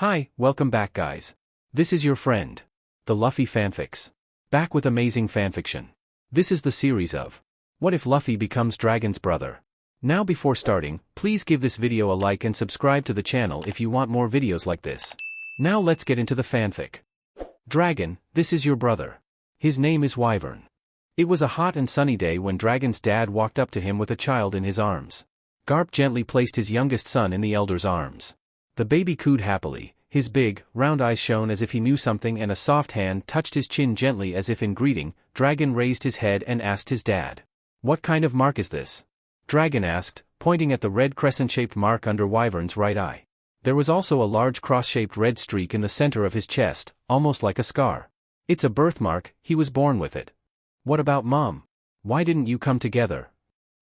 Hi, welcome back guys. This is your friend, the Luffy Fanfics. Back with amazing fanfiction. This is the series of What if Luffy becomes Dragon's brother? Now before starting, please give this video a like and subscribe to the channel if you want more videos like this. Now let's get into the fanfic. Dragon, this is your brother. His name is Wyvern. It was a hot and sunny day when Dragon's dad walked up to him with a child in his arms. Garp gently placed his youngest son in the elder's arms. The baby cooed happily, his big, round eyes shone as if he knew something, and a soft hand touched his chin gently as if in greeting. Dragon raised his head and asked his dad, "What kind of mark is this?" Dragon asked, pointing at the red crescent-shaped mark under Wyvern's right eye. There was also a large cross-shaped red streak in the center of his chest, almost like a scar. "It's a birthmark, he was born with it." "What about Mom? Why didn't you come together?"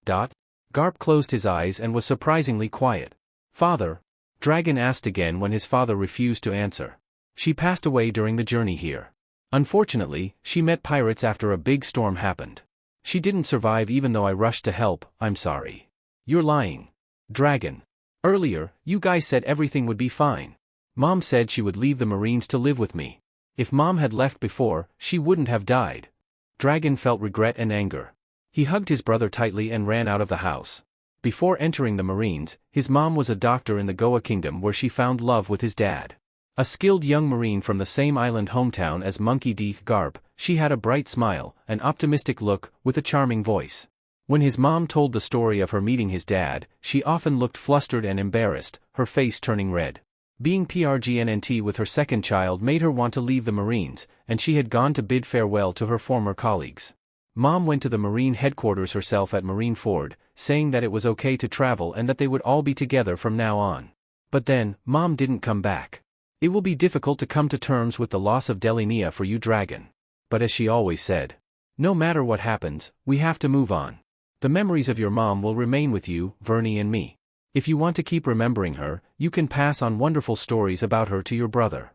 Garp closed his eyes and was surprisingly quiet. "Father?" Dragon asked again when his father refused to answer. "She passed away during the journey here. Unfortunately, she met pirates after a big storm happened. She didn't survive even though I rushed to help. I'm sorry." "You're lying." Dragon. "Earlier, you guys said everything would be fine. Mom said she would leave the Marines to live with me. If Mom had left before, she wouldn't have died." Dragon felt regret and anger. He hugged his brother tightly and ran out of the house. Before entering the Marines, his mom was a doctor in the Goa Kingdom where she found love with his dad. A skilled young Marine from the same island hometown as Monkey D. Garp, she had a bright smile, an optimistic look, with a charming voice. When his mom told the story of her meeting his dad, she often looked flustered and embarrassed, her face turning red. Being pregnant with her second child made her want to leave the Marines, and she had gone to bid farewell to her former colleagues. Mom went to the Marine headquarters herself at Marineford, saying that it was okay to travel and that they would all be together from now on. But then, Mom didn't come back. "It will be difficult to come to terms with the loss of Delinia for you, Dragon. But as she always said, no matter what happens, we have to move on. The memories of your mom will remain with you, Vernie and me. If you want to keep remembering her, you can pass on wonderful stories about her to your brother."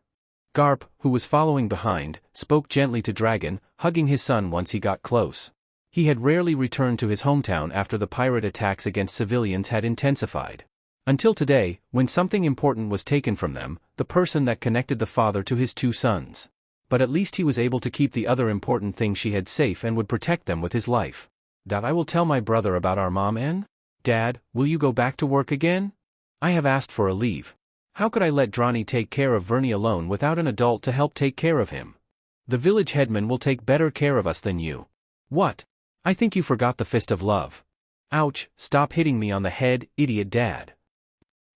Garp, who was following behind, spoke gently to Dragon, hugging his son once he got close. He had rarely returned to his hometown after the pirate attacks against civilians had intensified. Until today, when something important was taken from them, the person that connected the father to his two sons. But at least he was able to keep the other important things she had safe and would protect them with his life. "I will tell my brother about our mom and Dad, will you go back to work again? I have asked for a leave. How could I let Dronny take care of Vernie alone without an adult to help take care of him? The village headman will take better care of us than you." "What? I think you forgot the fist of love." "Ouch, stop hitting me on the head, idiot Dad."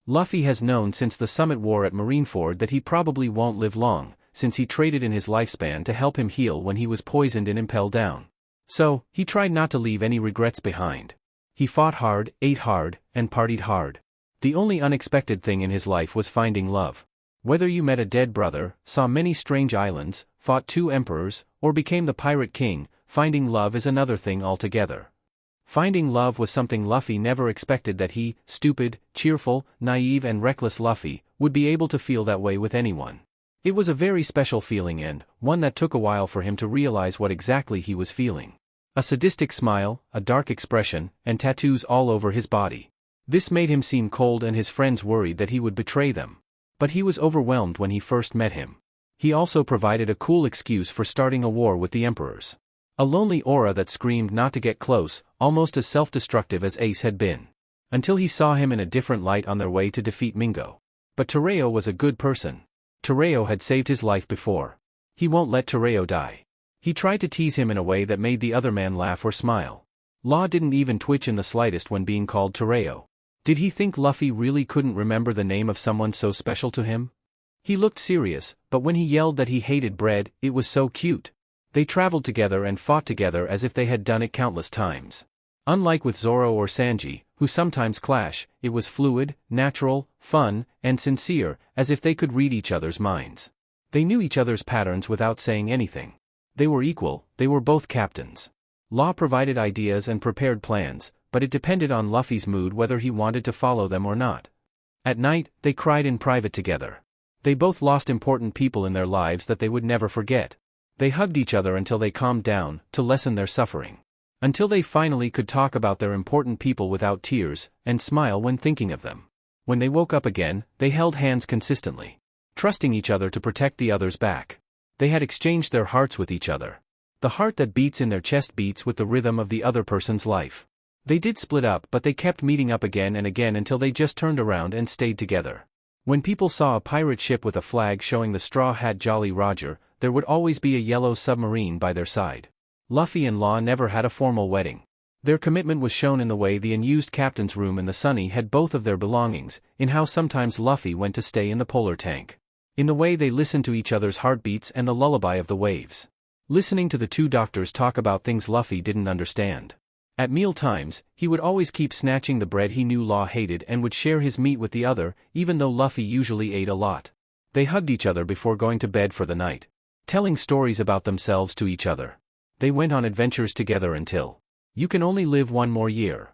Luffy has known since the summit war at Marineford that he probably won't live long, since he traded in his lifespan to help him heal when he was poisoned and impelled down. So, he tried not to leave any regrets behind. He fought hard, ate hard, and partied hard. The only unexpected thing in his life was finding love. Whether you met a dead brother, saw many strange islands, fought 2 emperors, or became the Pirate King, finding love is another thing altogether. Finding love was something Luffy never expected that he, stupid, cheerful, naive and reckless Luffy, would be able to feel that way with anyone. It was a very special feeling and one that took a while for him to realize what exactly he was feeling. A sadistic smile, a dark expression, and tattoos all over his body. This made him seem cold and his friends worried that he would betray them. But he was overwhelmed when he first met him. He also provided a cool excuse for starting a war with the emperors. A lonely aura that screamed not to get close, almost as self-destructive as Ace had been. Until he saw him in a different light on their way to defeat Mingo. But Tereo was a good person. Tereo had saved his life before. He won't let Tereo die. He tried to tease him in a way that made the other man laugh or smile. Law didn't even twitch in the slightest when being called Tereo. Did he think Luffy really couldn't remember the name of someone so special to him? He looked serious, but when he yelled that he hated bread, it was so cute. They traveled together and fought together as if they had done it countless times. Unlike with Zoro or Sanji, who sometimes clash, it was fluid, natural, fun, and sincere, as if they could read each other's minds. They knew each other's patterns without saying anything. They were equal, they were both captains. Law provided ideas and prepared plans, but it depended on Luffy's mood whether he wanted to follow them or not. At night, they cried in private together. They both lost important people in their lives that they would never forget. They hugged each other until they calmed down, to lessen their suffering. Until they finally could talk about their important people without tears, and smile when thinking of them. When they woke up again, they held hands consistently. trusting each other to protect the other's back. They had exchanged their hearts with each other. The heart that beats in their chest beats with the rhythm of the other person's life. They did split up, but they kept meeting up again and again until they just turned around and stayed together. When people saw a pirate ship with a flag showing the Straw Hat Jolly Roger, there would always be a yellow submarine by their side. Luffy and Law never had a formal wedding. Their commitment was shown in the way the unused captain's room in the Sunny had both of their belongings, in how sometimes Luffy went to stay in the polar tank. In the way they listened to each other's heartbeats and the lullaby of the waves. Listening to the two doctors talk about things Luffy didn't understand. At meal times, he would always keep snatching the bread he knew Law hated and would share his meat with the other, even though Luffy usually ate a lot. They hugged each other before going to bed for the night, telling stories about themselves to each other. They went on adventures together until you can only live one more year.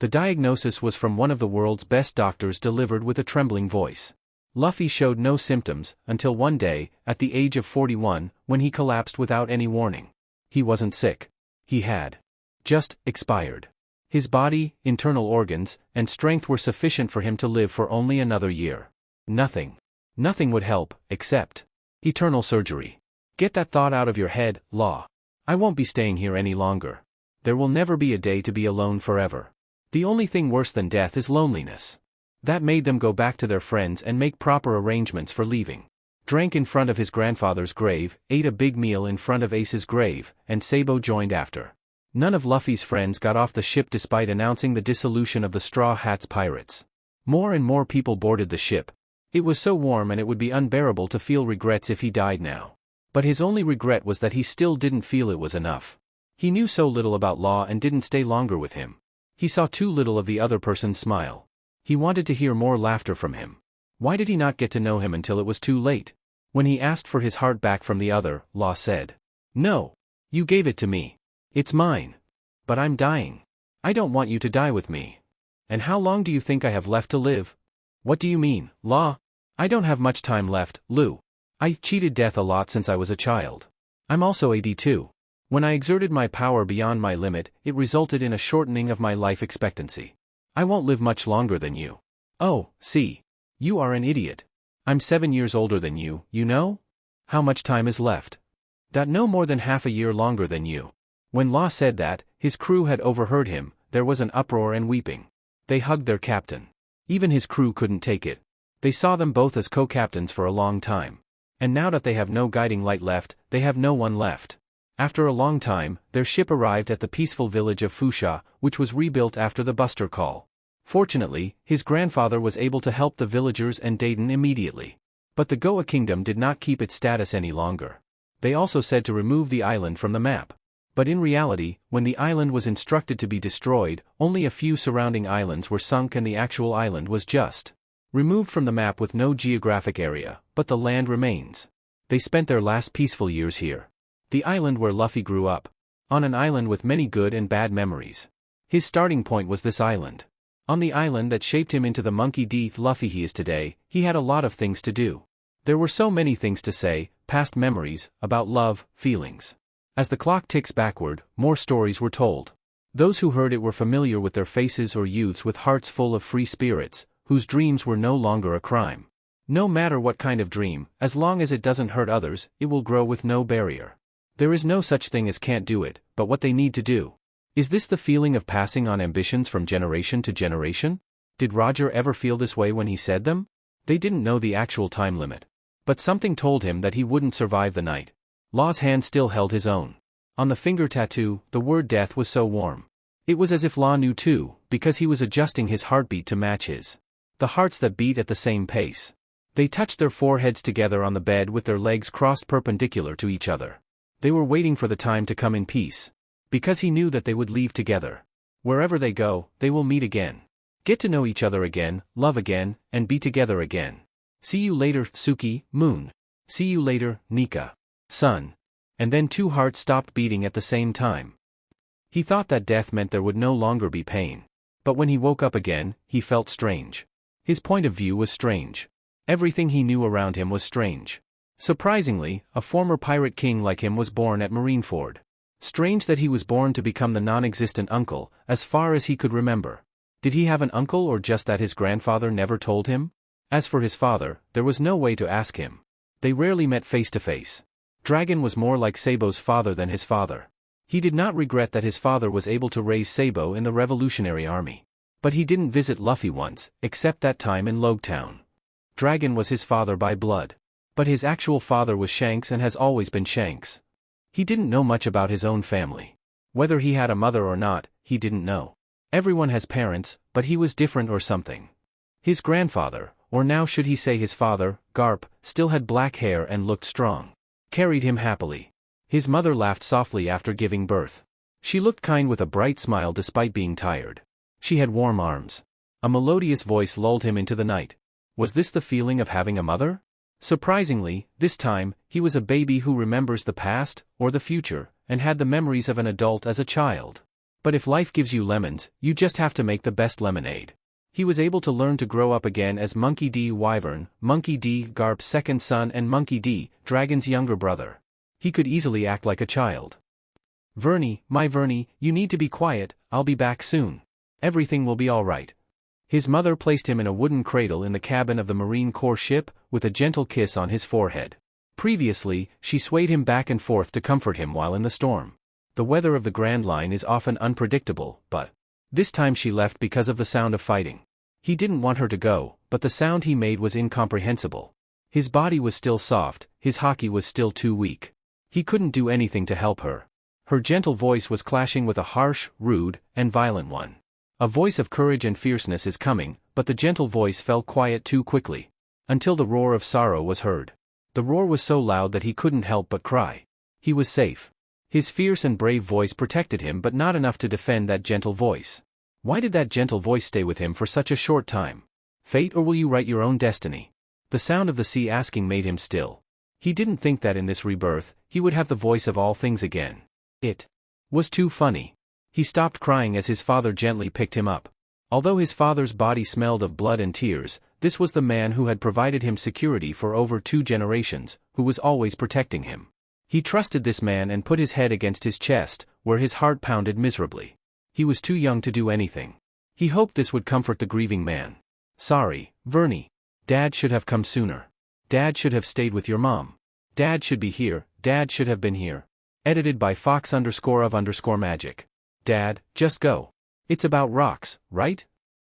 The diagnosis was from one of the world's best doctors, delivered with a trembling voice. Luffy showed no symptoms, until one day, at the age of 41, when he collapsed without any warning. He wasn't sick. He had just expired. His body, internal organs, and strength were sufficient for him to live for only another year. Nothing would help, except eternal surgery. Get that thought out of your head, Law. I won't be staying here any longer. There will never be a day to be alone forever. The only thing worse than death is loneliness. That made them go back to their friends and make proper arrangements for leaving. Drank in front of his grandfather's grave, ate a big meal in front of Ace's grave, and Sabo joined after. None of Luffy's friends got off the ship despite announcing the dissolution of the Straw Hats Pirates. More and more people boarded the ship. It was so warm and it would be unbearable to feel regrets if he died now. But his only regret was that he still didn't feel it was enough. He knew so little about Law and didn't stay longer with him. He saw too little of the other person's smile. He wanted to hear more laughter from him. Why did he not get to know him until it was too late? When he asked for his heart back from the other, Law said, "No. You gave it to me. It's mine. But I'm dying. I don't want you to die with me. And how long do you think I have left to live?" "What do you mean, Law?" "I don't have much time left, Lou. I cheated death a lot since I was a child. I'm also AD2. When I exerted my power beyond my limit, it resulted in a shortening of my life expectancy. I won't live much longer than you." "Oh, see. You are an idiot. I'm 7 years older than you, you know? How much time is left?" "No more than half a year longer than you." When Law said that, his crew had overheard him. There was an uproar and weeping. They hugged their captain. Even his crew couldn't take it. They saw them both as co-captains for a long time. And now that they have no guiding light left, they have no one left. After a long time, their ship arrived at the peaceful village of Fusha, which was rebuilt after the Buster Call. Fortunately, his grandfather was able to help the villagers and Dayton immediately. But the Goa Kingdom did not keep its status any longer. They also said to remove the island from the map. But in reality, when the island was instructed to be destroyed, only a few surrounding islands were sunk and the actual island was just removed from the map with no geographic area, but the land remains. They spent their last peaceful years here. The island where Luffy grew up. On an island with many good and bad memories. His starting point was this island. On the island that shaped him into the monkey D. Luffy he is today, he had a lot of things to do. There were so many things to say, past memories, about love, feelings. As the clock ticks backward, more stories were told. Those who heard it were familiar with their faces or youths with hearts full of free spirits, whose dreams were no longer a crime. No matter what kind of dream, as long as it doesn't hurt others, it will grow with no barrier. There is no such thing as can't do it, but what they need to do. Is this the feeling of passing on ambitions from generation to generation? Did Roger ever feel this way when he said them? They didn't know the actual time limit. But something told him that he wouldn't survive the night. Law's hand still held his own. On the finger tattoo, the word death was so warm. It was as if Law knew too, because he was adjusting his heartbeat to match his. The hearts that beat at the same pace. They touched their foreheads together on the bed with their legs crossed perpendicular to each other. They were waiting for the time to come in peace. Because he knew that they would leave together. Wherever they go, they will meet again. Get to know each other again, love again, and be together again. See you later, Suki, Moon. See you later, Nika. Sun. And then two hearts stopped beating at the same time. He thought that death meant there would no longer be pain. But when he woke up again, he felt strange. His point of view was strange. Everything he knew around him was strange. Surprisingly, a former pirate king like him was born at Marineford. Strange that he was born to become the non-existent uncle, as far as he could remember. Did he have an uncle or just that his grandfather never told him? As for his father, there was no way to ask him. They rarely met face to face. Dragon was more like Sabo's father than his father. He did not regret that his father was able to raise Sabo in the Revolutionary Army. But he didn't visit Luffy once, except that time in Logetown. Dragon was his father by blood. But his actual father was Shanks and has always been Shanks. He didn't know much about his own family. Whether he had a mother or not, he didn't know. Everyone has parents, but he was different or something. His grandfather, or now should he say his father, Garp, still had black hair and looked strong. Carried him happily. His mother laughed softly after giving birth. She looked kind with a bright smile despite being tired. She had warm arms. A melodious voice lulled him into the night. Was this the feeling of having a mother? Surprisingly, this time, he was a baby who remembers the past, or the future, and had the memories of an adult as a child. But if life gives you lemons, you just have to make the best lemonade. He was able to learn to grow up again as Monkey D. Wyvern, Monkey D. Garp's second son and Monkey D. Dragon's younger brother. He could easily act like a child. Vernie, my Vernie, you need to be quiet, I'll be back soon. Everything will be all right. His mother placed him in a wooden cradle in the cabin of the Marine Corps ship, with a gentle kiss on his forehead. Previously, she swayed him back and forth to comfort him while in the storm. The weather of the Grand Line is often unpredictable, but this time she left because of the sound of fighting. He didn't want her to go, but the sound he made was incomprehensible. His body was still soft, his haki was still too weak. He couldn't do anything to help her. Her gentle voice was clashing with a harsh, rude, and violent one. A voice of courage and fierceness is coming, but the gentle voice fell quiet too quickly. Until the roar of sorrow was heard. The roar was so loud that he couldn't help but cry. He was safe. His fierce and brave voice protected him, but not enough to defend that gentle voice. Why did that gentle voice stay with him for such a short time? Fate, or will you write your own destiny? The sound of the sea asking made him still. He didn't think that in this rebirth, he would have the voice of all things again. It was too funny. He stopped crying as his father gently picked him up. Although his father's body smelled of blood and tears, this was the man who had provided him security for over 2 generations, who was always protecting him. He trusted this man and put his head against his chest, where his heart pounded miserably. He was too young to do anything. He hoped this would comfort the grieving man. Sorry, Vernie. Dad should have come sooner. Dad should have stayed with your mom. Dad should be here, Dad should have been here. Edited by Fox_of_magic. Dad, just go. It's about rocks, right?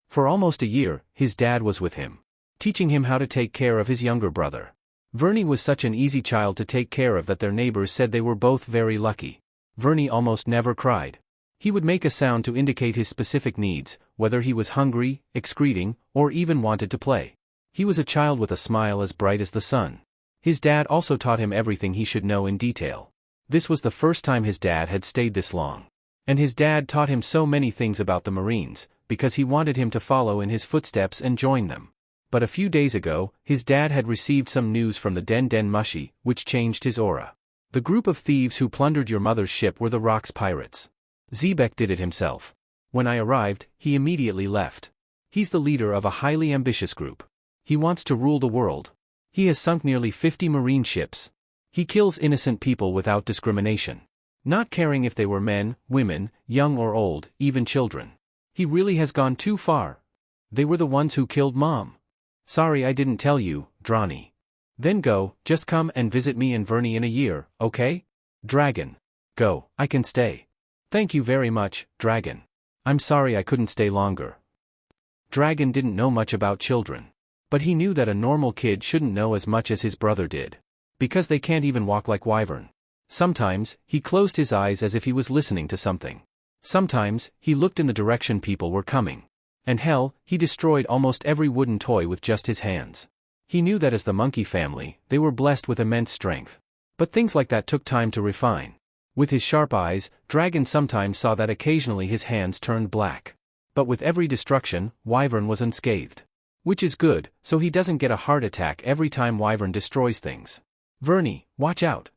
For almost a year, his dad was with him, teaching him how to take care of his younger brother. Vernie was such an easy child to take care of that their neighbors said they were both very lucky. Vernie almost never cried. He would make a sound to indicate his specific needs, whether he was hungry, excreting, or even wanted to play. He was a child with a smile as bright as the sun. His dad also taught him everything he should know in detail. This was the first time his dad had stayed this long. And his dad taught him so many things about the Marines, because he wanted him to follow in his footsteps and join them. But a few days ago, his dad had received some news from the Den Den Mushi, which changed his aura. The group of thieves who plundered your mother's ship were the Rocks Pirates. Zebek did it himself. When I arrived, he immediately left. He's the leader of a highly ambitious group. He wants to rule the world. He has sunk nearly 50 marine ships. He kills innocent people without discrimination. Not caring if they were men, women, young or old, even children. He really has gone too far. They were the ones who killed Mom. Sorry I didn't tell you, Drani. Then go, just come and visit me and Vernie in a year, okay? Dragon. Go, I can stay. Thank you very much, Dragon. I'm sorry I couldn't stay longer. Dragon didn't know much about children. But he knew that a normal kid shouldn't know as much as his brother did. Because they can't even walk like Wyvern. Sometimes, he closed his eyes as if he was listening to something. Sometimes, he looked in the direction people were coming. And hell, he destroyed almost every wooden toy with just his hands. He knew that as the monkey family, they were blessed with immense strength. But things like that took time to refine. With his sharp eyes, Dragon sometimes saw that occasionally his hands turned black. But with every destruction, Wyvern was unscathed. Which is good, so he doesn't get a heart attack every time Wyvern destroys things. Vernie, watch out.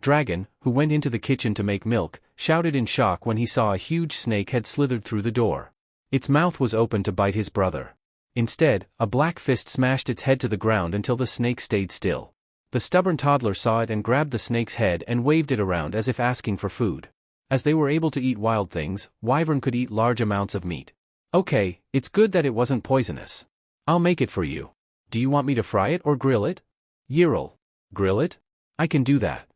Dragon, who went into the kitchen to make milk, shouted in shock when he saw a huge snake had slithered through the door. Its mouth was open to bite his brother. Instead, a black fist smashed its head to the ground until the snake stayed still. The stubborn toddler saw it and grabbed the snake's head and waved it around as if asking for food. As they were able to eat wild things, Wyvern could eat large amounts of meat. Okay, it's good that it wasn't poisonous. I'll make it for you. Do you want me to fry it or grill it? Yirl. Grill it? I can do that.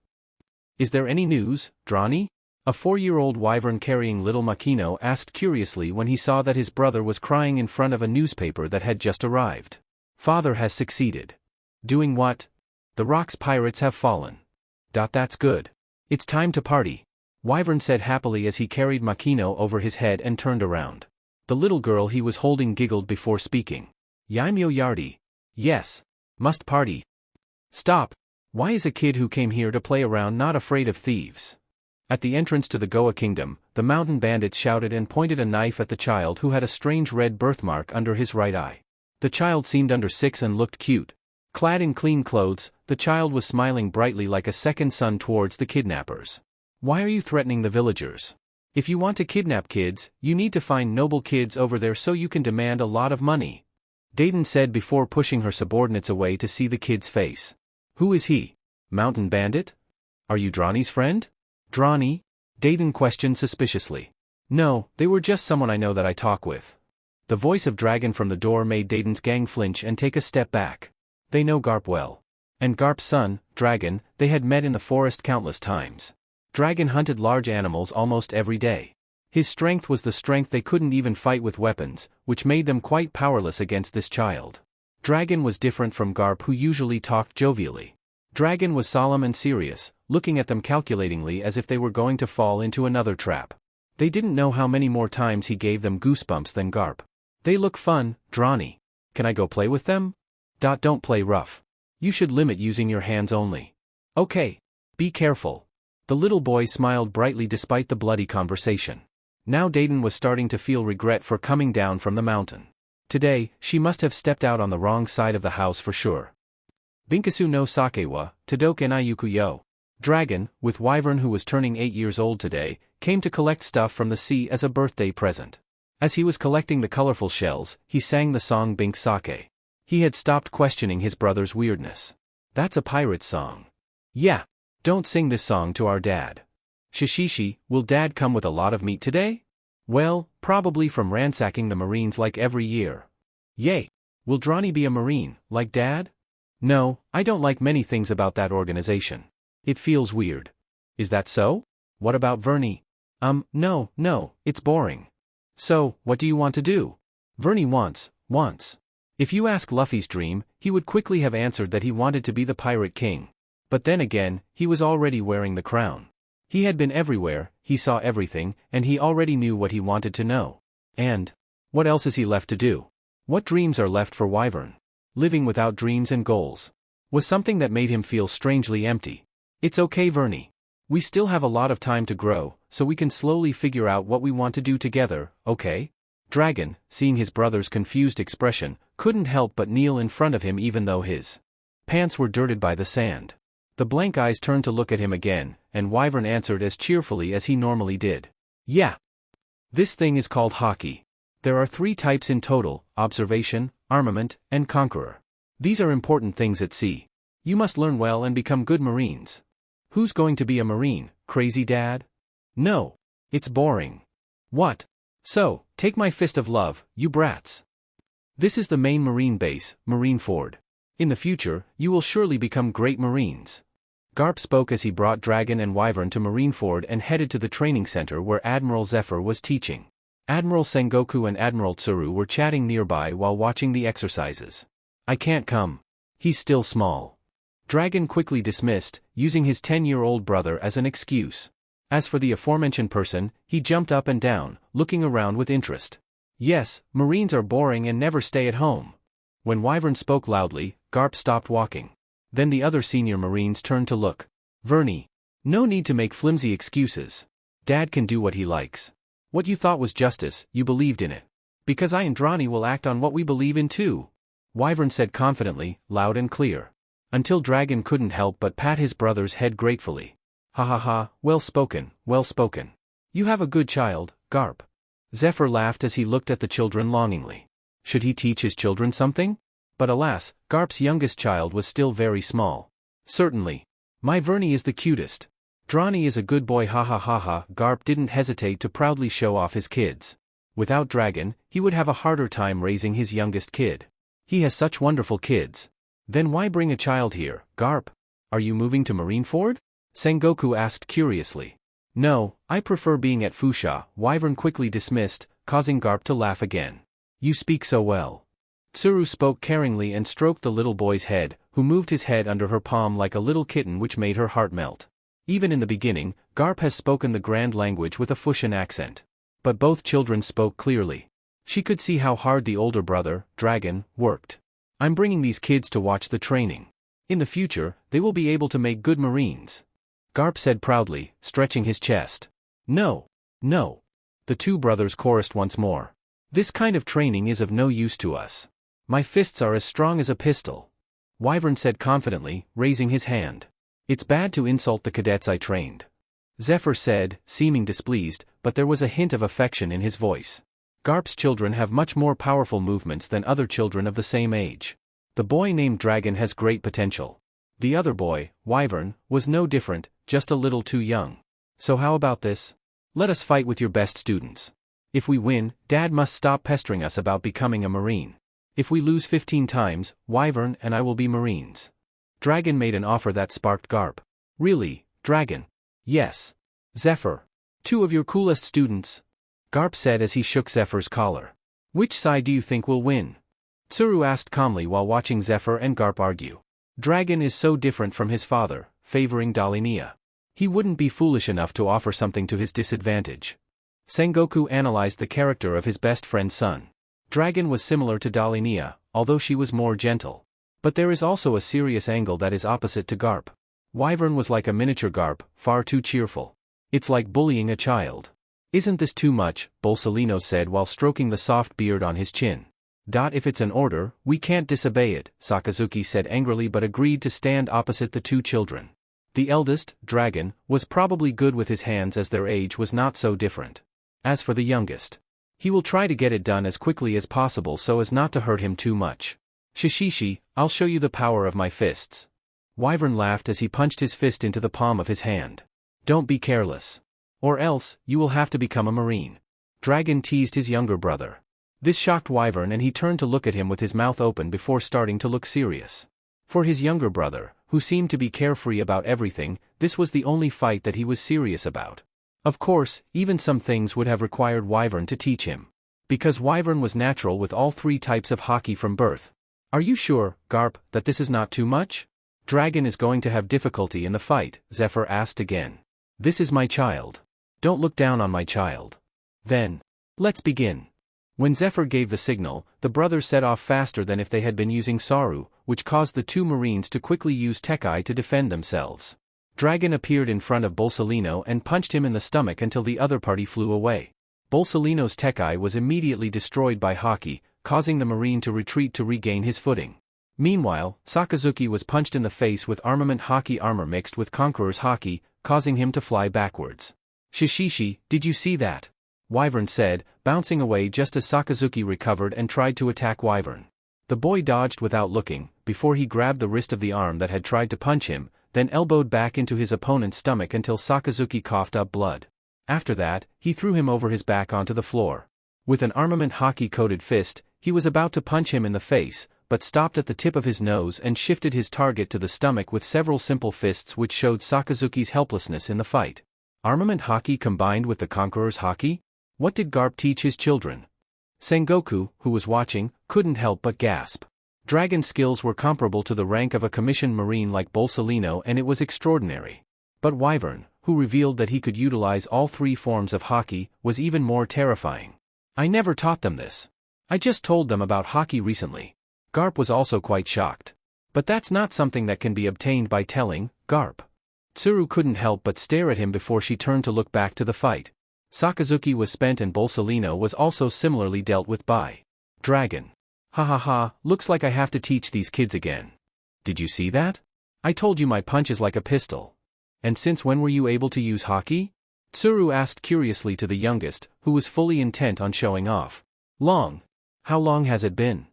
Is there any news, Drani? A 4-year-old wyvern carrying little Makino asked curiously when he saw that his brother was crying in front of a newspaper that had just arrived. Father has succeeded. Doing what? The Rock's pirates have fallen. That's good. It's time to party. Wyvern said happily as he carried Makino over his head and turned around. The little girl he was holding giggled before speaking. Yaimyo Yardi. Yes. Must party. Stop. Why is a kid who came here to play around not afraid of thieves? At the entrance to the Goa Kingdom, the mountain bandits shouted and pointed a knife at the child who had a strange red birthmark under his right eye. The child seemed under 6 and looked cute. Clad in clean clothes, the child was smiling brightly like a second son towards the kidnappers. Why are you threatening the villagers? If you want to kidnap kids, you need to find noble kids over there so you can demand a lot of money. Dayton said before pushing her subordinates away to see the kid's face. Who is he? Mountain bandit? Are you Drani's friend? Drani? Dayton questioned suspiciously. No, they were just someone I know that I talk with. The voice of Dragon from the door made Dayton's gang flinch and take a step back. They know Garp well. And Garp's son, Dragon, they had met in the forest countless times. Dragon hunted large animals almost every day. His strength was the strength they couldn't even fight with weapons, which made them quite powerless against this child. Dragon was different from Garp, who usually talked jovially. Dragon was solemn and serious, looking at them calculatingly as if they were going to fall into another trap. They didn't know how many more times he gave them goosebumps than Garp. They look fun, Drani. Can I go play with them? Don't play rough. You should limit using your hands only. Okay. Be careful. The little boy smiled brightly despite the bloody conversation. Now Dayton was starting to feel regret for coming down from the mountain. Today, she must have stepped out on the wrong side of the house for sure. Binkasu no Sakewa, Tadoke Nayuku yo. Dragon, with Wyvern who was turning 8 years old today, came to collect stuff from the sea as a birthday present. As he was collecting the colorful shells, he sang the song Bink Sake. He had stopped questioning his brother's weirdness. That's a pirate song. Yeah. Don't sing this song to our dad. Shishishi, will dad come with a lot of meat today? Well, probably from ransacking the Marines like every year. Yay. Will Drani be a Marine, like dad? No, I don't like many things about that organization. It feels weird. Is that so? What about Vernie? No, it's boring. So, what do you want to do? Vernie wants. If you ask Luffy's dream, he would quickly have answered that he wanted to be the Pirate King. But then again, he was already wearing the crown. He had been everywhere, he saw everything, and he already knew what he wanted to know. And what else is he left to do? What dreams are left for Wyvern? Living without dreams and goals was something that made him feel strangely empty. It's okay, Vernie. We still have a lot of time to grow, so we can slowly figure out what we want to do together, okay? Dragon, seeing his brother's confused expression, couldn't help but kneel in front of him even though his pants were dirted by the sand. The blank eyes turned to look at him again, and Wyvern answered as cheerfully as he normally did. Yeah. This thing is called hockey. There are 3 types in total: observation, armament, and conqueror. These are important things at sea. You must learn well and become good Marines. Who's going to be a Marine, crazy dad? No. It's boring. What? So, take my fist of love, you brats. This is the main Marine base, Marineford. In the future, you will surely become great Marines. Garp spoke as he brought Dragon and Wyvern to Marineford and headed to the training center where Admiral Zephyr was teaching. Admiral Sengoku and Admiral Tsuru were chatting nearby while watching the exercises. I can't come. He's still small. Dragon quickly dismissed, using his 10-year-old brother as an excuse. As for the aforementioned person, he jumped up and down, looking around with interest. Yes, Marines are boring and never stay at home. When Wyvern spoke loudly, Garp stopped walking. Then the other senior Marines turned to look. Vernie. No need to make flimsy excuses. Dad can do what he likes. What you thought was justice, you believed in it. Because I and Drani will act on what we believe in too. Wyvern said confidently, loud and clear. Until Dragon couldn't help but pat his brother's head gratefully. Ha ha ha, well spoken, well spoken. You have a good child, Garp. Zephyr laughed as he looked at the children longingly. Should he teach his children something? But alas, Garp's youngest child was still very small. Certainly. My Vernie is the cutest. Drani is a good boy, ha ha ha ha. Garp didn't hesitate to proudly show off his kids. Without Dragon, he would have a harder time raising his youngest kid. He has such wonderful kids. Then why bring a child here, Garp? Are you moving to Marineford? Sengoku asked curiously. No, I prefer being at Fusha, Wyvern quickly dismissed, causing Garp to laugh again. You speak so well. Tsuru spoke caringly and stroked the little boy's head, who moved his head under her palm like a little kitten, which made her heart melt. Even in the beginning, Garp has spoken the grand language with a Fushan accent. But both children spoke clearly. She could see how hard the older brother, Dragon, worked. I'm bringing these kids to watch the training. In the future, they will be able to make good Marines. Garp said proudly, stretching his chest. No. No. The two brothers chorused once more. This kind of training is of no use to us. My fists are as strong as a pistol. Wyvern said confidently, raising his hand. It's bad to insult the cadets I trained. Zephyr said, seeming displeased, but there was a hint of affection in his voice. Garp's children have much more powerful movements than other children of the same age. The boy named Dragon has great potential. The other boy, Wyvern, was no different, just a little too young. So how about this? Let us fight with your best students. If we win, Dad must stop pestering us about becoming a Marine. If we lose 15 times, Wyvern and I will be Marines. Dragon made an offer that sparked Garp. Really, Dragon? Yes. Zephyr. Two of your coolest students. Garp said as he shook Zephyr's collar. Which side do you think will win? Tsuru asked calmly while watching Zephyr and Garp argue. Dragon is so different from his father, favoring Dalinia. He wouldn't be foolish enough to offer something to his disadvantage. Sengoku analyzed the character of his best friend's son. Dragon was similar to Dalinia, although she was more gentle. But there is also a serious angle that is opposite to Garp. Wyvern was like a miniature Garp, far too cheerful. It's like bullying a child. Isn't this too much? Bolsolino said while stroking the soft beard on his chin. If it's an order, we can't disobey it, Sakazuki said angrily but agreed to stand opposite the two children. The eldest, Dragon, was probably good with his hands as their age was not so different. As for the youngest, he will try to get it done as quickly as possible so as not to hurt him too much. Shishishi, I'll show you the power of my fists. Wyvern laughed as he punched his fist into the palm of his hand. Don't be careless. Or else, you will have to become a Marine. Dragon teased his younger brother. This shocked Wyvern and he turned to look at him with his mouth open before starting to look serious. For his younger brother, who seemed to be carefree about everything, this was the only fight that he was serious about. Of course, even some things would have required Wyvern to teach him. Because Wyvern was natural with all three types of hockey from birth. Are you sure, Garp, that this is not too much? Dragon is going to have difficulty in the fight, Zephyr asked again. This is my child. Don't look down on my child. Then, let's begin. When Zephyr gave the signal, the brothers set off faster than if they had been using Saru, which caused the two Marines to quickly use Tekai to defend themselves. Dragon appeared in front of Bolsolino and punched him in the stomach until the other party flew away. Bolsolino's Tekai was immediately destroyed by Haki, causing the Marine to retreat to regain his footing. Meanwhile, Sakazuki was punched in the face with Armament Haki armor mixed with Conqueror's Haki, causing him to fly backwards. Shishishi, did you see that? Wyvern said, bouncing away just as Sakazuki recovered and tried to attack Wyvern. The boy dodged without looking, before he grabbed the wrist of the arm that had tried to punch him, then elbowed back into his opponent's stomach until Sakazuki coughed up blood. After that, he threw him over his back onto the floor. With an Armament Haki-coated fist, he was about to punch him in the face, but stopped at the tip of his nose and shifted his target to the stomach with several simple fists which showed Sakazuki's helplessness in the fight. Armament Haki combined with the Conqueror's Haki? What did Garp teach his children? Sengoku, who was watching, couldn't help but gasp. Dragon's skills were comparable to the rank of a commissioned Marine like Bolsolino and it was extraordinary. But Wyvern, who revealed that he could utilize all three forms of Haki, was even more terrifying. I never taught them this. I just told them about Haki recently. Garp was also quite shocked. But that's not something that can be obtained by telling, Garp. Tsuru couldn't help but stare at him before she turned to look back to the fight. Sakazuki was spent and Bolsolino was also similarly dealt with by Dragon. Ha ha ha, looks like I have to teach these kids again. Did you see that? I told you my punch is like a pistol. And since when were you able to use Haki? Tsuru asked curiously to the youngest, who was fully intent on showing off. Long. How long has it been?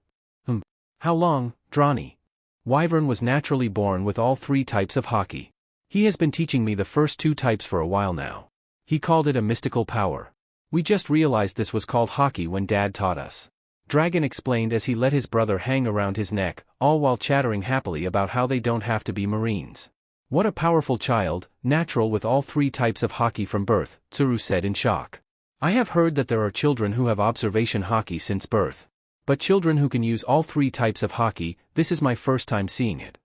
How long, Drani? Wyvern was naturally born with all three types of Haki. He has been teaching me the first two types for a while now. He called it a mystical power. We just realized this was called Haki when Dad taught us. Dragon explained as he let his brother hang around his neck, all while chattering happily about how they don't have to be Marines. What a powerful child, natural with all 3 types of Haki from birth, Tsuru said in shock. I have heard that there are children who have observation Haki since birth. But children who can use all 3 types of Haki, this is my first time seeing it.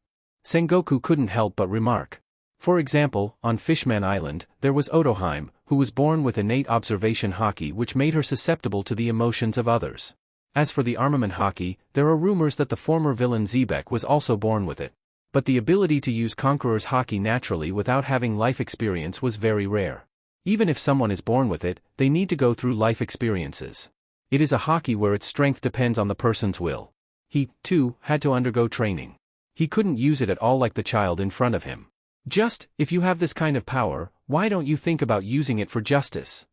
Sengoku couldn't help but remark. For example, on Fishman Island, there was Otoheim, who was born with innate observation Haki which made her susceptible to the emotions of others. As for the armament Haki, there are rumors that the former villain Zebek was also born with it. But the ability to use Conqueror's Haki naturally without having life experience was very rare. Even if someone is born with it, they need to go through life experiences. It is a Haki where its strength depends on the person's will. He, too, had to undergo training. He couldn't use it at all like the child in front of him. Just, if you have this kind of power, why don't you think about using it for justice?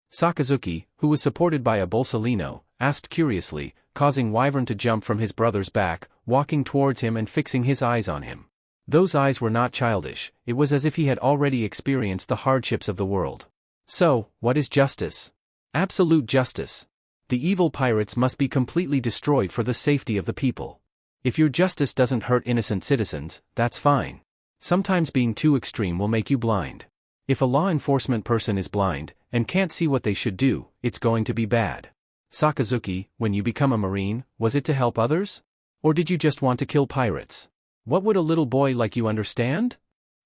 Sakazuki, who was supported by a Bolsolino, asked curiously, causing Wyvern to jump from his brother's back, walking towards him and fixing his eyes on him. Those eyes were not childish, it was as if he had already experienced the hardships of the world. So, what is justice? Absolute justice. The evil pirates must be completely destroyed for the safety of the people. If your justice doesn't hurt innocent citizens, that's fine. Sometimes being too extreme will make you blind. If a law enforcement person is blind, and can't see what they should do, it's going to be bad. Sakazuki, when you become a Marine, was it to help others? Or did you just want to kill pirates? What would a little boy like you understand?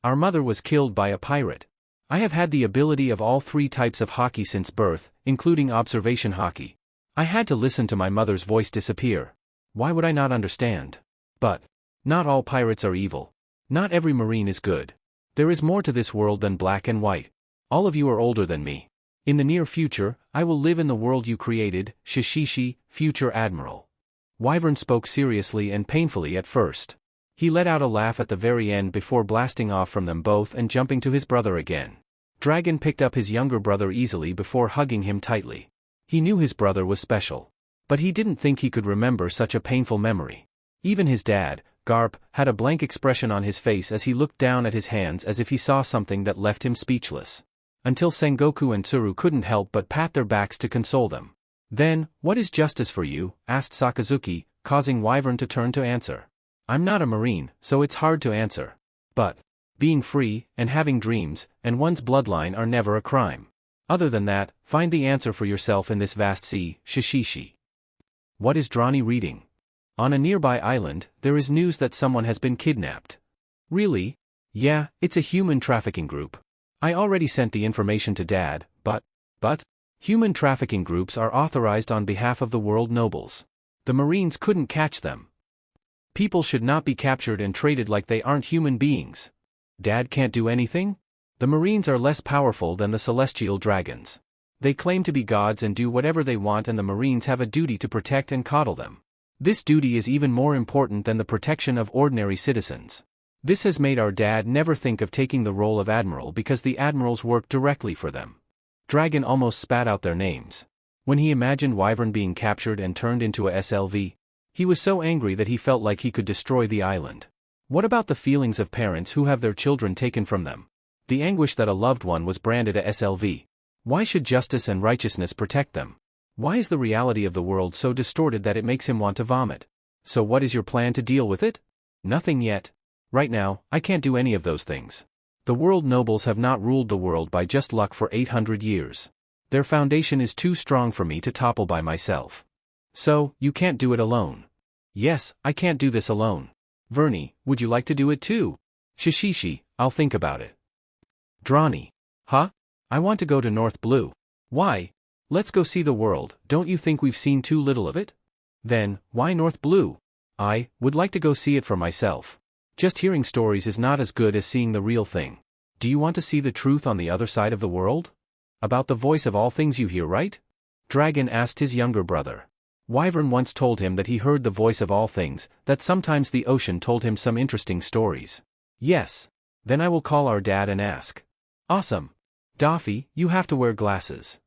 Our mother was killed by a pirate. I have had the ability of all 3 types of Haki since birth, including observation Haki. I had to listen to my mother's voice disappear. Why would I not understand? But not all pirates are evil. Not every Marine is good. There is more to this world than black and white. All of you are older than me. In the near future, I will live in the world you created, Shishishi, future Admiral. Wyvern spoke seriously and painfully at first. He let out a laugh at the very end before blasting off from them both and jumping to his brother again. Dragon picked up his younger brother easily before hugging him tightly. He knew his brother was special. But he didn't think he could remember such a painful memory. Even his dad, Garp, had a blank expression on his face as he looked down at his hands as if he saw something that left him speechless. Until Sengoku and Tsuru couldn't help but pat their backs to console them. Then, what is justice for you? Asked Sakazuki, causing Wyvern to turn to answer. I'm not a Marine, so it's hard to answer. But being free, and having dreams, and one's bloodline are never a crime. Other than that, find the answer for yourself in this vast sea, Shishishi. What is Drani reading? On a nearby island, there is news that someone has been kidnapped. Really? Yeah, it's a human trafficking group. I already sent the information to Dad, but human trafficking groups are authorized on behalf of the world nobles. The Marines couldn't catch them. People should not be captured and traded like they aren't human beings. Dad can't do anything? The Marines are less powerful than the celestial dragons. They claim to be gods and do whatever they want, and the Marines have a duty to protect and coddle them. This duty is even more important than the protection of ordinary citizens. This has made our dad never think of taking the role of admiral because the admirals work directly for them. Dragon almost spat out their names. When he imagined Wyvern being captured and turned into a SLV, he was so angry that he felt like he could destroy the island. What about the feelings of parents who have their children taken from them? The anguish that a loved one was branded a SLV. Why should justice and righteousness protect them? Why is the reality of the world so distorted that it makes him want to vomit? So what is your plan to deal with it? Nothing yet. Right now, I can't do any of those things. The world nobles have not ruled the world by just luck for 800 years. Their foundation is too strong for me to topple by myself. So, you can't do it alone. Yes, I can't do this alone. Vernie, would you like to do it too? Shishishi, I'll think about it. Drani. Huh? I want to go to North Blue. Why? Let's go see the world, don't you think we've seen too little of it? Then, why North Blue? I would like to go see it for myself. Just hearing stories is not as good as seeing the real thing. Do you want to see the truth on the other side of the world? About the voice of all things you hear, right? Dragon asked his younger brother. Wyvern once told him that he heard the voice of all things, that sometimes the ocean told him some interesting stories. Yes. Then I will call our dad and ask. Awesome. Daffy, you have to wear glasses.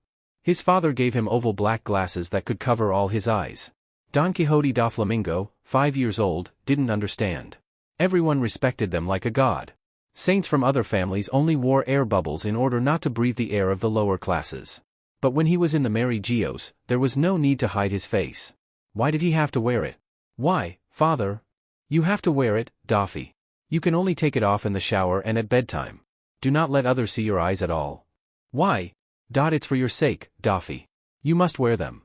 His father gave him oval black glasses that could cover all his eyes. Don Quixote Doflamingo, 5 years old, didn't understand. Everyone respected them like a god. Saints from other families only wore air bubbles in order not to breathe the air of the lower classes. But when he was in the Mary Geos, there was no need to hide his face. Why did he have to wear it? Why, father? You have to wear it, Doffy. You can only take it off in the shower and at bedtime. Do not let others see your eyes at all. Why? It's for your sake, Doffy. You must wear them.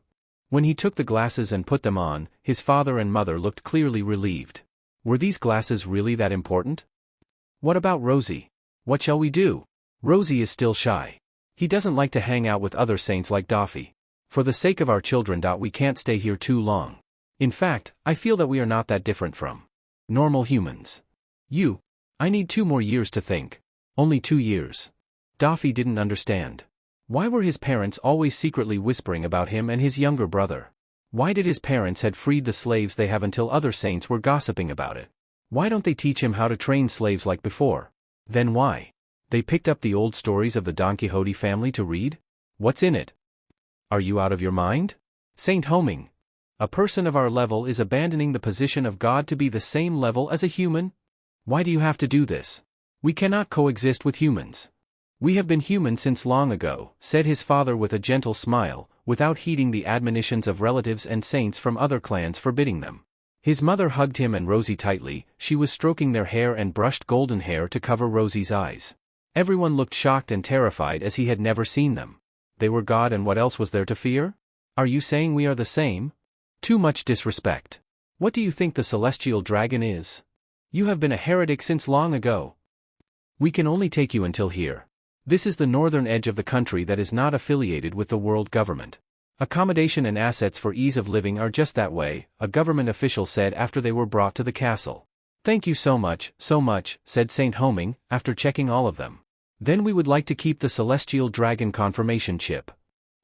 When he took the glasses and put them on, his father and mother looked clearly relieved. Were these glasses really that important? What about Rosie? What shall we do? Rosie is still shy. He doesn't like to hang out with other saints like Doffy. For the sake of our children, we can't stay here too long. In fact, I feel that we are not that different from normal humans. I need 2 more years to think. Only 2 years. Doffy didn't understand. Why were his parents always secretly whispering about him and his younger brother? Why did his parents had freed the slaves they have until other saints were gossiping about it? Why don't they teach him how to train slaves like before? Then why? They picked up the old stories of the Don Quixote family to read? What's in it? Are you out of your mind? Saint Homing. A person of our level is abandoning the position of God to be the same level as a human? Why do you have to do this? We cannot coexist with humans. We have been human since long ago, said his father with a gentle smile, without heeding the admonitions of relatives and saints from other clans forbidding them. His mother hugged him and Rosie tightly. She was stroking their hair and brushed golden hair to cover Rosie's eyes. Everyone looked shocked and terrified as he had never seen them. They were God, and what else was there to fear? Are you saying we are the same? Too much disrespect. What do you think the celestial dragon is? You have been a heretic since long ago. We can only take you until here. This is the northern edge of the country that is not affiliated with the world government. Accommodation and assets for ease of living are just that way, a government official said after they were brought to the castle. Thank you so much, said Saint Homing, after checking all of them. Then we would like to keep the celestial dragon confirmation chip.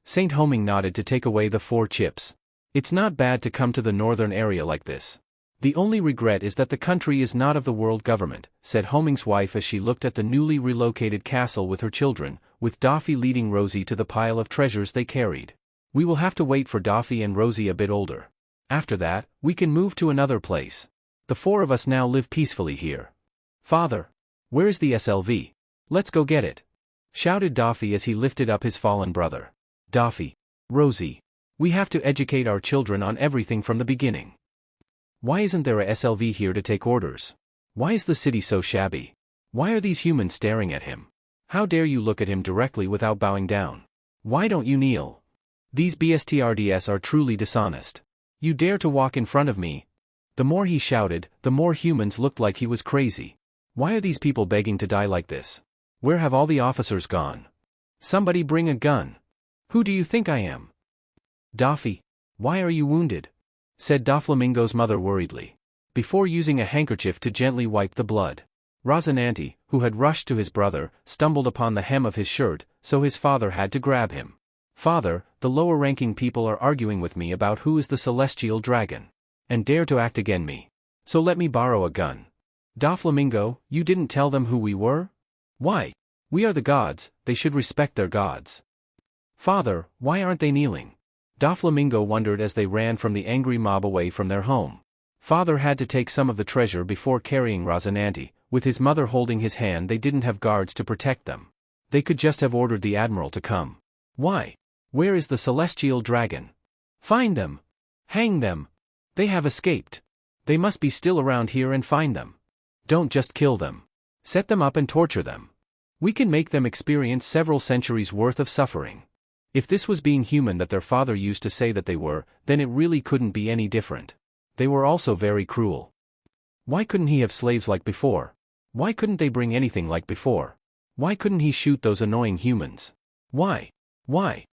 Saint Homing nodded to take away the 4 chips. It's not bad to come to the northern area like this. The only regret is that the country is not of the world government, said Homing's wife as she looked at the newly relocated castle with her children, with Doffy leading Rosie to the pile of treasures they carried. We will have to wait for Doffy and Rosie a bit older. After that, we can move to another place. The 4 of us now live peacefully here. Father, where is the SLV? Let's go get it, shouted Doffy as he lifted up his fallen brother. Doffy, Rosie, we have to educate our children on everything from the beginning. Why isn't there a SLV here to take orders? Why is the city so shabby? Why are these humans staring at him? How dare you look at him directly without bowing down? Why don't you kneel? These BSTRDS are truly dishonest. You dare to walk in front of me? The more he shouted, the more humans looked like he was crazy. Why are these people begging to die like this? Where have all the officers gone? Somebody bring a gun. Who do you think I am? Doffy, why are you wounded? Said Doflamingo's mother worriedly, before using a handkerchief to gently wipe the blood. Rosinante, who had rushed to his brother, stumbled upon the hem of his shirt, so his father had to grab him. Father, the lower-ranking people are arguing with me about who is the celestial dragon, and dare to act against me. So let me borrow a gun. Doflamingo, you didn't tell them who we were? Why? We are the gods, they should respect their gods. Father, why aren't they kneeling? Doflamingo wondered as they ran from the angry mob away from their home. Father had to take some of the treasure before carrying Rosinante. With his mother holding his hand, they didn't have guards to protect them. They could just have ordered the admiral to come. Why? Where is the celestial dragon? Find them! Hang them! They have escaped. They must be still around here, and find them. Don't just kill them. Set them up and torture them. We can make them experience several centuries' worth of suffering. If this was being human that their father used to say that they were, then it really couldn't be any different. They were also very cruel. Why couldn't he have slaves like before? Why couldn't they bring anything like before? Why couldn't he shoot those annoying humans? Why? Why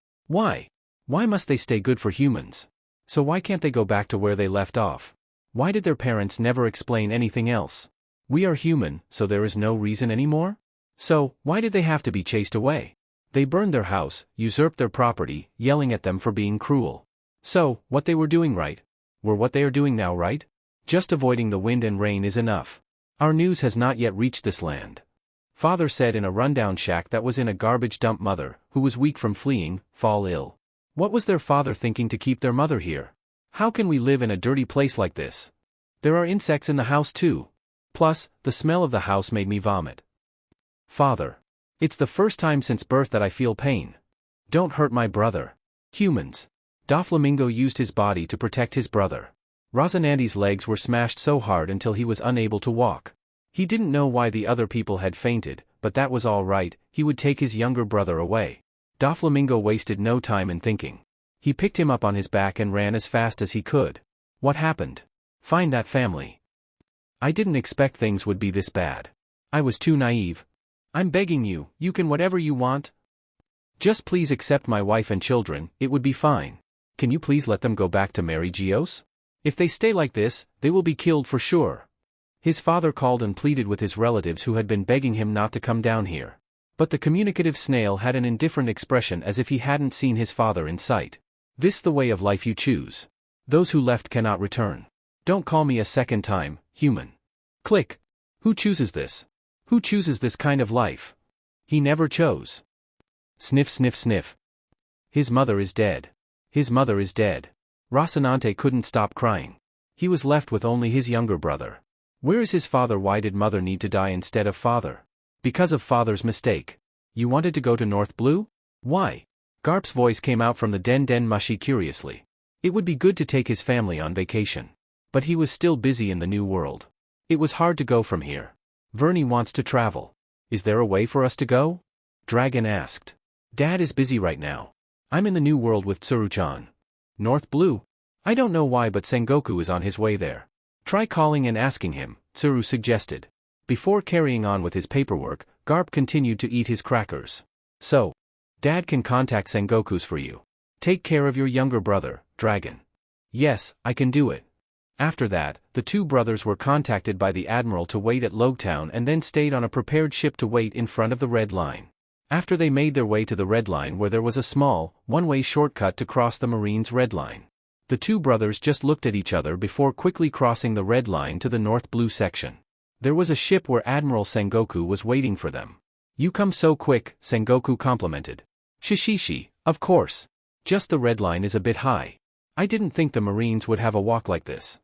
must they stay good for humans? So why can't they go back to where they left off? Why did their parents never explain anything else? We are human, so there is no reason anymore? So, why did they have to be chased away? They burned their house, usurped their property, yelling at them for being cruel. So, what they were doing right? Were what they are doing now right? Just avoiding the wind and rain is enough. Our news has not yet reached this land. Father said in a rundown shack that was in a garbage dump. Mother, who was weak from fleeing, fall ill. What was their father thinking to keep their mother here? How can we live in a dirty place like this? There are insects in the house too. Plus, the smell of the house made me vomit. Father. It's the first time since birth that I feel pain. Don't hurt my brother. Humans. Doflamingo used his body to protect his brother. Rosinante's legs were smashed so hard until he was unable to walk. He didn't know why the other people had fainted, but that was all right, he would take his younger brother away. Doflamingo wasted no time in thinking. He picked him up on his back and ran as fast as he could. What happened? Find that family. I didn't expect things would be this bad. I was too naive. I'm begging you, you can whatever you want. Just please accept my wife and children, it would be fine. Can you please let them go back to Mary Geos? If they stay like this, they will be killed for sure. His father called and pleaded with his relatives who had been begging him not to come down here. But the communicative snail had an indifferent expression as if he hadn't seen his father in sight. This the way of life you choose. Those who left cannot return. Don't call me a second time, human. Click. Who chooses this? Who chooses this kind of life? He never chose. Sniff sniff sniff. His mother is dead. His mother is dead. Rosinante couldn't stop crying. He was left with only his younger brother. Where is his father? Why did mother need to die instead of father? Because of father's mistake. You wanted to go to North Blue? Why? Garp's voice came out from the den mushy curiously. It would be good to take his family on vacation. But he was still busy in the new world. It was hard to go from here. Vernie wants to travel. Is there a way for us to go? Dragon asked. Dad is busy right now. I'm in the new world with Tsuru-chan. North Blue? I don't know why, but Sengoku is on his way there. Try calling and asking him, Tsuru suggested. Before carrying on with his paperwork, Garp continued to eat his crackers. So, Dad can contact Sengoku's for you. Take care of your younger brother, Dragon. Yes, I can do it. After that, the two brothers were contacted by the Admiral to wait at Logtown and then stayed on a prepared ship to wait in front of the Red Line. After they made their way to the Red Line where there was a small, one-way shortcut to cross the Marine's Red Line. The two brothers just looked at each other before quickly crossing the Red Line to the North Blue section. There was a ship where Admiral Sengoku was waiting for them. You come so quick, Sengoku complimented. Shishishi, of course. Just the Red Line is a bit high. I didn't think the Marines would have a walk like this.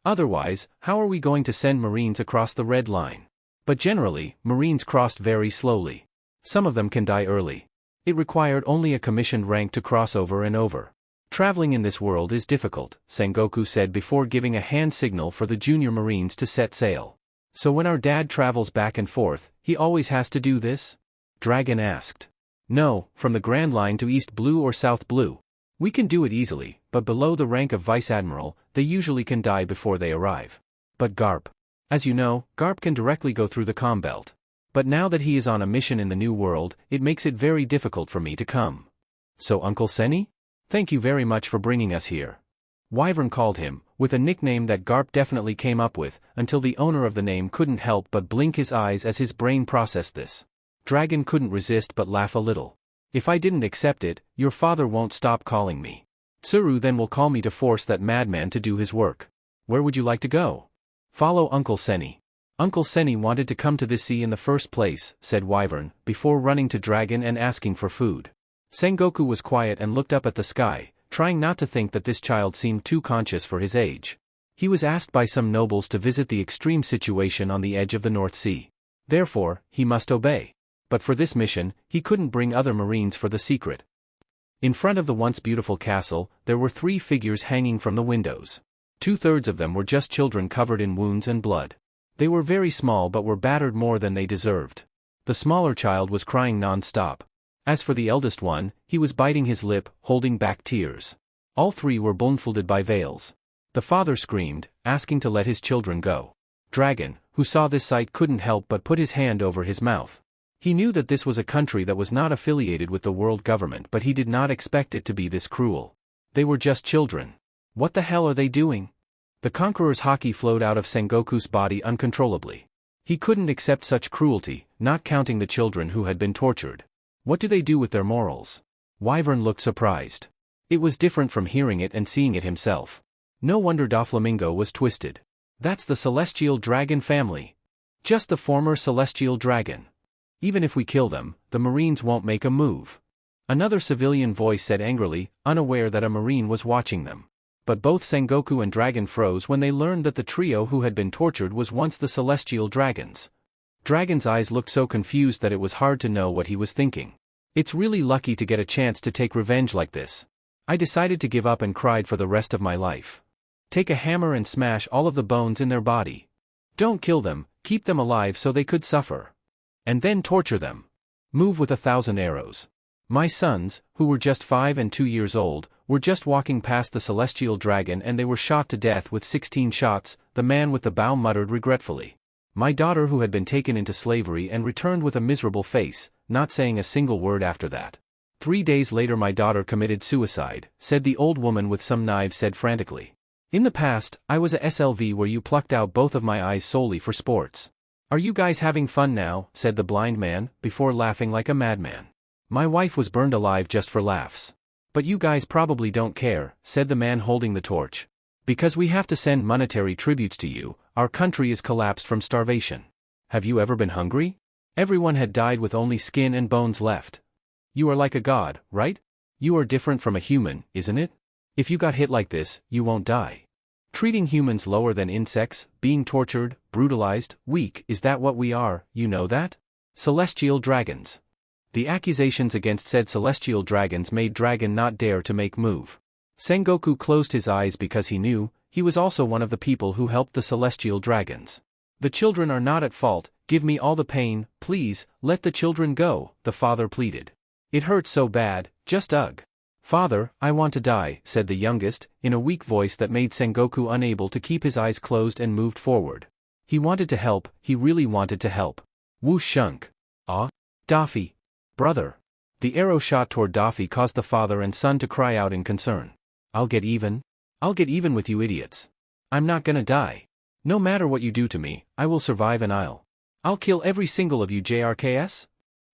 Otherwise, how are we going to send Marines across the Red Line? But generally, Marines crossed very slowly. Some of them can die early. It required only a commissioned rank to cross over and over. Traveling in this world is difficult, Sengoku said before giving a hand signal for the junior Marines to set sail. So when our dad travels back and forth, he always has to do this? Dragon asked. No, from the Grand Line to East Blue or South Blue. We can do it easily, but below the rank of Vice Admiral, they usually can die before they arrive. But Garp. As you know, Garp can directly go through the comm belt. But now that he is on a mission in the new world, it makes it very difficult for me to come. So Uncle Senny? Thank you very much for bringing us here. Wyvern called him, with a nickname that Garp definitely came up with, until the owner of the name couldn't help but blink his eyes as his brain processed this. Dragon couldn't resist but laugh a little. If I didn't accept it, your father won't stop calling me. Tsuru then will call me to force that madman to do his work. Where would you like to go? Follow Uncle Senny. Uncle Senny wanted to come to this sea in the first place, said Wyvern, before running to Dragon and asking for food. Sengoku was quiet and looked up at the sky, trying not to think that this child seemed too conscious for his age. He was asked by some nobles to visit the extreme situation on the edge of the North Sea. Therefore, he must obey. But for this mission, he couldn't bring other Marines for the secret. In front of the once beautiful castle, there were 3 figures hanging from the windows. 2/3 of them were just children covered in wounds and blood. They were very small but were battered more than they deserved. The smaller child was crying non-stop. As for the eldest one, he was biting his lip, holding back tears. All 3 were blindfolded by veils. The father screamed, asking to let his children go. Dragon, who saw this sight, couldn't help but put his hand over his mouth. He knew that this was a country that was not affiliated with the world government, but he did not expect it to be this cruel. They were just children. What the hell are they doing? The conqueror's haki flowed out of Sengoku's body uncontrollably. He couldn't accept such cruelty, not counting the children who had been tortured. What do they do with their morals? Wyvern looked surprised. It was different from hearing it and seeing it himself. No wonder Doflamingo was twisted. That's the Celestial Dragon family. Just the former Celestial Dragon. Even if we kill them, the Marines won't make a move. Another civilian voice said angrily, unaware that a Marine was watching them. But both Sengoku and Dragon froze when they learned that the trio who had been tortured was once the Celestial Dragons. Dragon's eyes looked so confused that it was hard to know what he was thinking. It's really lucky to get a chance to take revenge like this. I decided to give up and cried for the rest of my life. Take a hammer and smash all of the bones in their body. Don't kill them, keep them alive so they could suffer. And then torture them. Move with 1,000 arrows. My sons, who were just 5 and 2 years old, were just walking past the celestial dragon and they were shot to death with 16 shots, the man with the bow muttered regretfully. My daughter who had been taken into slavery and returned with a miserable face, not saying a single word after that. 3 days later my daughter committed suicide, said the old woman with some knives said frantically. In the past, I was a SLV where you plucked out both of my eyes solely for sports. Are you guys having fun now, said the blind man, before laughing like a madman. My wife was burned alive just for laughs. But you guys probably don't care, said the man holding the torch. Because we have to send monetary tributes to you, our country is collapsed from starvation. Have you ever been hungry? Everyone had died with only skin and bones left. You are like a god, right? You are different from a human, isn't it? If you got hit like this, you won't die. Treating humans lower than insects, being tortured, brutalized, weak, is that what we are, you know that? Celestial dragons. The accusations against said celestial dragons made Dragon not dare to make move. Sengoku closed his eyes because he knew, he was also one of the people who helped the celestial dragons. The children are not at fault, give me all the pain, please, let the children go, the father pleaded. It hurts so bad, just ugh. Father, I want to die, said the youngest, in a weak voice that made Sengoku unable to keep his eyes closed and moved forward. He wanted to help, he really wanted to help. Whoosh shunk. Ah? Daffy. Brother. The arrow shot toward Daffy caused the father and son to cry out in concern. I'll get even? I'll get even with you idiots. I'm not gonna die. No matter what you do to me, I will survive and I'll kill every single of you JRKS?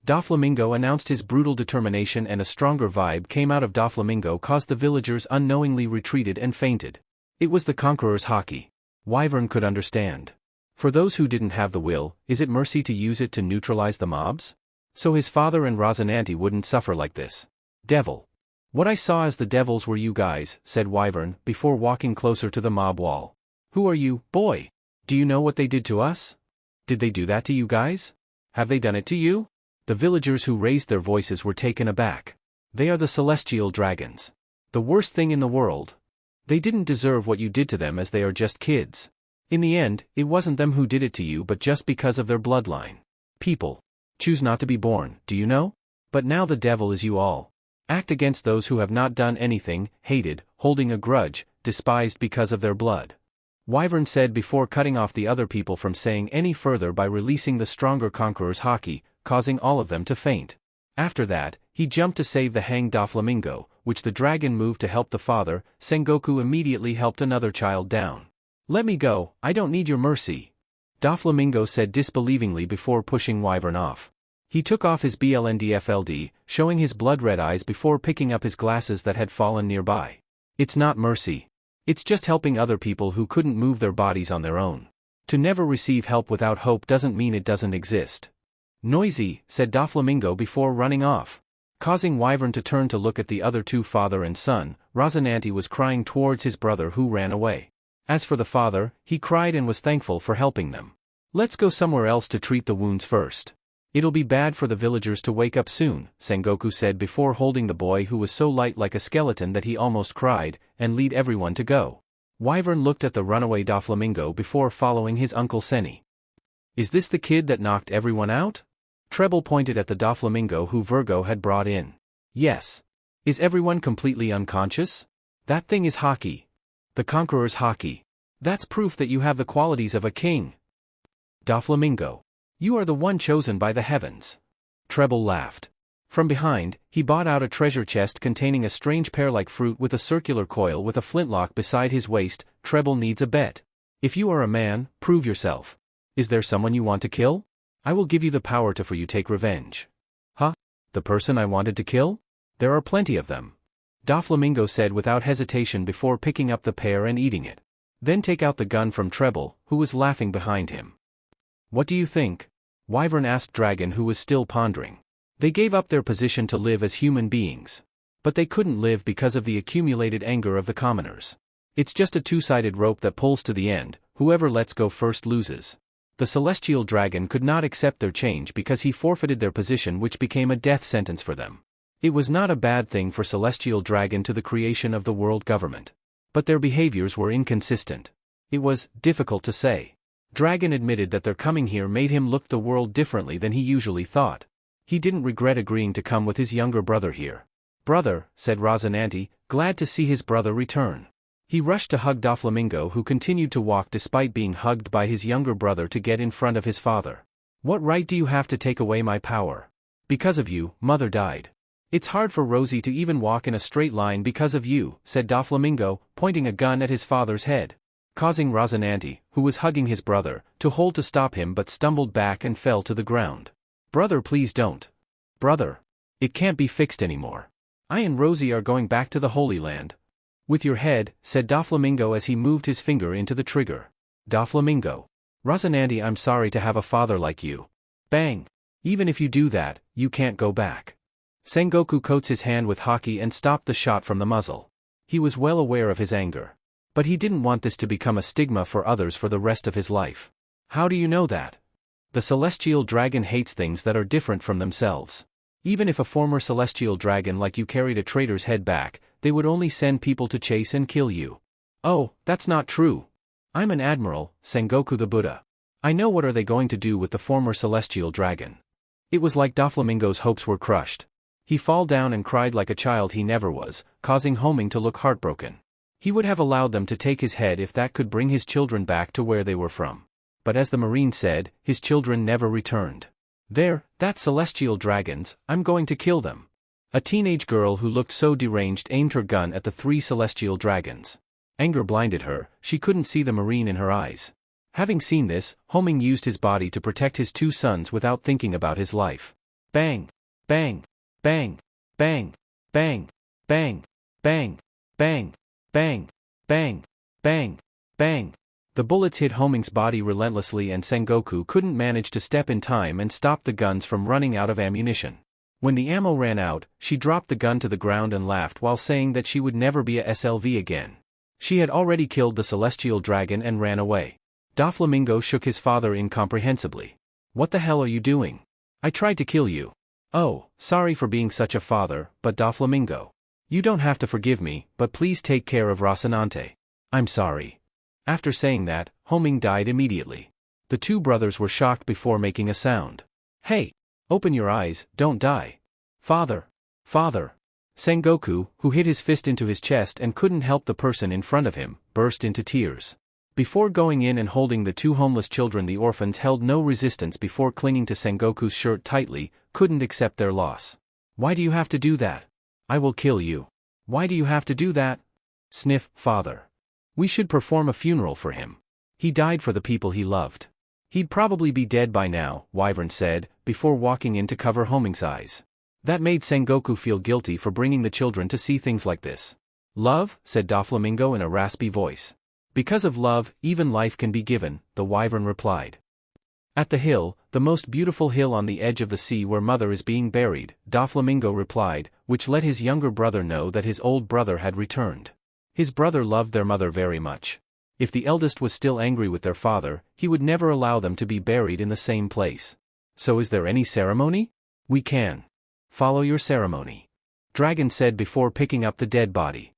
Doflamingo announced his brutal determination and a stronger vibe came out of Doflamingo caused the villagers unknowingly retreated and fainted. It was the conqueror's Hawkeye. Wyvern could understand. For those who didn't have the will, is it mercy to use it to neutralize the mobs? So his father and Rosinante wouldn't suffer like this. Devil. What I saw as the devils were you guys, said Wyvern, before walking closer to the mob wall. Who are you, boy? Do you know what they did to us? Did they do that to you guys? Have they done it to you? The villagers who raised their voices were taken aback. They are the celestial dragons. The worst thing in the world. They didn't deserve what you did to them as they are just kids. In the end, it wasn't them who did it to you but just because of their bloodline. People. Choose not to be born, do you know? But now the devil is you all. Act against those who have not done anything, hated, holding a grudge, despised because of their blood. Wyvern said before cutting off the other people from saying any further by releasing the stronger conqueror's Hawkeye, causing all of them to faint. After that, he jumped to save the hanged Doflamingo, which the dragon moved to help the father. Sengoku immediately helped another child down. Let me go, I don't need your mercy. Doflamingo said disbelievingly before pushing Wyvern off. He took off his blndfld, showing his blood-red eyes before picking up his glasses that had fallen nearby. It's not mercy. It's just helping other people who couldn't move their bodies on their own. To never receive help without hope doesn't mean it doesn't exist. Noisy, said Doflamingo before running off. Causing Wyvern to turn to look at the other two father and son, Rosinante was crying towards his brother who ran away. As for the father, he cried and was thankful for helping them. Let's go somewhere else to treat the wounds first. It'll be bad for the villagers to wake up soon, Sengoku said before holding the boy who was so light like a skeleton that he almost cried, and lead everyone to go. Wyvern looked at the runaway Doflamingo before following his uncle Senny. Is this the kid that knocked everyone out? Treble pointed at the Doflamingo who Virgo had brought in. Yes. Is everyone completely unconscious? That thing is Hawkeye. The conqueror's Hawkeye. That's proof that you have the qualities of a king. Doflamingo. You are the one chosen by the heavens. Treble laughed. From behind, he brought out a treasure chest containing a strange pear-like fruit with a circular coil with a flintlock beside his waist. Treble needs a bet. If you are a man, prove yourself. Is there someone you want to kill? I will give you the power to for you take revenge. Huh? The person I wanted to kill? There are plenty of them. Doflamingo said without hesitation before picking up the pear and eating it. Then take out the gun from Treble, who was laughing behind him. What do you think? Wyvern asked Dragon who was still pondering. They gave up their position to live as human beings. But they couldn't live because of the accumulated anger of the commoners. It's just a two-sided rope that pulls to the end, whoever lets go first loses. The celestial dragon could not accept their change because he forfeited their position which became a death sentence for them. It was not a bad thing for Celestial Dragon to the creation of the world government. But their behaviors were inconsistent. It was difficult to say. Dragon admitted that their coming here made him look the world differently than he usually thought. He didn't regret agreeing to come with his younger brother here. "Brother," said Rosinante, glad to see his brother return. He rushed to hug Doflamingo, who continued to walk despite being hugged by his younger brother to get in front of his father. "What right do you have to take away my power? Because of you, Mother died. It's hard for Rosie to even walk in a straight line because of you," said Doflamingo, pointing a gun at his father's head, causing Rosinante, who was hugging his brother, to hold to stop him but stumbled back and fell to the ground. "Brother, please don't. Brother. It can't be fixed anymore. I and Rosie are going back to the Holy Land." "With your head," said Doflamingo as he moved his finger into the trigger. "Doflamingo. Rosinante, I'm sorry to have a father like you." Bang. "Even if you do that, you can't go back." Sengoku coats his hand with Hawkeye and stopped the shot from the muzzle. He was well aware of his anger. But he didn't want this to become a stigma for others for the rest of his life. "How do you know that?" "The Celestial Dragon hates things that are different from themselves. Even if a former Celestial Dragon like you carried a traitor's head back, they would only send people to chase and kill you." "Oh, that's not true. I'm an admiral, Sengoku the Buddha. I know what are they going to do with the former Celestial Dragon." It was like Doflamingo's hopes were crushed. He fell down and cried like a child he never was, causing Homing to look heartbroken. He would have allowed them to take his head if that could bring his children back to where they were from. But as the Marine said, his children never returned. That's Celestial Dragons, I'm going to kill them." A teenage girl who looked so deranged aimed her gun at the 3 Celestial Dragons. Anger blinded her, she couldn't see the Marine in her eyes. Having seen this, Homing used his body to protect his 2 sons without thinking about his life. Bang! Bang! Bang! Bang! Bang! Bang! Bang! Bang! Bang! Bang! Bang! Bang! The bullets hit Homing's body relentlessly and Sengoku couldn't manage to step in time and stop the guns from running out of ammunition. When the ammo ran out, she dropped the gun to the ground and laughed while saying that she would never be a SLV again. She had already killed the Celestial Dragon and ran away. Doflamingo shook his father incomprehensibly. "What the hell are you doing? I tried to kill you." "Oh, sorry for being such a father, but Doflamingo. You don't have to forgive me, but please take care of Rosinante." "I'm sorry." After saying that, Homing died immediately. The 2 brothers were shocked before making a sound. "Hey! Open your eyes, don't die." "Father! Father!" Sengoku, who hit his fist into his chest and couldn't help the person in front of him, burst into tears. Before going in and holding the 2 homeless children, the orphans held no resistance before clinging to Sengoku's shirt tightly, couldn't accept their loss. "Why do you have to do that? I will kill you." "Why do you have to do that?" "Sniff, father. We should perform a funeral for him. He died for the people he loved." "He'd probably be dead by now," Wyvern said, before walking in to cover Homing's eyes. That made Sengoku feel guilty for bringing the children to see things like this. "Love," said Doflamingo in a raspy voice. "Because of love, even life can be given," the Wyvern replied. "At the hill, the most beautiful hill on the edge of the sea where Mother is being buried," Doflamingo replied, which let his younger brother know that his old brother had returned. His brother loved their mother very much. If the eldest was still angry with their father, he would never allow them to be buried in the same place. "So is there any ceremony?" "We can. Follow your ceremony," Dragon said before picking up the dead body.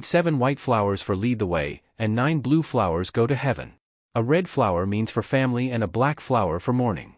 "7 white flowers for lead the way, and 9 blue flowers go to heaven. A red flower means for family and a black flower for mourning."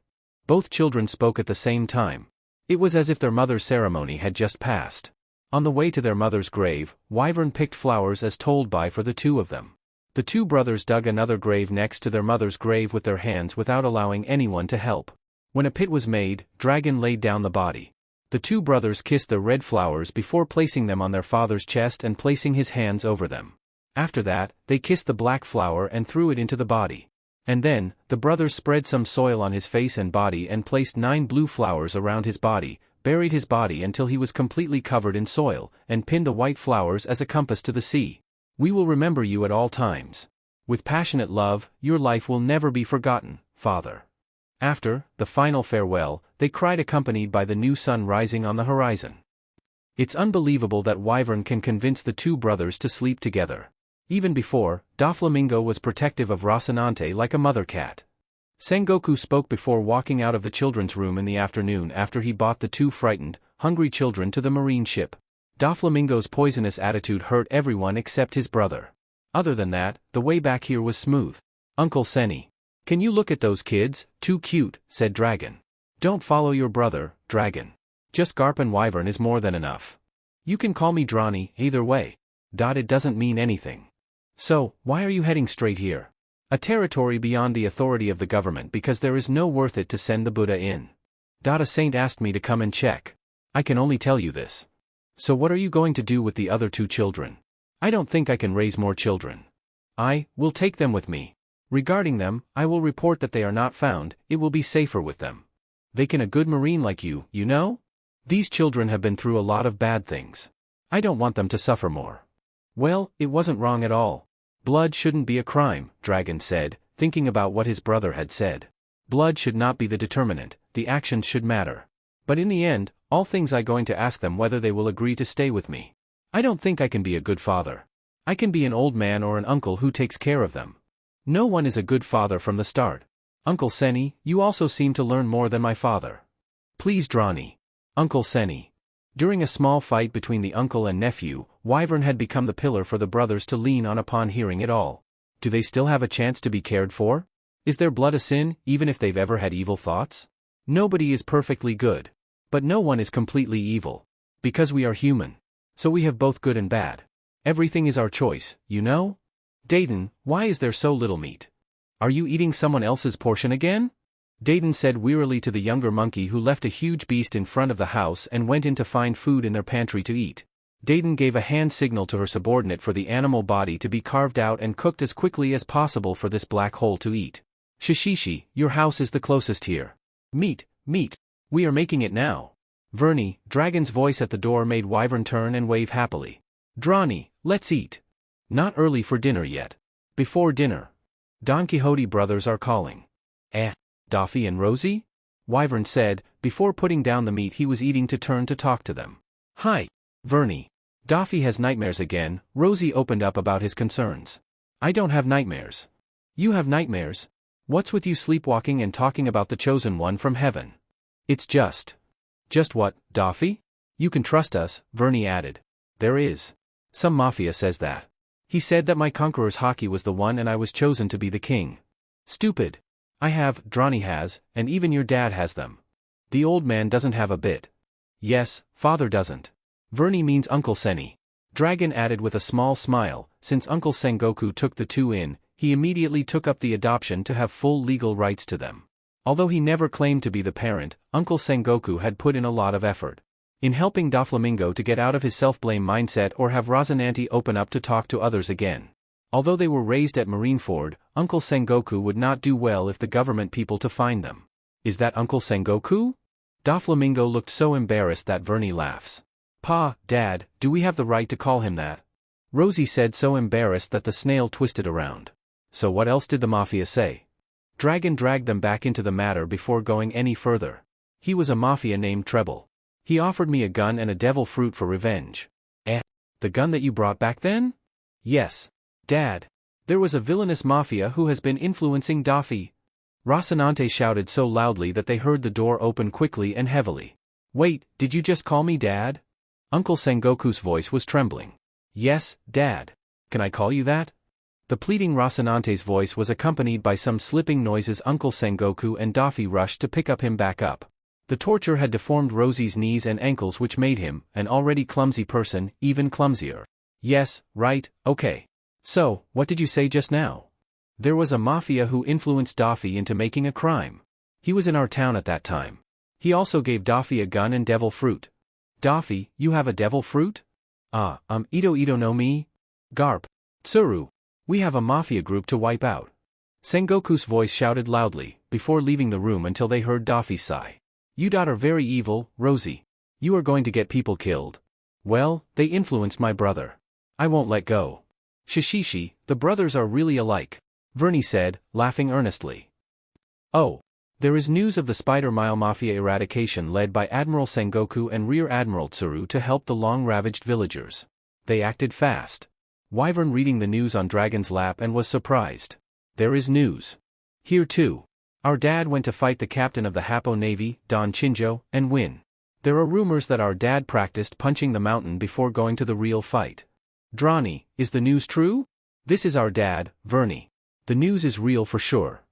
Both children spoke at the same time. It was as if their mother's ceremony had just passed. On the way to their mother's grave, Wyvern picked flowers as told by for the 2 of them. The 2 brothers dug another grave next to their mother's grave with their hands without allowing anyone to help. When a pit was made, Dragon laid down the body. The 2 brothers kissed the red flowers before placing them on their father's chest and placing his hands over them. After that, they kissed the black flower and threw it into the body. And then, the brothers spread some soil on his face and body and placed 9 blue flowers around his body, buried his body until he was completely covered in soil, and pinned the white flowers as a compass to the sea. "We will remember you at all times. With passionate love, your life will never be forgotten, Father." After the final farewell, they cried accompanied by the new sun rising on the horizon. It's unbelievable that Wyvern can convince the 2 brothers to sleep together. Even before, Doflamingo was protective of Rosinante like a mother cat. Sengoku spoke before walking out of the children's room in the afternoon after he bought the 2 frightened, hungry children to the marine ship. Doflamingo's poisonous attitude hurt everyone except his brother. Other than that, the way back here was smooth. Uncle Senny. Can you look at those kids? Too cute, said Dragon. Don't follow your brother, Dragon. Just Garp and Wyvern is more than enough. You can call me Drawny, either way. It doesn't mean anything. So, why are you heading straight here? A territory beyond the authority of the government because there is no worth it to send the Buddha in. A saint asked me to come and check. I can only tell you this. So what are you going to do with the other 2 children? I don't think I can raise more children. I will take them with me. Regarding them, I will report that they are not found, it will be safer with them. They can a good marine like you know? These children have been through a lot of bad things. I don't want them to suffer more. Well, it wasn't wrong at all. Blood shouldn't be a crime, Dragon said, thinking about what his brother had said. Blood should not be the determinant, the actions should matter. But in the end, all things I going to ask them whether they will agree to stay with me. I don't think I can be a good father. I can be an old man or an uncle who takes care of them. No one is a good father from the start. Uncle Senny, you also seem to learn more than my father. Please Drawny. Uncle Senny. During a small fight between the uncle and nephew, Wyvern had become the pillar for the brothers to lean on upon hearing it all. Do they still have a chance to be cared for? Is their blood a sin, even if they've ever had evil thoughts? Nobody is perfectly good. But no one is completely evil. Because we are human. So we have both good and bad. Everything is our choice, you know? Dayton, why is there so little meat? Are you eating someone else's portion again? Dayton said wearily to the younger monkey who left a huge beast in front of the house and went in to find food in their pantry to eat. Dayton gave a hand signal to her subordinate for the animal body to be carved out and cooked as quickly as possible for this black hole to eat. Shishishi, your house is the closest here. Meat, meat. We are making it now. Vernie, Dragon's voice at the door made Wyvern turn and wave happily. Drawny, let's eat. Not early for dinner yet. Before dinner. Don Quixote brothers are calling. Doffy and Rosie? Wyvern said, before putting down the meat he was eating to turn to talk to them. Hi, Vernie. Doffy has nightmares again. Rosie opened up about his concerns. I don't have nightmares. You have nightmares? What's with you sleepwalking and talking about the chosen one from heaven? It's just. Just what, Doffy? You can trust us, Vernie added. There is. Some mafia says that. He said that my conqueror's Hawkeye was the one and I was chosen to be the king. Stupid. I have, Drawny has, and even your dad has them. The old man doesn't have a bit. Yes, father doesn't. Vernie means Uncle Senny. Dragon added with a small smile, since Uncle Sengoku took the 2 in, he immediately took up the adoption to have full legal rights to them. Although he never claimed to be the parent, Uncle Sengoku had put in a lot of effort. In helping Doflamingo to get out of his self-blame mindset or have Rosinante open up to talk to others again. Although they were raised at Marineford, Uncle Sengoku would not do well if the government people to find them. Is that Uncle Sengoku? Doflamingo looked so embarrassed that Vernie laughs. Pa, Dad, do we have the right to call him that? Rosie said so embarrassed that the snail twisted around. So what else did the mafia say? Dragon dragged them back into the matter before going any further. He was a mafia named Treble. He offered me a gun and a devil fruit for revenge. The gun that you brought back then? Yes. Dad. There was a villainous mafia who has been influencing Doffy. Rosinante shouted so loudly that they heard the door open quickly and heavily. Wait, did you just call me Dad? Uncle Sengoku's voice was trembling. Yes, Dad. Can I call you that? The pleading Rosinante's voice was accompanied by some slipping noises. Uncle Sengoku and Doffy rushed to pick him back up. The torture had deformed Rosie's knees and ankles, which made him, an already clumsy person, even clumsier. Yes, right, okay. So, what did you say just now? There was a mafia who influenced Doffy into making a crime. He was in our town at that time. He also gave Doffy a gun and devil fruit. Doffy, you have a devil fruit? Ito no mi? Garp. Tsuru. We have a mafia group to wipe out. Sengoku's voice shouted loudly, before leaving the room until they heard Doffy's sigh. You are very evil, Rosie. You are going to get people killed. Well, they influenced my brother. I won't let go. Shishishi, the brothers are really alike, Vernie said, laughing earnestly. Oh. There is news of the Spider Mile Mafia eradication led by Admiral Sengoku and Rear Admiral Tsuru to help the long-ravaged villagers. They acted fast. Wyvern reading the news on Dragon's lap and was surprised. There is news. Here too. Our dad went to fight the captain of the Happo Navy, Don Chinjo, and win. There are rumors that our dad practiced punching the mountain before going to the real fight. Drawny, is the news true? This is our dad, Vernie. The news is real for sure.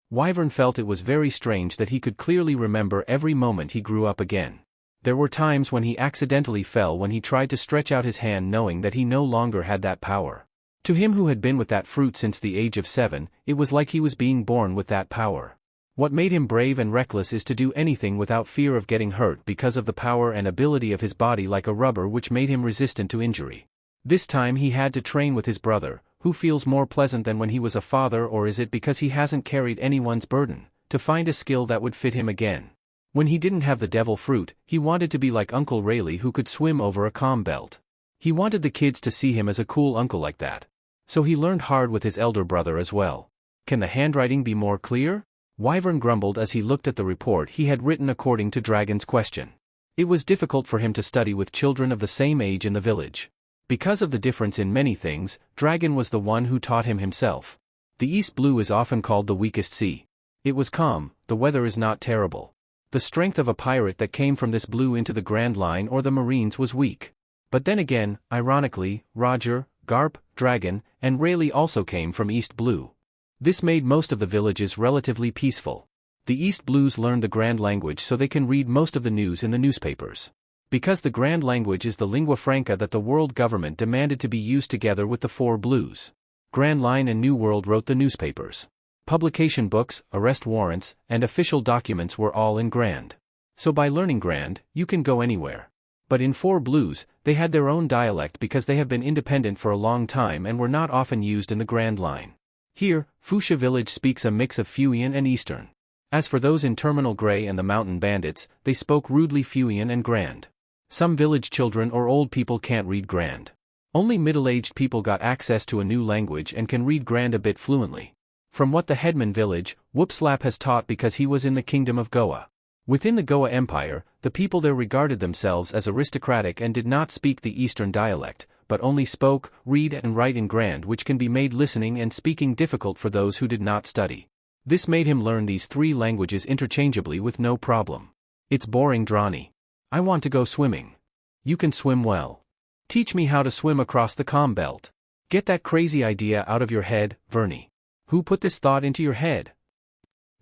Wyvern felt it was very strange that he could clearly remember every moment he grew up again. There were times when he accidentally fell when he tried to stretch out his hand knowing that he no longer had that power. To him who had been with that fruit since the age of 7, it was like he was being born with that power. What made him brave and reckless is to do anything without fear of getting hurt because of the power and ability of his body like a rubber which made him resistant to injury. This time he had to train with his brother, who feels more pleasant than when he was a father, or is it because he hasn't carried anyone's burden, to find a skill that would fit him again. When he didn't have the devil fruit, he wanted to be like Uncle Rayleigh who could swim over a calm belt. He wanted the kids to see him as a cool uncle like that. So he learned hard with his elder brother as well. Can the handwriting be more clear? Wyvern grumbled as he looked at the report he had written according to Dragon's question. It was difficult for him to study with children of the same age in the village. Because of the difference in many things, Dragon was the one who taught him himself. The East Blue is often called the weakest sea. It was calm, the weather is not terrible. The strength of a pirate that came from this blue into the Grand Line or the Marines was weak. But then again, ironically, Roger, Garp, Dragon, and Rayleigh also came from East Blue. This made most of the villages relatively peaceful. The East Blues learned the Grand language so they can read most of the news in the newspapers. Because the Grand language is the lingua franca that the world government demanded to be used together with the 4 Blues. Grand Line and New World wrote the newspapers. Publication books, arrest warrants, and official documents were all in Grand. So by learning Grand, you can go anywhere. But in 4 Blues, they had their own dialect because they have been independent for a long time and were not often used in the Grand Line. Here, Fuchsia Village speaks a mix of Fuian and Eastern. As for those in Terminal Grey and the Mountain Bandits, they spoke rudely Fuian and Grand. Some village children or old people can't read Grand. Only middle-aged people got access to a new language and can read Grand a bit fluently. From what the headman village, Whoopslap has taught because he was in the kingdom of Goa. Within the Goa Empire, the people there regarded themselves as aristocratic and did not speak the Eastern dialect, but only spoke, read and write in Grand, which can be made listening and speaking difficult for those who did not study. This made him learn these 3 languages interchangeably with no problem. It's boring, Drawny. I want to go swimming. You can swim well. Teach me how to swim across the calm belt. Get that crazy idea out of your head, Vernie. Who put this thought into your head?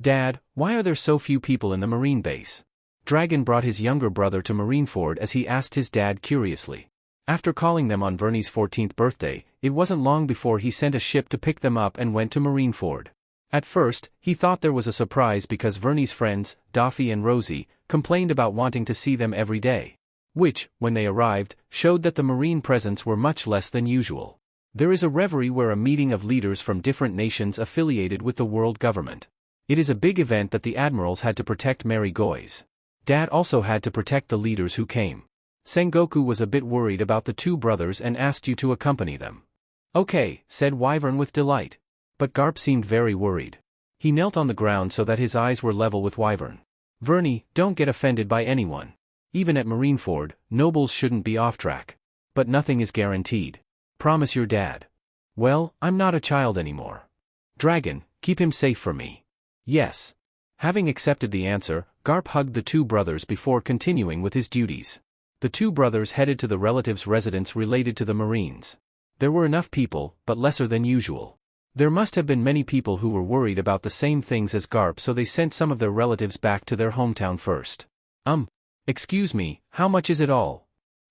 Dad, why are there so few people in the Marine base? Dragon brought his younger brother to Marineford as he asked his dad curiously. After calling them on Vernie's 14th birthday, it wasn't long before he sent a ship to pick them up and went to Marineford. At first, he thought there was a surprise because Vernie's friends, Doffy and Rosie, complained about wanting to see them every day. Which, when they arrived, showed that the Marine presence were much less than usual. There is a reverie where a meeting of leaders from different nations affiliated with the world government. It is a big event that the admirals had to protect Mary Goyes. Dad also had to protect the leaders who came. Sengoku was a bit worried about the 2 brothers and asked you to accompany them. Okay, said Wyvern with delight. But Garp seemed very worried. He knelt on the ground so that his eyes were level with Wyvern. Vernie, don't get offended by anyone. Even at Marineford, nobles shouldn't be off track. But nothing is guaranteed. Promise your dad. Well, I'm not a child anymore. Dragon, keep him safe for me. Yes. Having accepted the answer, Garp hugged the 2 brothers before continuing with his duties. The 2 brothers headed to the relatives' residence related to the Marines. There were enough people, but lesser than usual. There must have been many people who were worried about the same things as Garp, so they sent some of their relatives back to their hometown first. Excuse me, how much is it all?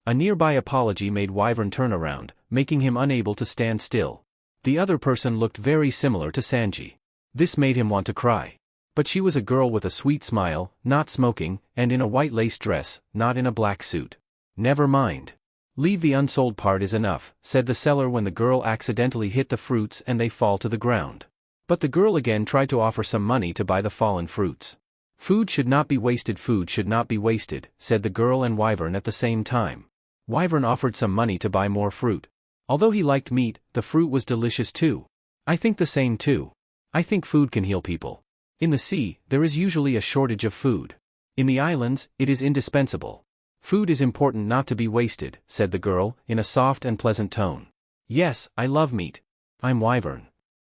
A nearby apology made Wyvern turn around, making him unable to stand still. The other person looked very similar to Sanji. This made him want to cry. But she was a girl with a sweet smile, not smoking, and in a white lace dress, not in a black suit. Never mind. Leave the unsold part is enough, said the seller when the girl accidentally hit the fruits and they fall to the ground. But the girl again tried to offer some money to buy the fallen fruits. Food should not be wasted, food should not be wasted, said the girl and Wyvern at the same time. Wyvern offered some money to buy more fruit. Although he liked meat, the fruit was delicious too. I think the same too. I think food can heal people. In the sea, there is usually a shortage of food. In the islands, it is indispensable. Food is important not to be wasted, said the girl, in a soft and pleasant tone. Yes, I love meat. I'm Wyvern.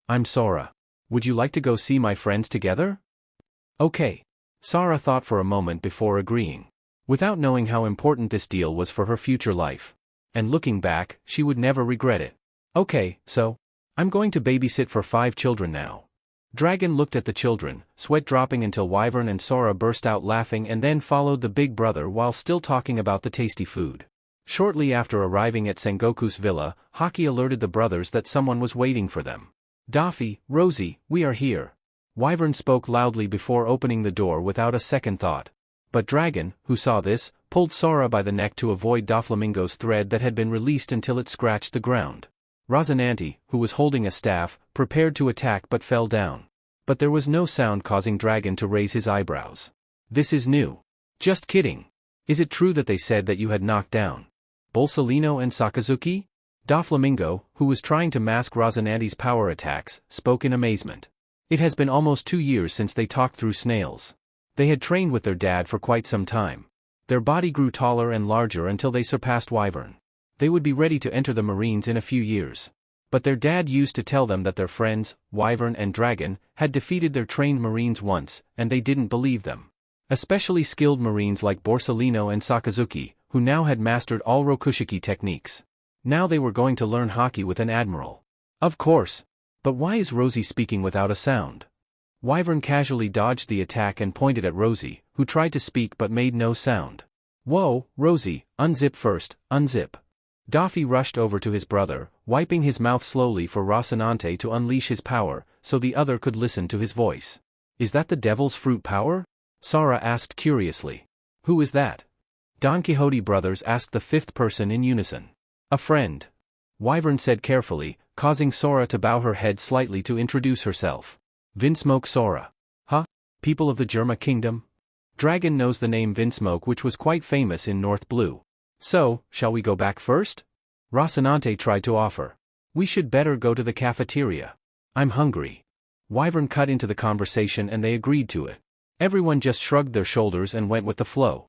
I'm Sora. Would you like to go see my friends together? Okay. Sora thought for a moment before agreeing. without knowing how important this deal was for her future life. And looking back, she would never regret it. Okay, so, I'm going to babysit for 5 children now. Dragon looked at the children, sweat dropping until Wyvern and Sora burst out laughing and then followed the big brother while still talking about the tasty food. Shortly after arriving at Sengoku's villa, Hawkeye alerted the brothers that someone was waiting for them. Daffy, Rosie, we are here. Wyvern spoke loudly before opening the door without a second thought. But Dragon, who saw this, pulled Sora by the neck to avoid Doflamingo's thread that had been released until it scratched the ground. Rosinante, who was holding a staff, prepared to attack but fell down. But there was no sound causing Dragon to raise his eyebrows. This is new. Just kidding. Is it true that they said that you had knocked down Bolsolino and Sakazuki? Doflamingo, who was trying to mask Rosinante's power attacks, spoke in amazement. It has been almost 2 years since they talked through snails. They had trained with their dad for quite some time. Their body grew taller and larger until they surpassed Wyvern. They would be ready to enter the Marines in a few years. But their dad used to tell them that their friends, Wyvern and Dragon, had defeated their trained Marines once, and they didn't believe them. Especially skilled Marines like Borsalino and Sakazuki, who now had mastered all Rokushiki techniques. Now they were going to learn Haki with an admiral. Of course. But why is Rosie speaking without a sound? Wyvern casually dodged the attack and pointed at Rosie, who tried to speak but made no sound. Whoa, Rosie, unzip first, unzip. Daffy rushed over to his brother, wiping his mouth slowly for Rosinante to unleash his power, so the other could listen to his voice. Is that the devil's fruit power? Sora asked curiously. Who is that? Don Quixote brothers asked the 5th person in unison. A friend. Wyvern said carefully, causing Sora to bow her head slightly to introduce herself. Vinsmoke Sora. Huh? People of the Germa Kingdom? Dragon knows the name Vinsmoke, which was quite famous in North Blue. So, shall we go back first? Rosinante tried to offer. We should better go to the cafeteria. I'm hungry. Wyvern cut into the conversation and they agreed to it. Everyone just shrugged their shoulders and went with the flow.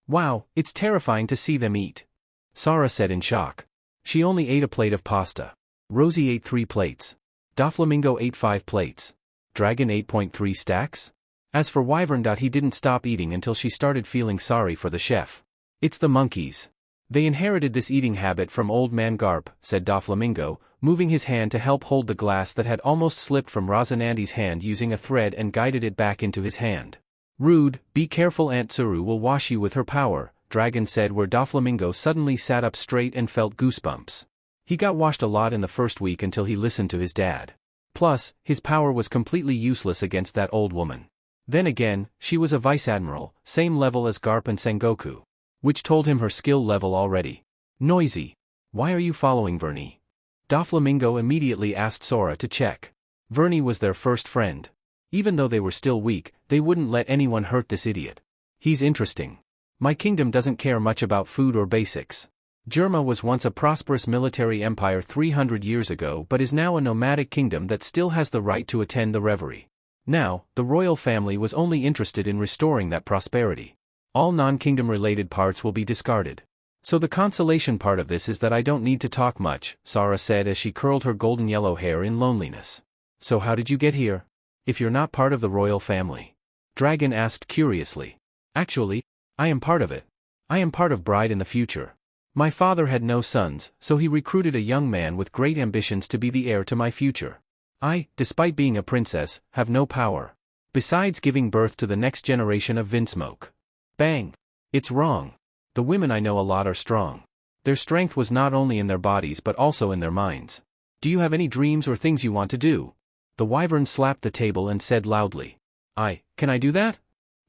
Wow, it's terrifying to see them eat. Sora said in shock. She only ate a plate of pasta. Rosie ate 3 plates. Doflamingo ate 5 plates. Dragon 8.3 stacks? As for Wyvern, he didn't stop eating until she started feeling sorry for the chef. It's the monkeys. They inherited this eating habit from Old Man Garp, said Doflamingo, moving his hand to help hold the glass that had almost slipped from Rosinante's hand using a thread and guided it back into his hand. Rude, be careful, Aunt Tsuru will wash you with her power, Dragon said, where Doflamingo suddenly sat up straight and felt goosebumps. He got washed a lot in the first week until he listened to his dad. Plus, his power was completely useless against that old woman. Then again, she was a vice admiral, same level as Garp and Sengoku. Which told him her skill level already. Noisy. Why are you following Vernie? Doflamingo immediately asked Sora to check. Vernie was their first friend. Even though they were still weak, they wouldn't let anyone hurt this idiot. He's interesting. My kingdom doesn't care much about food or basics. Germa was once a prosperous military empire 300 years ago but is now a nomadic kingdom that still has the right to attend the reverie. Now, the royal family was only interested in restoring that prosperity. All non-kingdom related parts will be discarded. So the consolation part of this is that I don't need to talk much, Sora said as she curled her golden yellow hair in loneliness. So how did you get here? If you're not part of the royal family? Dragon asked curiously. Actually, I am part of it. I am part of Bride in the future. My father had no sons, so he recruited a young man with great ambitions to be the heir to my future. I, despite being a princess, have no power. Besides giving birth to the next generation of Vinsmoke. Bang! It's wrong. The women I know a lot are strong. Their strength was not only in their bodies but also in their minds. Do you have any dreams or things you want to do? The Wyvern slapped the table and said loudly. Can I do that?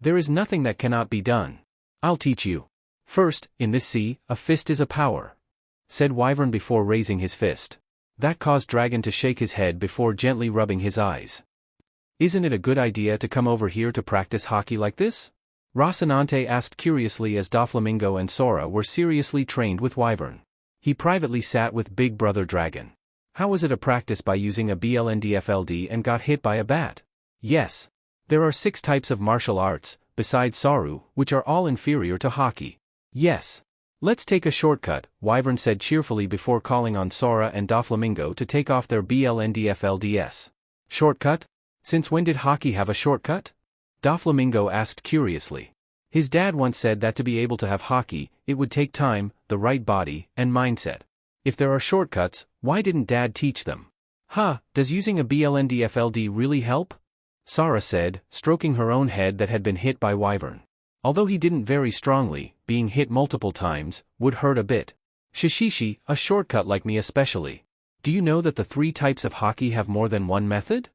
There is nothing that cannot be done. I'll teach you. First, in this sea, a fist is a power. Said Wyvern before raising his fist. That caused Dragon to shake his head before gently rubbing his eyes. Isn't it a good idea to come over here to practice hockey like this? Rosinante asked curiously as Doflamingo and Sora were seriously trained with Wyvern. He privately sat with Big Brother Dragon. How was it a practice by using a BLNDFLD and got hit by a bat? Yes. There are 6 types of martial arts, besides Saru, which are all inferior to hockey. Yes. Let's take a shortcut, Wyvern said cheerfully before calling on Sora and Doflamingo to take off their BLNDFLDs. Shortcut? Since when did hockey have a shortcut? Doflamingo asked curiously. His dad once said that to be able to have hockey, it would take time, the right body, and mindset. If there are shortcuts, why didn't Dad teach them? Does using a BLNDFLD really help? Sora said, stroking her own head that had been hit by Wyvern. Although he didn't very strongly, being hit multiple times would hurt a bit. Shishishi, a shortcut like me especially. Do you know that the 3 types of hockey have more than one method?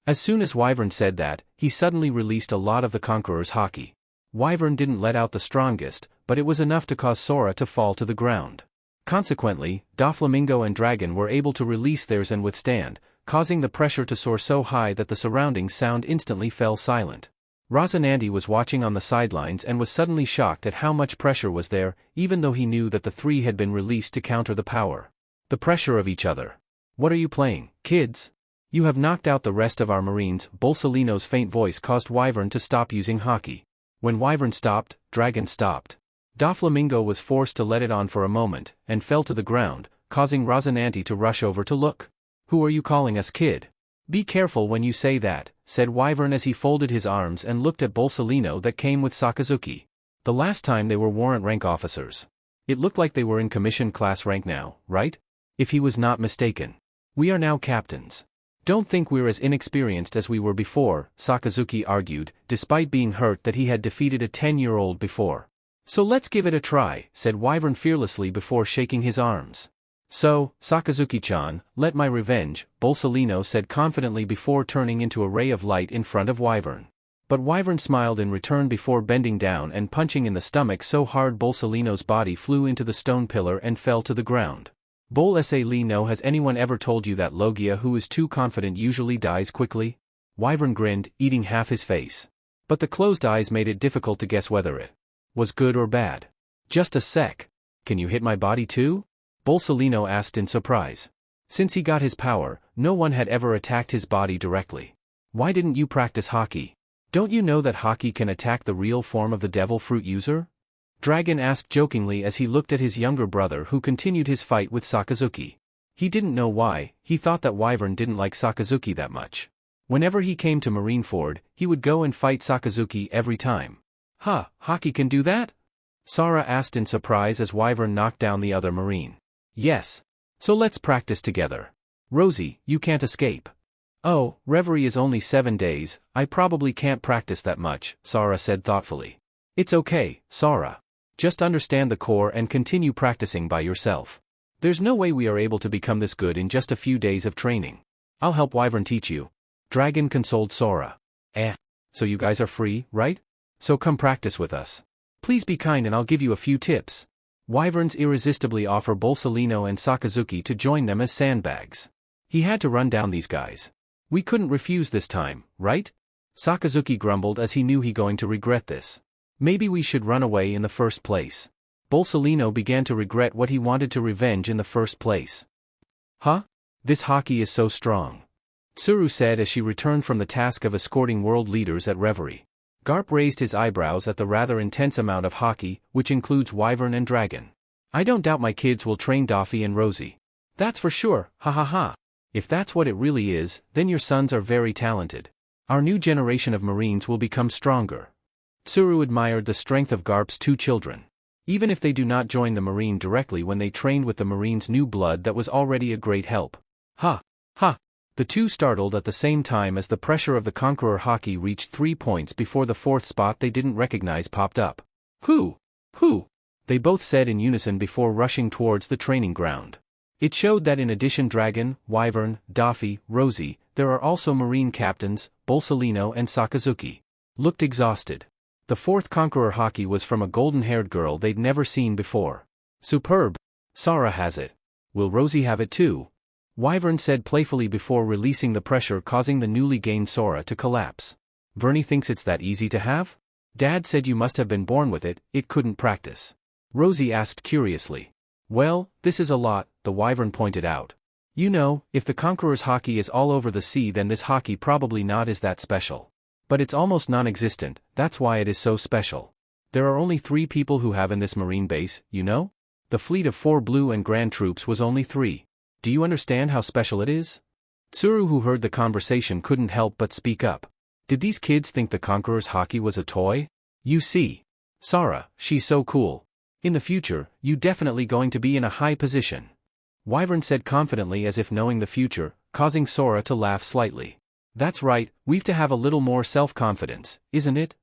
As soon as Wyvern said that, he suddenly released a lot of the Conqueror's hockey. Wyvern didn't let out the strongest, but it was enough to cause Sora to fall to the ground. Consequently, Doflamingo and Dragon were able to release theirs and withstand, causing the pressure to soar so high that the surrounding sound instantly fell silent. Rosinante was watching on the sidelines and was suddenly shocked at how much pressure was there, even though he knew that the 3 had been released to counter the power. The pressure of each other. What are you playing, kids? You have knocked out the rest of our Marines. Bolsolino's faint voice caused Wyvern to stop using hockey. When Wyvern stopped, Dragon stopped. Doflamingo was forced to let it on for a moment, and fell to the ground, causing Rosinante to rush over to look. Who are you calling us, kid? Be careful when you say that, said Wyvern as he folded his arms and looked at Bolsolino that came with Sakazuki. The last time they were warrant rank officers. It looked like they were in commission class rank now, right? If he was not mistaken. We are now captains. Don't think we're as inexperienced as we were before, Sakazuki argued, despite being hurt that he had defeated a 10-year-old before. So let's give it a try, said Wyvern fearlessly before shaking his arms. So, Sakazuki-chan, let my revenge, Bolsolino said confidently before turning into a ray of light in front of Wyvern. But Wyvern smiled in return before bending down and punching in the stomach so hard Bolsolino's body flew into the stone pillar and fell to the ground. Bolsolino, has anyone ever told you that Logia who is too confident usually dies quickly? Wyvern grinned, eating half his face. But the closed eyes made it difficult to guess whether it was good or bad. Just a sec. Can you hit my body too? Bolsolino asked in surprise. Since he got his power, no one had ever attacked his body directly. Why didn't you practice hockey? Don't you know that hockey can attack the real form of the devil fruit user? Dragon asked jokingly as he looked at his younger brother who continued his fight with Sakazuki. He didn't know why, he thought that Wyvern didn't like Sakazuki that much. Whenever he came to Marineford, he would go and fight Sakazuki every time. Hockey can do that? Sora asked in surprise as Wyvern knocked down the other Marine. Yes. So let's practice together. Rosie, you can't escape. Oh, Reverie is only 7 days, I probably can't practice that much, Sora said thoughtfully. It's okay, Sora. Just understand the core and continue practicing by yourself. There's no way we are able to become this good in just a few days of training. I'll help Wyvern teach you. Dragon consoled Sora. So you guys are free, right? So come practice with us. Please be kind and I'll give you a few tips. Wyverns irresistibly offer Bolsolino and Sakazuki to join them as sandbags. He had to run down these guys. We couldn't refuse this time, right? Sakazuki grumbled as he knew he going to regret this. Maybe we should run away in the first place. Bolsolino began to regret what he wanted to revenge in the first place. This hockey is so strong. Tsuru said as she returned from the task of escorting world leaders at Reverie. Garp raised his eyebrows at the rather intense amount of hockey, which includes Wyvern and Dragon. I don't doubt my kids will train Doffy and Rosie. That's for sure, If that's what it really is, then your sons are very talented. Our new generation of Marines will become stronger. Tsuru admired the strength of Garp's 2 children. Even if they do not join the Marine directly when they trained with the Marine's new blood, that was already a great help. The 2 startled at the same time as the pressure of the Conqueror hockey reached 3 points before the 4th spot they didn't recognize popped up. Who? They both said in unison before rushing towards the training ground. It showed that in addition Dragon, Wyvern, Doffy, Rosie, there are also Marine captains, Bolsolino and Sakazuki. Looked exhausted. The 4th Conqueror hockey was from a golden-haired girl they'd never seen before. Superb. Sora has it. Will Rosie have it too? Wyvern said playfully before releasing the pressure causing the newly gained Sora to collapse. Vernie thinks it's that easy to have? Dad said you must have been born with it, it couldn't practice. Rosie asked curiously. Well, this is a lot, the Wyvern pointed out. You know, if the Conqueror's hockey is all over the sea then this hockey probably not is that special. But it's almost non-existent, that's why it is so special. There are only 3 people who have in this Marine base, you know? The fleet of 4 blue and grand troops was only 3. Do you understand how special it is? Tsuru, who heard the conversation, couldn't help but speak up. Did these kids think the Conqueror's hockey was a toy? You see. Sora, she's so cool. In the future, you definitely going to be in a high position. Wyvern said confidently as if knowing the future, causing Sora to laugh slightly. That's right, we've to have a little more self-confidence, isn't it?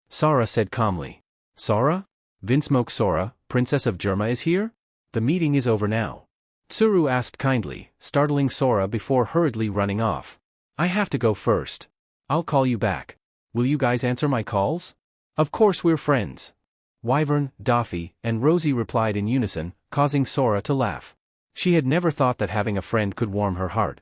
Sora said calmly. Sora? Vinsmoke Sora, Princess of Germa is here? The meeting is over now. Tsuru asked kindly, startling Sora before hurriedly running off. I have to go first. I'll call you back. Will you guys answer my calls? Of course we're friends. Wyvern, Daffy, and Rosie replied in unison, causing Sora to laugh. She had never thought that having a friend could warm her heart.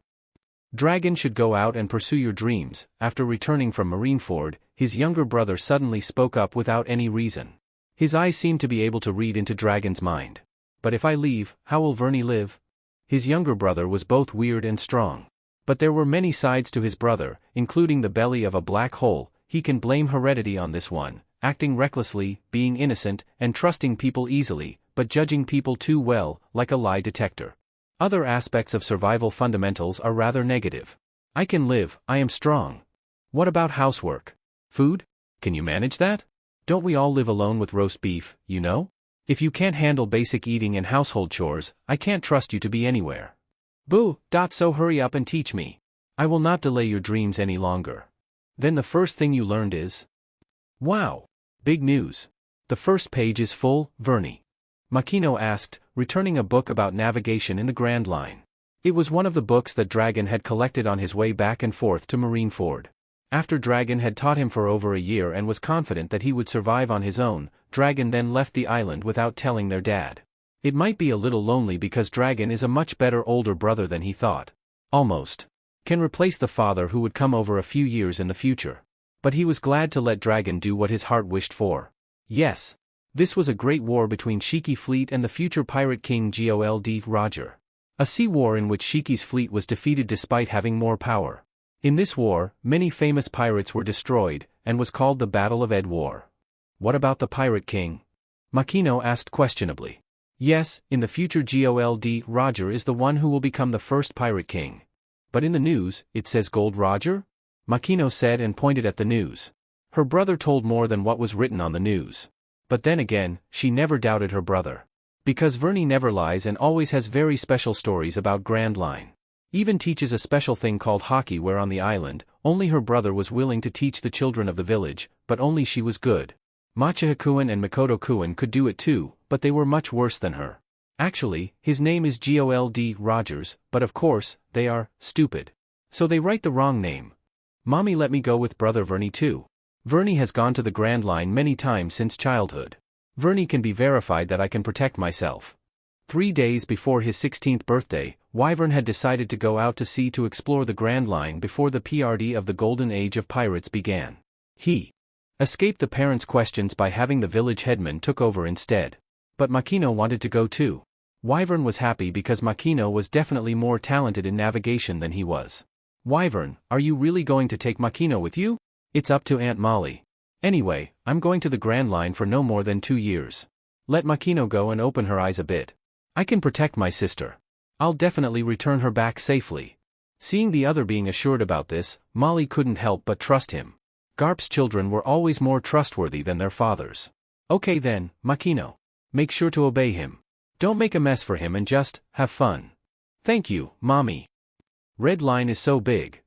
Dragon should go out and pursue your dreams. After returning from Marineford, his younger brother suddenly spoke up without any reason. His eyes seemed to be able to read into Dragon's mind. But if I leave, how will Vernie live? His younger brother was both weird and strong. But there were many sides to his brother, including the belly of a black hole. He can blame heredity on this one, acting recklessly, being innocent, and trusting people easily, but judging people too well, like a lie detector. Other aspects of survival fundamentals are rather negative. I can live, I am strong. What about housework? Food? Can you manage that? Don't we all live alone with roast beef, you know? If you can't handle basic eating and household chores, I can't trust you to be anywhere. Boo, so hurry up and teach me. I will not delay your dreams any longer. Then the first thing you learned is... Wow! Big news. The first page is full, Vernie. Makino asked, returning a book about navigation in the Grand Line. It was one of the books that Dragon had collected on his way back and forth to Marineford. After Dragon had taught him for over a year and was confident that he would survive on his own, Dragon then left the island without telling their dad. It might be a little lonely because Dragon is a much better older brother than he thought. Almost. Can replace the father who would come over a few years in the future. But he was glad to let Dragon do what his heart wished for. Yes. This was a great war between Shiki fleet and the future Pirate King Gold Roger. A sea war in which Shiki's fleet was defeated despite having more power. In this war, many famous pirates were destroyed, and was called the Battle of Ed War. What about the Pirate King? Makino asked questionably. Yes, in the future Gold Roger is the one who will become the first Pirate King. But in the news, it says Gold Roger? Makino said and pointed at the news. Her brother told more than what was written on the news. But then again, she never doubted her brother. Because Vernie never lies and always has very special stories about Grand Line. Even teaches a special thing called hockey where on the island, only her brother was willing to teach the children of the village, but only she was good. Machihikuan and Mikoto-kuan could do it too, but they were much worse than her. Actually, his name is Gold Rogers, but of course, they are stupid. So they write the wrong name. Mommy let me go with brother Vernie too. Vernie has gone to the Grand Line many times since childhood. Vernie can be verified that I can protect myself. 3 days before his 16th birthday, Wyvern had decided to go out to sea to explore the Grand Line before the PRD of the Golden Age of Pirates began. He escaped the parents' questions by having the village headman took over instead. But Makino wanted to go too. Wyvern was happy because Makino was definitely more talented in navigation than he was. Wyvern, are you really going to take Makino with you? It's up to Aunt Molly. Anyway, I'm going to the Grand Line for no more than 2 years. Let Makino go and open her eyes a bit. I can protect my sister. I'll definitely return her back safely. Seeing the other being assured about this, Molly couldn't help but trust him. Garp's children were always more trustworthy than their fathers. Okay then, Makino. Make sure to obey him. Don't make a mess for him and just have fun. Thank you, Mommy. Red Line is so big.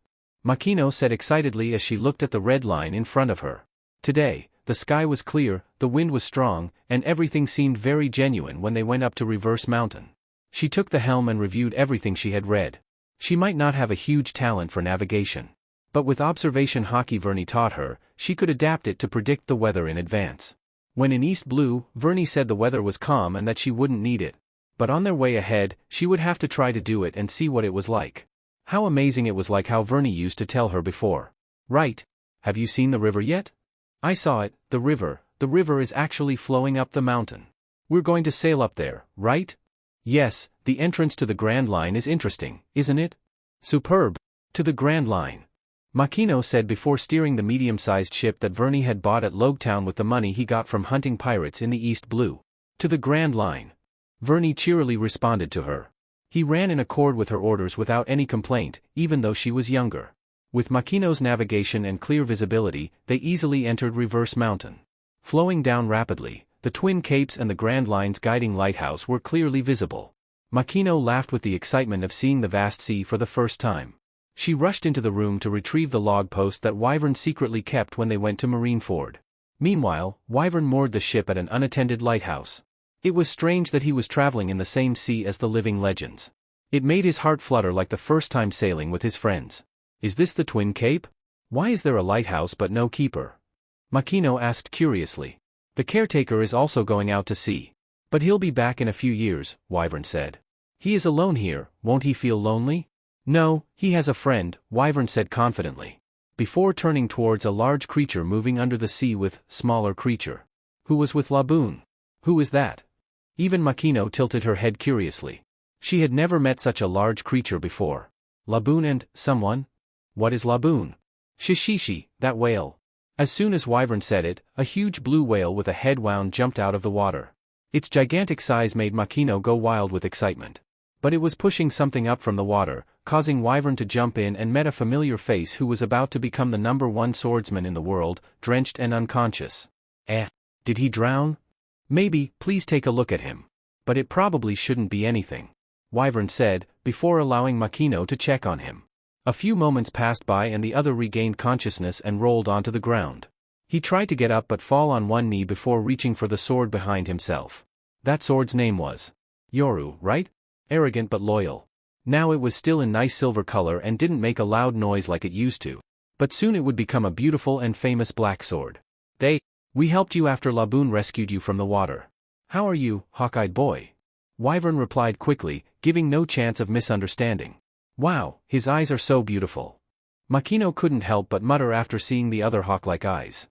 Makino said excitedly as she looked at the red line in front of her. Today, the sky was clear, the wind was strong, and everything seemed very genuine when they went up to Reverse Mountain. She took the helm and reviewed everything she had read. She might not have a huge talent for navigation. But with observation hockey Vernie taught her, she could adapt it to predict the weather in advance. When in East Blue, Vernie said the weather was calm and that she wouldn't need it. But on their way ahead, she would have to try to do it and see what it was like. How amazing it was, like how Vernie used to tell her before. Right. Have you seen the river yet? I saw it, the river is actually flowing up the mountain. We're going to sail up there, right? Yes, the entrance to the Grand Line is interesting, isn't it? Superb. To the Grand Line. Makino said before steering the medium-sized ship that Vernie had bought at Logetown with the money he got from hunting pirates in the East Blue. To the Grand Line. Vernie cheerily responded to her. He ran in accord with her orders without any complaint, even though she was younger. With Makino's navigation and clear visibility, they easily entered Reverse Mountain. Flowing down rapidly, the twin capes and the Grand Line's guiding lighthouse were clearly visible. Makino laughed with the excitement of seeing the vast sea for the first time. She rushed into the room to retrieve the log post that Wyvern secretly kept when they went to Marineford. Meanwhile, Wyvern moored the ship at an unattended lighthouse. It was strange that he was traveling in the same sea as the living legends. It made his heart flutter like the first time sailing with his friends. Is this the Twin Cape? Why is there a lighthouse but no keeper? Makino asked curiously. The caretaker is also going out to sea. But he'll be back in a few years, Wyvern said. He is alone here, won't he feel lonely? No, he has a friend, Wyvern said confidently. Before turning towards a large creature moving under the sea with smaller creature. Who was with Laboon? Who is that? Even Makino tilted her head curiously. She had never met such a large creature before. Laboon and someone? What is Laboon? Shishishi, that whale. As soon as Wyvern said it, a huge blue whale with a head wound jumped out of the water. Its gigantic size made Makino go wild with excitement. But it was pushing something up from the water, causing Wyvern to jump in and met a familiar face who was about to become the #1 swordsman in the world, drenched and unconscious. Did he drown? Maybe, please take a look at him. But it probably shouldn't be anything, Wyvern said, before allowing Makino to check on him. A few moments passed by and the other regained consciousness and rolled onto the ground. He tried to get up but fall on one knee before reaching for the sword behind himself. That sword's name was Yoru, right? Arrogant but loyal. Now it was still in nice silver color and didn't make a loud noise like it used to. But soon it would become a beautiful and famous black sword. We helped you after Laboon rescued you from the water. How are you, hawk-eyed boy? Wyvern replied quickly, giving no chance of misunderstanding. Wow, his eyes are so beautiful. Makino couldn't help but mutter after seeing the other hawk-like eyes.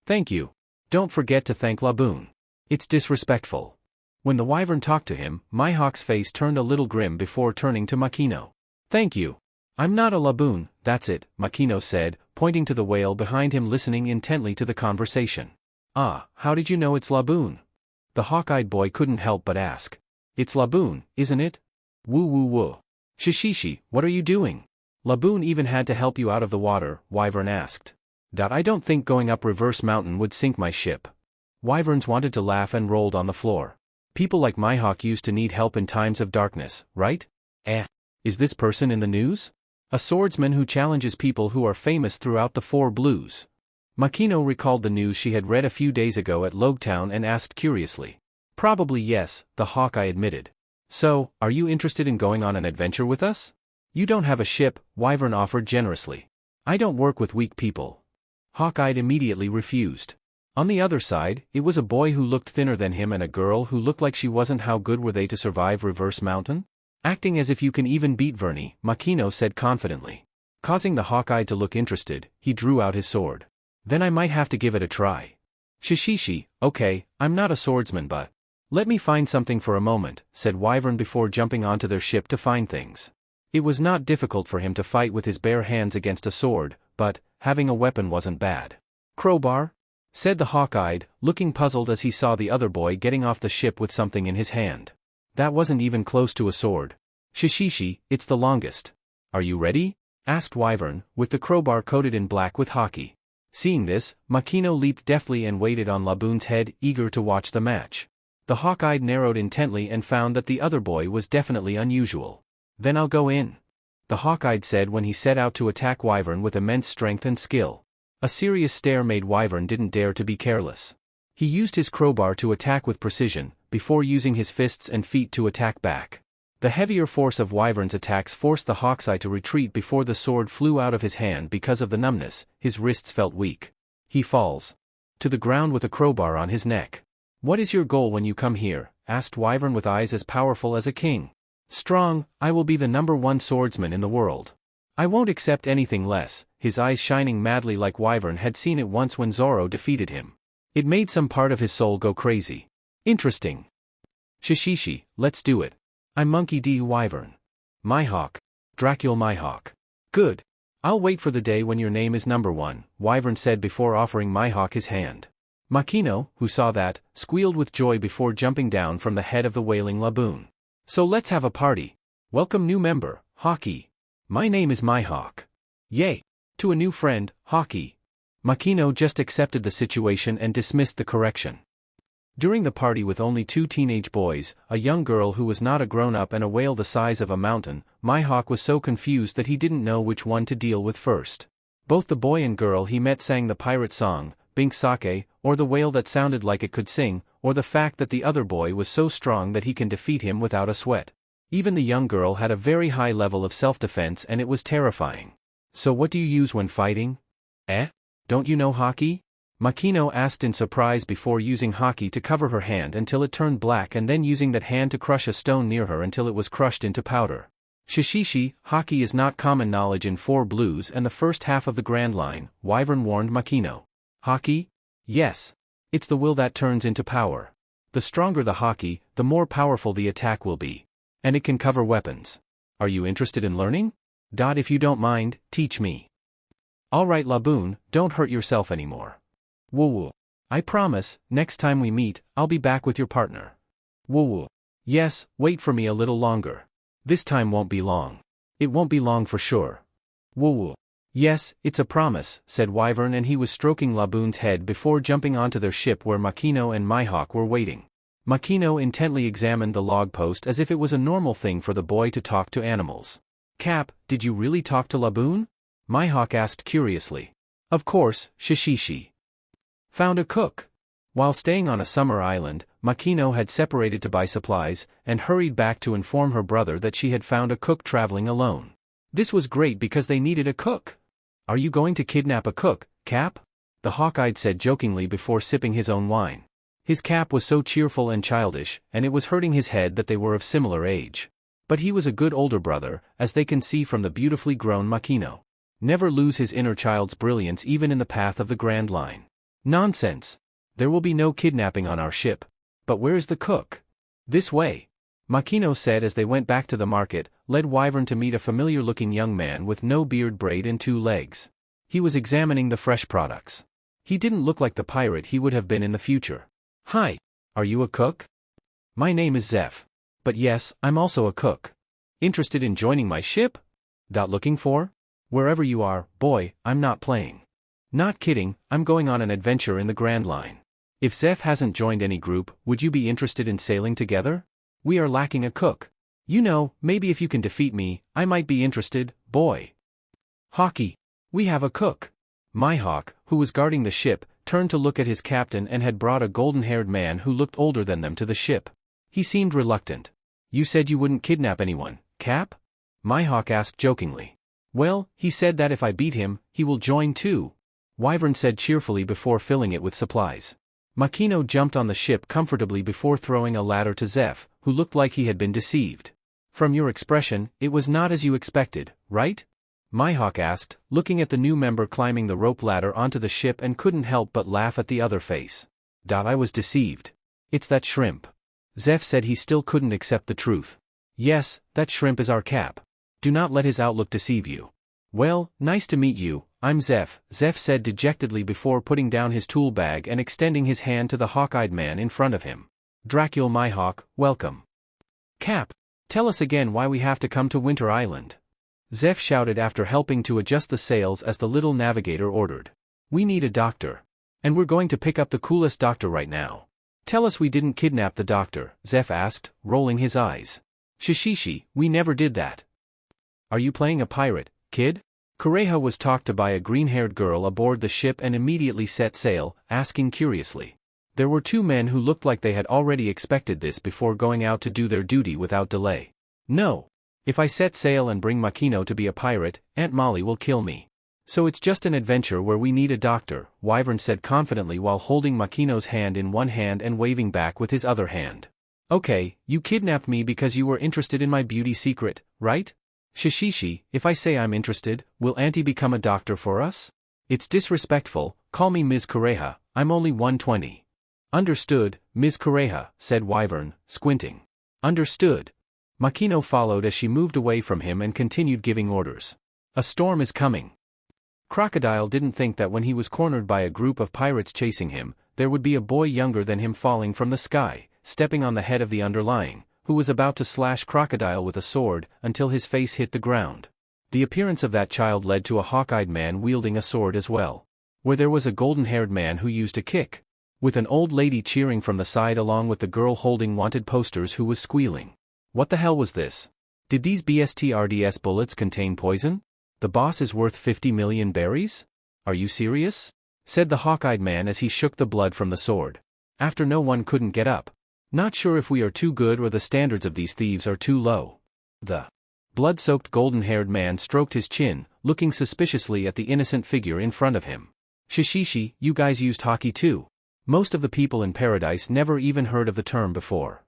Thank you. Don't forget to thank Laboon. It's disrespectful. When the Wyvern talked to him, Mihawk's face turned a little grim before turning to Makino. Thank you. I'm not a Laboon, that's it, Makino said, pointing to the whale behind him listening intently to the conversation. Ah, how did you know it's Laboon? The hawk-eyed boy couldn't help but ask. It's Laboon, isn't it? Woo woo woo. Shishishi, what are you doing? Laboon even had to help you out of the water, Wyvern asked. I don't think going up Reverse Mountain would sink my ship. Wyverns wanted to laugh and rolled on the floor. People like Mihawk used to need help in times of darkness, right? Is this person in the news? A swordsman who challenges people who are famous throughout the Four Blues. Makino recalled the news she had read a few days ago at Logetown and asked curiously. Probably yes, the Hawkeye admitted. So, are you interested in going on an adventure with us? You don't have a ship, Wyvern offered generously. I don't work with weak people. Hawkeye immediately refused. On the other side, it was a boy who looked thinner than him and a girl who looked like she wasn't. How good were they to survive Reverse Mountain? Acting as if you can even beat Vernie, Makino said confidently. Causing the Hawkeye to look interested, he drew out his sword. Then I might have to give it a try. Shishishi, okay, I'm not a swordsman but. Let me find something for a moment, said Wyvern before jumping onto their ship to find things. It was not difficult for him to fight with his bare hands against a sword, but, having a weapon wasn't bad. Crowbar? Said the hawk-eyed, looking puzzled as he saw the other boy getting off the ship with something in his hand. That wasn't even close to a sword. Shishishi, it's the longest. Are you ready? Asked Wyvern, with the crowbar coated in black with hockey. Seeing this, Makino leaped deftly and waited on Laboon's head, eager to watch the match. The hawk-eyed narrowed intently and found that the other boy was definitely unusual. Then I'll go in. The hawk-eyed said when he set out to attack Wyvern with immense strength and skill. A serious stare made Wyvern didn't dare to be careless. He used his crowbar to attack with precision, before using his fists and feet to attack back. The heavier force of Wyvern's attacks forced the Hawkeye to retreat before the sword flew out of his hand because of the numbness. His wrists felt weak. He falls to the ground with a crowbar on his neck. What is your goal when you come here? Asked Wyvern with eyes as powerful as a king. Strong, I will be the #1 swordsman in the world. I won't accept anything less, his eyes shining madly like Wyvern had seen it once when Zoro defeated him. It made some part of his soul go crazy. Interesting. Shishishi, let's do it. I'm Monkey D. Wyvern. Mihawk. Dracula Mihawk. Good. I'll wait for the day when your name is #1, Wyvern said before offering Mihawk his hand. Makino, who saw that, squealed with joy before jumping down from the head of the wailing Laboon. So let's have a party. Welcome new member, Hawkeye. My name is Mihawk. Yay. To a new friend, Hawkeye. Makino just accepted the situation and dismissed the correction. During the party with only 2 teenage boys, a young girl who was not a grown-up and a whale the size of a mountain, Mihawk was so confused that he didn't know which one to deal with first. Both the boy and girl he met sang the pirate song, Bink Sake, or the whale that sounded like it could sing, or the fact that the other boy was so strong that he can defeat him without a sweat. Even the young girl had a very high level of self-defense and it was terrifying. So what do you use when fighting? Don't you know Haki? Makino asked in surprise before using Haki to cover her hand until it turned black and then using that hand to crush a stone near her until it was crushed into powder. Shishishi, Haki is not common knowledge in 4 Blues and the first half of the Grand Line, Wyvern warned Makino. Haki? Yes. It's the will that turns into power. The stronger the Haki, the more powerful the attack will be. And it can cover weapons. Are you interested in learning? If you don't mind, teach me. Alright Laboon, don't hurt yourself anymore. Woo-woo. I promise, next time we meet, I'll be back with your partner. Woo-woo. Yes, wait for me a little longer. This time won't be long. It won't be long for sure. Woo-woo. Yes, it's a promise, said Wyvern and he was stroking Laboon's head before jumping onto their ship where Makino and Mihawk were waiting. Makino intently examined the log post as if it was a normal thing for the boy to talk to animals. Cap, did you really talk to Laboon? Mihawk asked curiously. Of course, Shishishi. Found a cook. While staying on a summer island, Makino had separated to buy supplies, and hurried back to inform her brother that she had found a cook traveling alone. This was great because they needed a cook. Are you going to kidnap a cook, Cap? The Hawkeye said jokingly before sipping his own wine. His Cap was so cheerful and childish, and it was hurting his head that they were of similar age. But he was a good older brother, as they can see from the beautifully grown Makino. Never lose his inner child's brilliance even in the path of the Grand Line. Nonsense. There will be no kidnapping on our ship. But where's the cook? This way. Makino said as they went back to the market, led Wyvern to meet a familiar-looking young man with no beard braid and 2 legs. He was examining the fresh products. He didn't look like the pirate he would have been in the future. Hi. Are you a cook? My name is Zeph. But yes, I'm also a cook. Interested in joining my ship? Looking for? Wherever you are, boy, I'm not playing. Not kidding, I'm going on an adventure in the Grand Line. If Zeph hasn't joined any group, would you be interested in sailing together? We are lacking a cook. You know, maybe if you can defeat me, I might be interested, boy. Haki. We have a cook. Mihawk, who was guarding the ship, turned to look at his captain and had brought a golden-haired man who looked older than them to the ship. He seemed reluctant. You said you wouldn't kidnap anyone, Cap? Mihawk asked jokingly. Well, he said that if I beat him, he will join too. Wyvern said cheerfully before filling it with supplies. Makino jumped on the ship comfortably before throwing a ladder to Zeph, who looked like he had been deceived. From your expression, it was not as you expected, right? Mihawk asked, looking at the new member climbing the rope ladder onto the ship and couldn't help but laugh at the other face. I was deceived. It's that shrimp. Zeph said he still couldn't accept the truth. Yes, that shrimp is our Cap. Do not let his outlook deceive you. Well, nice to meet you, I'm Zeph, Zeph said dejectedly before putting down his tool bag and extending his hand to the hawk-eyed man in front of him. Dracul Mihawk, welcome. Cap, tell us again why we have to come to Winter Island. Zeph shouted after helping to adjust the sails as the little navigator ordered. We need a doctor. And we're going to pick up the coolest doctor right now. Tell us we didn't kidnap the doctor, Zeph asked, rolling his eyes. Shishishi, we never did that. Are you playing a pirate, kid? Kureha was talked to by a green-haired girl aboard the ship and immediately set sail, asking curiously. There were 2 men who looked like they had already expected this before going out to do their duty without delay. No. If I set sail and bring Makino to be a pirate, Aunt Molly will kill me. So it's just an adventure where we need a doctor, Wyvern said confidently while holding Makino's hand in one hand and waving back with his other hand. Okay, you kidnapped me because you were interested in my beauty secret, right? Shishishi, if I say I'm interested, will Auntie become a doctor for us? It's disrespectful, call me Ms. Kureha, I'm only 120. Understood, Ms. Kureha, said Wyvern, squinting. Understood. Makino followed as she moved away from him and continued giving orders. A storm is coming. Crocodile didn't think that when he was cornered by a group of pirates chasing him, there would be a boy younger than him falling from the sky, stepping on the head of the underlying, who was about to slash Crocodile with a sword until his face hit the ground. The appearance of that child led to a hawk-eyed man wielding a sword as well. where there was a golden-haired man who used a kick, with an old lady cheering from the side along with the girl holding wanted posters who was squealing. What the hell was this? Did these BSTRDS bullets contain poison? The boss is worth 50 million berries? Are you serious? Said the hawk-eyed man as he shook the blood from the sword. After no one couldn't get up. Not sure if we are too good or the standards of these thieves are too low. The blood-soaked golden-haired man stroked his chin, looking suspiciously at the innocent figure in front of him. Shishishi, you guys used hockey too. Most of the people in Paradise never even heard of the term before.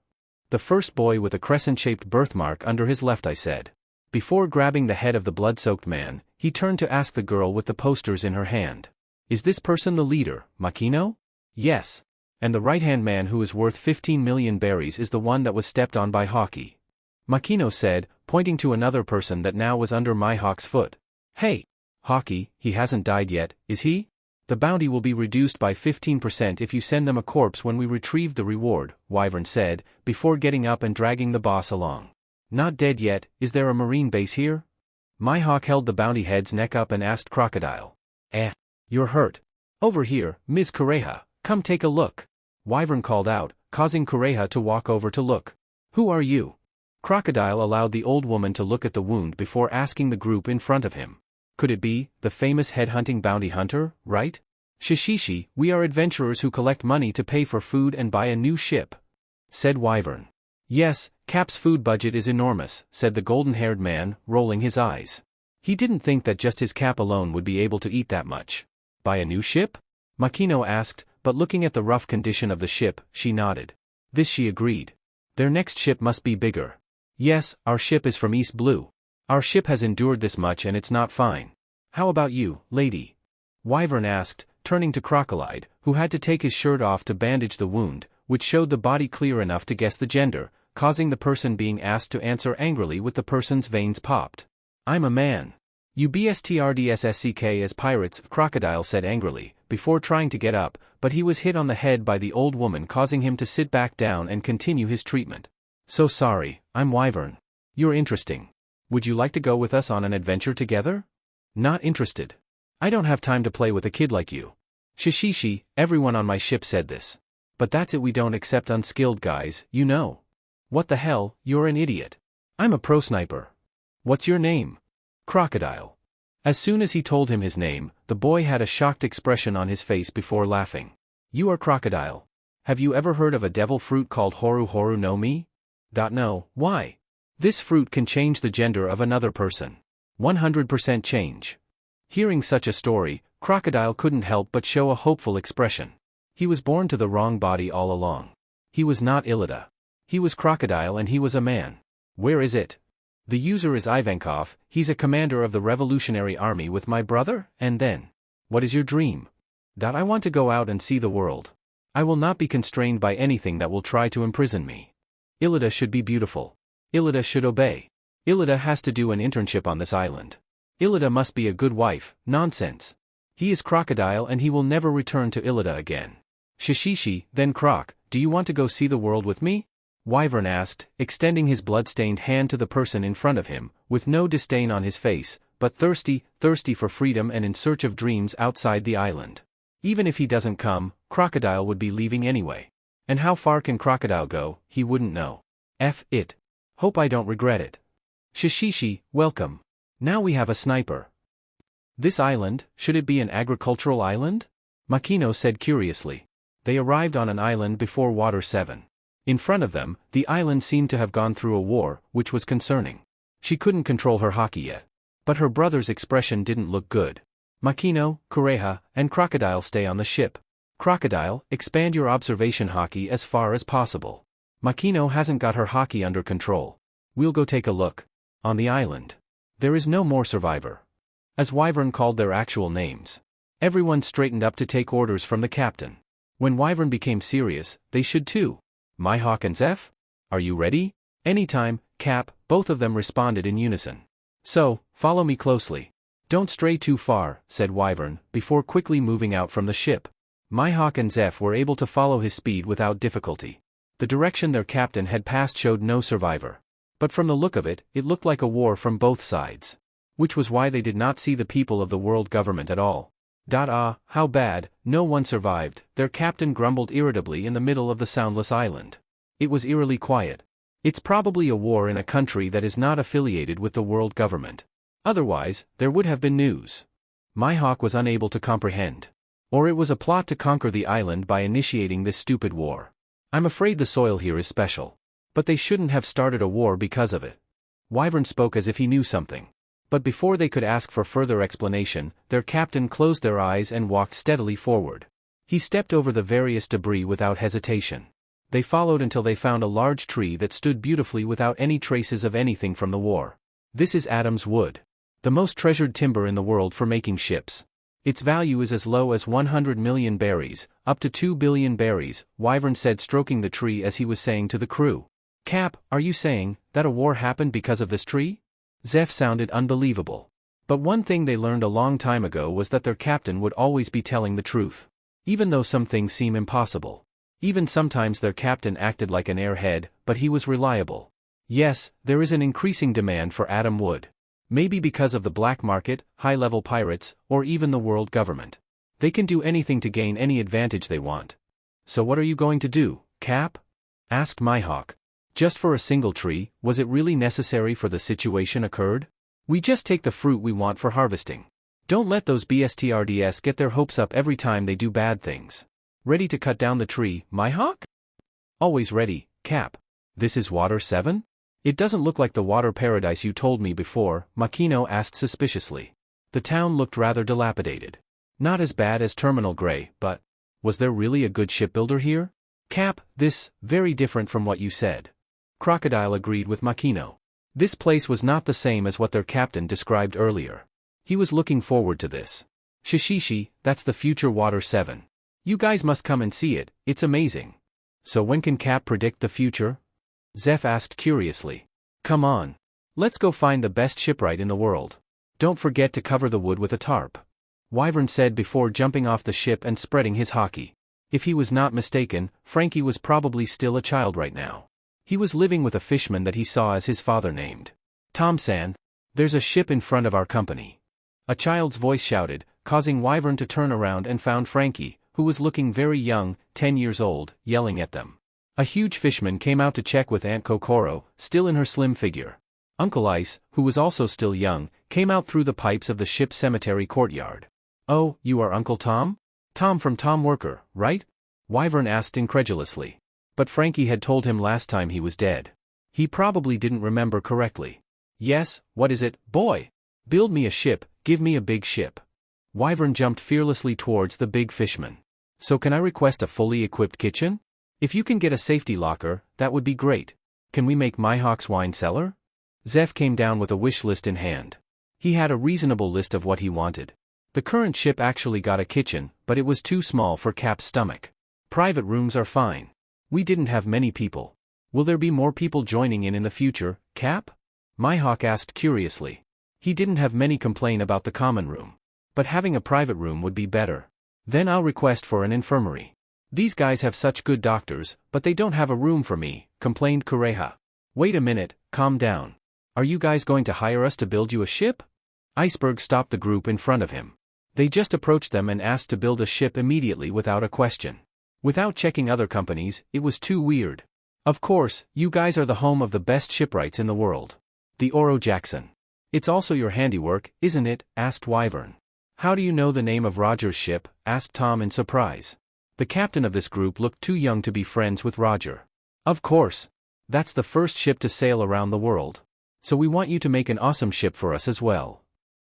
The first boy with a crescent-shaped birthmark under his left eye said. Before grabbing the head of the blood-soaked man, he turned to ask the girl with the posters in her hand. Is this person the leader, Makino? Yes. And the right-hand man who is worth 15 million berries is the one that was stepped on by Hawkeye. Makino said, pointing to another person that now was under Mihawk's foot. Hey! Hawkeye, he hasn't died yet, is he? The bounty will be reduced by 15% if you send them a corpse when we retrieve the reward, Wyvern said, before getting up and dragging the boss along. Not dead yet, is there a marine base here? Mihawk held the bounty head's neck up and asked Crocodile. You're hurt. Over here, Ms. Kureha, come take a look. Wyvern called out, causing Kureha to walk over to look. Who are you? Crocodile allowed the old woman to look at the wound before asking the group in front of him. Could it be the famous head-hunting bounty hunter, right? Shishishi, we are adventurers who collect money to pay for food and buy a new ship, said Wyvern. Yes, Cap's food budget is enormous, said the golden-haired man, rolling his eyes. He didn't think that just his Cap alone would be able to eat that much. Buy a new ship? Makino asked, but looking at the rough condition of the ship, she nodded. This she agreed. Their next ship must be bigger. Yes, our ship is from East Blue. Our ship has endured this much and it's not fine. How about you, lady? Wyvern asked, turning to Crocodile, who had to take his shirt off to bandage the wound, which showed the body clear enough to guess the gender, causing the person being asked to answer angrily with the person's veins popped. I'm a man. You BSTRDSSCK as pirates, Crocodile said angrily, before trying to get up, but he was hit on the head by the old woman causing him to sit back down and continue his treatment. So sorry, I'm Wyvern. You're interesting. Would you like to go with us on an adventure together? Not interested. I don't have time to play with a kid like you. Shishishi, everyone on my ship said this. But that's it, we don't accept unskilled guys, you know. What the hell, you're an idiot. I'm a pro sniper. What's your name? Crocodile. As soon as he told him his name, the boy had a shocked expression on his face before laughing. You are Crocodile. Have you ever heard of a devil fruit called Horu Horu no Mi? No, why? This fruit can change the gender of another person. 100% change. Hearing such a story, Crocodile couldn't help but show a hopeful expression. He was born to the wrong body all along. He was not Illida. He was Crocodile and he was a man. Where is it? The user is Ivankov, he's a commander of the Revolutionary Army with my brother, and then. What is your dream? I want to go out and see the world. I will not be constrained by anything that will try to imprison me. Illida should be beautiful. Illida should obey. Illida has to do an internship on this island. Illida must be a good wife, nonsense. He is Crocodile and he will never return to Illida again. Shishishi, then Croc, do you want to go see the world with me? Wyvern asked, extending his blood-stained hand to the person in front of him, with no disdain on his face, but thirsty for freedom and in search of dreams outside the island. Even if he doesn't come, Crocodile would be leaving anyway. And how far can Crocodile go, he wouldn't know. F it. Hope I don't regret it. Shishishi, welcome. Now we have a sniper. This island, should it be an agricultural island? Makino said curiously. They arrived on an island before Water 7. In front of them, the island seemed to have gone through a war, which was concerning. She couldn't control her haki yet. But her brother's expression didn't look good. Makino, Kureha, and Crocodile stay on the ship. Crocodile, expand your observation haki as far as possible. Makino hasn't got her haki under control. We'll go take a look. On the island. There is no more survivor. As Wyvern called their actual names. Everyone straightened up to take orders from the captain. When Wyvern became serious, they should too. Mihawk and Zeph? Are you ready? Anytime, Cap, both of them responded in unison. So, follow me closely. Don't stray too far, said Wyvern, before quickly moving out from the ship. Mihawk and Zeph were able to follow his speed without difficulty. The direction their captain had passed showed no survivor. But from the look of it, it looked like a war from both sides. Which was why they did not see the people of the world government at all. How bad, no one survived, their captain grumbled irritably in the middle of the soundless island. It was eerily quiet. It's probably a war in a country that is not affiliated with the world government. Otherwise, there would have been news. Mihawk was unable to comprehend. Or it was a plot to conquer the island by initiating this stupid war. I'm afraid the soil here is special. But they shouldn't have started a war because of it. Wyvern spoke as if he knew something. But before they could ask for further explanation, their captain closed their eyes and walked steadily forward. He stepped over the various debris without hesitation. They followed until they found a large tree that stood beautifully without any traces of anything from the war. This is Adam's wood. The most treasured timber in the world for making ships. Its value is as low as 100 million berries, up to 2 billion berries, Wyvern said, stroking the tree as he was saying to the crew. Cap, are you saying that a war happened because of this tree? Zeph sounded unbelievable. But one thing they learned a long time ago was that their captain would always be telling the truth. Even though some things seem impossible. Even sometimes their captain acted like an airhead, but he was reliable. Yes, there is an increasing demand for Adam wood. Maybe because of the black market, high-level pirates, or even the world government. They can do anything to gain any advantage they want. So what are you going to do, Cap? Asked Mihawk. Just for a single tree, was it really necessary for the situation occurred? We just take the fruit we want for harvesting. Don't let those BSTRDS get their hopes up every time they do bad things. Ready to cut down the tree, Mihawk? Always ready, Cap. This is Water 7? It doesn't look like the water paradise you told me before, Makino asked suspiciously. The town looked rather dilapidated. Not as bad as Terminal Grey, but was there really a good shipbuilder here? Cap, this, very different from what you said. Crocodile agreed with Makino. This place was not the same as what their captain described earlier. He was looking forward to this. Shishishi, that's the future Water 7. You guys must come and see it, it's amazing. So when can Cap predict the future? Zeph asked curiously. Come on. Let's go find the best shipwright in the world. Don't forget to cover the wood with a tarp. Wyvern said before jumping off the ship and spreading his hockey. If he was not mistaken, Frankie was probably still a child right now. He was living with a fishman that he saw as his father named Tom-san. There's a ship in front of our company. A child's voice shouted, causing Wyvern to turn around and found Frankie, who was looking very young, 10 years old, yelling at them. A huge fishman came out to check with Aunt Kokoro, still in her slim figure. Uncle Ice, who was also still young, came out through the pipes of the ship's cemetery courtyard. Oh, you are Uncle Tom? Tom from Tom Worker, right? Wyvern asked incredulously. But Frankie had told him last time he was dead. He probably didn't remember correctly. Yes, what is it, boy? Build me a ship, give me a big ship. Wyvern jumped fearlessly towards the big fishman. So can I request a fully equipped kitchen? If you can get a safety locker, that would be great. Can we make Mihawk's wine cellar? Zeph came down with a wish list in hand. He had a reasonable list of what he wanted. The current ship actually got a kitchen, but it was too small for Cap's stomach. Private rooms are fine. We didn't have many people. Will there be more people joining in the future, Cap? Mihawk asked curiously. He didn't have many complain about the common room. But having a private room would be better. Then I'll request for an infirmary. These guys have such good doctors, but they don't have a room for me, complained Kureha. Wait a minute, calm down. Are you guys going to hire us to build you a ship? Iceberg stopped the group in front of him. They just approached them and asked to build a ship immediately without a question. Without checking other companies, it was too weird. Of course, you guys are the home of the best shipwrights in the world. The Oro Jackson. It's also your handiwork, isn't it? Asked Wyvern. How do you know the name of Roger's ship? Asked Tom in surprise. The captain of this group looked too young to be friends with Roger. Of course. That's the first ship to sail around the world. So we want you to make an awesome ship for us as well.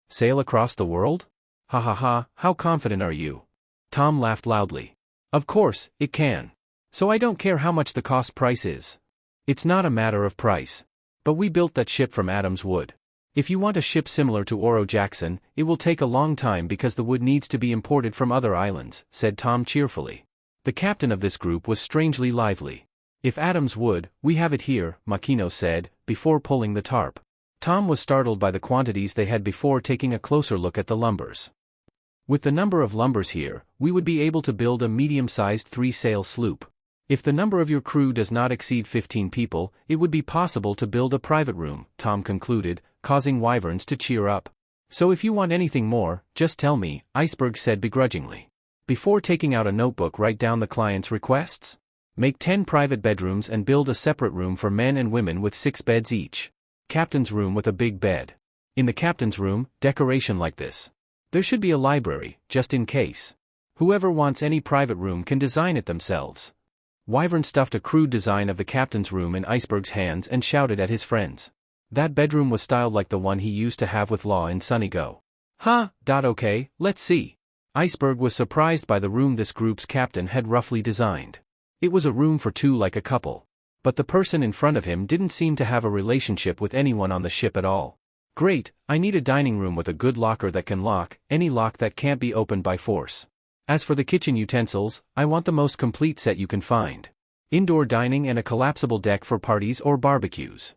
Sail across the world? Ha ha ha, how confident are you? Tom laughed loudly. Of course, it can. So I don't care how much the cost price is. It's not a matter of price. But we built that ship from Adam's wood. If you want a ship similar to Oro Jackson, it will take a long time because the wood needs to be imported from other islands, said Tom cheerfully. The captain of this group was strangely lively. If Adam's wood, we have it here, Makino said, before pulling the tarp. Tom was startled by the quantities they had before taking a closer look at the lumbers. With the number of lumbers here, we would be able to build a medium-sized 3-sail sloop. If the number of your crew does not exceed 15 people, it would be possible to build a private room, Tom concluded, causing Wyverns to cheer up. So if you want anything more, just tell me, Iceberg said begrudgingly. Before taking out a notebook, write down the client's requests. Make 10 private bedrooms and build a separate room for men and women with 6 beds each. Captain's room with a big bed. In the captain's room, decoration like this. There should be a library, just in case. Whoever wants any private room can design it themselves. Wyvern stuffed a crude design of the captain's room in Iceberg's hands and shouted at his friends. That bedroom was styled like the one he used to have with Law in Sunny Go. Huh, okay, let's see. Iceberg was surprised by the room this group's captain had roughly designed. It was a room for 2 like a couple. But the person in front of him didn't seem to have a relationship with anyone on the ship at all. Great, I need a dining room with a good locker that can lock, any lock that can't be opened by force. As for the kitchen utensils, I want the most complete set you can find. Indoor dining and a collapsible deck for parties or barbecues.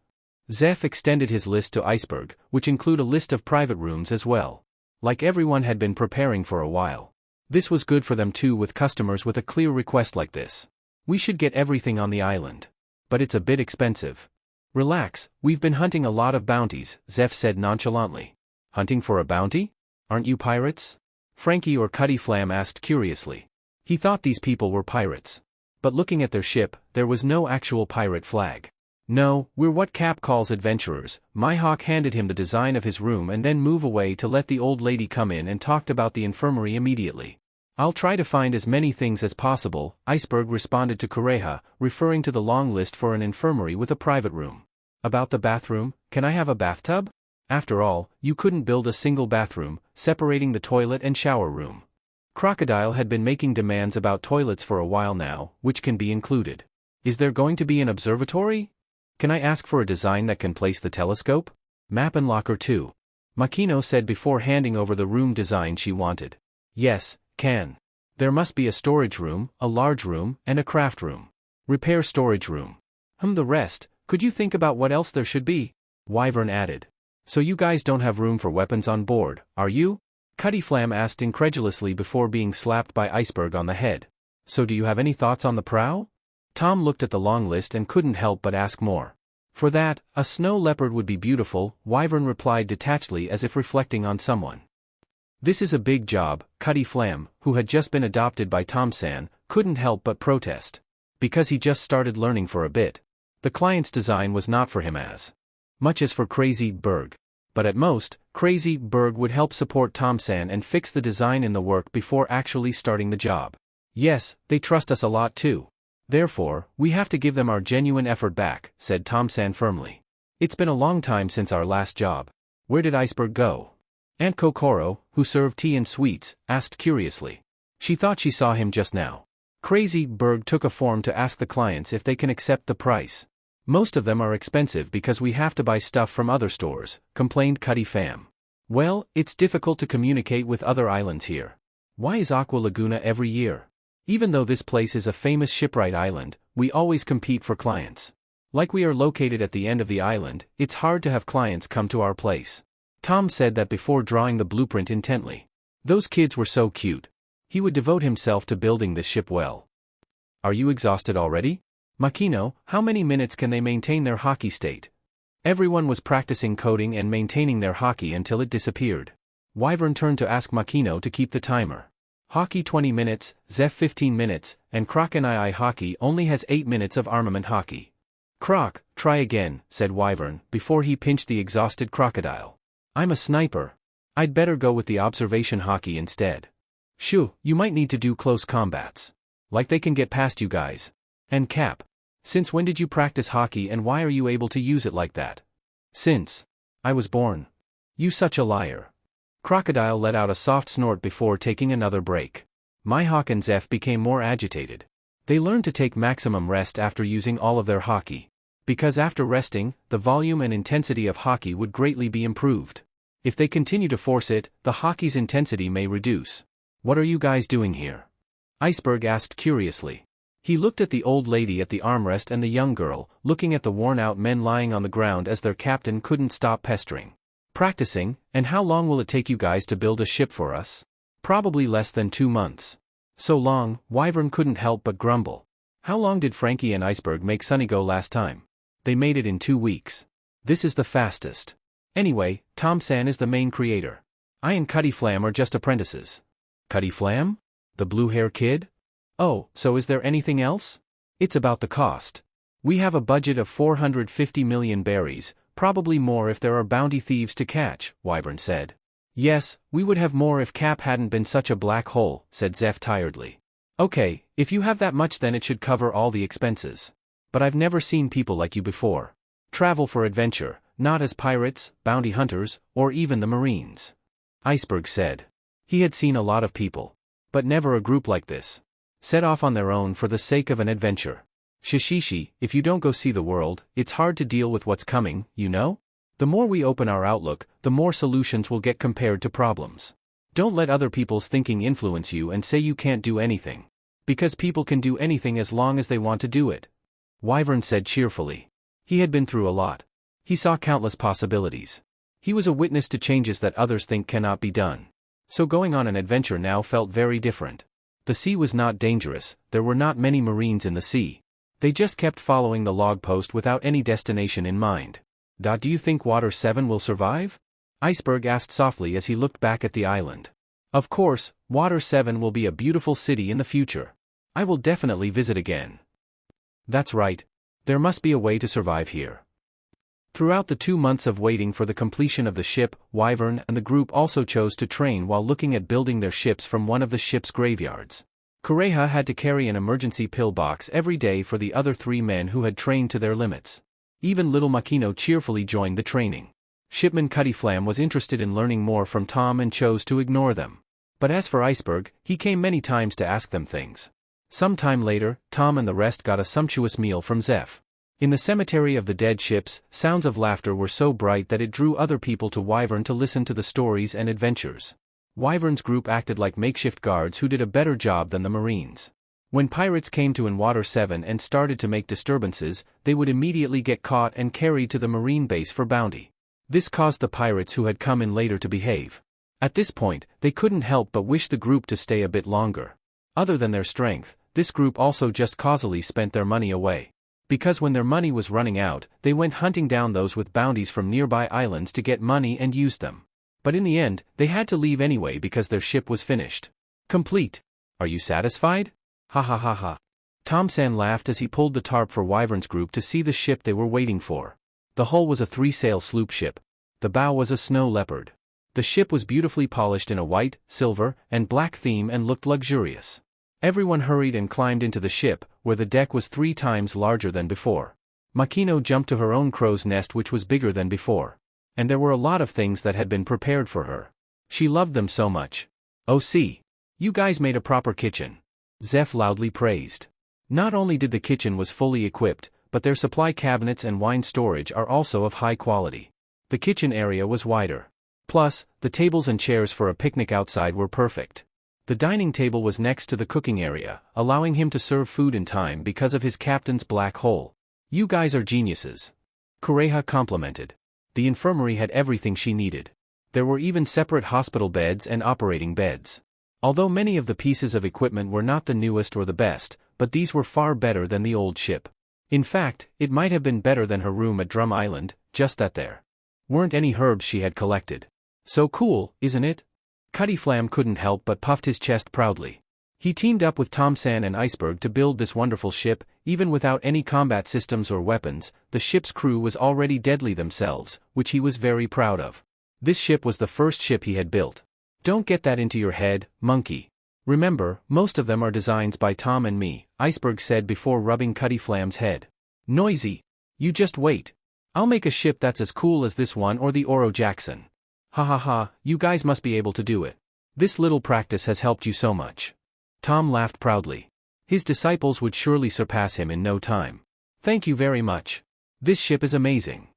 Zeph extended his list to Iceberg, which include a list of private rooms as well. Like everyone had been preparing for a while. This was good for them too, with customers with a clear request like this. We should get everything on the island. But it's a bit expensive. Relax, we've been hunting a lot of bounties, Zeph said nonchalantly. Hunting for a bounty? Aren't you pirates? Frankie or Cutty Flam asked curiously. He thought these people were pirates. But looking at their ship, there was no actual pirate flag. No, we're what Cap calls adventurers. Mihawk handed him the design of his room and then moved away to let the old lady come in and talked about the infirmary immediately. I'll try to find as many things as possible, Iceberg responded to Kureha, referring to the long list for an infirmary with a private room. About the bathroom, can I have a bathtub? After all, you couldn't build a single bathroom, separating the toilet and shower room. Crocodile had been making demands about toilets for a while now, which can be included. Is there going to be an observatory? Can I ask for a design that can place the telescope? Map and locker too. Makino said before handing over the room design she wanted. Yes, can. There must be a storage room, a large room, and a craft room. Repair storage room. The rest, could you think about what else there should be? Wyvern added. So you guys don't have room for weapons on board, are you? Cutty Flam asked incredulously before being slapped by Iceberg on the head. So do you have any thoughts on the prow? Tom looked at the long list and couldn't help but ask more. For that, a snow leopard would be beautiful, Wyvern replied detachedly as if reflecting on someone. This is a big job, Cutty Flam, who had just been adopted by Tom-san, couldn't help but protest. Because he just started learning for a bit. The client's design was not for him as much as for Crazy Berg. But at most, Crazy Berg would help support Tom-san and fix the design in the work before actually starting the job. Yes, they trust us a lot too. Therefore, we have to give them our genuine effort back, said Tom-san firmly. It's been a long time since our last job. Where did Iceberg go? Aunt Kokoro, who served tea and sweets, asked curiously. She thought she saw him just now. Crazy Berg took a form to ask the clients if they can accept the price. Most of them are expensive because we have to buy stuff from other stores, complained Cutty Fam. Well, it's difficult to communicate with other islands here. Why is Aqua Laguna every year? Even though this place is a famous shipwright island, we always compete for clients. Like we are located at the end of the island, it's hard to have clients come to our place. Tom said that before drawing the blueprint intently. Those kids were so cute. He would devote himself to building this ship well. Are you exhausted already? Makino, how many minutes can they maintain their hockey state? Everyone was practicing coding and maintaining their hockey until it disappeared. Wyvern turned to ask Makino to keep the timer. Hockey 20 minutes, Zeph 15 minutes, and Croc and II hockey only has 8 minutes of armament hockey. Croc, try again, said Wyvern, before he pinched the exhausted crocodile. I'm a sniper. I'd better go with the observation hockey instead. Shoo, you might need to do close combats. Like they can get past you guys. And Cap. Since when did you practice hockey and why are you able to use it like that? Since I was born. You such a liar. Crocodile let out a soft snort before taking another break. Mihawk and Zeph became more agitated. They learned to take maximum rest after using all of their hockey. Because after resting, the volume and intensity of hockey would greatly be improved. If they continue to force it, the hockey's intensity may reduce. What are you guys doing here? Iceberg asked curiously. He looked at the old lady at the armrest and the young girl, looking at the worn-out men lying on the ground as their captain couldn't stop pestering. Practicing, and how long will it take you guys to build a ship for us? Probably less than 2 months. So long, Wyvern couldn't help but grumble. How long did Frankie and Iceberg make Sunny go last time? They made it in 2 weeks. This is the fastest. Anyway, Tom-san is the main creator. I and Cutty Flam are just apprentices. Cutty Flam? The blue-hair kid? Oh, so is there anything else? It's about the cost. We have a budget of 450 million berries, probably more if there are bounty thieves to catch, Wyvern said. Yes, we would have more if Cap hadn't been such a black hole, said Zeph tiredly. Okay, if you have that much then it should cover all the expenses. But I've never seen people like you before. Travel for adventure, not as pirates, bounty hunters, or even the Marines. Iceberg said. He had seen a lot of people. But never a group like this. Set off on their own for the sake of an adventure. Shishishi, if you don't go see the world, it's hard to deal with what's coming, you know? The more we open our outlook, the more solutions we'll get compared to problems. Don't let other people's thinking influence you and say you can't do anything. Because people can do anything as long as they want to do it. Wyvern said cheerfully. He had been through a lot. He saw countless possibilities. He was a witness to changes that others think cannot be done. So going on an adventure now felt very different. The sea was not dangerous, there were not many Marines in the sea. They just kept following the log post without any destination in mind. Do you think Water 7 will survive? Iceberg asked softly as he looked back at the island. Of course, Water 7 will be a beautiful city in the future. I will definitely visit again. That's right. There must be a way to survive here. Throughout the 2 months of waiting for the completion of the ship, Wyvern and the group also chose to train while looking at building their ships from one of the ship's graveyards. Kureha had to carry an emergency pill box every day for the other 3 men who had trained to their limits. Even little Makino cheerfully joined the training. Shipman Cutty Flam was interested in learning more from Tom and chose to ignore them. But as for Iceberg, he came many times to ask them things. Some time later, Tom and the rest got a sumptuous meal from Zeph. In the cemetery of the dead ships, sounds of laughter were so bright that it drew other people to Wyvern to listen to the stories and adventures. Wyvern's group acted like makeshift guards who did a better job than the Marines. When pirates came to Water 7 and started to make disturbances, they would immediately get caught and carried to the Marine base for bounty. This caused the pirates who had come in later to behave. At this point, they couldn't help but wish the group to stay a bit longer. Other than their strength, this group also just causally spent their money away. Because when their money was running out, they went hunting down those with bounties from nearby islands to get money and used them. But in the end, they had to leave anyway because their ship was finished. Complete. Are you satisfied? Ha ha ha ha. Tom-san laughed as he pulled the tarp for Wyvern's group to see the ship they were waiting for. The hull was a 3-sail sloop ship. The bow was a snow leopard. The ship was beautifully polished in a white, silver, and black theme and looked luxurious. Everyone hurried and climbed into the ship, where the deck was 3 times larger than before. Makino jumped to her own crow's nest which was bigger than before. And there were a lot of things that had been prepared for her. She loved them so much. Oh see. You guys made a proper kitchen. Zeph loudly praised. Not only did the kitchen was fully equipped, but their supply cabinets and wine storage are also of high quality. The kitchen area was wider. Plus, the tables and chairs for a picnic outside were perfect. The dining table was next to the cooking area, allowing him to serve food in time because of his captain's black hole. You guys are geniuses. Kureha complimented. The infirmary had everything she needed. There were even separate hospital beds and operating beds. Although many of the pieces of equipment were not the newest or the best, but these were far better than the old ship. In fact, it might have been better than her room at Drum Island, just that there weren't any herbs she had collected. So cool, isn't it? Cutty Flam couldn't help but puffed his chest proudly. He teamed up with Tom-san and Iceberg to build this wonderful ship, even without any combat systems or weapons. The ship's crew was already deadly themselves, which he was very proud of. This ship was the first ship he had built. Don't get that into your head, monkey. Remember, most of them are designs by Tom and me, Iceberg said before rubbing Cutty Flam's head. Noisy. You just wait. I'll make a ship that's as cool as this one or the Oro Jackson. Ha ha ha, you guys must be able to do it. This little practice has helped you so much. Tom laughed proudly. His disciples would surely surpass him in no time. Thank you very much. This ship is amazing.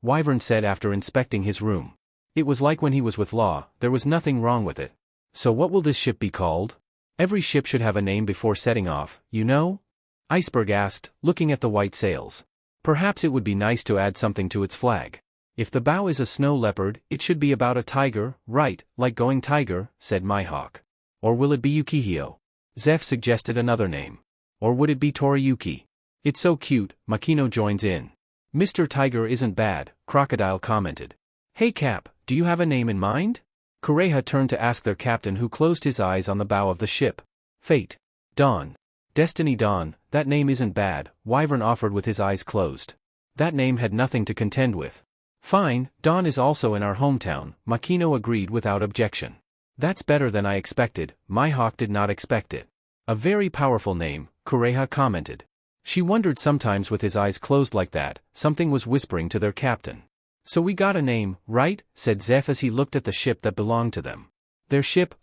Wyvern said after inspecting his room. It was like when he was with Law, there was nothing wrong with it. So what will this ship be called? Every ship should have a name before setting off, you know? Iceberg asked, looking at the white sails. Perhaps it would be nice to add something to its flag. If the bow is a snow leopard, it should be about a tiger, right, like Going Tiger, said Mihawk. Or will it be Yukihio? Zeph suggested another name. Or would it be Toriyuki? It's so cute, Makino joins in. Mr. Tiger isn't bad, Crocodile commented. Hey Cap, do you have a name in mind? Kureha turned to ask their captain, who closed his eyes on the bow of the ship. Fate. Dawn. Destiny. Dawn, that name isn't bad, Wyvern offered with his eyes closed. That name had nothing to contend with. Fine, Dawn is also in our hometown, Makino agreed without objection. That's better than I expected, my hawk did not expect it. A very powerful name, Kureha commented. She wondered sometimes with his eyes closed like that, something was whispering to their captain. So we got a name, right? Said Zeph as he looked at the ship that belonged to them. Their ship,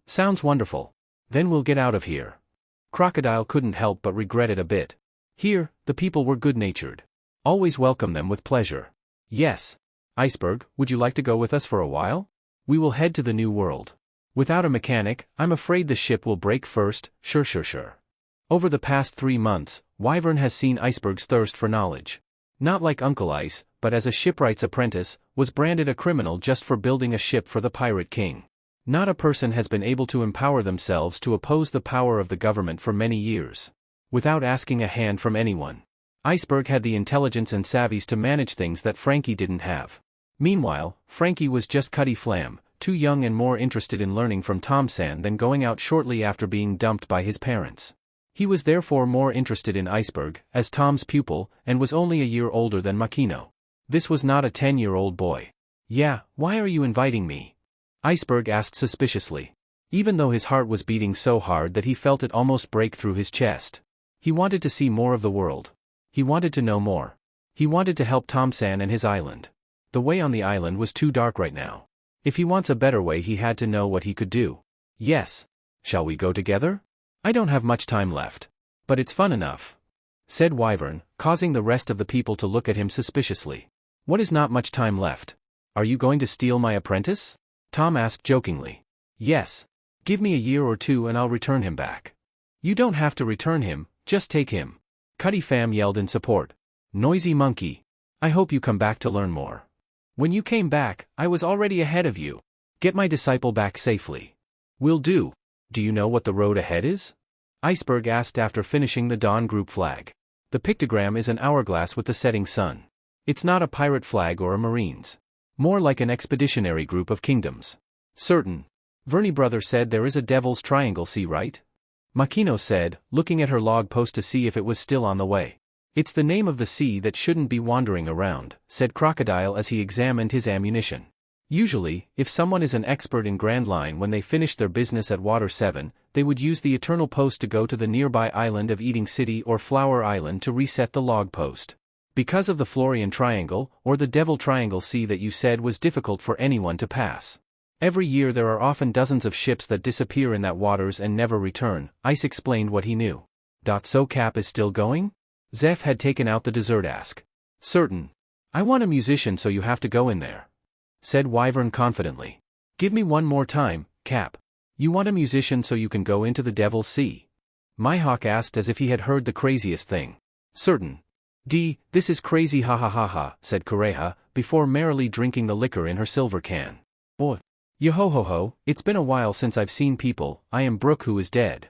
sounds wonderful. Then we'll get out of here. Crocodile couldn't help but regret it a bit. Here, the people were good-natured. Always welcome them with pleasure. Yes. Iceberg, would you like to go with us for a while? We will head to the new world. Without a mechanic, I'm afraid the ship will break first. Sure. Over the past 3 months, Wyvern has seen Iceberg's thirst for knowledge. Not like Uncle Ice, but as a shipwright's apprentice, was branded a criminal just for building a ship for the Pirate King. Not a person has been able to empower themselves to oppose the power of the government for many years. Without asking a hand from anyone. Iceberg had the intelligence and savvies to manage things that Frankie didn't have. Meanwhile, Frankie was just Cutty Flam, too young and more interested in learning from Tom-san than going out shortly after being dumped by his parents. He was therefore more interested in Iceberg, as Tom's pupil, and was only a year older than Makino. This was not a 10-year-old boy. Yeah, why are you inviting me? Iceberg asked suspiciously. Even though his heart was beating so hard that he felt it almost break through his chest. He wanted to see more of the world. He wanted to know more. He wanted to help Tom-san and his island. The way on the island was too dark right now. If he wants a better way, he had to know what he could do. Yes. Shall we go together? I don't have much time left. But it's fun enough. Said Wyvern, causing the rest of the people to look at him suspiciously. What is not much time left? Are you going to steal my apprentice? Tom asked jokingly. Yes. Give me a year or two and I'll return him back. You don't have to return him, just take him. Cutty Fam yelled in support. Noisy monkey. I hope you come back to learn more. When you came back, I was already ahead of you. Get my disciple back safely. Will do. Do you know what the road ahead is? Iceberg asked after finishing the Dawn group flag. The pictogram is an hourglass with the setting sun. It's not a pirate flag or a marine's. More like an expeditionary group of kingdoms. Certain. Vernie brother said there is a Devil's Triangle sea, right? Makino said, looking at her log post to see if it was still on the way. It's the name of the sea that shouldn't be wandering around, said Crocodile as he examined his ammunition. Usually, if someone is an expert in Grand Line when they finish their business at Water 7, they would use the Eternal Post to go to the nearby island of Eating City or Flower Island to reset the log post. Because of the Florian Triangle, or the Devil Triangle Sea that you said was difficult for anyone to pass. Every year there are often dozens of ships that disappear in that waters and never return. Ice explained what he knew. So Cap is still going? Zeph had taken out the dessert ask. Certain. I want a musician, so you have to go in there. Said Wyvern confidently. Give me one more time, Cap. You want a musician so you can go into the Devil's Sea? Mihawk asked as if he had heard the craziest thing. Certain. This is crazy, ha ha ha ha, said Kureha, before merrily drinking the liquor in her silver can. Oh. Yo-ho-ho-ho, it's been a while since I've seen people. I am Brook, who is dead.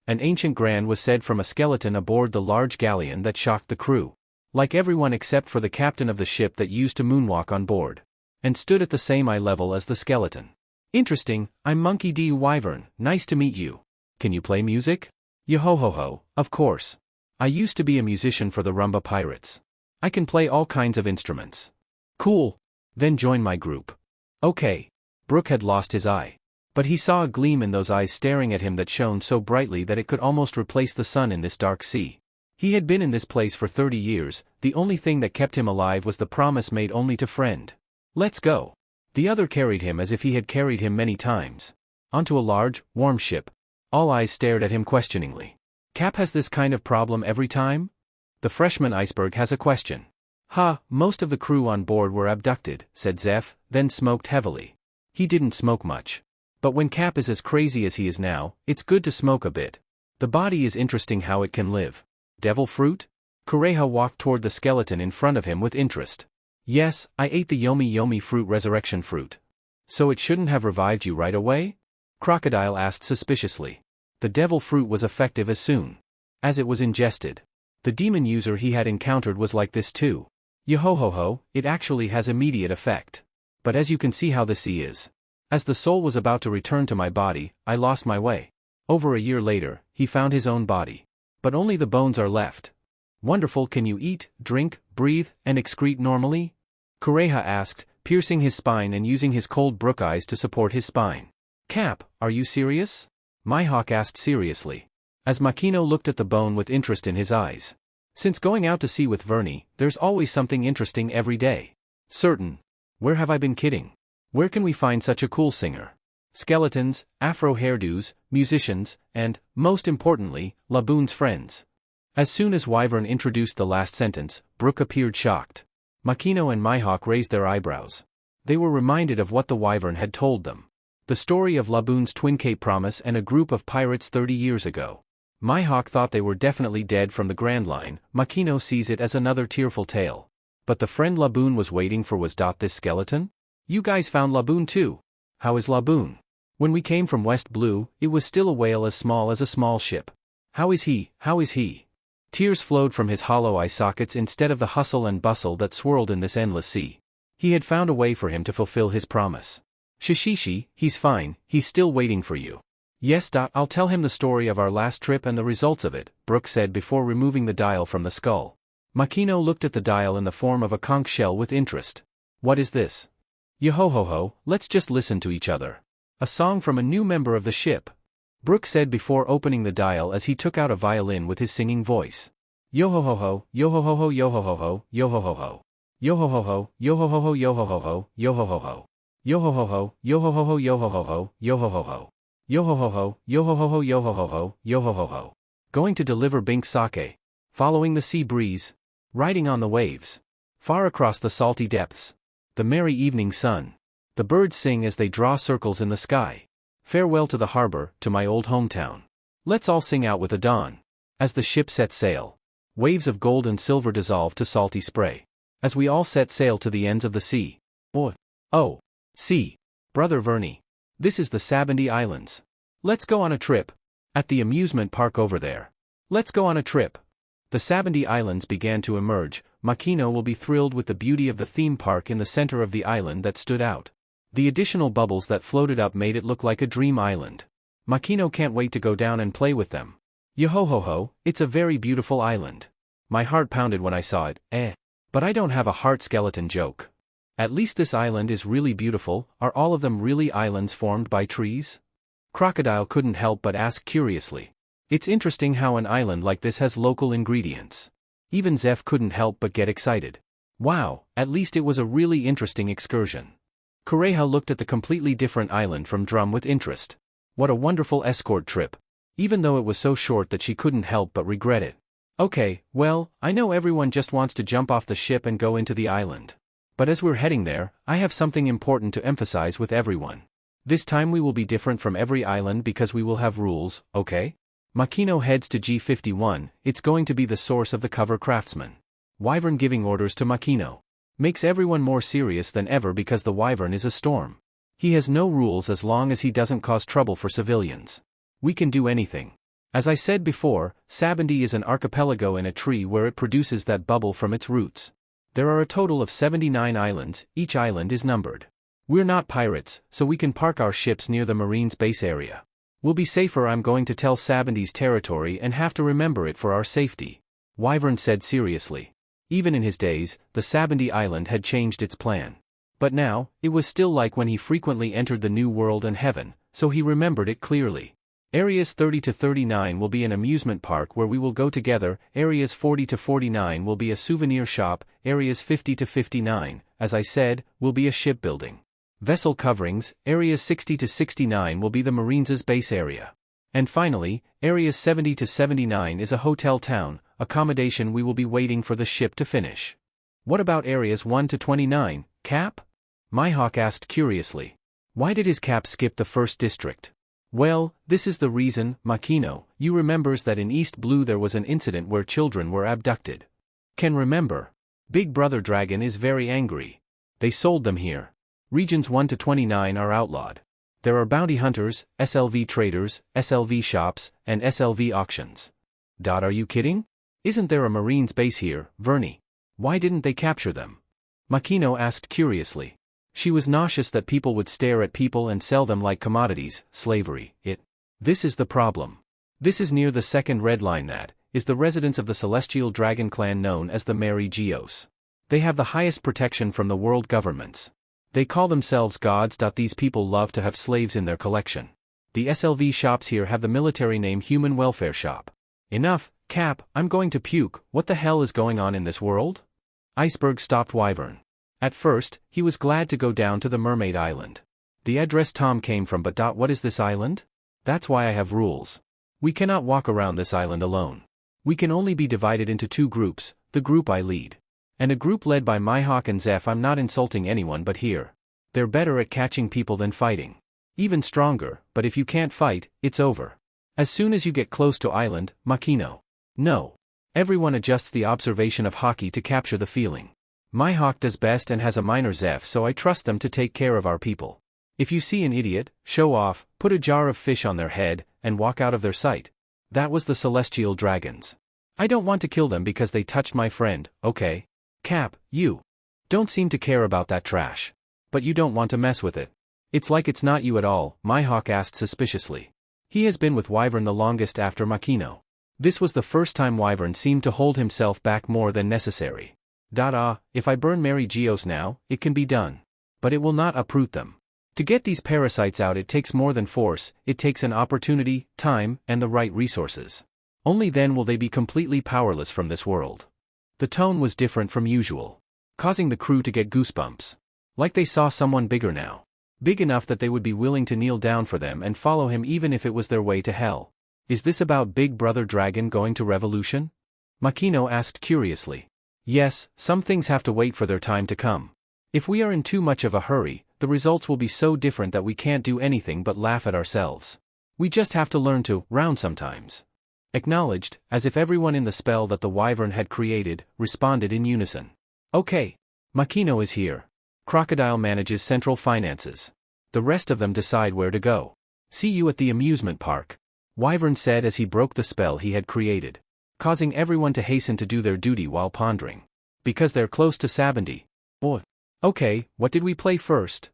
An ancient grand was said from a skeleton aboard the large galleon that shocked the crew. Like everyone except for the captain of the ship that used to moonwalk on board. And stood at the same eye level as the skeleton. Interesting, I'm Monkey D. Wyvern, nice to meet you. Can you play music? Yo-ho-ho-ho, of course. I used to be a musician for the Rumba Pirates. I can play all kinds of instruments. Cool. Then join my group. Okay. Brook had lost his eye. But he saw a gleam in those eyes staring at him that shone so brightly that it could almost replace the sun in this dark sea. He had been in this place for 30 years, the only thing that kept him alive was the promise made only to friend. Let's go. The other carried him as if he had carried him many times. Onto a large, warm ship. All eyes stared at him questioningly. Cap has this kind of problem every time? The freshman Iceberg has a question. Most of the crew on board were abducted, said Zeph, then smoked heavily. He didn't smoke much. But when Cap is as crazy as he is now, it's good to smoke a bit. The body is interesting how it can live. Devil fruit? Kureha walked toward the skeleton in front of him with interest. Yes, I ate the Yomi fruit, resurrection fruit. So it shouldn't have revived you right away? Crocodile asked suspiciously. The devil fruit was effective as soon as it was ingested. The demon user he had encountered was like this too. Yo-ho-ho-ho, it actually has immediate effect. But as you can see how the sea is. As the soul was about to return to my body, I lost my way. Over a year later, he found his own body. But only the bones are left. Wonderful, can you eat, drink, breathe, and excrete normally? Kureha asked, piercing his spine and using his cold Brook eyes to support his spine. Cap, are you serious? Mihawk asked seriously. As Makino looked at the bone with interest in his eyes. Since going out to sea with Vernie, there's always something interesting every day. Certain. Where have I been kidding? Where can we find such a cool singer? Skeletons, afro hairdos, musicians, and, most importantly, Laboon's friends. As soon as Wyvern introduced the last sentence, Brook appeared shocked. Makino and Mihawk raised their eyebrows. They were reminded of what the Wyvern had told them. The story of Laboon's Twin Cape Promise and a group of pirates 30 years ago. Mihawk thought they were definitely dead from the Grand Line. Makino sees it as another tearful tale. But the friend Laboon was waiting for was this skeleton? You guys found Laboon too. How is Laboon? When we came from West Blue, it was still a whale as small as a small ship. How is he? How is he? Tears flowed from his hollow eye sockets instead of the hustle and bustle that swirled in this endless sea. He had found a way for him to fulfill his promise. Shishishi, he's fine, he's still waiting for you. Yes. I'll tell him the story of our last trip and the results of it, Brook said before removing the dial from the skull. Makino looked at the dial in the form of a conch shell with interest. What is this? Yo-ho-ho-ho, let's just listen to each other. A song from a new member of the ship. Brook said before opening the dial as he took out a violin with his singing voice. Yo-ho-ho-ho, yo-ho-ho-ho, yo-ho-ho-ho, yo-ho-ho-ho. Yo-ho-ho-ho, yo-ho-ho-ho, yo-ho-ho-ho, yo-ho-ho-ho. Yo-ho-ho-ho, yo-ho-ho-ho, yo-ho-ho-ho, yo-ho-ho-ho. Yo-ho-ho-ho, yo-ho-ho-ho, yo-ho-ho-ho, yo-ho-ho-ho. Going to deliver Bink sake. Following the sea breeze. Riding on the waves. Far across the salty depths. The merry evening sun. The birds sing as they draw circles in the sky. Farewell to the harbor, to my old hometown. Let's all sing out with the dawn. As the ship set sail. Waves of gold and silver dissolve to salty spray. As we all set sail to the ends of the sea. Oh. See. Brother Vernie. This is the Sabaody Islands. Let's go on a trip. At the amusement park over there. Let's go on a trip. The Sabaody Islands began to emerge. Makino will be thrilled with the beauty of the theme park in the center of the island that stood out. The additional bubbles that floated up made it look like a dream island. Makino can't wait to go down and play with them. Yo-ho-ho-ho, it's a very beautiful island. My heart pounded when I saw it, But I don't have a heart skeleton joke. At least this island is really beautiful. Are all of them really islands formed by trees? Crocodile couldn't help but ask curiously. It's interesting how an island like this has local ingredients. Even Zeph couldn't help but get excited. Wow, at least it was a really interesting excursion. Kureha looked at the completely different island from Drum with interest. What a wonderful escort trip. Even though it was so short that she couldn't help but regret it. Okay, well, I know everyone just wants to jump off the ship and go into the island. But as we're heading there, I have something important to emphasize with everyone. This time we will be different from every island because we will have rules, okay? Makino heads to G51, it's going to be the source of the cover craftsman. Wyvern giving orders to Makino. Makes everyone more serious than ever because the Wyvern is a storm. He has no rules as long as he doesn't cause trouble for civilians. We can do anything. As I said before, Sabaody is an archipelago in a tree where it produces that bubble from its roots. There are a total of 79 islands, each island is numbered. We're not pirates, so we can park our ships near the Marine's base area. We'll be safer. I'm going to tell Sabaady's territory and have to remember it for our safety. Wyvern said seriously. Even in his days, the Sabaody island had changed its plan. But now, it was still like when he frequently entered the New World and Heaven, so he remembered it clearly. Areas 30 to 39 will be an amusement park where we will go together, areas 40 to 49 will be a souvenir shop, areas 50 to 59, as I said, will be a shipbuilding. Vessel coverings, areas 60 to 69 will be the Marines' base area. And finally, areas 70 to 79 is a hotel town, accommodation we will be waiting for the ship to finish. What about areas 1 to 29, Cap? Mihawk asked curiously. Why did his Cap skip the first district? Well, this is the reason, Makino. You remembers that in East Blue there was an incident where children were abducted. Can remember. Big Brother Dragon is very angry. They sold them here. Regions 1 to 29 are outlawed. There are bounty hunters, SLV traders, SLV shops, and SLV auctions. Are you kidding? Isn't there a Marines base here, Vernie? Why didn't they capture them? Makino asked curiously. She was nauseous that people would stare at people and sell them like commodities, slavery, This is the problem. This is near the second red line that is the residence of the celestial dragon clan known as the Mary Geos. They have the highest protection from the world governments. They call themselves gods. These people love to have slaves in their collection. The SLV shops here have the military name Human Welfare Shop. Enough, Cap, I'm going to puke. What the hell is going on in this world? Iceberg stopped Wyvern. At first, he was glad to go down to the Mermaid Island. The address Tom came from, but what is this island? That's why I have rules. We cannot walk around this island alone. We can only be divided into two groups, the group I lead. And a group led by Mihawk and Zeph. I'm not insulting anyone, but here. They're better at catching people than fighting. Even stronger, but if you can't fight, it's over. As soon as you get close to island, Makino. No. Everyone adjusts the observation of Haki to capture the feeling. Mihawk does best and has a minor Zeph, so I trust them to take care of our people. If you see an idiot, show off, put a jar of fish on their head, and walk out of their sight. That was the celestial dragons. I don't want to kill them because they touched my friend, okay? Cap, you don't seem to care about that trash. But you don't want to mess with it. It's like it's not you at all, Mihawk asked suspiciously. He has been with Wyvern the longest after Makino. This was the first time Wyvern seemed to hold himself back more than necessary. If I burn Mary Geos now, it can be done. But it will not uproot them. To get these parasites out it takes more than force, it takes an opportunity, time, and the right resources. Only then will they be completely powerless from this world. The tone was different from usual, causing the crew to get goosebumps. Like they saw someone bigger now. Big enough that they would be willing to kneel down for them and follow him even if it was their way to hell. Is this about Big Brother Dragon going to revolution? Makino asked curiously. Yes, some things have to wait for their time to come. If we are in too much of a hurry, the results will be so different that we can't do anything but laugh at ourselves. We just have to learn to round sometimes. Acknowledged, as if everyone in the spell that the Wyvern had created, responded in unison. Okay. Makino is here. Crocodile manages central finances. The rest of them decide where to go. See you at the amusement park. Wyvern said as he broke the spell he had created, causing everyone to hasten to do their duty while pondering. Because they're close to Sabaody. Oh. Okay, what did we play first?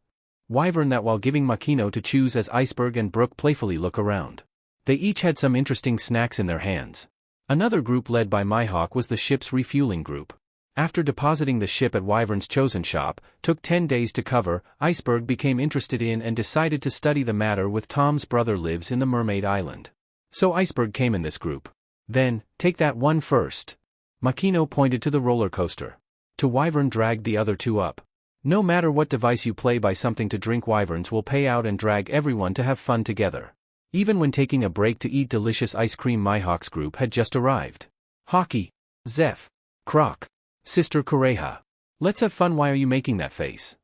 Wyvern that while giving Makino to choose as Iceberg and Brook playfully look around. They each had some interesting snacks in their hands. Another group led by Mihawk was the ship's refueling group. After depositing the ship at Wyvern's chosen shop, took 10 days to cover, Iceberg became interested in and decided to study the matter with Tom's brother lives in the Mermaid Island. So Iceberg came in this group. Then, take that one first. Makino pointed to the roller coaster. To Wyvern dragged the other two up. No matter what device you play by something to drink Wyverns will pay out and drag everyone to have fun together. Even when taking a break to eat delicious ice cream Mihawk's group had just arrived. Haki. Zeph. Croc. Sister Kureha. Let's have fun. Why are you making that face?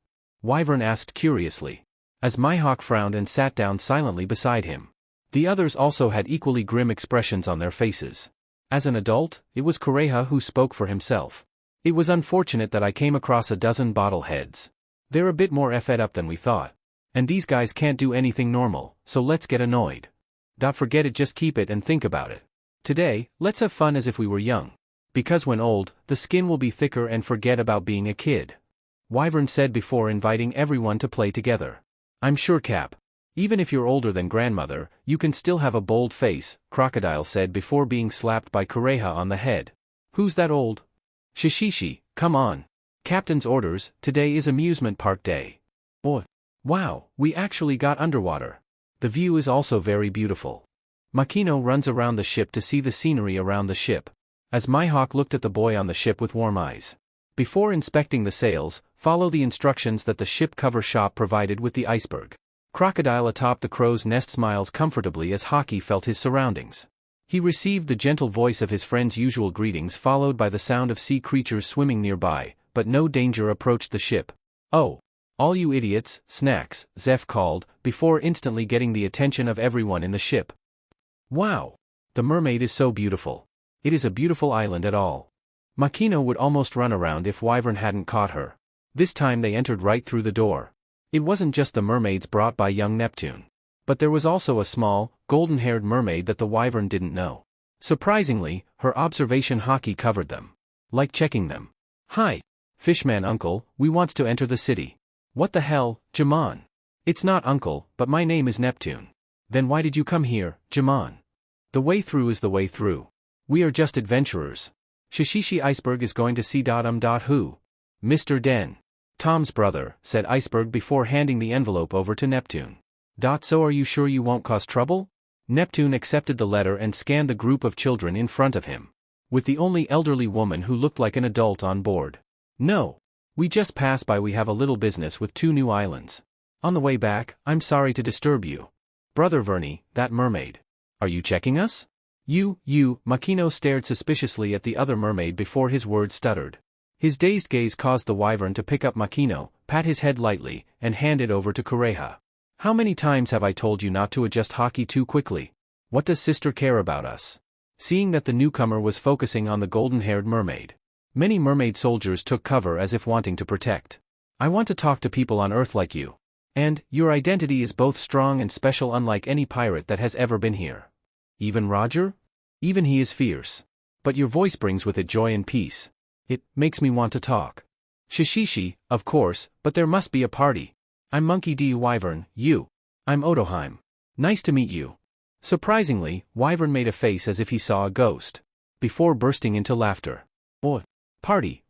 Wyvern asked curiously. As Mihawk frowned and sat down silently beside him. The others also had equally grim expressions on their faces. As an adult, it was Kureha who spoke for himself. It was unfortunate that I came across a dozen bottle heads. They're a bit more effed up than we thought. And these guys can't do anything normal, so let's get annoyed. Forget it, just keep it and think about it. Today, let's have fun as if we were young. Because when old, the skin will be thicker and forget about being a kid. Wyvern said before inviting everyone to play together. I'm sure, Cap. Even if you're older than grandmother, you can still have a bold face, Crocodile said before being slapped by Kureha on the head. Who's that old? Shishishi, come on. Captain's orders, today is amusement park day. Oh. Wow, we actually got underwater. The view is also very beautiful. Makino runs around the ship to see the scenery around the ship. As Mihawk looked at the boy on the ship with warm eyes. Before inspecting the sails, follow the instructions that the ship cover shop provided with the Iceberg. Crocodile atop the crow's nest smiles comfortably as Haki felt his surroundings. He received the gentle voice of his friend's usual greetings followed by the sound of sea creatures swimming nearby, but no danger approached the ship. Oh. All you idiots, snacks, Zeph called, before instantly getting the attention of everyone in the ship. Wow! The mermaid is so beautiful. It is a beautiful island at all. Makino would almost run around if Wyvern hadn't caught her. This time they entered right through the door. It wasn't just the mermaids brought by young Neptune. But there was also a small, golden-haired mermaid that the Wyvern didn't know. Surprisingly, her observation Haki covered them. Like checking them. Hi. Fishman uncle, we wants to enter the city. What the hell, Jamon? It's not uncle, but my name is Neptune. Then why did you come here, Jamon? The way through is the way through. We are just adventurers. Shishishi Iceberg is going to see who? Mr. Den. Tom's brother, said Iceberg before handing the envelope over to Neptune. So are you sure you won't cause trouble? Neptune accepted the letter and scanned the group of children in front of him, with the only elderly woman who looked like an adult on board. No. We just passed by. We have a little business with 2 new islands. On the way back, I'm sorry to disturb you. Brother Vernie, that mermaid. Are you checking us? You, Makino stared suspiciously at the other mermaid before his words stuttered. His dazed gaze caused the Wyvern to pick up Makino, pat his head lightly, and hand it over to Kureha. How many times have I told you not to adjust hockey too quickly? What does sister care about us? Seeing that the newcomer was focusing on the golden-haired mermaid, many mermaid soldiers took cover as if wanting to protect. I want to talk to people on Earth like you. And, your identity is both strong and special, unlike any pirate that has ever been here. Even Roger? Even he is fierce. But your voice brings with it joy and peace. It makes me want to talk. Shishishi, of course, but there must be a party. I'm Monkey D. Wyvern, you. I'm Otoheim. Nice to meet you. Surprisingly, Wyvern made a face as if he saw a ghost, before bursting into laughter. Oh, party.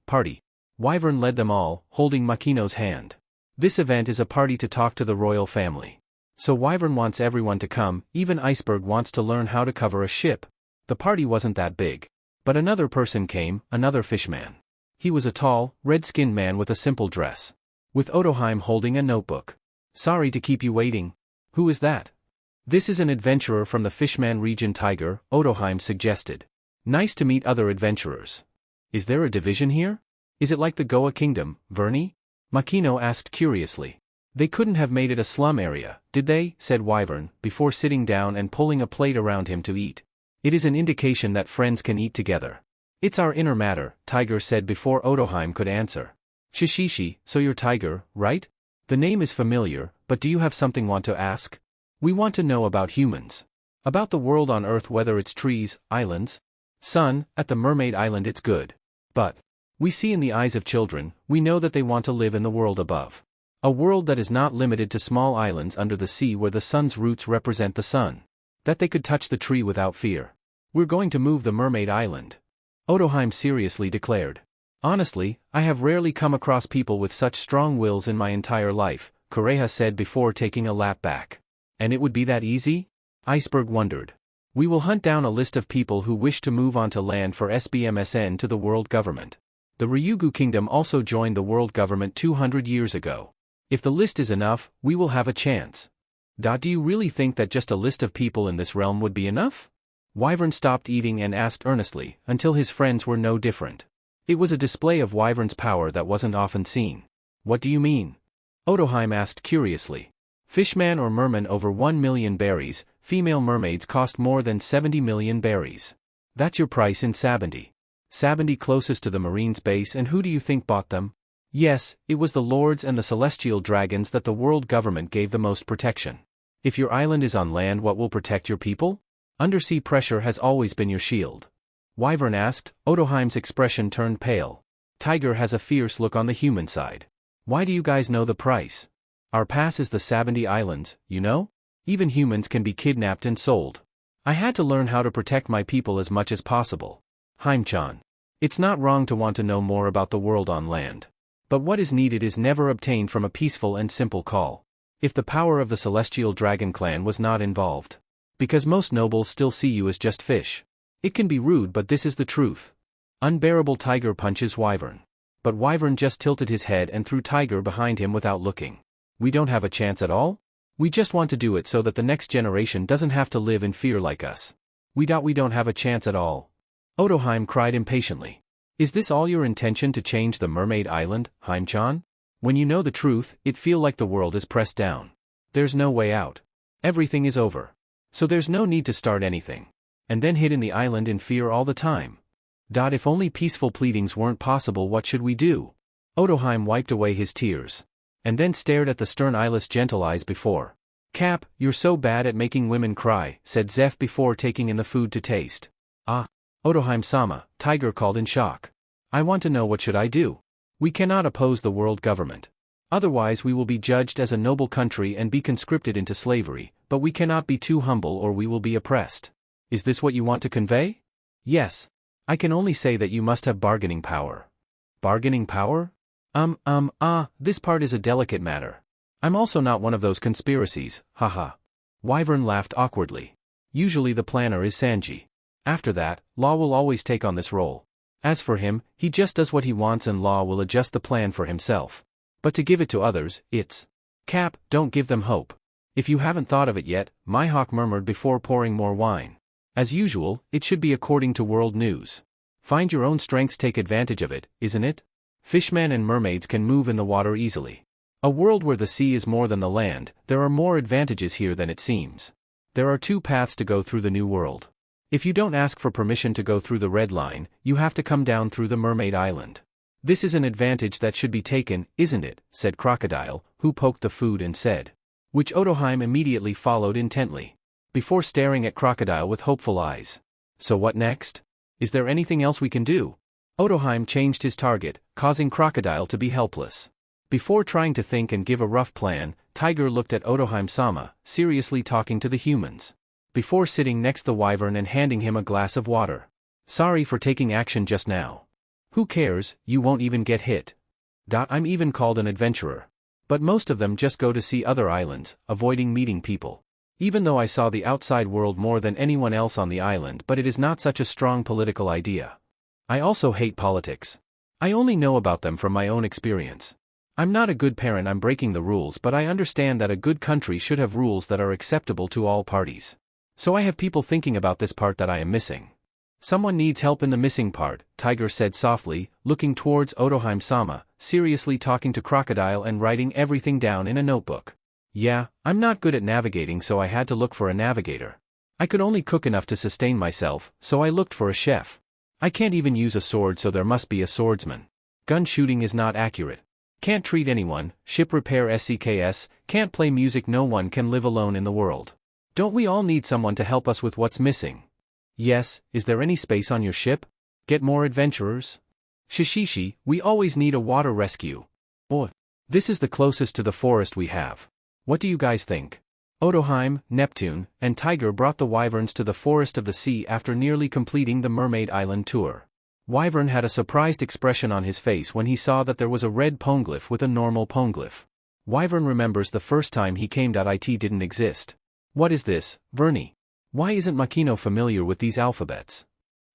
Wyvern led them all, holding Makino's hand. This event is a party to talk to the royal family. So Wyvern wants everyone to come, even Iceberg wants to learn how to cover a ship. The party wasn't that big. But another person came, another fishman. He was a tall, red-skinned man with a simple dress, with Otoheim holding a notebook. Sorry to keep you waiting. Who is that? This is an adventurer from the Fishman region, Tiger, Otoheim suggested. Nice to meet other adventurers. Is there a division here? Is it like the Goa Kingdom, Vernie? Makino asked curiously. They couldn't have made it a slum area, did they? Said Wyvern, before sitting down and pulling a plate around him to eat. It is an indication that friends can eat together. It's our inner matter, Tiger said before Otoheim could answer. Shishishi, so you're Tiger, right? The name is familiar, but do you have something want to ask? We want to know about humans. About the world on Earth, whether it's trees, islands. Son, at the Mermaid Island it's good. But we see in the eyes of children, we know that they want to live in the world above. A world that is not limited to small islands under the sea where the sun's roots represent the sun. That they could touch the tree without fear. We're going to move the Mermaid Island. Otoheim seriously declared. Honestly, I have rarely come across people with such strong wills in my entire life, Kureha said before taking a lap back. And it would be that easy? Iceberg wondered. We will hunt down a list of people who wish to move onto land for SBMSN to the world government. The Ryugu Kingdom also joined the world government 200 years ago. If the list is enough, we will have a chance. Do you really think that just a list of people in this realm would be enough? Wyvern stopped eating and asked earnestly, until his friends were no different. It was a display of Wyvern's power that wasn't often seen. What do you mean? Otoheim asked curiously. Fishman or merman over 1 million berries, female mermaids cost more than 70 million berries. That's your price in Sabaody. Sabaody closest to the Marine's base, and who do you think bought them? Yes, it was the lords and the celestial dragons that the world government gave the most protection. If your island is on land, what will protect your people? Undersea pressure has always been your shield. Wyvern asked. Otoheim's expression turned pale. Tiger has a fierce look on the human side. Why do you guys know the price? Our pass is the Sabaody Islands, you know? Even humans can be kidnapped and sold. I had to learn how to protect my people as much as possible. Haim-chan. It's not wrong to want to know more about the world on land. But what is needed is never obtained from a peaceful and simple call. If the power of the Celestial Dragon clan was not involved. Because most nobles still see you as just fish. It can be rude, but this is the truth. Unbearable Tiger punches Wyvern. But Wyvern just tilted his head and threw Tiger behind him without looking. We don't have a chance at all? We just want to do it so that the next generation doesn't have to live in fear like us. We don't have a chance at all. Otoheim cried impatiently. Is this all your intention, to change the Mermaid Island, Haim-chan? When you know the truth, it feel like the world is pressed down. There's no way out. Everything is over. So there's no need to start anything. And then hid in the island in fear all the time. If only peaceful pleadings weren't possible, what should we do? Otoheim wiped away his tears. And then stared at the stern eyeless gentle eyes before. Cap, you're so bad at making women cry, said Zeph before taking in the food to taste. Ah. Otoheim-sama, Tiger called in shock. I want to know, what should I do? We cannot oppose the world government. Otherwise we will be judged as a noble country and be conscripted into slavery, but we cannot be too humble or we will be oppressed. Is this what you want to convey? Yes. I can only say that you must have bargaining power. Bargaining power? This part is a delicate matter. I'm also not one of those conspiracies, haha. Wyvern laughed awkwardly. Usually the planner is Sanji. After that, Law will always take on this role. As for him, he just does what he wants and Law will adjust the plan for himself. But to give it to others, it's... Cap, don't give them hope. If you haven't thought of it yet, Mihawk murmured before pouring more wine. As usual, it should be according to world news. Find your own strengths, take advantage of it, isn't it? Fishmen and mermaids can move in the water easily. A world where the sea is more than the land, there are more advantages here than it seems. There are 2 paths to go through the new world. If you don't ask for permission to go through the red line, you have to come down through the Mermaid Island. This is an advantage that should be taken, isn't it? Said Crocodile, who poked the food and said. Which Otoheim immediately followed intently. Before staring at Crocodile with hopeful eyes. So what next? Is there anything else we can do? Otoheim changed his target, causing Crocodile to be helpless. Before trying to think and give a rough plan, Tiger looked at Otoheim-sama, seriously talking to the humans. Before sitting next the Wyvern and handing him a glass of water. Sorry for taking action just now. Who cares, you won't even get hit. I'm even called an adventurer. But most of them just go to see other islands, avoiding meeting people. Even though I saw the outside world more than anyone else on the island, but it is not such a strong political idea. I also hate politics. I only know about them from my own experience. I'm not a good parent, I'm breaking the rules, but I understand that a good country should have rules that are acceptable to all parties. So I have people thinking about this part that I am missing. Someone needs help in the missing part, Tiger said softly, looking towards Otoheim-sama, seriously talking to Crocodile and writing everything down in a notebook. Yeah, I'm not good at navigating, so I had to look for a navigator. I could only cook enough to sustain myself, so I looked for a chef. I can't even use a sword, so there must be a swordsman. Gun shooting is not accurate. Can't treat anyone, ship repair SCKS, can't play music, no one can live alone in the world. Don't we all need someone to help us with what's missing? Yes, is there any space on your ship? Get more adventurers? Shishishi, we always need a water rescue. Oh, this is the closest to the forest we have. What do you guys think? Otoheim, Neptune, and Tiger brought the Wyverns to the forest of the sea after nearly completing the Mermaid Island tour. Wyvern had a surprised expression on his face when he saw that there was a red Poneglyph with a normal Poneglyph. Wyvern remembers the first time he came. It didn't exist. What is this, Vernie? Why isn't Makino familiar with these alphabets?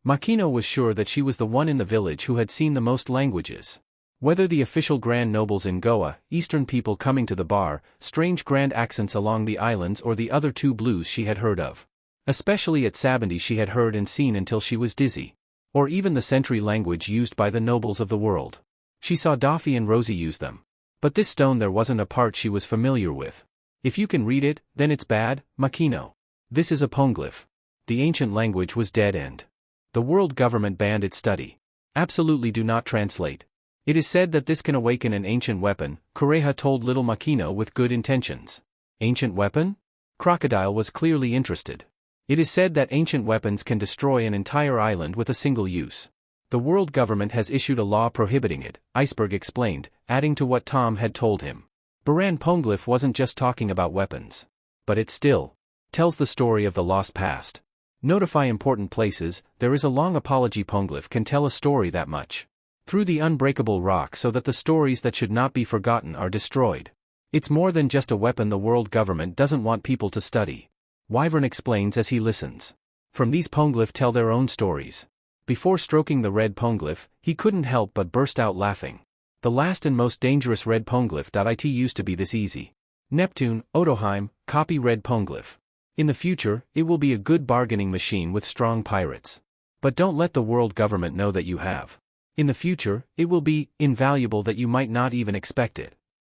Makino was sure that she was the one in the village who had seen the most languages. Whether the official grand nobles in Goa, Eastern people coming to the bar, strange grand accents along the islands, or the other 2 blues she had heard of. Especially at Sabaody she had heard and seen until she was dizzy. Or even the sentry language used by the nobles of the world. She saw Daffy and Rosie use them. But this stone, there wasn't a part she was familiar with. If you can read it, then it's bad, Makino. This is a Poneglyph. The ancient language was dead and the world government banned its study. Absolutely do not translate. It is said that this can awaken an ancient weapon, Kureha told little Makino with good intentions. Ancient weapon? Crocodile was clearly interested. It is said that ancient weapons can destroy an entire island with a single use. The world government has issued a law prohibiting it, Iceberg explained, adding to what Tom had told him. Baran Poneglyph wasn't just talking about weapons. But it still tells the story of the lost past. Notify important places, there is a long apology. Poneglyph can tell a story that much. Through the unbreakable rock so that the stories that should not be forgotten are destroyed. It's more than just a weapon the world government doesn't want people to study. Wyvern explains as he listens. From these Poneglyph tell their own stories. Before stroking the red Poneglyph, he couldn't help but burst out laughing. The last and most dangerous red Poneglyph. It used to be this easy. Neptune, Otoheim, copy red Poneglyph. In the future, it will be a good bargaining machine with strong pirates. But don't let the world government know that you have. In the future, it will be invaluable that you might not even expect it.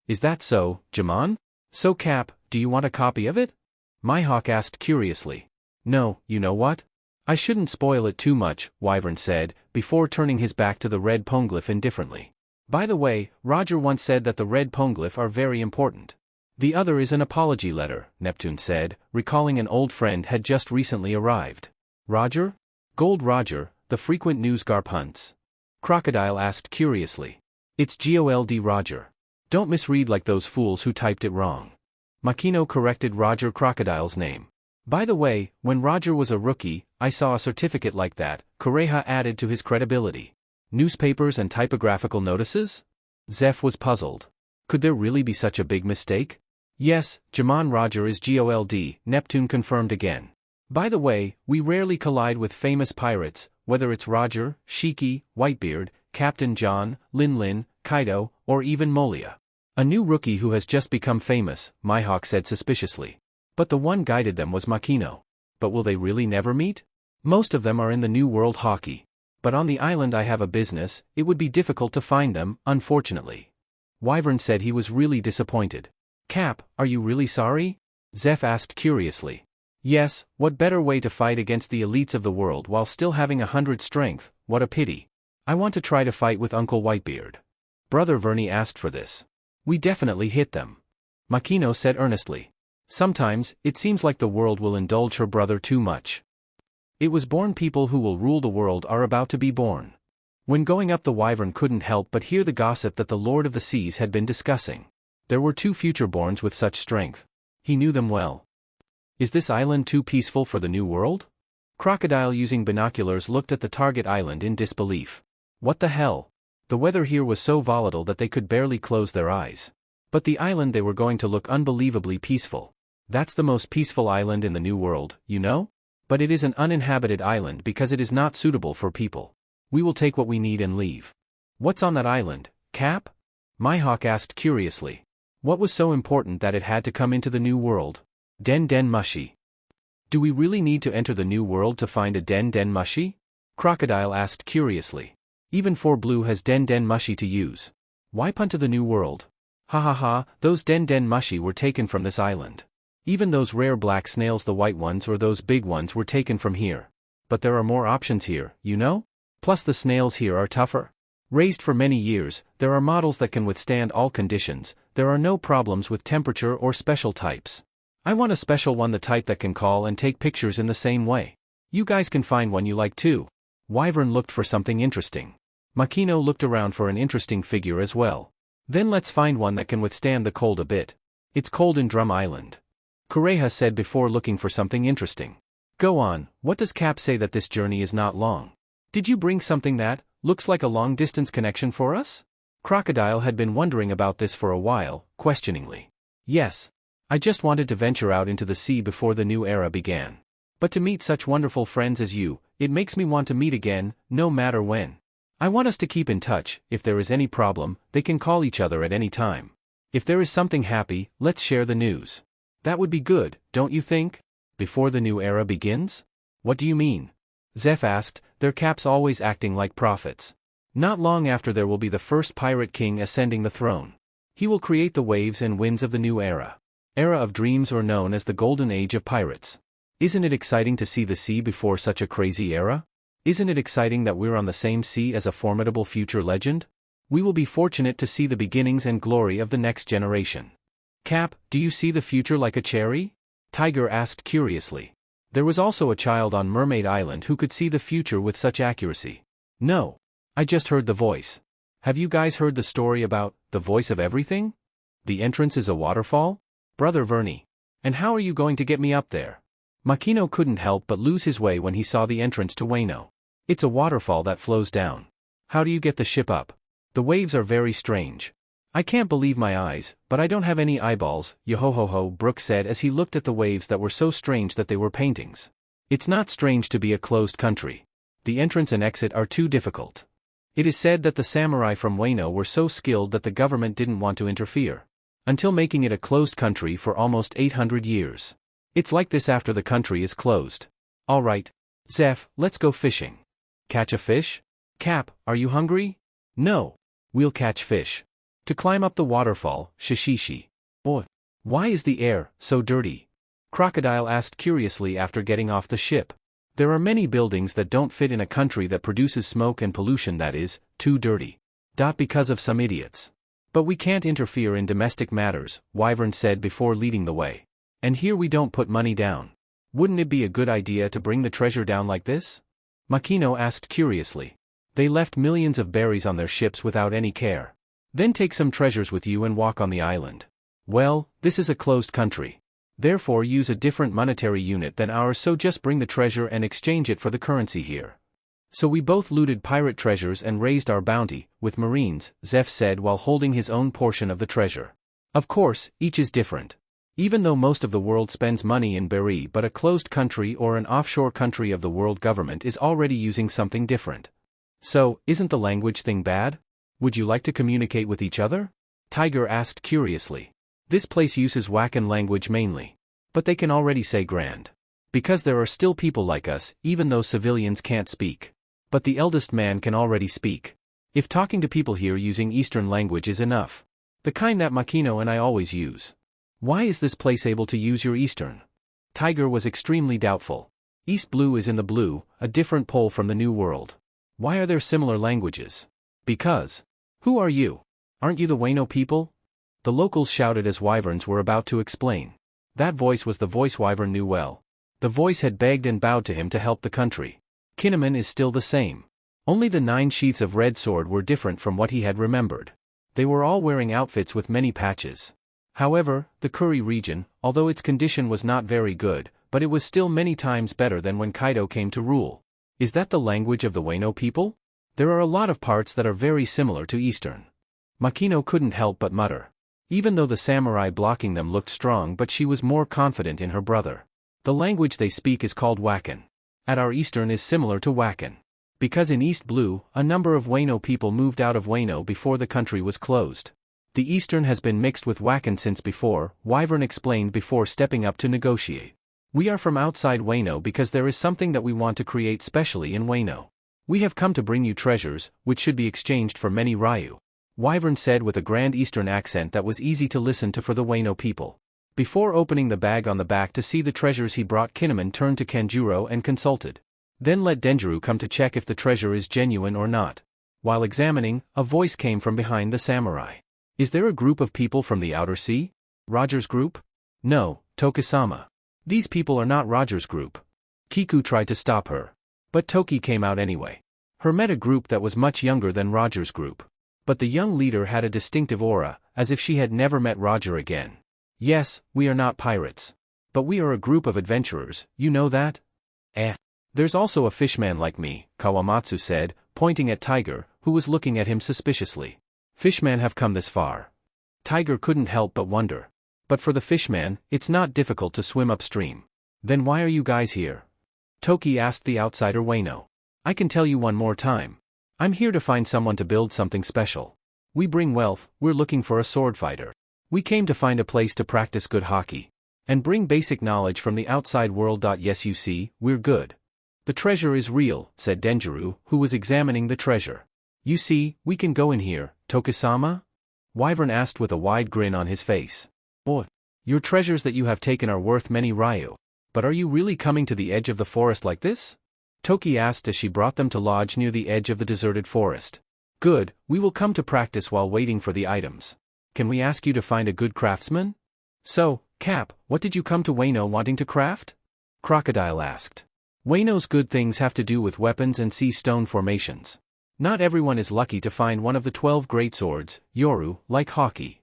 Is that so, Jamon? So Cap, do you want a copy of it? Mihawk asked curiously. No, you know what? I shouldn't spoil it too much, Wyvern said, before turning his back to the red Poneglyph indifferently. By the way, Roger once said that the red Poneglyph are very important. The other is an apology letter, Neptune said, recalling an old friend had just recently arrived. Roger? Gold Roger, the frequent news Garp hunts? Crocodile asked curiously. It's Gold Roger. Don't misread like those fools who typed it wrong. Makino corrected Roger Crocodile's name. By the way, when Roger was a rookie, I saw a certificate like that, Kureha added to his credibility. Newspapers and typographical notices? Zeph was puzzled. Could there really be such a big mistake? Yes, Jamon Roger is GOLD, Neptune confirmed again. By the way, we rarely collide with famous pirates, whether it's Roger, Shiki, Whitebeard, Captain John, Lin Lin, Kaido, or even Molia. A new rookie who has just become famous, Mihawk said suspiciously. But the one guided them was Makino. But will they really never meet? Most of them are in the New World Hockey. But on the island I have a business, it would be difficult to find them, unfortunately. Wyvern said he was really disappointed. Cap, are you really sorry? Zeph asked curiously. Yes, what better way to fight against the elites of the world while still having 100 strength, what a pity. I want to try to fight with Uncle Whitebeard. Brother Vernie asked for this. We definitely hit them. Makino said earnestly. Sometimes, it seems like the world will indulge her brother too much. It was born people who will rule the world are about to be born. When going up the Wyvern couldn't help but hear the gossip that the Lord of the Seas had been discussing. There were 2 future-borns with such strength. He knew them well. Is this island too peaceful for the new world? Crocodile using binoculars looked at the target island in disbelief. What the hell? The weather here was so volatile that they could barely close their eyes. But the island they were going to look unbelievably peaceful. That's the most peaceful island in the New World, you know? But it is an uninhabited island because it is not suitable for people. We will take what we need and leave. What's on that island, Cap? Mihawk asked curiously. What was so important that it had to come into the New World? Den Den Mushi. Do we really need to enter the New World to find a Den Den Mushi? Crocodile asked curiously. Even 4 Blue has Den Den Mushi to use. Why punt to the New World? Ha ha ha, those Den Den Mushi were taken from this island. Even those rare black snails, the white ones or those big ones, were taken from here. But there are more options here, you know? Plus the snails here are tougher. Raised for many years, there are models that can withstand all conditions, there are no problems with temperature or special types. I want a special one, the type that can call and take pictures in the same way. You guys can find one you like too. Wyvern looked for something interesting. Makino looked around for an interesting figure as well. Then let's find one that can withstand the cold a bit. It's cold in Drum Island. Kureha said before looking for something interesting. Go on, what does Cap say that this journey is not long? Did you bring something that looks like a long-distance connection for us? Crocodile had been wondering about this for a while, questioningly. Yes. I just wanted to venture out into the sea before the new era began. But to meet such wonderful friends as you, it makes me want to meet again, no matter when. I want us to keep in touch. If there is any problem, they can call each other at any time. If there is something happy, let's share the news. That would be good, don't you think? Before the new era begins? What do you mean? Zeph asked, their Caps always acting like prophets. Not long after there will be the first Pirate King ascending the throne. He will create the waves and winds of the new era. Era of dreams, or known as the Golden Age of Pirates. Isn't it exciting to see the sea before such a crazy era? Isn't it exciting that we're on the same sea as a formidable future legend? We will be fortunate to see the beginnings and glory of the next generation. Cap, do you see the future like a cherry? Tiger asked curiously. There was also a child on Mermaid Island who could see the future with such accuracy. No. I just heard the voice. Have you guys heard the story about the voice of everything? The entrance is a waterfall? Brother Vernie. And how are you going to get me up there? Makino couldn't help but lose his way when he saw the entrance to Wano. It's a waterfall that flows down. How do you get the ship up? The waves are very strange. I can't believe my eyes, but I don't have any eyeballs, yo-ho-ho-ho, Brook said as he looked at the waves that were so strange that they were paintings. It's not strange to be a closed country. The entrance and exit are too difficult. It is said that the samurai from Wano were so skilled that the government didn't want to interfere. Until making it a closed country for almost 800 years. It's like this after the country is closed. Alright. Zeph, let's go fishing. Catch a fish? Cap, are you hungry? No. We'll catch fish. To climb up the waterfall, Shishishi. Oh, why is the air so dirty? Crocodile asked curiously after getting off the ship. There are many buildings that don't fit in a country that produces smoke and pollution that is too dirty. Because of some idiots. But we can't interfere in domestic matters, Wyvern said before leading the way. And here we don't put money down. Wouldn't it be a good idea to bring the treasure down like this? Makino asked curiously. They left millions of berries on their ships without any care. Then take some treasures with you and walk on the island. Well, this is a closed country. Therefore use a different monetary unit than ours, so just bring the treasure and exchange it for the currency here. So we both looted pirate treasures and raised our bounty, with marines, Zeph said while holding his own portion of the treasure. Of course, each is different. Even though most of the world spends money in Beri, but a closed country or an offshore country of the world government is already using something different. So, isn't the language thing bad? Would you like to communicate with each other? Tiger asked curiously. This place uses Wakan language mainly. But they can already say grand. Because there are still people like us, even though civilians can't speak. But the eldest man can already speak. If talking to people here using Eastern language is enough. The kind that Makino and I always use. Why is this place able to use your Eastern? Tiger was extremely doubtful. East Blue is in the blue, a different pole from the New World. Why are there similar languages? Because. Who are you? Aren't you the Wano people? The locals shouted as Wyverns were about to explain. That voice was the voice Wyvern knew well. The voice had begged and bowed to him to help the country. Kinnaman is still the same. Only the 9 sheaths of red sword were different from what he had remembered. They were all wearing outfits with many patches. However, the Kuri region, although its condition was not very good, but it was still many times better than when Kaido came to rule. Is that the language of the Wano people? There are a lot of parts that are very similar to Eastern. Makino couldn't help but mutter. Even though the samurai blocking them looked strong, but she was more confident in her brother. The language they speak is called Wakan. At our Eastern is similar to Wakan. Because in East Blue, a number of Wano people moved out of Wano before the country was closed. The Eastern has been mixed with Wakan since before, Wyvern explained before stepping up to negotiate. We are from outside Wano because there is something that we want to create specially in Wano. We have come to bring you treasures, which should be exchanged for many Ryu. Wyvern said with a Grand Eastern accent that was easy to listen to for the Wano people. Before opening the bag on the back to see the treasures he brought, Kinnaman turned to Kanjuro and consulted. Then let Denjiro come to check if the treasure is genuine or not. While examining, a voice came from behind the samurai. Is there a group of people from the outer sea? Roger's group? No, Tokisama. These people are not Roger's group. Kiku tried to stop her. But Toki came out anyway. Her met a group that was much younger than Roger's group. But the young leader had a distinctive aura, as if she had never met Roger again. Yes, we are not pirates. But we are a group of adventurers, you know that? There's also a fishman like me, Kawamatsu said, pointing at Tiger, who was looking at him suspiciously. Fishmen have come this far. Tiger couldn't help but wonder. But for the fishman, it's not difficult to swim upstream. Then why are you guys here? Toki asked the outsider Wano. I can tell you one more time. I'm here to find someone to build something special. We bring wealth, we're looking for a sword fighter. We came to find a place to practice good hockey. And bring basic knowledge from the outside world. Yes, you see, we're good. The treasure is real, said Denjiro, who was examining the treasure. You see, we can go in here, Tokisama? Wyvern asked with a wide grin on his face. Oh, your treasures that you have taken are worth many Ryu. But are you really coming to the edge of the forest like this? Toki asked as she brought them to lodge near the edge of the deserted forest. Good, we will come to practice while waiting for the items. Can we ask you to find a good craftsman? So, Cap, what did you come to Wano wanting to craft? Crocodile asked. Wano's good things have to do with weapons and sea stone formations. Not everyone is lucky to find one of the 12 great swords, Yoru, like Hawkeye.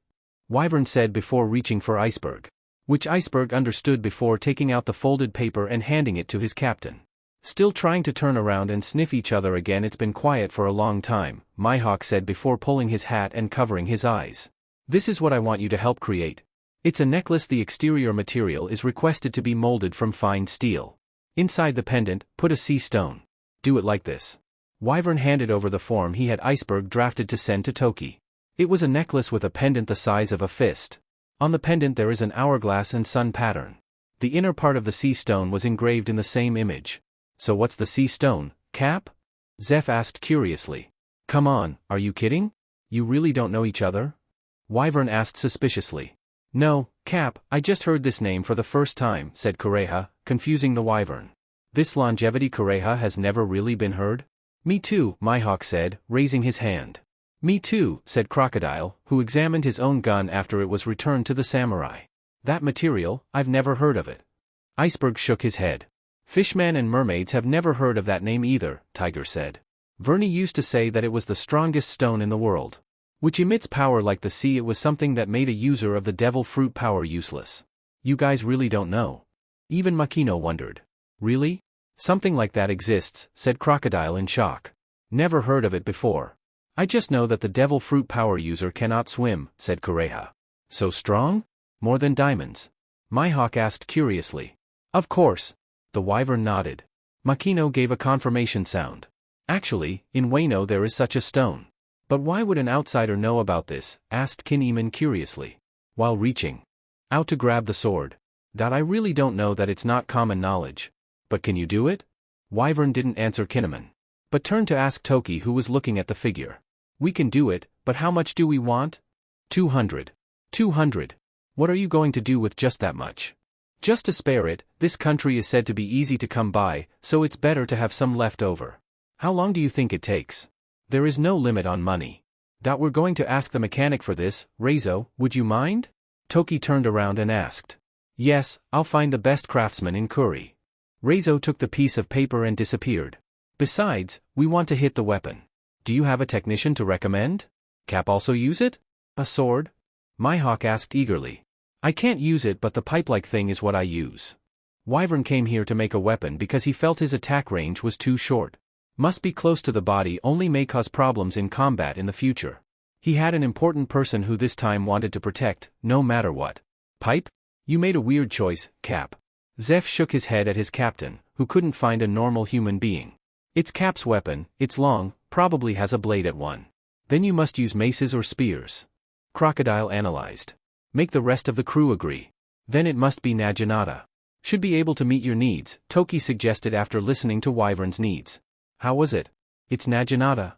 Wyvern said before reaching for Iceberg. Which Iceberg understood before taking out the folded paper and handing it to his captain. Still trying to turn around and sniff each other again. It's been quiet for a long time, Mihawk said before pulling his hat and covering his eyes. This is what I want you to help create. It's a necklace. The exterior material is requested to be molded from fine steel. Inside the pendant, put a sea stone. Do it like this. Wyvern handed over the form he had Iceberg drafted to send to Toki. It was a necklace with a pendant the size of a fist. On the pendant there is an hourglass and sun pattern. The inner part of the sea stone was engraved in the same image. So what's the sea stone, Cap? Zeph asked curiously. Come on, are you kidding? You really don't know each other? Wyvern asked suspiciously. No, Cap, I just heard this name for the first time, said Kureha, confusing the Wyvern. This longevity Kureha has never really been heard? Me too, Mihawk said, raising his hand. Me too, said Crocodile, who examined his own gun after it was returned to the samurai. That material, I've never heard of it. Iceberg shook his head. Fishmen and mermaids have never heard of that name either, Tiger said. Verney used to say that it was the strongest stone in the world. which emits power like the sea. It was something that made a user of the devil fruit power useless. You guys really don't know? Even Makino wondered. Really? Something like that exists, said Crocodile in shock. Never heard of it before. I just know that the devil fruit power user cannot swim, said Kureha. So strong? More than diamonds? Mihawk asked curiously. Of course. The Wyvern nodded. Makino gave a confirmation sound. Actually, in Wano there is such a stone. But why would an outsider know about this? Asked Kinemon curiously. While reaching out to grab the sword. I really don't know that it's not common knowledge. But can you do it? Wyvern didn't answer Kinemon, but turned to ask Toki, who was looking at the figure. We can do it, but how much do we want? 200. 200. What are you going to do with just that much? Just to spare it. This country is said to be easy to come by, so it's better to have some left over. How long do you think it takes? There is no limit on money. We're going to ask the mechanic for this. Reizo, would you mind? Toki turned around and asked. Yes, I'll find the best craftsman in Kuri. Reizo took the piece of paper and disappeared. Besides, we want to hit the weapon. Do you have a technician to recommend? Cap also use it? A sword? Mihawk asked eagerly. I can't use it, but the pipe-like thing is what I use. Wyvern came here to make a weapon because he felt his attack range was too short. Must be close to the body, only may cause problems in combat in the future. He had an important person who this time wanted to protect, no matter what. Pipe? You made a weird choice, Cap. Zeph shook his head at his captain, who couldn't find a normal human being. It's Cap's weapon, it's long, probably has a blade at one. Then you must use maces or spears. Crocodile analyzed. Make the rest of the crew agree. Then it must be Naginata. Should be able to meet your needs, Toki suggested after listening to Wyvern's needs. How was it? It's Naginata?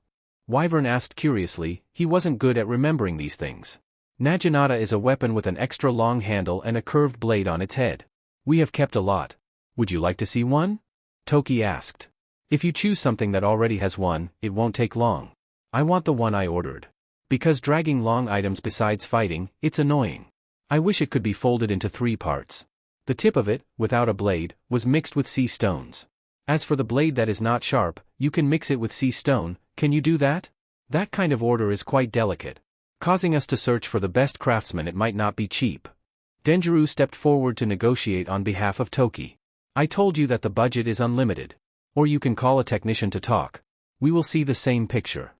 Wyvern asked curiously. He wasn't good at remembering these things. Naginata is a weapon with an extra long handle and a curved blade on its head. We have kept a lot. Would you like to see one? Toki asked. If you choose something that already has one, it won't take long. I want the one I ordered. Because dragging long items besides fighting, it's annoying. I wish it could be folded into 3 parts. The tip of it, without a blade, was mixed with sea stones. As for the blade that is not sharp, you can mix it with sea stone. Can you do that? That kind of order is quite delicate, causing us to search for the best craftsman. It might not be cheap. Denjiro stepped forward to negotiate on behalf of Toki. I told you that the budget is unlimited. Or you can call a technician to talk. We will see the same picture.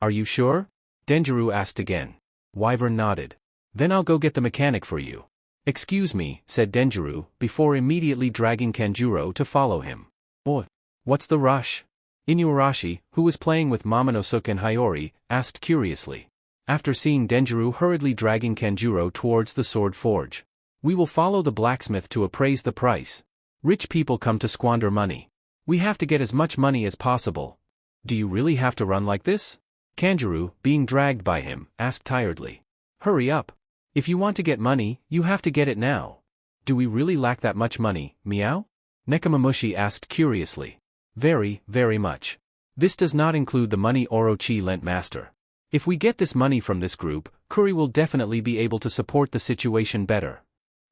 Are you sure? Denjiro asked again. Wyvern nodded. Then I'll go get the mechanic for you. Excuse me, said Denjiro, before immediately dragging Kanjuro to follow him. Oh, what's the rush? Inuarashi, who was playing with Momonosuke and Hiyori, asked curiously. After seeing Denjiro hurriedly dragging Kanjuro towards the sword forge. We will follow the blacksmith to appraise the price. Rich people come to squander money. We have to get as much money as possible. Do you really have to run like this? Kanjuro, being dragged by him, asked tiredly. Hurry up. If you want to get money, you have to get it now. Do we really lack that much money, meow? Nekomamushi asked curiously. Very, very much. This does not include the money Orochi lent Master. If we get this money from this group, Kuri will definitely be able to support the situation better.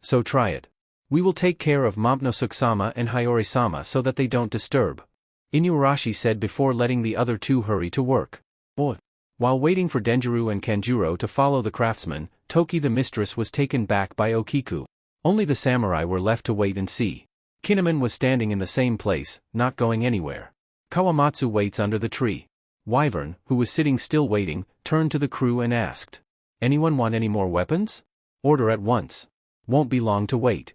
So try it. We will take care of Momonosuke-sama and Hiyori-sama so that they don't disturb. Inuarashi said before letting the other 2 hurry to work. Oh. While waiting for Denjiro and Kanjuro to follow the craftsman, Toki the mistress was taken back by Okiku. Only the samurai were left to wait and see. Kinemon was standing in the same place, not going anywhere. Kawamatsu waits under the tree. Wyvern, who was sitting still waiting, turned to the crew and asked. Anyone want any more weapons? Order at once. Won't be long to wait.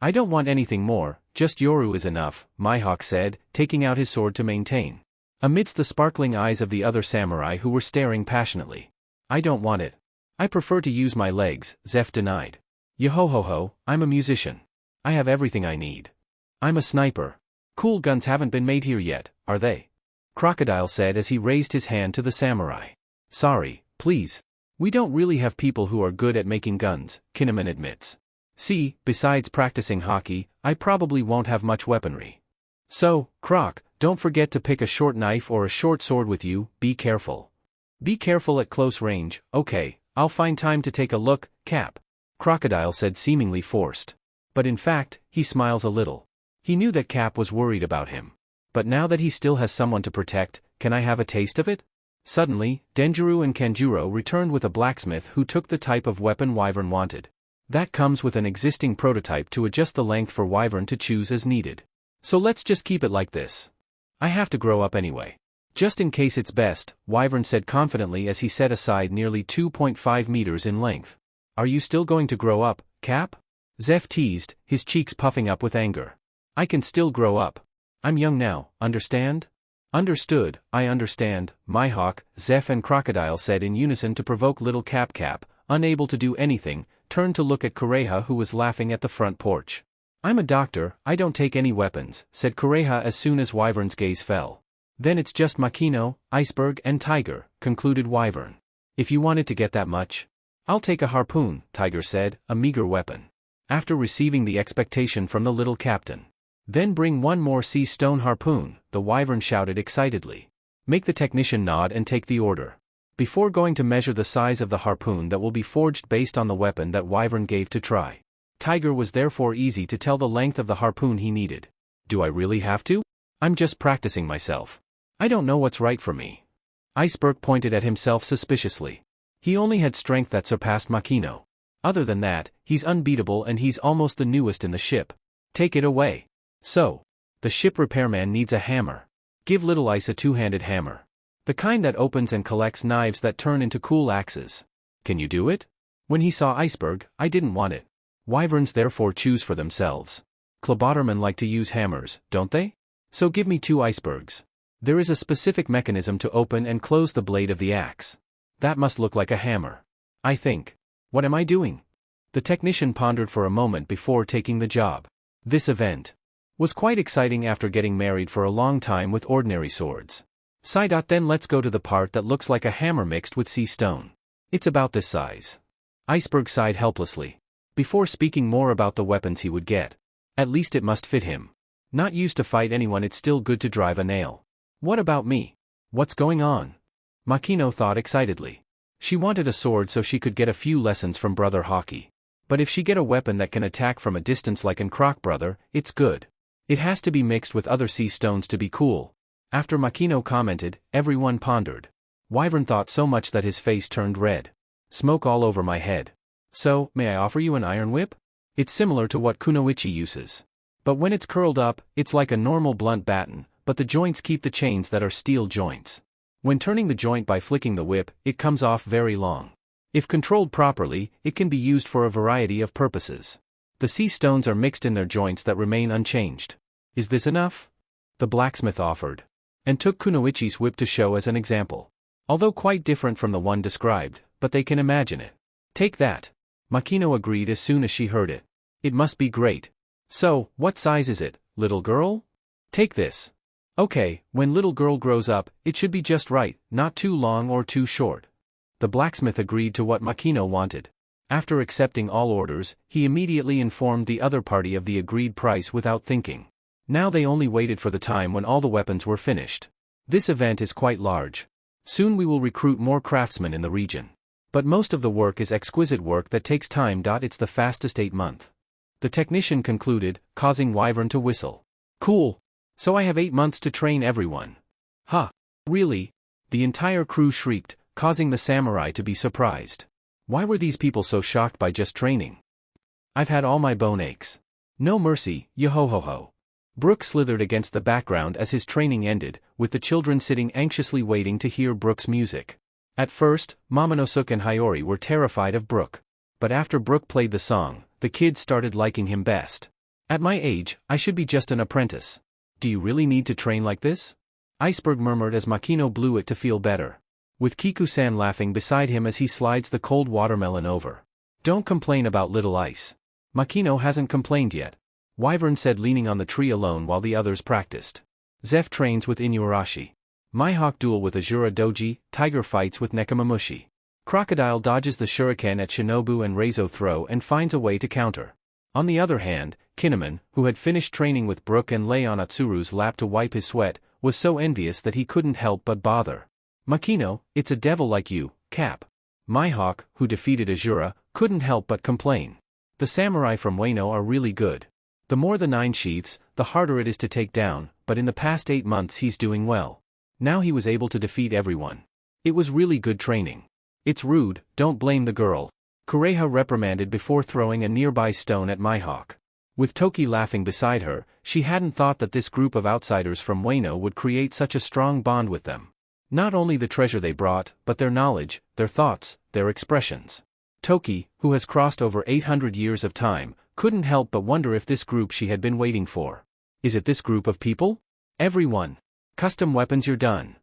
I don't want anything more, just Yoru is enough, Mihawk said, taking out his sword to maintain. Amidst the sparkling eyes of the other samurai who were staring passionately. I don't want it. I prefer to use my legs, Zeph denied. Yo-ho-ho-ho, I'm a musician. I have everything I need. I'm a sniper. Cool guns haven't been made here yet, are they? Crocodile said as he raised his hand to the samurai. Sorry, please. We don't really have people who are good at making guns, Kinemon admits. See, besides practicing hockey, I probably won't have much weaponry. So, Croc, don't forget to pick a short knife or a short sword with you. Be careful. Be careful at close range. Okay, I'll find time to take a look, Cap. Crocodile said seemingly forced. But in fact, he smiles a little. He knew that Cap was worried about him. But now that he still has someone to protect, can I have a taste of it? Suddenly, Denjiro and Kanjuro returned with a blacksmith who took the type of weapon Wyvern wanted. That comes with an existing prototype to adjust the length for Wyvern to choose as needed. So let's just keep it like this. I have to grow up anyway. Just in case it's best, Wyvern said confidently as he set aside nearly 2.5 meters in length. Are you still going to grow up, Cap? Zeph teased, his cheeks puffing up with anger. I can still grow up. I'm young now, understand? Understood, I understand, my hawk, Zeph and Crocodile said in unison to provoke little Cap. Cap, unable to do anything, turned to look at Kureha who was laughing at the front porch. I'm a doctor, I don't take any weapons, said Kureha as soon as Wyvern's gaze fell. Then it's just Makino, Iceberg and Tiger, concluded Wyvern. If you wanted to get that much. I'll take a harpoon, Tiger said, a meager weapon. After receiving the expectation from the little captain. Then bring one more sea stone harpoon, the Wyvern shouted excitedly. Make the technician nod and take the order. Before going to measure the size of the harpoon that will be forged based on the weapon that Wyvern gave to try. Tiger was therefore easy to tell the length of the harpoon he needed. Do I really have to? I'm just practicing myself. I don't know what's right for me. Iceberg pointed at himself suspiciously. He only had strength that surpassed Makino. Other than that, he's unbeatable and he's almost the newest in the ship. Take it away. So. The ship repairman needs a hammer. Give Little Ice a two-handed hammer. The kind that opens and collects knives that turn into cool axes. Can you do it? When he saw Iceberg, I didn't want it. Wyverns therefore choose for themselves. Clobotermen like to use hammers, don't they? So give me 2 icebergs. There is a specific mechanism to open and close the blade of the axe. That must look like a hammer. I think. What am I doing? The technician pondered for a moment before taking the job. This event was quite exciting after getting married for a long time with ordinary swords. Then let's go to the part that looks like a hammer mixed with sea stone. It's about this size. Iceberg sighed helplessly. Before speaking more about the weapons he would get. At least it must fit him. Not used to fight anyone, it's still good to drive a nail. What about me? What's going on? Makino thought excitedly. She wanted a sword so she could get a few lessons from Brother Hawkeye. But if she get a weapon that can attack from a distance like in Croc Brother, it's good. It has to be mixed with other sea stones to be cool. After Makino commented, everyone pondered. Wyvern thought so much that his face turned red. Smoke all over my head. So, may I offer you an iron whip? It's similar to what Kunoichi uses. But when it's curled up, it's like a normal blunt baton, but the joints keep the chains that are steel joints. When turning the joint by flicking the whip, it comes off very long. If controlled properly, it can be used for a variety of purposes. The sea stones are mixed in their joints that remain unchanged. Is this enough? The blacksmith offered. And took Kunoichi's whip to show as an example. Although quite different from the one described, but they can imagine it. Take that. Makino agreed as soon as she heard it. It must be great. So, what size is it, little girl? Take this. Okay, when little girl grows up, it should be just right, not too long or too short. The blacksmith agreed to what Makino wanted. After accepting all orders, he immediately informed the other party of the agreed price without thinking. Now they only waited for the time when all the weapons were finished. This event is quite large. Soon we will recruit more craftsmen in the region. But most of the work is exquisite work that takes time. It's the fastest 8 months. The technician concluded, causing Wyvern to whistle. Cool. So I have 8 months to train everyone. Huh. Really? The entire crew shrieked, causing the samurai to be surprised. Why were these people so shocked by just training? I've had all my bone aches. No mercy, yo-ho-ho-ho. Brook slithered against the background as his training ended, with the children sitting anxiously waiting to hear Brook's music. At first, Momonosuke and Hiyori were terrified of Brook. But after Brook played the song, the kids started liking him best. At my age, I should be just an apprentice. Do you really need to train like this? Iceberg murmured as Makino blew it to feel better. With Kiku-san laughing beside him as he slides the cold watermelon over. Don't complain about Little Ice. Makino hasn't complained yet. Wyvern said leaning on the tree alone while the others practiced. Zeph trains with Inuarashi. Mihawk duel with Azura Doji, Tiger fights with Nekomamushi. Crocodile dodges the shuriken at Shinobu and Reizo throw and finds a way to counter. On the other hand, Kinemon, who had finished training with Brook and lay on Atsuru's lap to wipe his sweat, was so envious that he couldn't help but bother. Makino, it's a devil like you, Cap. Mihawk, who defeated Azura, couldn't help but complain. The samurai from Wano are really good. The more the 9 sheaths, the harder it is to take down, but in the past 8 months he's doing well. Now he was able to defeat everyone. It was really good training. It's rude, don't blame the girl. Kureha reprimanded before throwing a nearby stone at Mihawk. With Toki laughing beside her, she hadn't thought that this group of outsiders from Wano would create such a strong bond with them. Not only the treasure they brought, but their knowledge, their thoughts, their expressions. Toki, who has crossed over 800 years of time, couldn't help but wonder if this group she had been waiting for. Is it this group of people? Everyone. Custom weapons, you're done.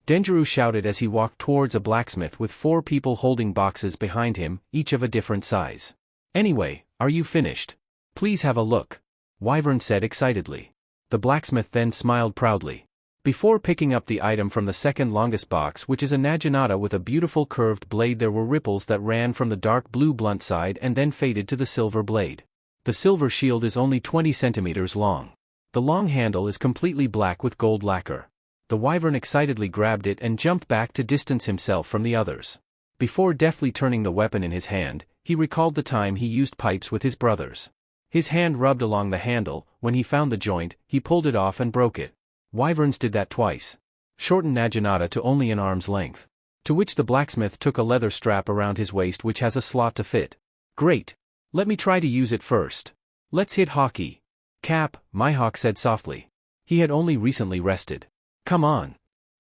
Denjiro shouted as he walked towards a blacksmith with 4 people holding boxes behind him, each of a different size. Anyway, are you finished? Please have a look. Wyvern said excitedly. The blacksmith then smiled proudly. Before picking up the item from the second longest box, which is a naginata with a beautiful curved blade, there were ripples that ran from the dark blue blunt side and then faded to the silver blade. The silver shield is only 20 centimeters long. The long handle is completely black with gold lacquer. The Wyvern excitedly grabbed it and jumped back to distance himself from the others. Before deftly turning the weapon in his hand, he recalled the time he used pipes with his brothers. His hand rubbed along the handle. When he found the joint, he pulled it off and broke it. Wyverns did that twice. Shortened naginata to only an arm's length. To which the blacksmith took a leather strap around his waist which has a slot to fit. Great. Let me try to use it first. Let's hit Hawkeye. Cap, Mihawk said softly. He had only recently rested. Come on.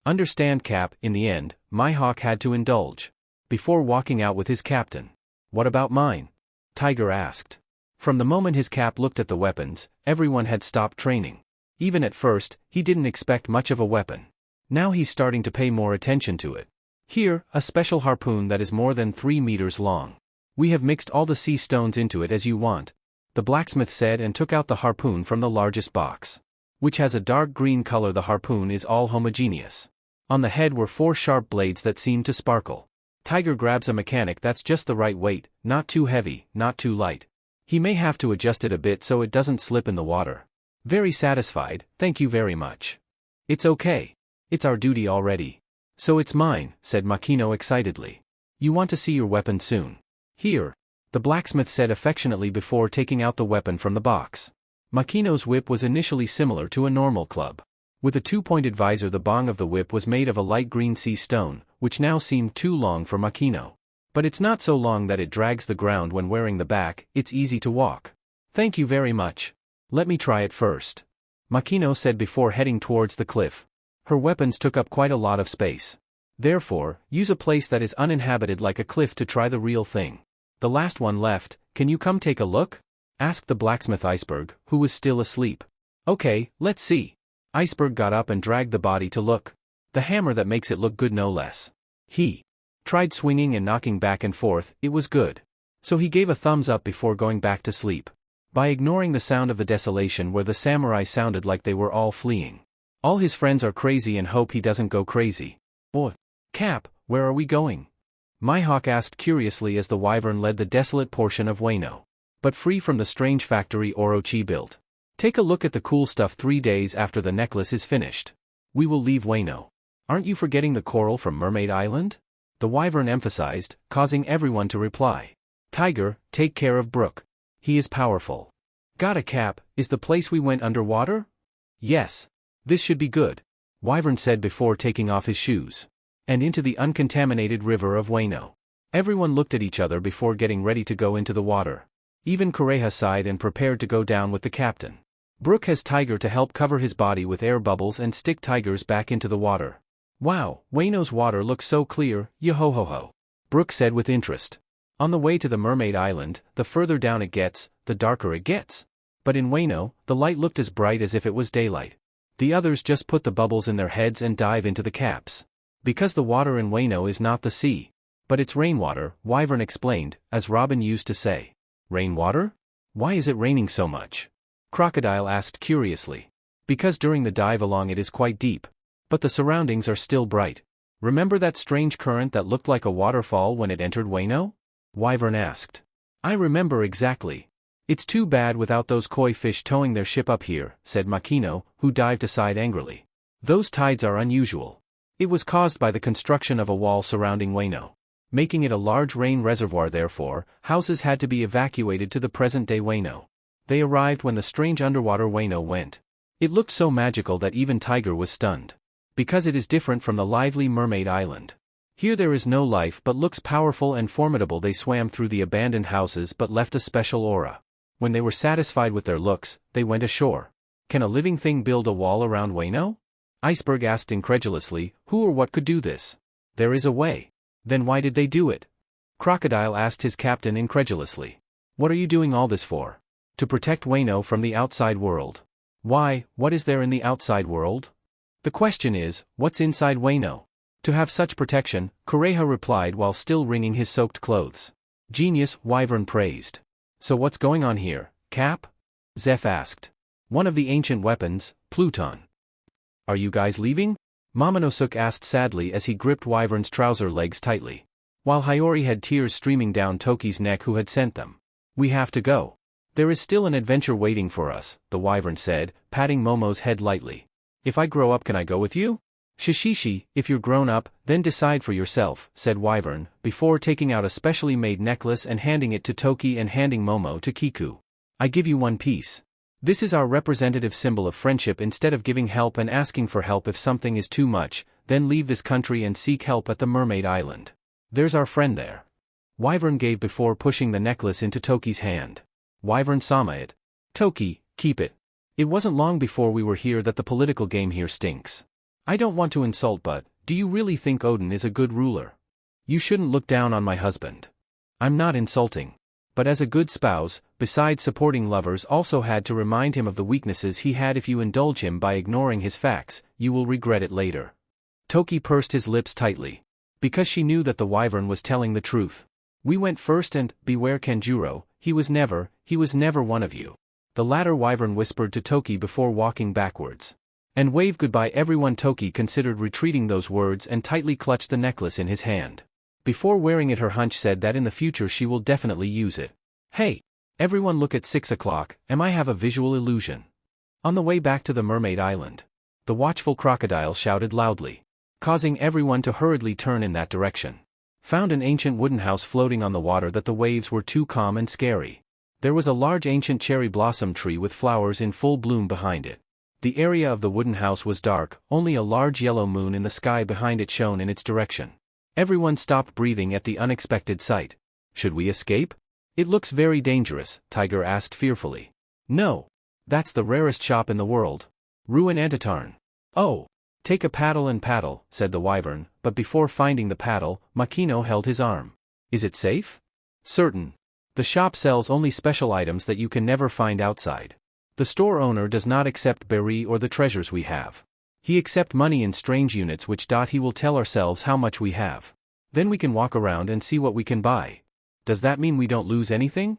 Understand, Cap. In the end, Mihawk had to indulge. Before walking out with his captain. What about mine? Tiger asked. From the moment his Cap looked at the weapons, everyone had stopped training. Even at first, he didn't expect much of a weapon. Now he's starting to pay more attention to it. Here, a special harpoon that is more than 3 meters long. We have mixed all the sea stones into it as you want, the blacksmith said and took out the harpoon from the largest box. Which has a dark green color. The harpoon is all homogeneous. On the head were 4 sharp blades that seemed to sparkle. Tiger grabs a mechanic that's just the right weight, not too heavy, not too light. He may have to adjust it a bit so it doesn't slip in the water. Very satisfied, thank you very much. It's okay. It's our duty already. So it's mine, said Makino excitedly. You want to see your weapon soon. Here. The blacksmith said affectionately before taking out the weapon from the box. Makino's whip was initially similar to a normal club. With a 2-pointed visor, the bong of the whip was made of a light green sea stone, which now seemed too long for Makino. But it's not so long that it drags the ground when wearing the back. It's easy to walk. Thank you very much. Let me try it first. Makino said before heading towards the cliff. Her weapons took up quite a lot of space. Therefore, use a place that is uninhabited like a cliff to try the real thing. The last one left. Can you come take a look? Asked the blacksmith Iceberg, who was still asleep. Okay, let's see. Iceberg got up and dragged the body to look. The hammer that makes it look good no less. He tried swinging and knocking back and forth. It was good. So he gave a thumbs up before going back to sleep. By ignoring the sound of the desolation where the samurai sounded like they were all fleeing. All his friends are crazy and hope he doesn't go crazy. Oh, Cap, where are we going? Mihawk asked curiously as the Wyvern led the desolate portion of Wano. But free from the strange factory Orochi built. Take a look at the cool stuff. 3 days after the necklace is finished. We will leave Wano. Aren't you forgetting the coral from Mermaid Island? The Wyvern emphasized, causing everyone to reply. Tiger, take care of Brook. He is powerful. Got a Cap. Is the place we went underwater? Yes. This should be good. Wyvern said before taking off his shoes. And into the uncontaminated river of Wano. Everyone looked at each other before getting ready to go into the water. Even Kureha sighed and prepared to go down with the captain. Brook has Tiger to help cover his body with air bubbles and stick Tigers back into the water. Wow, Wano's water looks so clear, yo-ho-ho-ho. Brook said with interest. On the way to the Mermaid Island, the further down it gets, the darker it gets. But in Wano, the light looked as bright as if it was daylight. The others just put the bubbles in their heads and dive into the caps. Because the water in Wano is not the sea. But it's rainwater, Wyvern explained, as Robin used to say. Rainwater? Why is it raining so much? Crocodile asked curiously. Because during the dive along it is quite deep. But the surroundings are still bright. Remember that strange current that looked like a waterfall when it entered Wano? Wyvern asked. I remember exactly. It's too bad without those koi fish towing their ship up here, said Makino, who dived aside angrily. Those tides are unusual. It was caused by the construction of a wall surrounding Wano. Making it a large rain reservoir. Therefore, houses had to be evacuated to the present-day Wano. They arrived when the strange underwater Wano went. It looked so magical that even Tiger was stunned. Because it is different from the lively Mermaid Island. Here there is no life but looks powerful and formidable. They swam through the abandoned houses but left a special aura. When they were satisfied with their looks, they went ashore. Can a living thing build a wall around Wano? Iceberg asked incredulously, who or what could do this? There is a way. Then why did they do it? Crocodile asked his captain incredulously. What are you doing all this for? To protect Wano from the outside world. Why, what is there in the outside world? The question is, what's inside Wano? To have such protection, Kureha replied while still wringing his soaked clothes. Genius, Wyvern praised. So what's going on here, Cap? Zeph asked. One of the ancient weapons, Pluton. Are you guys leaving? Momonosuke asked sadly as he gripped Wyvern's trouser legs tightly. While Hiyori had tears streaming down Toki's neck who had sent them. We have to go. There is still an adventure waiting for us, the Wyvern said, patting Momo's head lightly. If I grow up, can I go with you? Shishishi, if you're grown up, then decide for yourself, said Wyvern, before taking out a specially made necklace and handing it to Toki and handing Momo to Kiku. I give you one piece. This is our representative symbol of friendship. Instead of giving help and asking for help if something is too much, then leave this country and seek help at the Mermaid Island. There's our friend there. Wyvern gave before pushing the necklace into Toki's hand. Wyvern sama it. Toki, keep it. It wasn't long before we were here that the political game here stinks. I don't want to insult, but, do you really think Odin is a good ruler? You shouldn't look down on my husband. I'm not insulting. But as a good spouse, besides supporting lovers, also had to remind him of the weaknesses he had. If you indulge him by ignoring his facts, you will regret it later. Toki pursed his lips tightly. Because she knew that the Wyvern was telling the truth. We went first and, beware Kanjuro, he was never one of you. The latter Wyvern whispered to Toki before walking backwards. And wave goodbye everyone. Toki considered retreating those words and tightly clutched the necklace in his hand. Before wearing it, her hunch said that in the future she will definitely use it. Hey! Everyone look at 6 o'clock, am I have a visual illusion? On the way back to the Mermaid Island. The watchful crocodile shouted loudly, causing everyone to hurriedly turn in that direction. Found an ancient wooden house floating on the water that the waves were too calm and scary. There was a large ancient cherry blossom tree with flowers in full bloom behind it. The area of the wooden house was dark, only a large yellow moon in the sky behind it shone in its direction. Everyone stopped breathing at the unexpected sight. Should we escape? It looks very dangerous, Tiger asked fearfully. No. That's the rarest shop in the world. Ruin Antitarn. Oh. Take a paddle and paddle, said the Wyvern, but before finding the paddle, Makino held his arm. Is it safe? Certain. The shop sells only special items that you can never find outside. The store owner does not accept berry or the treasures we have. He accepts money in strange units which he will tell ourselves how much we have. Then we can walk around and see what we can buy. Does that mean we don't lose anything?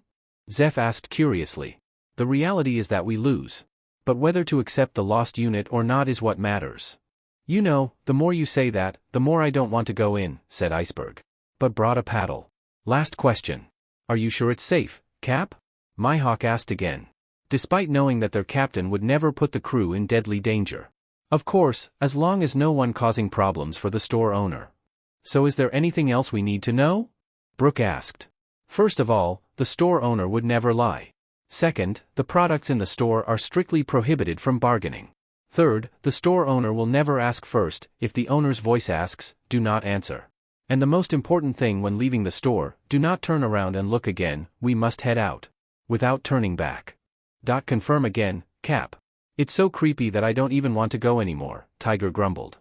Zeph asked curiously. The reality is that we lose. But whether to accept the lost unit or not is what matters. You know, the more you say that, the more I don't want to go in, said Iceberg. But brought a paddle. Last question. Are you sure it's safe, Cap? Mihawk asked again. Despite knowing that their captain would never put the crew in deadly danger. Of course, as long as no one causing problems for the store owner. So is there anything else we need to know? Brook asked. First of all, the store owner would never lie. Second, the products in the store are strictly prohibited from bargaining. Third, the store owner will never ask first. If the owner's voice asks, do not answer. And the most important thing when leaving the store, do not turn around and look again. We must head out. Without turning back. Confirm again, Cap. It's so creepy that I don't even want to go anymore, Tiger grumbled.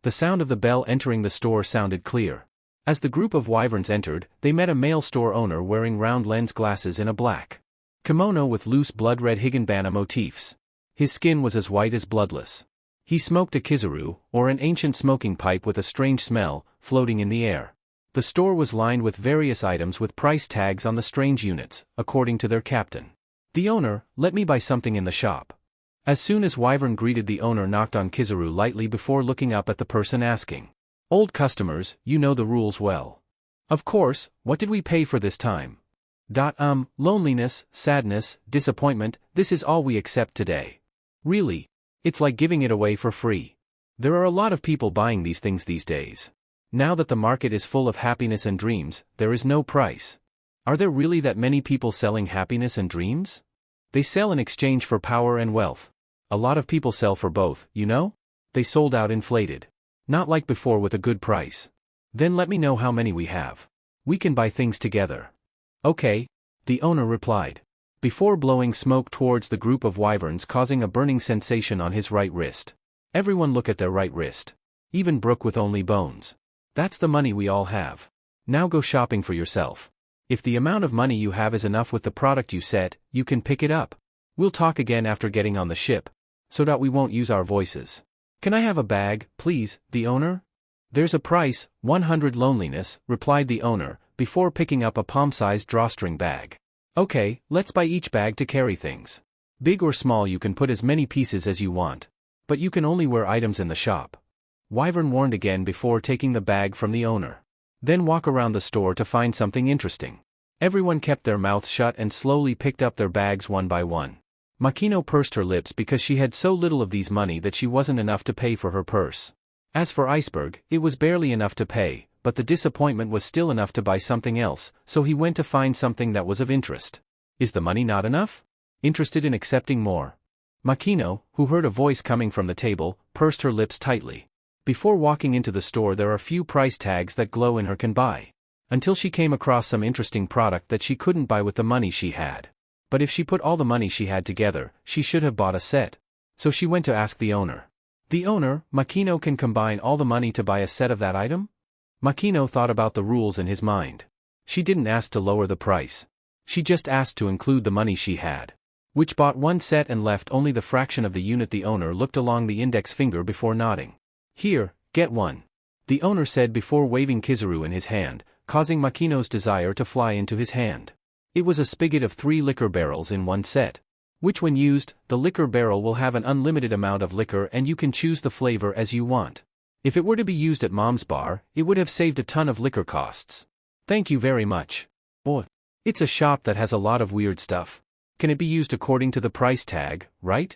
The sound of the bell entering the store sounded clear. As the group of wyverns entered, they met a male store owner wearing round lens glasses in a black kimono with loose blood-red higanbana motifs. His skin was as white as bloodless. He smoked a kizaru, or an ancient smoking pipe with a strange smell, floating in the air. The store was lined with various items with price tags on the strange units, according to their captain. The owner, let me buy something in the shop. As soon as Wyvern greeted the owner, knocked on kizaru lightly before looking up at the person asking. Old customers, you know the rules well. Of course, what did we pay for this time? Loneliness, sadness, disappointment, this is all we accept today. Really? It's like giving it away for free. There are a lot of people buying these things these days. Now that the market is full of happiness and dreams, there is no price. Are there really that many people selling happiness and dreams? They sell in exchange for power and wealth. A lot of people sell for both, you know? They sold out inflated. Not like before with a good price. Then let me know how many we have. We can buy things together. Okay, the owner replied, before blowing smoke towards the group of wyverns, causing a burning sensation on his right wrist. Everyone look at their right wrist. Even Brook with only bones. That's the money we all have. Now go shopping for yourself. If the amount of money you have is enough with the product you set, you can pick it up. We'll talk again after getting on the ship, so that we won't use our voices. Can I have a bag, please, the owner? There's a price, 100 loneliness, replied the owner, before picking up a palm-sized drawstring bag. Okay, let's buy each bag to carry things. Big or small, you can put as many pieces as you want. But you can only wear items in the shop. Wyvern warned again before taking the bag from the owner. Then walk around the store to find something interesting. Everyone kept their mouths shut and slowly picked up their bags one by one. Makino pursed her lips because she had so little of these money that she wasn't enough to pay for her purse. As for Iceberg, it was barely enough to pay, but the disappointment was still enough to buy something else, so he went to find something that was of interest. Is the money not enough? Interested in accepting more? Makino, who heard a voice coming from the table, pursed her lips tightly. Before walking into the store, there are few price tags that glow in her can buy. Until she came across some interesting product that she couldn't buy with the money she had. But if she put all the money she had together, she should have bought a set. So she went to ask the owner. The owner, Makino, can combine all the money to buy a set of that item? Makino thought about the rules in his mind. She didn't ask to lower the price. She just asked to include the money she had, which bought one set and left only the fraction of the unit. The owner looked along the index finger before nodding. Here, get one. The owner said before waving Kizaru in his hand, causing Makino's desire to fly into his hand. It was a spigot of 3 liquor barrels in one set. Which when used, the liquor barrel will have an unlimited amount of liquor and you can choose the flavor as you want. If it were to be used at Mom's bar, it would have saved a ton of liquor costs. Thank you very much. Oh, it's a shop that has a lot of weird stuff. Can it be used according to the price tag, right?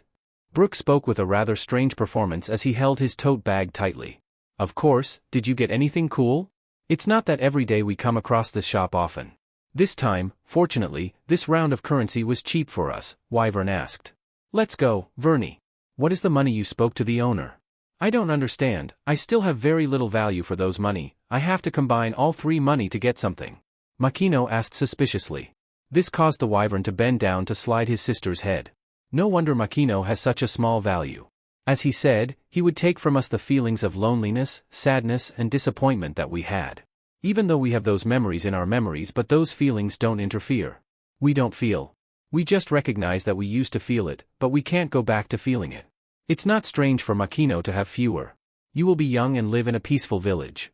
Brook spoke with a rather strange performance as he held his tote bag tightly. Of course, did you get anything cool? It's not that every day we come across this shop often. This time, fortunately, this round of currency was cheap for us, Wyvern asked. Let's go, Vernie. What is the money you spoke to the owner? I don't understand, I still have very little value for those money, I have to combine all 3 money to get something. Makino asked suspiciously. This caused the Wyvern to bend down to slide his sister's head. No wonder Makino has such a small value. As he said, he would take from us the feelings of loneliness, sadness and disappointment that we had. Even though we have those memories in our memories, but those feelings don't interfere. We don't feel. We just recognize that we used to feel it, but we can't go back to feeling it. It's not strange for Makino to have fewer. You will be young and live in a peaceful village.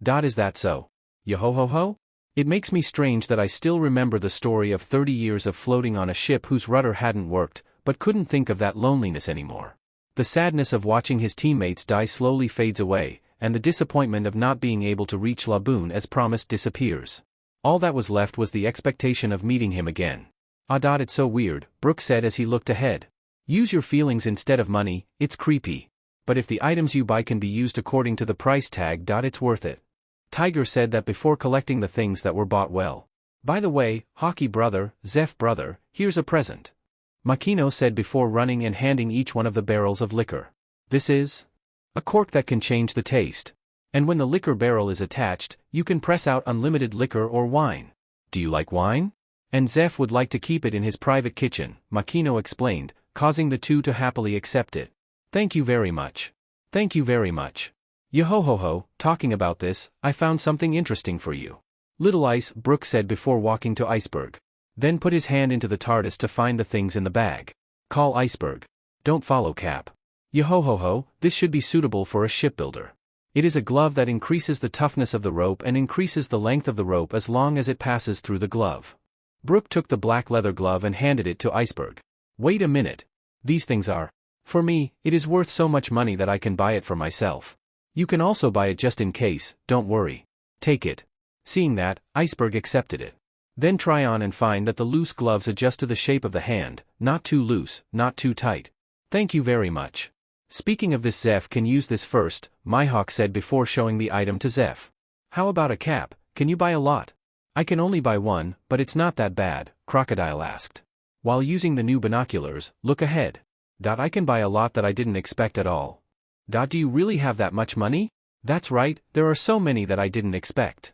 Is that so? Yo-ho-ho-ho? It makes me strange that I still remember the story of 30 years of floating on a ship whose rudder hadn't worked, but couldn't think of that loneliness anymore. The sadness of watching his teammates die slowly fades away, and the disappointment of not being able to reach Laboon as promised disappears. All that was left was the expectation of meeting him again. It's so weird, Brook said as he looked ahead. Use your feelings instead of money, it's creepy. But if the items you buy can be used according to the price tag, it's worth it. Tiger said that before collecting the things that were bought well. By the way, Hockey brother, Zeph brother, here's a present. Makino said before running and handing each one of the barrels of liquor. This is a cork that can change the taste. And when the liquor barrel is attached, you can press out unlimited liquor or wine. Do you like wine? And Zeph would like to keep it in his private kitchen, Makino explained, causing the two to happily accept it. Thank you very much. Thank you very much. Yo-ho-ho-ho, talking about this, I found something interesting for you. Little Ice, Brook said before walking to Iceberg. Then put his hand into the TARDIS to find the things in the bag. Call Iceberg. Don't follow Cap. Yo-ho-ho-ho, this should be suitable for a shipbuilder. It is a glove that increases the toughness of the rope and increases the length of the rope as long as it passes through the glove. Brook took the black leather glove and handed it to Iceberg. Wait a minute. These things are. For me, it is worth so much money that I can buy it for myself. You can also buy it just in case, don't worry. Take it. Seeing that, Iceberg accepted it. Then try on and find that the loose gloves adjust to the shape of the hand, not too loose, not too tight. Thank you very much. Speaking of this, Zeph can use this first, Mihawk said before showing the item to Zeph. How about a cap, can you buy a lot? I can only buy one, but it's not that bad, Crocodile asked. While using the new binoculars, look ahead. I can buy a lot that I didn't expect at all. Do you really have that much money? That's right, there are so many that I didn't expect.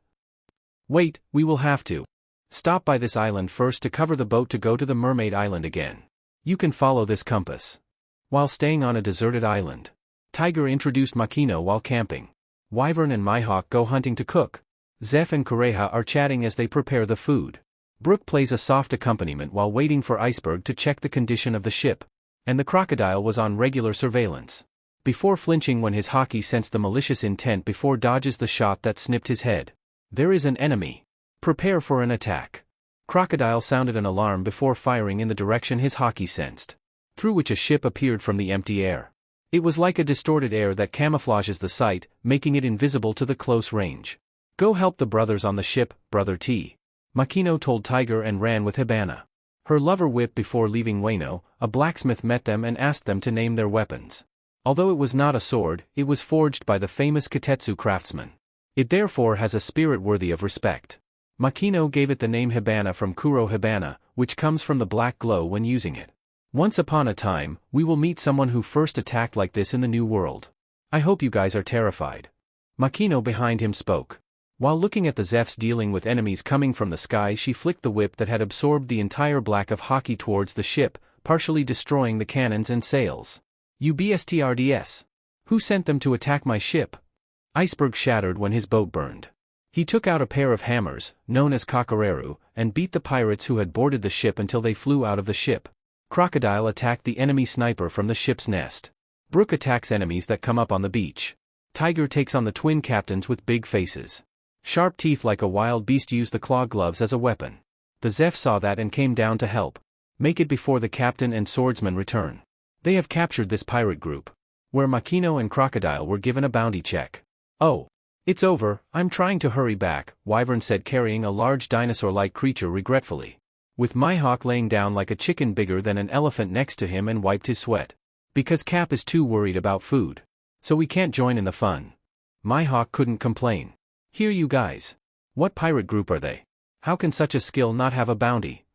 Wait, we will have to stop by this island first to cover the boat to go to the Mermaid Island again. You can follow this compass. While staying on a deserted island, Tiger introduced Makino while camping. Wyvern and Mihawk go hunting to cook. Zeph and Kureha are chatting as they prepare the food. Brook plays a soft accompaniment while waiting for Iceberg to check the condition of the ship. And the crocodile was on regular surveillance. Before flinching when his Hawkeye sensed the malicious intent before dodges the shot that snipped his head. There is an enemy. Prepare for an attack. Crocodile sounded an alarm before firing in the direction his Hawkeye sensed, through which a ship appeared from the empty air. It was like a distorted air that camouflages the sight, making it invisible to the close range. Go help the brothers on the ship, Brother T. Makino told Tiger and ran with Hibana. Her lover whipped before leaving Wano. A blacksmith met them and asked them to name their weapons. Although it was not a sword, it was forged by the famous Kitetsu craftsman. It therefore has a spirit worthy of respect. Makino gave it the name Hibana from Kuro Hibana, which comes from the black glow when using it. Once upon a time, we will meet someone who first attacked like this in the New World. I hope you guys are terrified. Makino behind him spoke. While looking at the Zephs dealing with enemies coming from the sky, she flicked the whip that had absorbed the entire black of Hawkeye towards the ship, partially destroying the cannons and sails. UBSTRDS. Who sent them to attack my ship? Iceberg shattered when his boat burned. He took out a pair of hammers, known as kakareru, and beat the pirates who had boarded the ship until they flew out of the ship. Crocodile attacked the enemy sniper from the ship's nest. Brook attacks enemies that come up on the beach. Tiger takes on the twin captains with big faces. Sharp teeth like a wild beast used the claw gloves as a weapon. The Zeph saw that and came down to help. Make it before the captain and swordsman return. They have captured this pirate group, where Makino and Crocodile were given a bounty check. Oh. It's over, I'm trying to hurry back, Wyvern said, carrying a large dinosaur-like creature regretfully. With Mihawk laying down like a chicken bigger than an elephant next to him and wiped his sweat. Because Cap is too worried about food. So we can't join in the fun. Mihawk couldn't complain. Here you guys. What pirate group are they? How can such a skill not have a bounty?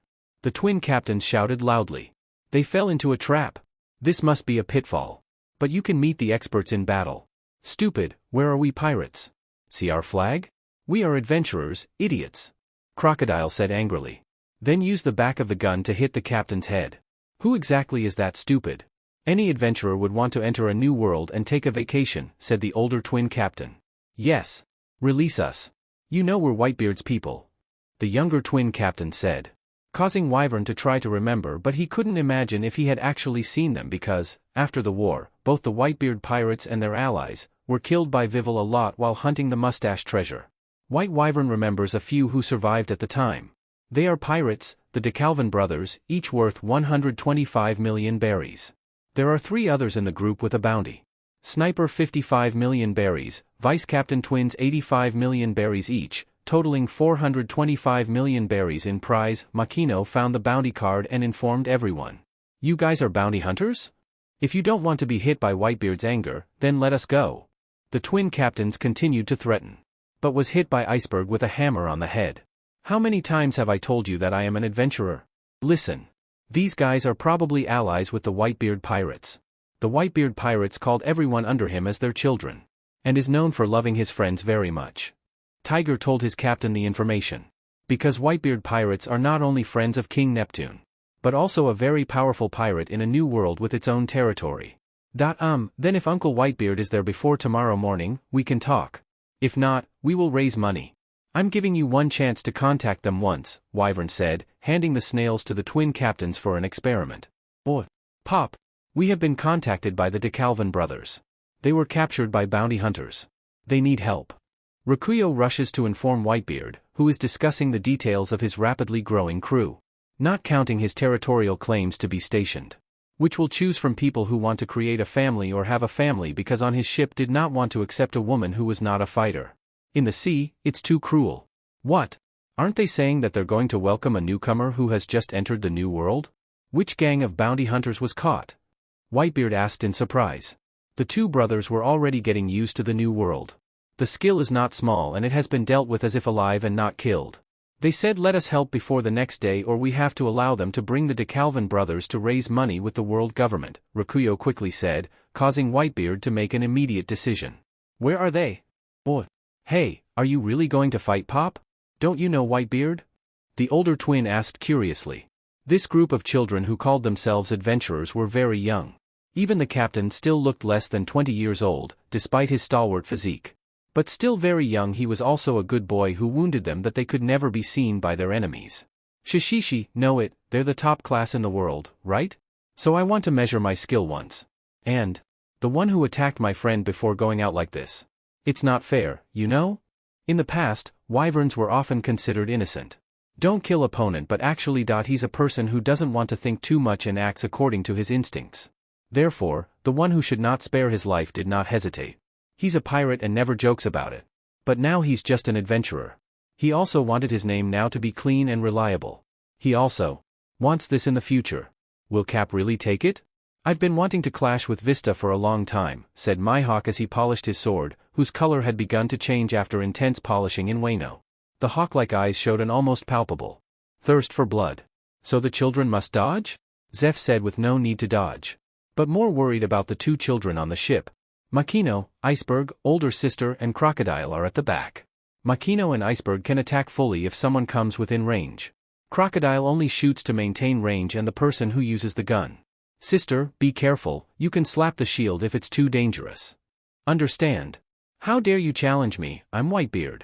The twin captains shouted loudly. They fell into a trap. This must be a pitfall. But you can meet the experts in battle. Stupid, where are we pirates? See our flag? We are adventurers, idiots. Crocodile said angrily. Then use the back of the gun to hit the captain's head. Who exactly is that stupid? Any adventurer would want to enter a new world and take a vacation, said the older twin captain. Yes. Release us. You know we're Whitebeard's people. The younger twin captain said. Causing Wyvern to try to remember, but he couldn't imagine if he had actually seen them because, after the war, both the Whitebeard pirates and their allies were killed by Vivel a lot while hunting the mustache treasure. White Wyvern remembers a few who survived at the time. They are pirates, the DeKalvin brothers, each worth 125 million berries. There are 3 others in the group with a bounty. Sniper 55 million berries, Vice Captain twins 85 million berries each, totaling 425 million berries in prize. Makino found the bounty card and informed everyone. You guys are bounty hunters? If you don't want to be hit by Whitebeard's anger, then let us go. The twin captains continued to threaten. But was hit by Iceberg with a hammer on the head. How many times have I told you that I am an adventurer? Listen. These guys are probably allies with the Whitebeard pirates. The Whitebeard pirates called everyone under him as their children. And is known for loving his friends very much. Tiger told his captain the information. Because Whitebeard pirates are not only friends of King Neptune, but also a very powerful pirate in a new world with its own territory. Then if Uncle Whitebeard is there before tomorrow morning, we can talk. If not, we will raise money. I'm giving you one chance to contact them once, Wyvern said, handing the snails to the twin captains for an experiment. Pop. We have been contacted by the DeKalvin brothers. They were captured by bounty hunters. They need help. Rakuyo rushes to inform Whitebeard, who is discussing the details of his rapidly growing crew. Not counting his territorial claims to be stationed. Which will choose from people who want to create a family or have a family because on his ship did not want to accept a woman who was not a fighter. In the sea, it's too cruel. What? Aren't they saying that they're going to welcome a newcomer who has just entered the new world? Which gang of bounty hunters was caught? Whitebeard asked in surprise. The 2 brothers were already getting used to the new world. The skill is not small and it has been dealt with as if alive and not killed. They said let us help before the next day or we have to allow them to bring the DeKalvin brothers to raise money with the world government, Rakuyo quickly said, causing Whitebeard to make an immediate decision. Where are they? Oh. Hey, are you really going to fight, Pop? Don't you know Whitebeard? The older twin asked curiously. This group of children who called themselves adventurers were very young. Even the captain still looked less than 20 years old, despite his stalwart physique. But still very young, he was also a good boy who wounded them that they could never be seen by their enemies. Shishishi, know it, they're the top class in the world, right? So I want to measure my skill once. And the one who attacked my friend before going out like this. It's not fair, you know? In the past, wyverns were often considered innocent. Don't kill opponent, but actually he's a person who doesn't want to think too much and acts according to his instincts. Therefore, the one who should not spare his life did not hesitate. He's a pirate and never jokes about it. But now he's just an adventurer. He also wanted his name now to be clean and reliable. He also wants this in the future. Will Cap really take it? I've been wanting to clash with Vista for a long time, said Mihawk as he polished his sword, whose color had begun to change after intense polishing in Wano. The hawk-like eyes showed an almost palpable thirst for blood. So the children must dodge? Zeph said with no need to dodge. But more worried about the two children on the ship. Makino, Iceberg, older sister and Crocodile are at the back. Makino and Iceberg can attack fully if someone comes within range. Crocodile only shoots to maintain range and the person who uses the gun. Sister, be careful, you can slap the shield if it's too dangerous. Understand? How dare you challenge me, I'm Whitebeard.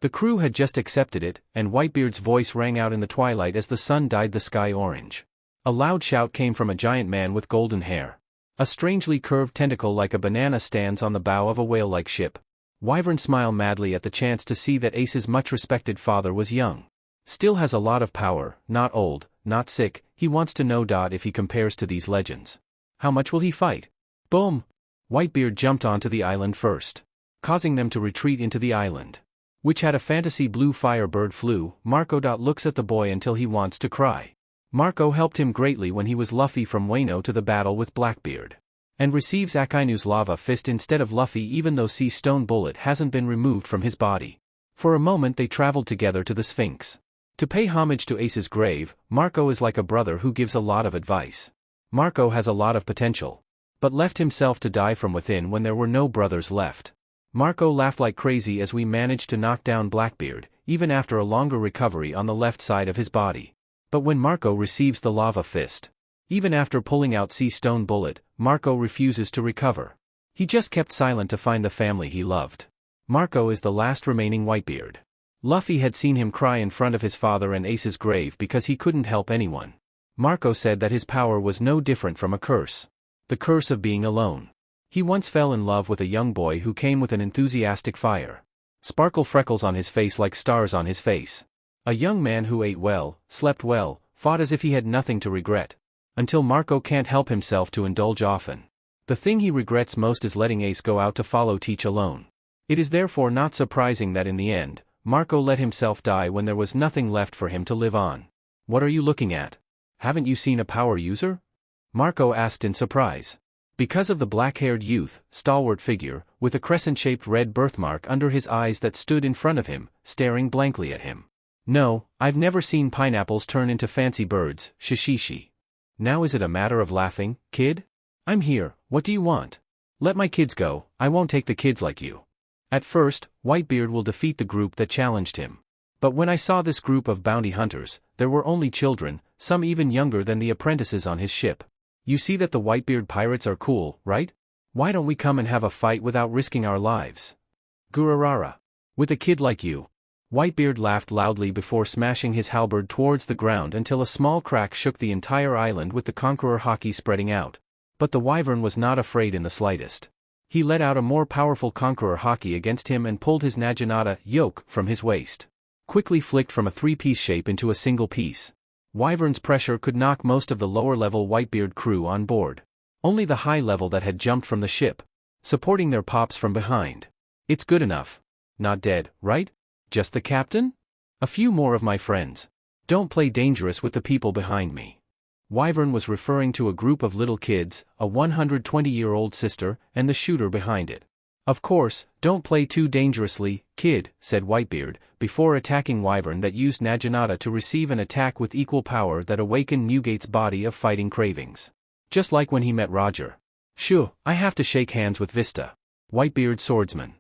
The crew had just accepted it, and Whitebeard's voice rang out in the twilight as the sun dyed the sky orange. A loud shout came from a giant man with golden hair. A strangely curved tentacle like a banana stands on the bow of a whale-like ship. Wyvern smiled madly at the chance to see that Ace's much-respected father was young. Still has a lot of power, not old, not sick, he wants to know if he compares to these legends. How much will he fight? Boom! Whitebeard jumped onto the island first, causing them to retreat into the island, which had a fantasy blue firebird flew. Marco looks at the boy until he wants to cry. Marco helped him greatly when he was Luffy from Wano to the battle with Blackbeard. And receives Akainu's lava fist instead of Luffy even though Sea Stone Bullet hasn't been removed from his body. For a moment they traveled together to the Sphinx. To pay homage to Ace's grave, Marco is like a brother who gives a lot of advice. Marco has a lot of potential. But left himself to die from within when there were no brothers left. Marco laughed like crazy as we managed to knock down Blackbeard, even after a longer recovery on the left side of his body. But when Marco receives the lava fist, even after pulling out Sea Stone Bullet, Marco refuses to recover. He just kept silent to find the family he loved. Marco is the last remaining Whitebeard. Luffy had seen him cry in front of his father and Ace's grave because he couldn't help anyone. Marco said that his power was no different from a curse. The curse of being alone. He once fell in love with a young boy who came with an enthusiastic fire. Sparkle freckles on his face like stars on his face. A young man who ate well, slept well, fought as if he had nothing to regret. Until Marco can't help himself to indulge often. The thing he regrets most is letting Ace go out to follow Teach alone. It is therefore not surprising that in the end, Marco let himself die when there was nothing left for him to live on. What are you looking at? Haven't you seen a power user? Marco asked in surprise. Because of the black-haired youth, stalwart figure, with a crescent-shaped red birthmark under his eyes that stood in front of him, staring blankly at him. No, I've never seen pineapples turn into fancy birds, Shishishi. Now is it a matter of laughing, kid? I'm here, what do you want? Let my kids go, I won't take the kids like you. At first, Whitebeard will defeat the group that challenged him. But when I saw this group of bounty hunters, there were only children, some even younger than the apprentices on his ship. You see that the Whitebeard pirates are cool, right? Why don't we come and have a fight without risking our lives? Gurarara. With a kid like you. Whitebeard laughed loudly before smashing his halberd towards the ground until a small crack shook the entire island with the Conqueror Haki spreading out. But the Wyvern was not afraid in the slightest. He let out a more powerful Conqueror Haki against him and pulled his Naginata yoke from his waist. Quickly flicked from a three-piece shape into a single piece. Wyvern's pressure could knock most of the lower-level Whitebeard crew on board. Only the high level that had jumped from the ship, supporting their pops from behind. It's good enough. Not dead, right? Just the captain? A few more of my friends. Don't play dangerous with the people behind me. Wyvern was referring to a group of little kids, a 120-year-old sister, and the shooter behind it. Of course, don't play too dangerously, kid, said Whitebeard, before attacking Wyvern that used Naginata to receive an attack with equal power that awakened Newgate's body of fighting cravings. Just like when he met Roger. Shoo, I have to shake hands with Vista. Whitebeard swordsman.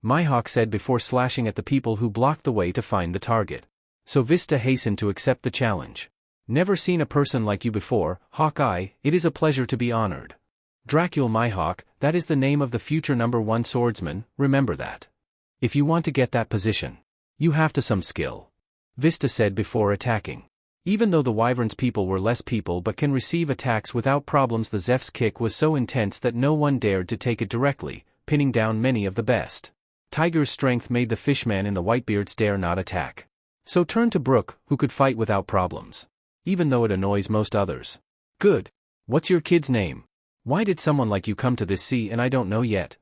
Mihawk said before slashing at the people who blocked the way to find the target. So Vista hastened to accept the challenge. Never seen a person like you before, Hawkeye, it is a pleasure to be honored. Dracul Mihawk, that is the name of the future #1 swordsman, remember that. If you want to get that position, you have to some skill. Vista said before attacking. Even though the Wyvern's people were less people but can receive attacks without problems, the Zeph's kick was so intense that no one dared to take it directly, pinning down many of the best. Tiger's strength made the fishman in the Whitebeards dare not attack. So turn to Brook, who could fight without problems. Even though it annoys most others. Good. What's your kid's name? Why did someone like you come to this sea and I don't know yet?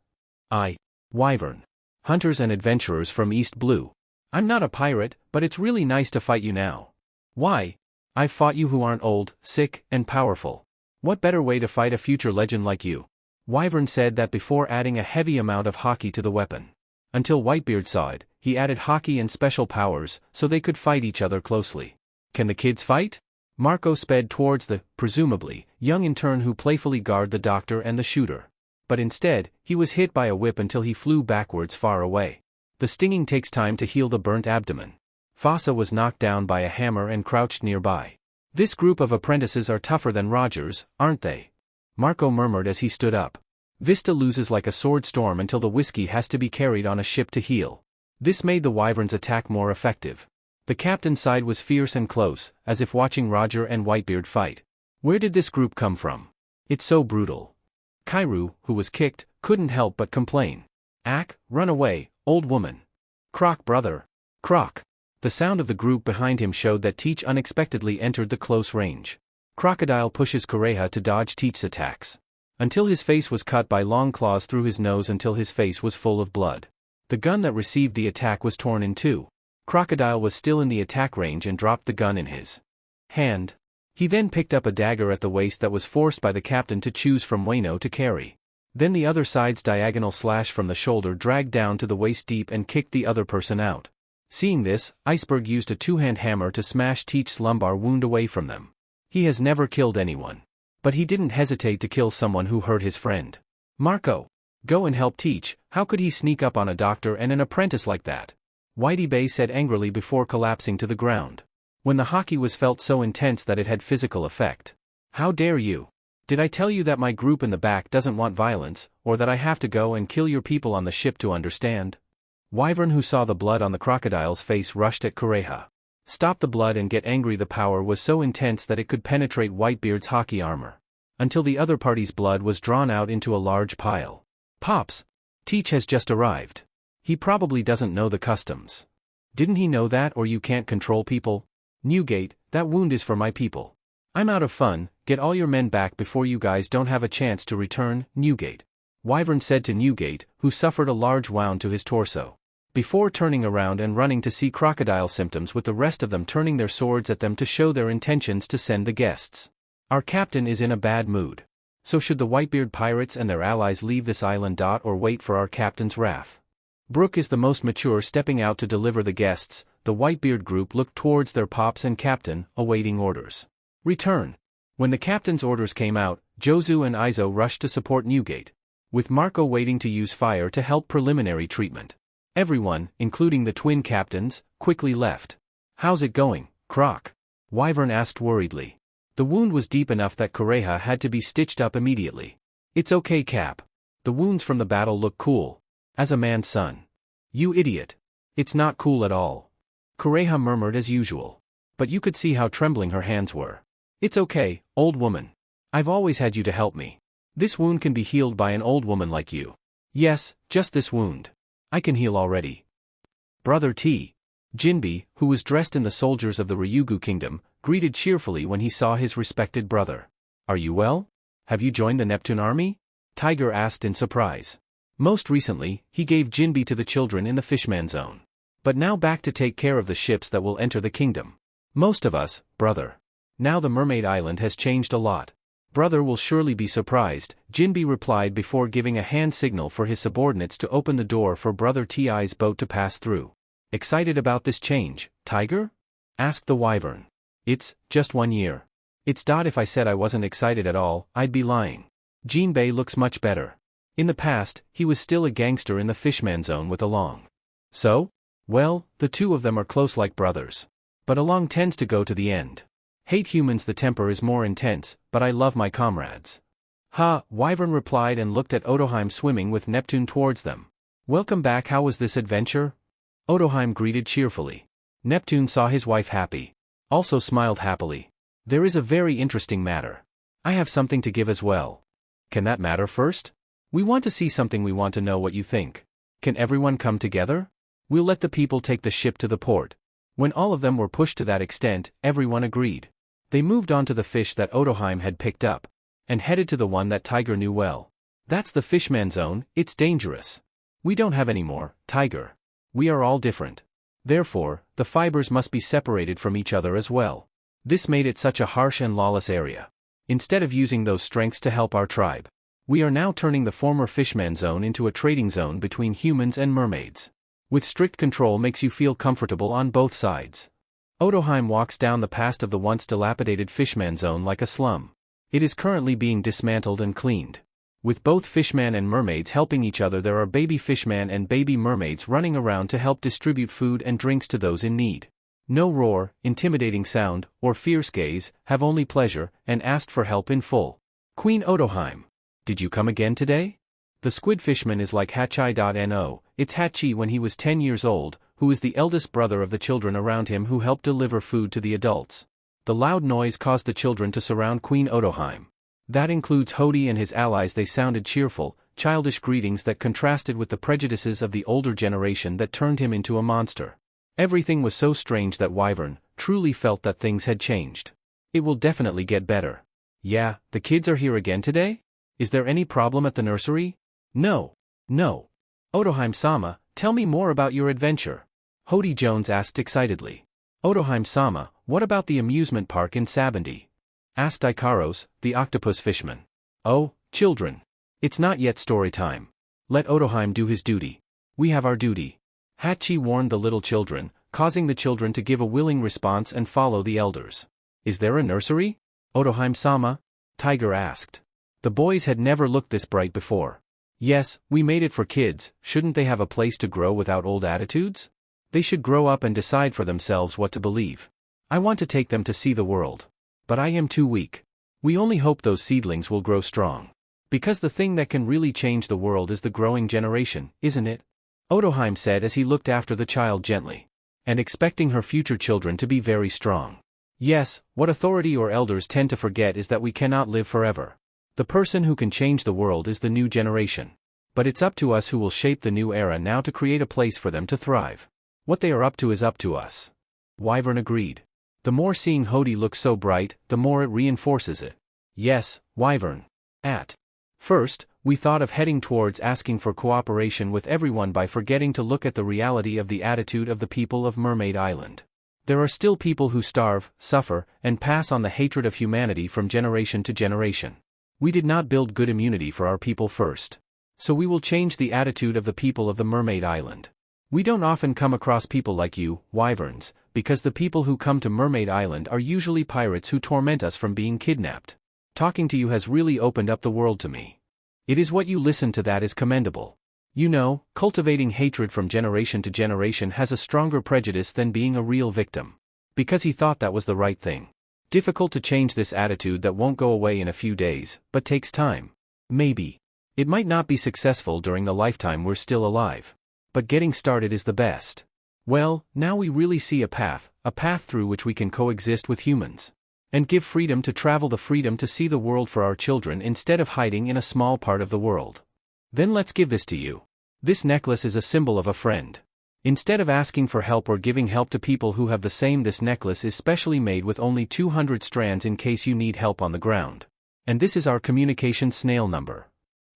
Wyvern. Hunters and adventurers from East Blue. I'm not a pirate, but it's really nice to fight you now. Why? I've fought you who aren't old, sick, and powerful. What better way to fight a future legend like you? Wyvern said that before adding a heavy amount of haki to the weapon. Until Whitebeard saw it, he added haki and special powers, so they could fight each other closely. Can the kids fight? Marco sped towards the, presumably, young intern who playfully guarded the doctor and the shooter. But instead, he was hit by a whip until he flew backwards far away. The stinging takes time to heal the burnt abdomen. Fasa was knocked down by a hammer and crouched nearby. This group of apprentices are tougher than Rogers, aren't they? Marco murmured as he stood up. Vista loses like a sword storm until the whiskey has to be carried on a ship to heal. This made the Wyvern's attack more effective. The captain's side was fierce and close, as if watching Roger and Whitebeard fight. Where did this group come from? It's so brutal. Kairu, who was kicked, couldn't help but complain. Ack, run away, old woman. Croc brother. Croc. The sound of the group behind him showed that Teach unexpectedly entered the close range. Crocodile pushes Kureha to dodge Teach's attacks. Until his face was cut by long claws through his nose until his face was full of blood. The gun that received the attack was torn in two. Crocodile was still in the attack range and dropped the gun in his hand. He then picked up a dagger at the waist that was forced by the captain to choose from Wano to carry. Then the other side's diagonal slash from the shoulder dragged down to the waist deep and kicked the other person out. Seeing this, Iceberg used a two-hand hammer to smash Teach's lumbar wound away from them. He has never killed anyone. But he didn't hesitate to kill someone who hurt his friend. Marco. Go and help Teach, how could he sneak up on a doctor and an apprentice like that? Whitey Bay said angrily before collapsing to the ground. When the haki was felt so intense that it had physical effect. How dare you? Did I tell you that my group in the back doesn't want violence, or that I have to go and kill your people on the ship to understand? Wyvern, who saw the blood on the crocodile's face, rushed at Kureha. Stop the blood and get angry. The power was so intense that it could penetrate Whitebeard's haki armor. Until the other party's blood was drawn out into a large pile. Pops! Teach has just arrived. He probably doesn't know the customs. Didn't he know that, or you can't control people? Newgate, that wound is for my people. I'm out of fun, get all your men back before you guys don't have a chance to return, Newgate. Wyvern said to Newgate, who suffered a large wound to his torso. Before turning around and running to see crocodile symptoms, with the rest of them turning their swords at them to show their intentions to send the guests. Our captain is in a bad mood. So should the Whitebeard pirates and their allies leave this island or wait for our captain's wrath? Brook is the most mature, stepping out to deliver the guests. The Whitebeard group looked towards their pops and captain, awaiting orders. Return. When the captain's orders came out, Jozu and Izo rushed to support Newgate, with Marco waiting to use fire to help preliminary treatment. Everyone, including the twin captains, quickly left. How's it going, Croc? Wyvern asked worriedly. The wound was deep enough that Kureha had to be stitched up immediately. It's okay, Cap. The wounds from the battle look cool. As a man's son. You idiot. It's not cool at all. Kureha murmured as usual. But you could see how trembling her hands were. It's okay, old woman. I've always had you to help me. This wound can be healed by an old woman like you. Yes, just this wound. I can heal already. Brother T. Jinbe, who was dressed in the soldiers of the Ryugu kingdom, greeted cheerfully when he saw his respected brother. Are you well? Have you joined the Neptune army? Tiger asked in surprise. Most recently, he gave Jinbe to the children in the Fishman Zone. But now back to take care of the ships that will enter the kingdom. Most of us, brother. Now the Mermaid Island has changed a lot. Brother will surely be surprised, Jinbe replied before giving a hand signal for his subordinates to open the door for Brother Ti's boat to pass through. Excited about this change, Tiger? Asked the Wyvern. It's just 1 year. If I said I wasn't excited at all, I'd be lying. Jinbe looks much better. In the past, he was still a gangster in the Fishman Zone with Along. So? Well, the two of them are close like brothers. But Along tends to go to the end. Hate humans, the temper is more intense, but I love my comrades. Ha, Wyvern replied and looked at Otoheim swimming with Neptune towards them. Welcome back, how was this adventure? Otoheim greeted cheerfully. Neptune saw his wife happy. Also smiled happily. There is a very interesting matter. I have something to give as well. Can that matter first? We want to see something, we want to know what you think. Can everyone come together? We'll let the people take the ship to the port. When all of them were pushed to that extent, everyone agreed. They moved on to the fish that Otoheim had picked up, and headed to the one that Tiger knew well. That's the Fishman Zone, it's dangerous. We don't have any more, Tiger. We are all different. Therefore, the fibers must be separated from each other as well. This made it such a harsh and lawless area. Instead of using those strengths to help our tribe, we are now turning the former Fishman Zone into a trading zone between humans and mermaids. With strict control makes you feel comfortable on both sides. Otoheim walks down the past of the once dilapidated Fishman Zone like a slum. It is currently being dismantled and cleaned. With both Fishman and mermaids helping each other, there are baby Fishman and baby mermaids running around to help distribute food and drinks to those in need. No roar, intimidating sound, or fierce gaze, have only pleasure, and asked for help in full. Queen Otoheim. Did you come again today? The squid fishman is like Hachai.no, it's Hachi when he was 10 years old, who is the eldest brother of the children around him who helped deliver food to the adults. The loud noise caused the children to surround Queen Otoheim. That includes Hody and his allies. They sounded cheerful, childish greetings that contrasted with the prejudices of the older generation that turned him into a monster. Everything was so strange that Wyvern truly felt that things had changed. It will definitely get better. Yeah, the kids are here again today? Is there any problem at the nursery? No. Otoheim-sama, tell me more about your adventure. Hody Jones asked excitedly. Otoheim-sama, what about the amusement park in Sabaody? Asked Ikaros, the octopus fishman. Oh, children. It's not yet story time. Let Otoheim do his duty. We have our duty. Hachi warned the little children, causing the children to give a willing response and follow the elders. Is there a nursery? Otoheim-sama? Tiger asked. The boys had never looked this bright before. Yes, we made it for kids. Shouldn't they have a place to grow without old attitudes? They should grow up and decide for themselves what to believe. I want to take them to see the world. But I am too weak. We only hope those seedlings will grow strong. Because the thing that can really change the world is the growing generation, isn't it? Otoheim said as he looked after the child gently. And expecting her future children to be very strong. Yes, what authority or elders tend to forget is that we cannot live forever. The person who can change the world is the new generation. But it's up to us who will shape the new era now to create a place for them to thrive. What they are up to is up to us. Wyvern agreed. The more seeing Hody look so bright, the more it reinforces it. Yes, Wyvern. At first, we thought of heading towards asking for cooperation with everyone by forgetting to look at the reality of the attitude of the people of Mermaid Island. There are still people who starve, suffer, and pass on the hatred of humanity from generation to generation. We did not build good immunity for our people first. So we will change the attitude of the people of the Mermaid Island. We don't often come across people like you, Wyverns, because the people who come to Mermaid Island are usually pirates who torment us from being kidnapped. Talking to you has really opened up the world to me. It is what you listen to that is commendable. You know, cultivating hatred from generation to generation has a stronger prejudice than being a real victim. Because he thought that was the right thing. Difficult to change this attitude that won't go away in a few days, but takes time. Maybe. It might not be successful during the lifetime we're still alive. But getting started is the best. Well, now we really see a path through which we can coexist with humans. And give freedom to travel, the freedom to see the world for our children instead of hiding in a small part of the world. Then let's give this to you. This necklace is a symbol of a friend. Instead of asking for help or giving help to people who have the same, this necklace is specially made with only 200 strands in case you need help on the ground. And this is our communication snail number.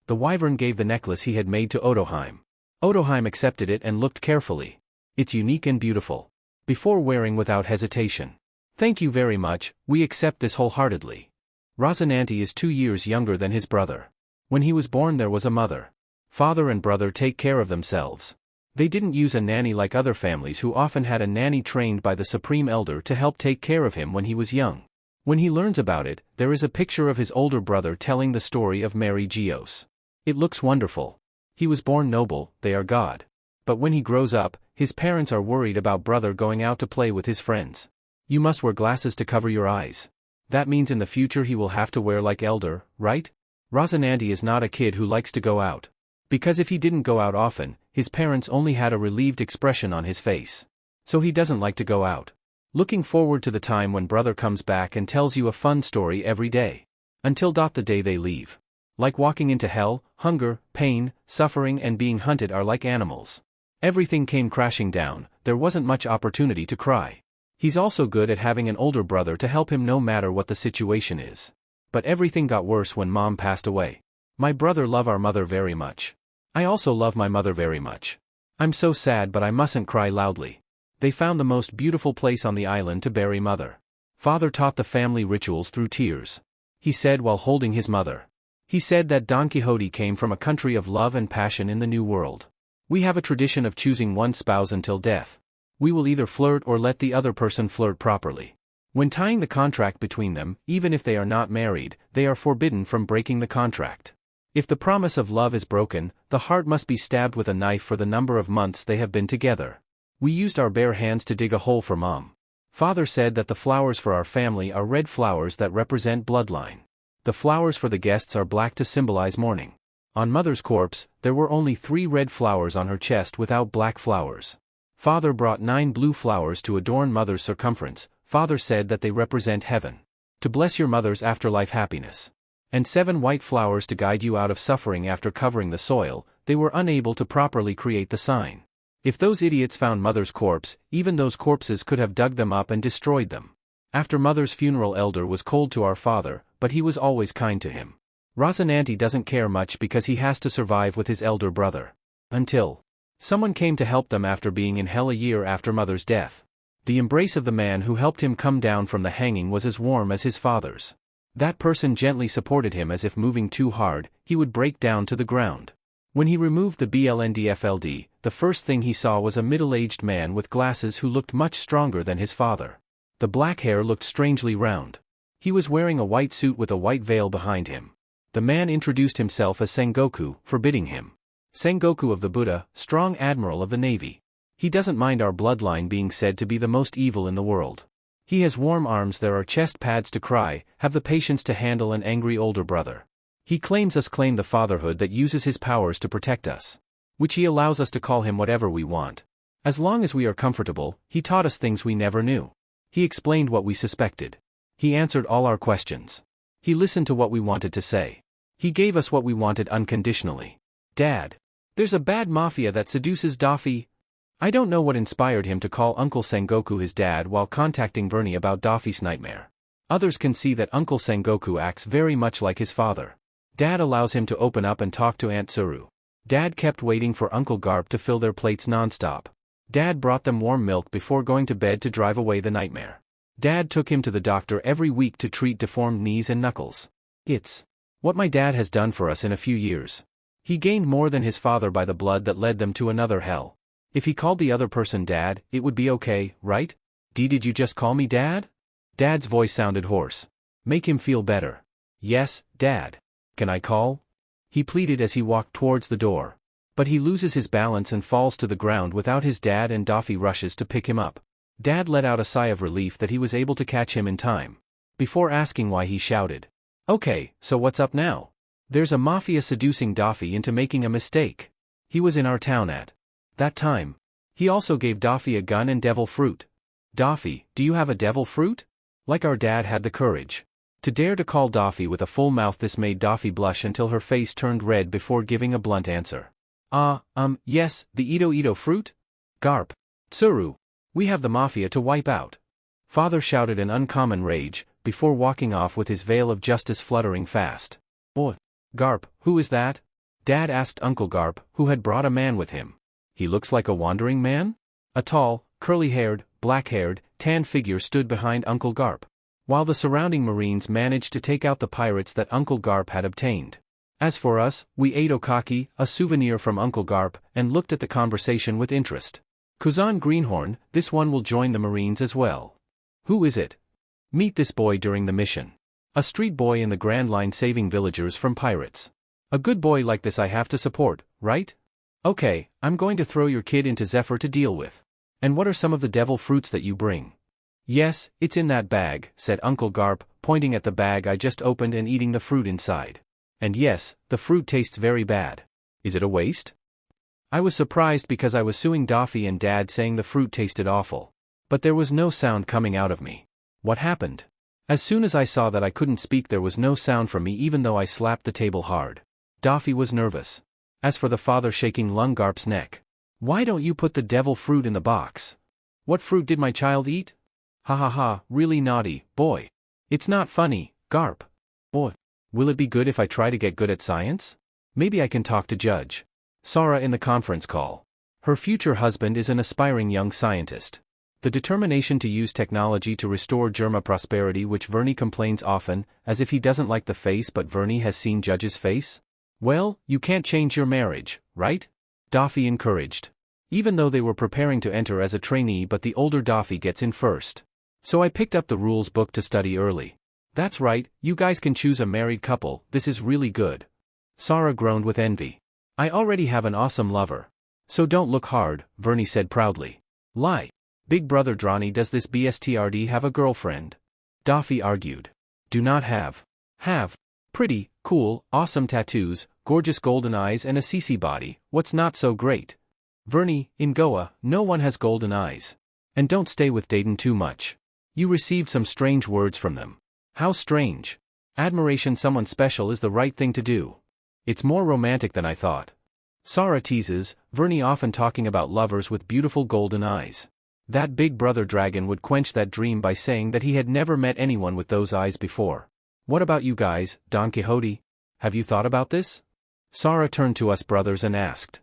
The Wyvern gave the necklace he had made to Otoheim. Otoheim accepted it and looked carefully. It's unique and beautiful. Before wearing without hesitation. Thank you very much, we accept this wholeheartedly. Rosinante is 2 years younger than his brother. When he was born there was a mother. Father and brother take care of themselves. They didn't use a nanny like other families who often had a nanny trained by the Supreme Elder to help take care of him when he was young. When he learns about it, there is a picture of his older brother telling the story of Mary Geos. It looks wonderful. He was born noble, they are God. But when he grows up, his parents are worried about brother going out to play with his friends. You must wear glasses to cover your eyes. That means in the future he will have to wear like elder, right? Rosinante is not a kid who likes to go out. Because if he didn't go out often, his parents only had a relieved expression on his face. So he doesn't like to go out. Looking forward to the time when brother comes back and tells you a fun story every day. Until the day they leave. Like walking into hell, hunger, pain, suffering and being hunted are like animals. Everything came crashing down, there wasn't much opportunity to cry. He's also good at having an older brother to help him no matter what the situation is. But everything got worse when mom passed away. My brother love our mother very much. I also love my mother very much. I'm so sad but I mustn't cry loudly. They found the most beautiful place on the island to bury mother. Father taught the family rituals through tears. He said while holding his mother. He said that Don Quixote came from a country of love and passion in the New World. We have a tradition of choosing one spouse until death. We will either flirt or let the other person flirt properly. When tying the contract between them, even if they are not married, they are forbidden from breaking the contract. If the promise of love is broken, the heart must be stabbed with a knife for the number of months they have been together. We used our bare hands to dig a hole for mom. Father said that the flowers for our family are red flowers that represent bloodline. The flowers for the guests are black to symbolize mourning. On mother's corpse, there were only 3 red flowers on her chest without black flowers. Father brought 9 blue flowers to adorn mother's circumference. Father said that they represent heaven. To bless your mother's afterlife happiness. And 7 white flowers to guide you out of suffering after covering the soil. They were unable to properly create the sign. If those idiots found mother's corpse, even those corpses could have dug them up and destroyed them. After mother's funeral, elder was cold to our father, but he was always kind to him. Rosinante doesn't care much because he has to survive with his elder brother. Until someone came to help them after being in hell a year after mother's death. The embrace of the man who helped him come down from the hanging was as warm as his father's. That person gently supported him as if moving too hard, he would break down to the ground. When he removed the BLNDFLD, the first thing he saw was a middle-aged man with glasses who looked much stronger than his father. The black hair looked strangely round. He was wearing a white suit with a white veil behind him. The man introduced himself as Sengoku, forbidding him. Sengoku of the Buddha, strong admiral of the Navy. He doesn't mind our bloodline being said to be the most evil in the world. He has warm arms, there are chest pads to cry, have the patience to handle an angry older brother. He claims us claim the fatherhood that uses his powers to protect us. Which he allows us to call him whatever we want. As long as we are comfortable, he taught us things we never knew. He explained what we suspected. He answered all our questions. He listened to what we wanted to say. He gave us what we wanted unconditionally. Dad. There's a bad mafia that seduces Daffy. I don't know what inspired him to call Uncle Sengoku his dad while contacting Bernie about Daffy's nightmare. Others can see that Uncle Sengoku acts very much like his father. Dad allows him to open up and talk to Aunt Tsuru. Dad kept waiting for Uncle Garp to fill their plates non-stop. Dad brought them warm milk before going to bed to drive away the nightmare. Dad took him to the doctor every week to treat deformed knees and knuckles. It's what my dad has done for us in a few years. He gained more than his father by the blood that led them to another hell. If he called the other person Dad, it would be okay, right? Did you just call me Dad? Dad's voice sounded hoarse. Make him feel better. Yes, Dad. Can I call? He pleaded as he walked towards the door. But he loses his balance and falls to the ground without his dad, and Daffy rushes to pick him up. Dad let out a sigh of relief that he was able to catch him in time. Before asking why, he shouted. Okay, so what's up now? There's a mafia seducing Daffy into making a mistake. He was in our town at that time. He also gave Daffy a gun and devil fruit. Daffy, do you have a devil fruit? Like our dad had the courage to dare to call Daffy with a full mouth. This made Daffy blush until her face turned red before giving a blunt answer. Yes, the Ito fruit? Garp. Tsuru. We have the mafia to wipe out. Father shouted in uncommon rage, before walking off with his veil of justice fluttering fast. Oh, Garp, who is that? Dad asked Uncle Garp, who had brought a man with him. He looks like a wandering man? A tall, curly-haired, black-haired, tan figure stood behind Uncle Garp, while the surrounding Marines managed to take out the pirates that Uncle Garp had obtained. As for us, we ate okaki, a souvenir from Uncle Garp, and looked at the conversation with interest. Kuzan Greenhorn, this one will join the Marines as well. Who is it? Meet this boy during the mission. A street boy in the Grand Line saving villagers from pirates. A good boy like this I have to support, right? Okay, I'm going to throw your kid into Zephyr to deal with. And what are some of the devil fruits that you bring? Yes, it's in that bag, said Uncle Garp, pointing at the bag I just opened and eating the fruit inside. And yes, the fruit tastes very bad. Is it a waste? I was surprised because I was suing Doffy and Dad saying the fruit tasted awful. But there was no sound coming out of me. What happened? As soon as I saw that I couldn't speak, there was no sound from me even though I slapped the table hard. Doffy was nervous. As for the father shaking Garp's neck. Why don't you put the devil fruit in the box? What fruit did my child eat? Ha ha ha, really naughty, boy. It's not funny, Garp. Boy. Will it be good if I try to get good at science? Maybe I can talk to Judge Sara in the conference call. Her future husband is an aspiring young scientist. The determination to use technology to restore Germa prosperity, which Vernie complains often, as if he doesn't like the face, but Vernie has seen Judge's face? Well, you can't change your marriage, right? Doffy encouraged. Even though they were preparing to enter as a trainee, but the older Doffy gets in first. So I picked up the rules book to study early. That's right, you guys can choose a married couple, this is really good. Sara groaned with envy. I already have an awesome lover. So don't look hard, Vernie said proudly. Lie. Big brother Dronny, does this BSTRD have a girlfriend? Doffy argued. Do not have. Have. Pretty, cool, awesome tattoos, gorgeous golden eyes and a CC body, what's not so great? Vernie, in Goa, no one has golden eyes. And don't stay with Dayton too much. You received some strange words from them. How strange. Admiration, someone special is the right thing to do. It's more romantic than I thought. Sara teases, Vernie often talking about lovers with beautiful golden eyes. That big brother dragon would quench that dream by saying that he had never met anyone with those eyes before. What about you guys, Don Quixote? Have you thought about this? Sara turned to us brothers and asked.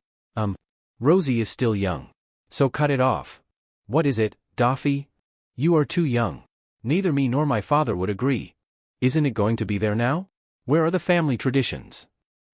Rosie is still young. So cut it off. What is it, Doffy? You are too young. Neither me nor my father would agree. Isn't it going to be there now? Where are the family traditions?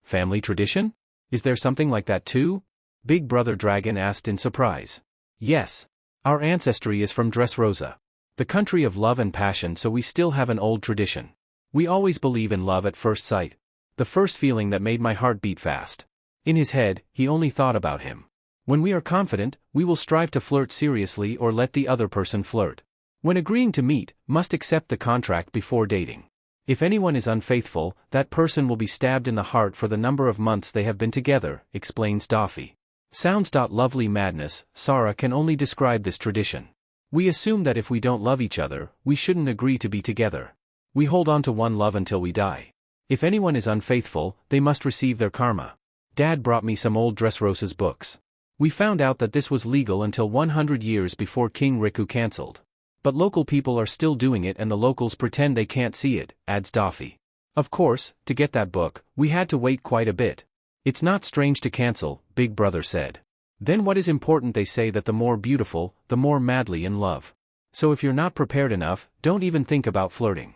Family tradition? Is there something like that too? Big brother dragon asked in surprise. Yes. Our ancestry is from Dressrosa, the country of love and passion, so we still have an old tradition. We always believe in love at first sight. The first feeling that made my heart beat fast. In his head, he only thought about him. When we are confident, we will strive to flirt seriously or let the other person flirt. When agreeing to meet, must accept the contract before dating. If anyone is unfaithful, that person will be stabbed in the heart for the number of months they have been together, explains Doffy. Sounds lovely madness. Sara can only describe this tradition. We assume that if we don't love each other, we shouldn't agree to be together. We hold on to one love until we die. If anyone is unfaithful, they must receive their karma. Dad brought me some old Dressrosa's books. We found out that this was legal until 100 years before King Riku cancelled. But local people are still doing it and the locals pretend they can't see it, adds Doffy. Of course, to get that book, we had to wait quite a bit. It's not strange to cancel, Big Brother said. Then what is important, they say that the more beautiful, the more madly in love. So if you're not prepared enough, don't even think about flirting.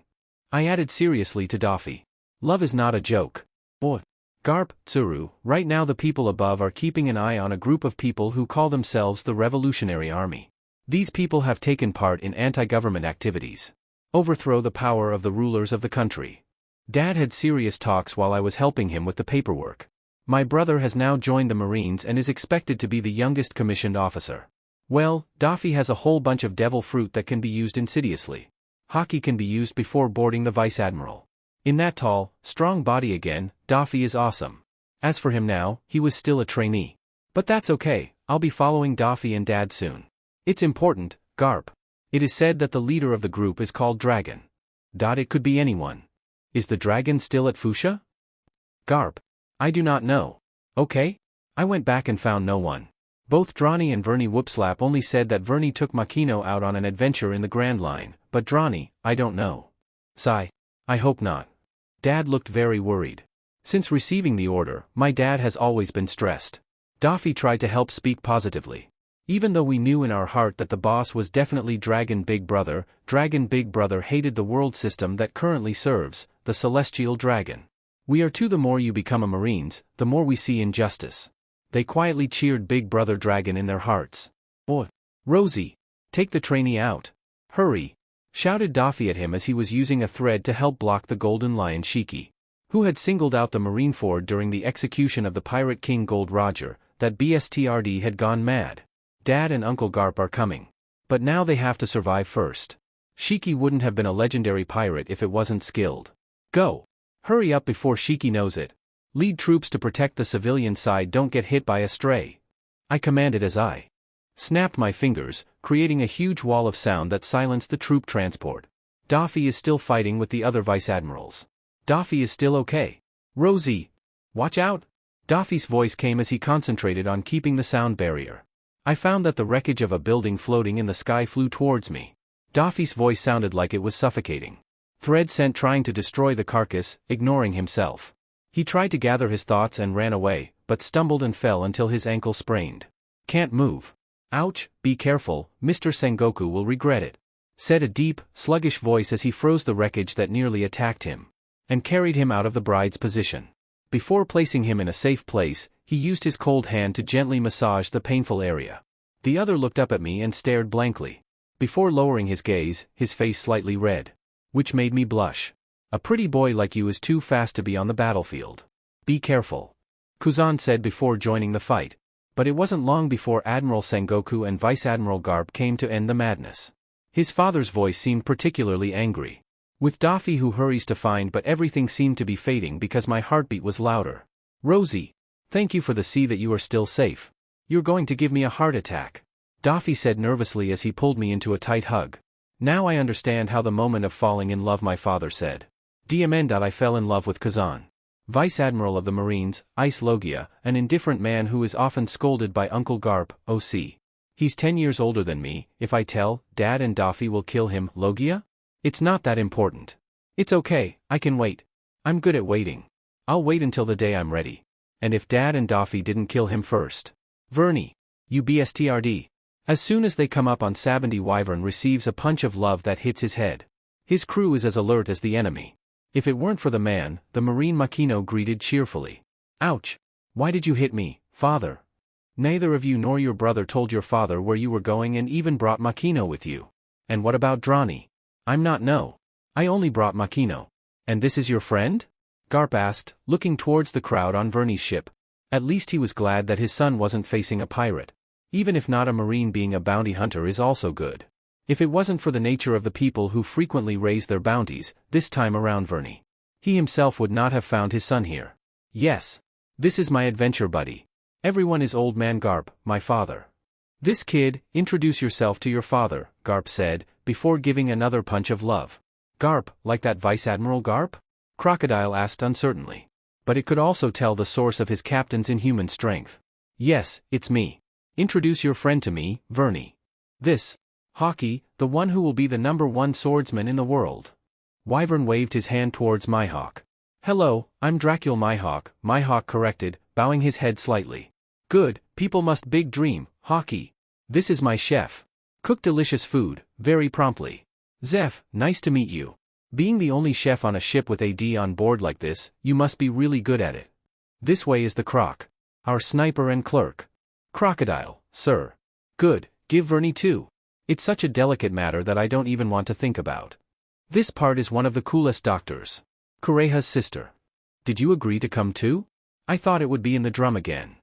I added seriously to Doffy. Love is not a joke. Boy. Garp, Tsuru, right now the people above are keeping an eye on a group of people who call themselves the Revolutionary Army. These people have taken part in anti-government activities. Overthrow the power of the rulers of the country. Dad had serious talks while I was helping him with the paperwork. My brother has now joined the Marines and is expected to be the youngest commissioned officer. Well, Doffy has a whole bunch of devil fruit that can be used insidiously. Hockey can be used before boarding the Vice Admiral. In that tall, strong body again, Doffy is awesome. As for him now, he was still a trainee. But that's okay, I'll be following Doffy and Dad soon. It's important, Garp. It is said that the leader of the group is called Dragon. It could be anyone. Is the dragon still at Fuchsia? Garp. I do not know. Okay? I went back and found no one. Both Dronny and Vernie Whoopslap only said that Vernie took Makino out on an adventure in the Grand Line, but Dronny, I don't know. Sigh. I hope not. Dad looked very worried. Since receiving the order, my dad has always been stressed. Doffy tried to help speak positively. Even though we knew in our heart that the boss was definitely Dragon Big Brother hated the world system that currently serves, the Celestial Dragon. We are too. The more you become a Marines, the more we see injustice. They quietly cheered Big Brother Dragon in their hearts. Oh, Rosie! Take the trainee out. Hurry! Shouted Doffy at him as he was using a thread to help block the Golden Lion Shiki. who had singled out the Marineford during the execution of the Pirate King Gold Roger, that BSTRD had gone mad. Dad and Uncle Garp are coming. But now they have to survive first. Shiki wouldn't have been a legendary pirate if it wasn't skilled. Go! Hurry up before Shiki knows it. Lead troops to protect the civilian side, don't get hit by a stray. I commanded as I snapped my fingers, creating a huge wall of sound that silenced the troop transport. Doffy is still fighting with the other vice admirals. Doffy is still okay. Rosie! Watch out! Doffy's voice came as he concentrated on keeping the sound barrier. I found that the wreckage of a building floating in the sky flew towards me. Doffy's voice sounded like it was suffocating. Thread sent trying to destroy the carcass, ignoring himself. He tried to gather his thoughts and ran away, but stumbled and fell until his ankle sprained. Can't move. Ouch, be careful, Mr. Sengoku will regret it, said a deep, sluggish voice as he froze the wreckage that nearly attacked him, and carried him out of the bride's position. Before placing him in a safe place, he used his cold hand to gently massage the painful area. The other looked up at me and stared blankly. Before lowering his gaze, his face slightly red, which made me blush. A pretty boy like you is too fast to be on the battlefield. Be careful, Kuzan said before joining the fight. But it wasn't long before Admiral Sengoku and Vice Admiral Garp came to end the madness. His father's voice seemed particularly angry. With Doffy who hurries to find, but everything seemed to be fading because my heartbeat was louder. Rosie, thank you for the sea that you are still safe. You're going to give me a heart attack, Doffy said nervously as he pulled me into a tight hug. Now I understand how the moment of falling in love, my father said. I fell in love with Kazan, Vice Admiral of the Marines, Ice Logia, an indifferent man who is often scolded by Uncle Garp, OC. He's 10 years older than me. If I tell Dad and Doffy will kill him, Logia? It's not that important. It's okay, I can wait. I'm good at waiting. I'll wait until the day I'm ready. And if Dad and Doffy didn't kill him first? Vernie. You BSTRD. As soon as they come up on Sabaody, Wyvern receives a punch of love that hits his head. His crew is as alert as the enemy. If it weren't for the man, the Marine Makino greeted cheerfully. Ouch! Why did you hit me, father? Neither of you nor your brother told your father where you were going and even brought Makino with you. And what about Drani? I'm not no. I only brought Makino. And this is your friend? Garp asked, looking towards the crowd on Vernie's ship. At least he was glad that his son wasn't facing a pirate. Even if not a marine, being a bounty hunter is also good. If it wasn't for the nature of the people who frequently raise their bounties, this time around Vernie, he himself would not have found his son here. Yes. This is my adventure buddy. Everyone is Old Man Garp, my father. This kid, introduce yourself to your father, Garp said, before giving another punch of love. Garp, like that Vice Admiral Garp? Crocodile asked uncertainly. But it could also tell the source of his captain's inhuman strength. Yes, it's me. Introduce your friend to me, Vernie. This, Hawkeye, the one who will be the #1 swordsman in the world. Wyvern waved his hand towards Mihawk. Hello, I'm Dracula Mihawk corrected, bowing his head slightly. Good, people must big dream, Hawkeye. This is my chef. Cook delicious food, very promptly. Zeph, nice to meet you. Being the only chef on a ship with AD on board like this, you must be really good at it. This way is the Croc. Our sniper and clerk. Crocodile, sir. Good, give Vernie too. It's such a delicate matter that I don't even want to think about. This part is one of the coolest doctors. Kureha's sister. Did you agree to come too? I thought it would be in the drum again.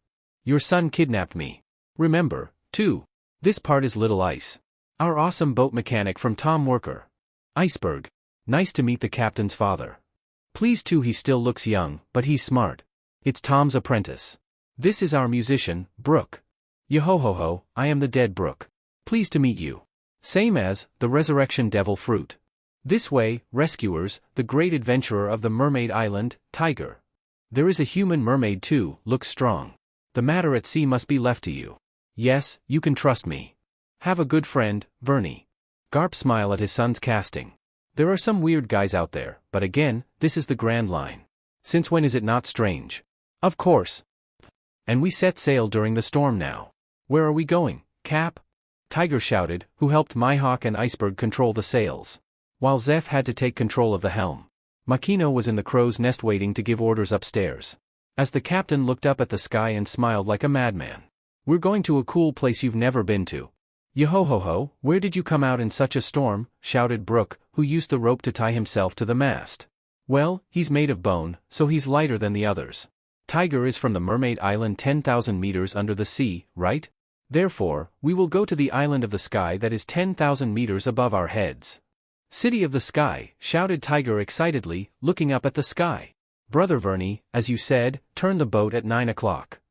Your son kidnapped me. Remember, too. This part is Little Ice. Our awesome boat mechanic from Tom Worker. Iceberg. Nice to meet the captain's father. Please too, he still looks young, but he's smart. It's Tom's apprentice. This is our musician, Brook. Yo-ho-ho-ho, I am the dead Brook. Pleased to meet you. Same as, the resurrection devil fruit. This way, rescuers, the great adventurer of the Mermaid Island, Tiger. There is a human mermaid too, looks strong. The matter at sea must be left to you. Yes, you can trust me. Have a good friend, Vernie. Garp smiled at his son's casting. There are some weird guys out there, but again, this is the Grand Line. Since when is it not strange? Of course. And we set sail during the storm now. Where are we going, Cap? Tiger shouted, who helped Mihawk and Iceberg control the sails, while Zeph had to take control of the helm. Makino was in the crow's nest waiting to give orders upstairs. As the captain looked up at the sky and smiled like a madman. We're going to a cool place you've never been to. Yo-ho-ho-ho, where did you come out in such a storm? Shouted Brook, who used the rope to tie himself to the mast. Well, he's made of bone, so he's lighter than the others. Tiger is from the Mermaid Island 10,000 meters under the sea, right? Therefore, we will go to the island of the sky that is 10,000 meters above our heads. City of the sky, shouted Tiger excitedly, looking up at the sky. Brother Vernie, as you said, turn the boat at 9 o'clock.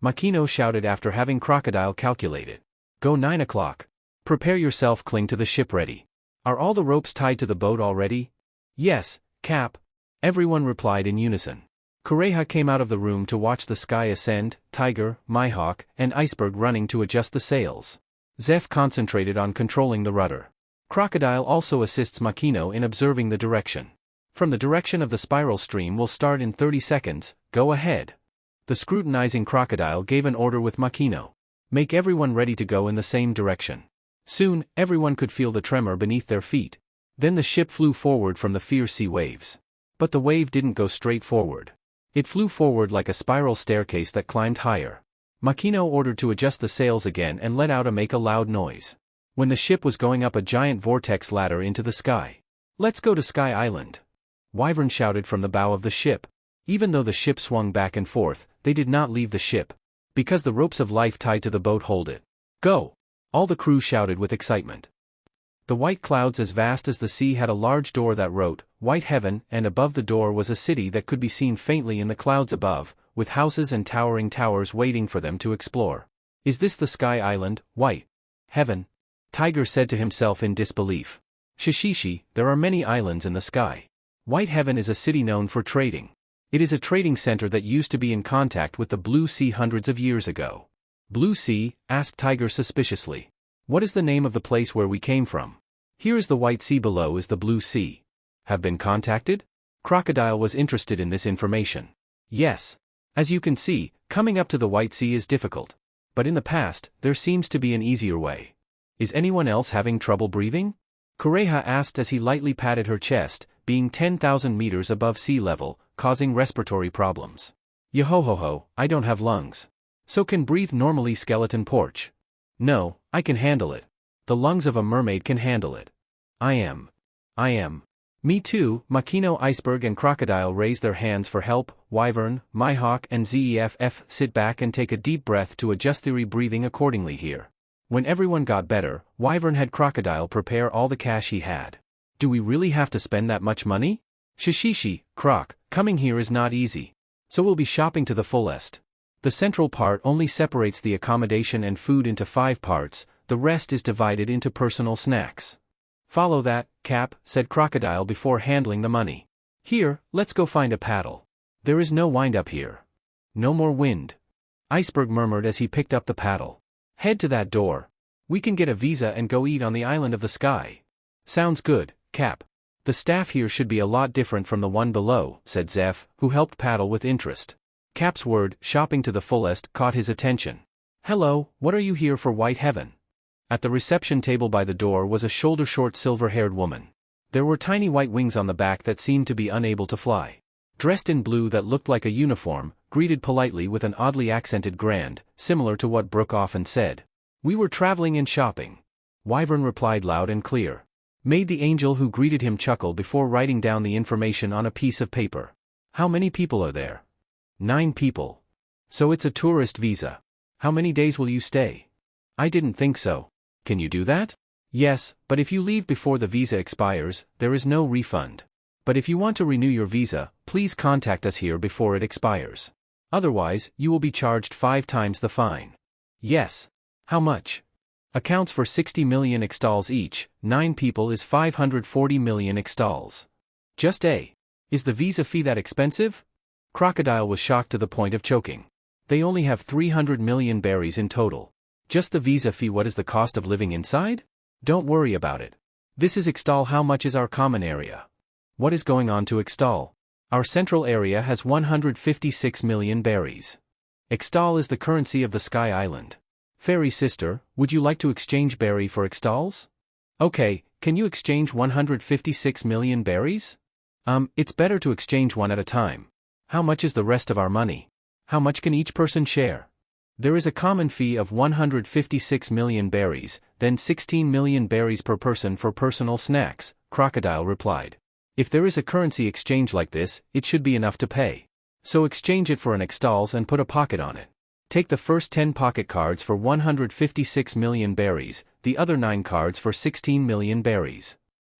Makino shouted after having Crocodile calculated. Go 9 o'clock. Prepare yourself, cling to the ship ready. Are all the ropes tied to the boat already? Yes, Cap. Everyone replied in unison. Kureha came out of the room to watch the sky ascend, Tiger, Mihawk, and Iceberg running to adjust the sails. Zeph concentrated on controlling the rudder. Crocodile also assists Makino in observing the direction. From the direction of the spiral stream will start in 30 seconds, go ahead. The scrutinizing Crocodile gave an order with Makino. Make everyone ready to go in the same direction. Soon, everyone could feel the tremor beneath their feet. Then the ship flew forward from the fierce sea waves. But the wave didn't go straight forward. It flew forward like a spiral staircase that climbed higher. Makino ordered to adjust the sails again and let out a loud noise. When the ship was going up a giant vortex ladder into the sky. Let's go to Sky Island. Wyvern shouted from the bow of the ship. Even though the ship swung back and forth, they did not leave the ship. Because the ropes of life tied to the boat hold it. Go! All the crew shouted with excitement. The white clouds as vast as the sea had a large door that wrote, White Heaven, and above the door was a city that could be seen faintly in the clouds above, with houses and towering towers waiting for them to explore. Is this the Sky Island, White Heaven? Tiger said to himself in disbelief. Shishishi, there are many islands in the sky. White Heaven is a city known for trading. It is a trading center that used to be in contact with the Blue Sea hundreds of years ago. Blue Sea? Asked Tiger suspiciously. What is the name of the place where we came from? Here is the White Sea, below is the Blue Sea. Have been contacted? Crocodile was interested in this information. Yes. As you can see, coming up to the White Sea is difficult. But in the past, there seems to be an easier way. Is anyone else having trouble breathing? Kureha asked as he lightly patted her chest, being 10,000 meters above sea level, causing respiratory problems. Yo-ho-ho-ho, I don't have lungs. So can breathe normally, skeleton porch. No, I can handle it. The lungs of a mermaid can handle it. I am. Me too. Makino, Iceberg and Crocodile raised their hands for help. Wyvern, Mihawk and Zeff sit back and take a deep breath to adjust their breathing accordingly here. When everyone got better, Wyvern had Crocodile prepare all the cash he had. Do we really have to spend that much money? Shishishi, Croc, coming here is not easy. So we'll be shopping to the fullest. The central part only separates the accommodation and food into 5 parts, the rest is divided into personal snacks. Follow that, Cap, said Crocodile before handling the money. Here, let's go find a paddle. There is no wind up here. No more wind. Iceberg murmured as he picked up the paddle. Head to that door. We can get a visa and go eat on the island of the sky. Sounds good, Cap. The staff here should be a lot different from the one below, said Zeph, who helped paddle with interest. Cap's word, shopping to the fullest, caught his attention. Hello, what are you here for, White Heaven? At the reception table by the door was a shoulder-short silver-haired woman. There were tiny white wings on the back that seemed to be unable to fly. Dressed in blue that looked like a uniform, greeted politely with an oddly accented grand, similar to what Brook often said. We were traveling and shopping. Wyvern replied loud and clear. Made the angel who greeted him chuckle before writing down the information on a piece of paper. How many people are there? 9 people. So it's a tourist visa. How many days will you stay? I didn't think so. Can you do that? Yes, but if you leave before the visa expires, there is no refund. But if you want to renew your visa, please contact us here before it expires. Otherwise, you will be charged 5 times the fine. Yes. How much? Accounts for 60 million extals each, 9 people is 540 million extals. Just a. Is the visa fee that expensive? Crocodile was shocked to the point of choking. They only have 300 million berries in total. Just the visa fee. What is the cost of living inside? Don't worry about it. This is Extal. How much is our common area? What is going on to Extal? Our central area has 156 million berries. Extal is the currency of the Sky Island. Fairy sister, would you like to exchange berry for Extals? Okay, can you exchange 156 million berries? It's better to exchange one at a time. How much is the rest of our money? How much can each person share? There is a common fee of 156 million berries, then 16 million berries per person for personal snacks, Crocodile replied. If there is a currency exchange like this, it should be enough to pay. So exchange it for an extals and put a pocket on it. Take the first 10 pocket cards for 156 million berries, the other 9 cards for 16 million berries.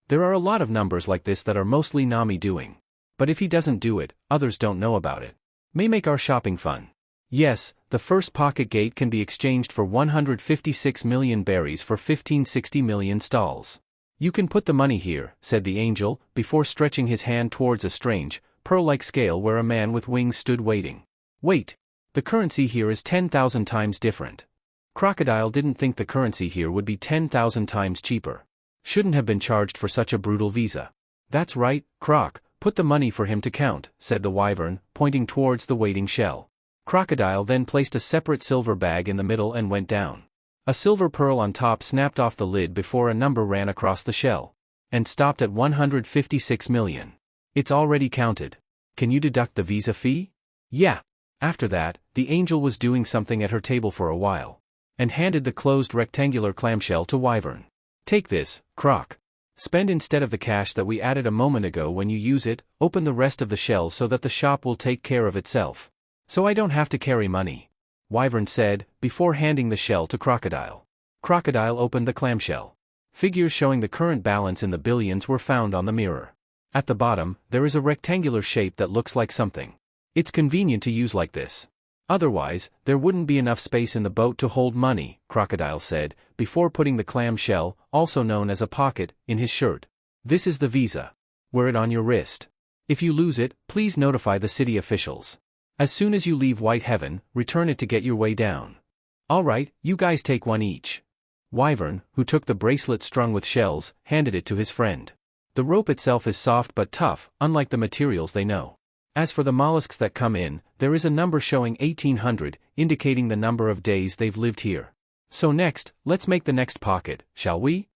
There are a lot of numbers like this that are mostly Nami doing. But if he doesn't do it, others don't know about it. May make our shopping fun. Yes, the first pocket gate can be exchanged for 156 million berries for 1560 million stalls. You can put the money here, said the angel, before stretching his hand towards a strange, pearl-like scale where a man with wings stood waiting. Wait! The currency here is 10,000 times different. Crocodile didn't think the currency here would be 10,000 times cheaper. Shouldn't have been charged for such a brutal visa. That's right, Croc, put the money for him to count, said the Wyvern, pointing towards the waiting shell. Crocodile then placed a separate silver bag in the middle and went down. A silver pearl on top snapped off the lid before a number ran across the shell. And stopped at 156 million. It's already counted. Can you deduct the visa fee? Yeah. After that, the angel was doing something at her table for a while. And handed the closed rectangular clamshell to Wyvern. Take this, Croc. Spend instead of the cash that we added a moment ago. When you use it, open the rest of the shell so that the shop will take care of itself. So I don't have to carry money. Wyvern said, before handing the shell to Crocodile. Crocodile opened the clamshell. Figures showing the current balance in the billions were found on the mirror. At the bottom, there is a rectangular shape that looks like something. It's convenient to use like this. Otherwise, there wouldn't be enough space in the boat to hold money, Crocodile said, before putting the clam shell, also known as a pocket, in his shirt. This is the visa. Wear it on your wrist. If you lose it, please notify the city officials. As soon as you leave White Heaven, return it to get your way down. Alright, you guys take one each. Wyvern, who took the bracelet strung with shells, handed it to his friend. The rope itself is soft but tough, unlike the materials they know. As for the mollusks that come in, there is a number showing 1800, indicating the number of days they've lived here. So next, let's make the next pocket, shall we?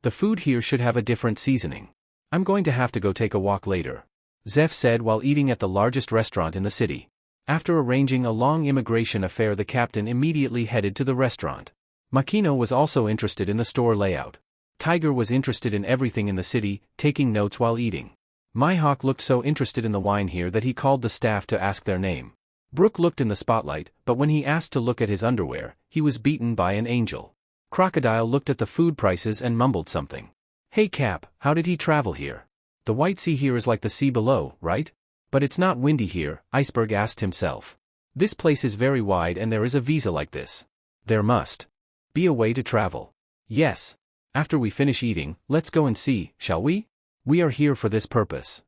The food here should have a different seasoning. I'm going to have to go take a walk later. Zeph said while eating at the largest restaurant in the city. After arranging a long immigration affair, the captain immediately headed to the restaurant. Makino was also interested in the store layout. Tiger was interested in everything in the city, taking notes while eating. Mihawk looked so interested in the wine here that he called the staff to ask their name. Brook looked in the spotlight, but when he asked to look at his underwear, he was beaten by an angel. Crocodile looked at the food prices and mumbled something. Hey Cap, how did he travel here? The White Sea here is like the sea below, right? But it's not windy here, Iceberg asked himself. This place is very wide and there is a visa like this. There must be a way to travel. Yes. After we finish eating, let's go and see, shall we? We are here for this purpose.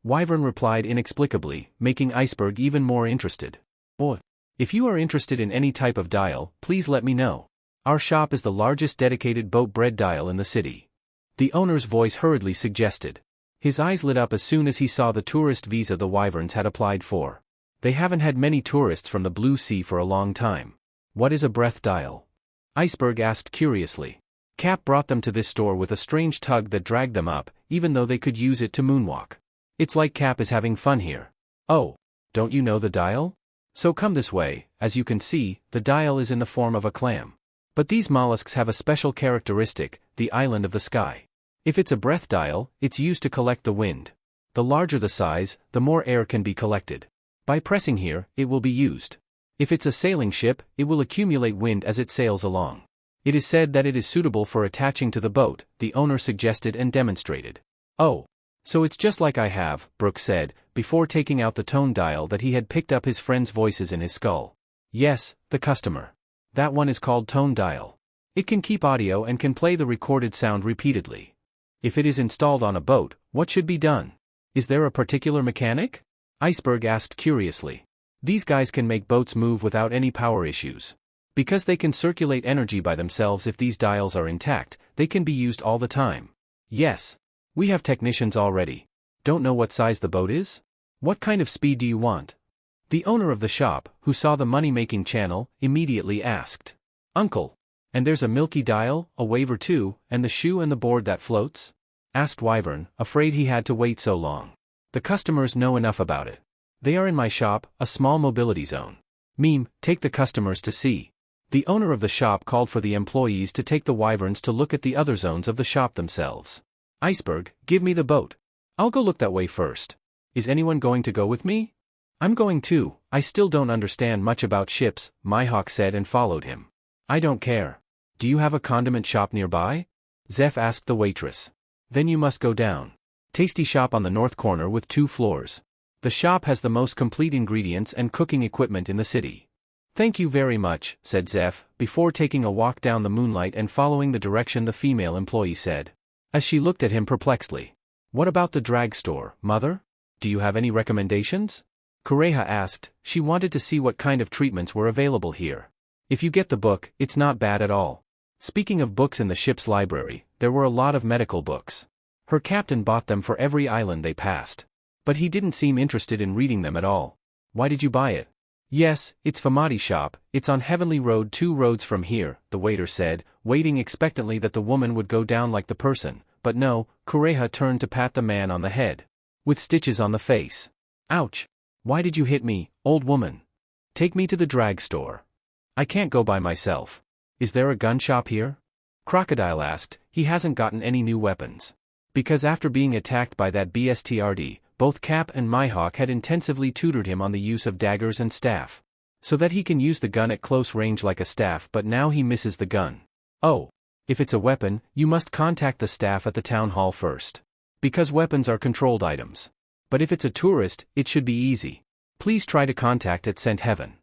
Wyvern replied inexplicably, making Iceberg even more interested. Oh, if you are interested in any type of dial, please let me know. Our shop is the largest dedicated boat bread dial in the city. The owner's voice hurriedly suggested. His eyes lit up as soon as he saw the tourist visa the Wyverns had applied for. They haven't had many tourists from the Blue Sea for a long time. What is a breath dial? Iceberg asked curiously. Cap brought them to this store with a strange tug that dragged them up, even though they could use it to moonwalk. It's like Cap is having fun here. Oh, don't you know the dial? So come this way. As you can see, the dial is in the form of a clam. But these mollusks have a special characteristic, the island of the sky. If it's a breath dial, it's used to collect the wind. The larger the size, the more air can be collected. By pressing here, it will be used. If it's a sailing ship, it will accumulate wind as it sails along. It is said that it is suitable for attaching to the boat, the owner suggested and demonstrated. Oh. So it's just like I have, Brook said, before taking out the tone dial that he had picked up his friend's voices in his skull. Yes, the customer. That one is called tone dial. It can keep audio and can play the recorded sound repeatedly. If it is installed on a boat, what should be done? Is there a particular mechanic? Iceberg asked curiously. These guys can make boats move without any power issues. Because they can circulate energy by themselves. If these dials are intact, they can be used all the time. Yes. We have technicians already. Don't know what size the boat is? What kind of speed do you want? The owner of the shop, who saw the money-making channel, immediately asked. Uncle. And there's a milky dial, a wave or two, and the shoe and the board that floats? Asked Wyvern, afraid he had to wait so long. The customers know enough about it. They are in my shop, a small mobility zone. Meme, take the customers to see. The owner of the shop called for the employees to take the Wyverns to look at the other zones of the shop themselves. Iceberg, give me the boat. I'll go look that way first. Is anyone going to go with me? I'm going too. I still don't understand much about ships, Mihawk said and followed him. I don't care. Do you have a condiment shop nearby? Zeph asked the waitress. Then you must go down. Tasty shop on the north corner with 2 floors. The shop has the most complete ingredients and cooking equipment in the city. Thank you very much, said Zeph, before taking a walk down the moonlight and following the direction the female employee said. As she looked at him perplexedly. What about the drag store, mother? Do you have any recommendations? Kureha asked. She wanted to see what kind of treatments were available here. If you get the book, it's not bad at all. Speaking of books in the ship's library, there were a lot of medical books. Her captain bought them for every island they passed. But he didn't seem interested in reading them at all. Why did you buy it? Yes, it's Famadi's shop, it's on Heavenly Road 2 roads from here, the waiter said, waiting expectantly that the woman would go down like the person, but no, Kureha turned to pat the man on the head. With stitches on the face. Ouch! Why did you hit me, old woman? Take me to the drag store. I can't go by myself. Is there a gun shop here? Crocodile asked. He hasn't gotten any new weapons. Because after being attacked by that BSTRD, both Cap and Mihawk had intensively tutored him on the use of daggers and staff. So that he can use the gun at close range like a staff, but now he misses the gun. Oh. If it's a weapon, you must contact the staff at the town hall first. Because weapons are controlled items. But if it's a tourist, it should be easy. Please try to contact at St. Heaven.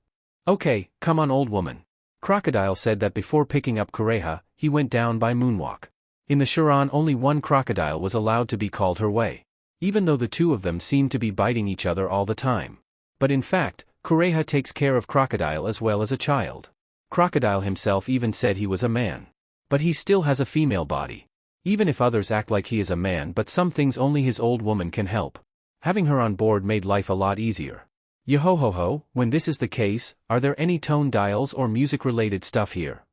Okay, come on old woman. Crocodile said that before picking up Kureha, he went down by moonwalk. In the Shuran only one crocodile was allowed to be called her way. Even though the 2 of them seemed to be biting each other all the time. But in fact, Kureha takes care of Crocodile as well as a child. Crocodile himself even said he was a man. But he still has a female body. Even if others act like he is a man, but some things only his old woman can help. Having her on board made life a lot easier. Yo-ho-ho-ho, when this is the case, are there any tone dials or music-related stuff here?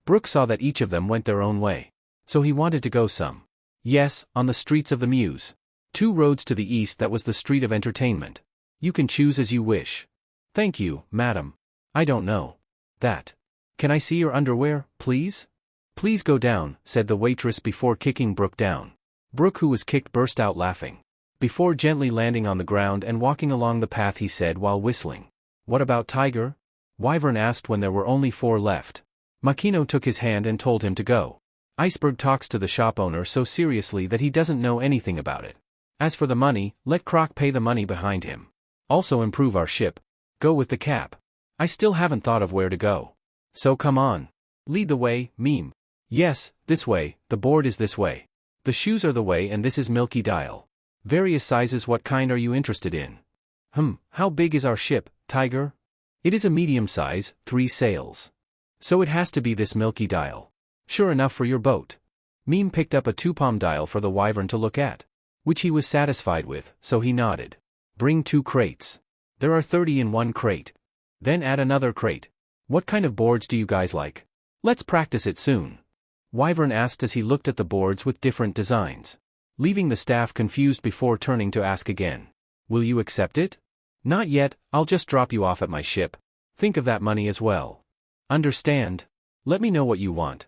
Brook saw that each of them went their own way. So he wanted to go some. Yes, on the streets of the Muse. 2 roads to the east that was the street of entertainment. You can choose as you wish. Thank you, madam. I don't know. That. Can I see your underwear, please? Please go down, said the waitress before kicking Brook down. Brook, who was kicked, burst out laughing. Before gently landing on the ground and walking along the path, he said while whistling. What about Tiger? Wyvern asked when there were only 4 left. Makino took his hand and told him to go. Iceberg talks to the shop owner so seriously that he doesn't know anything about it. As for the money, let Croc pay the money behind him. Also improve our ship. Go with the Cap. I still haven't thought of where to go. So come on. Lead the way, Meme. Yes, this way, the board is this way. The shoes are the way and this is Milky Dial. Various sizes. What kind are you interested in? How big is our ship, Tiger? It is a medium size, 3 sails. So it has to be this Milky Dial. Sure enough for your boat. Meme picked up a 2-palm dial for the Wyvern to look at. Which he was satisfied with, so he nodded. Bring 2 crates. There are 30 in 1 crate. Then add another crate. What kind of boards do you guys like? Let's practice it soon. Wyvern asked as he looked at the boards with different designs. Leaving the staff confused before turning to ask again. Will you accept it? Not yet, I'll just drop you off at my ship. Think of that money as well. Understand? Let me know what you want.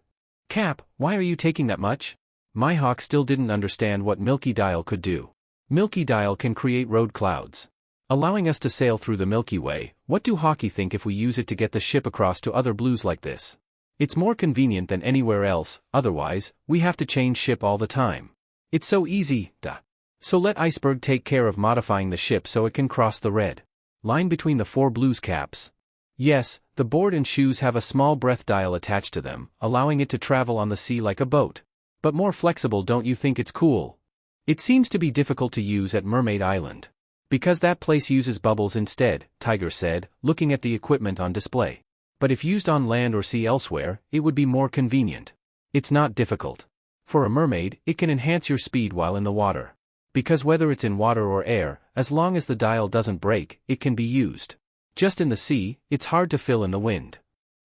Cap, why are you taking that much? Mihawk still didn't understand what Milky Dial could do. Milky Dial can create road clouds, allowing us to sail through the Milky Way. What do Hawkeye think if we use it to get the ship across to other blues like this? It's more convenient than anywhere else, otherwise, we have to change ship all the time. It's so easy, duh. So let Iceberg take care of modifying the ship so it can cross the red line between the 4 blues caps. Yes, the board and shoes have a small breath dial attached to them, allowing it to travel on the sea like a boat. But more flexible, don't you think it's cool? It seems to be difficult to use at Mermaid Island. Because that place uses bubbles instead, Tiger said, looking at the equipment on display. But if used on land or sea elsewhere, it would be more convenient. It's not difficult. For a mermaid, it can enhance your speed while in the water. Because whether it's in water or air, as long as the dial doesn't break, it can be used. Just in the sea, it's hard to fill in the wind.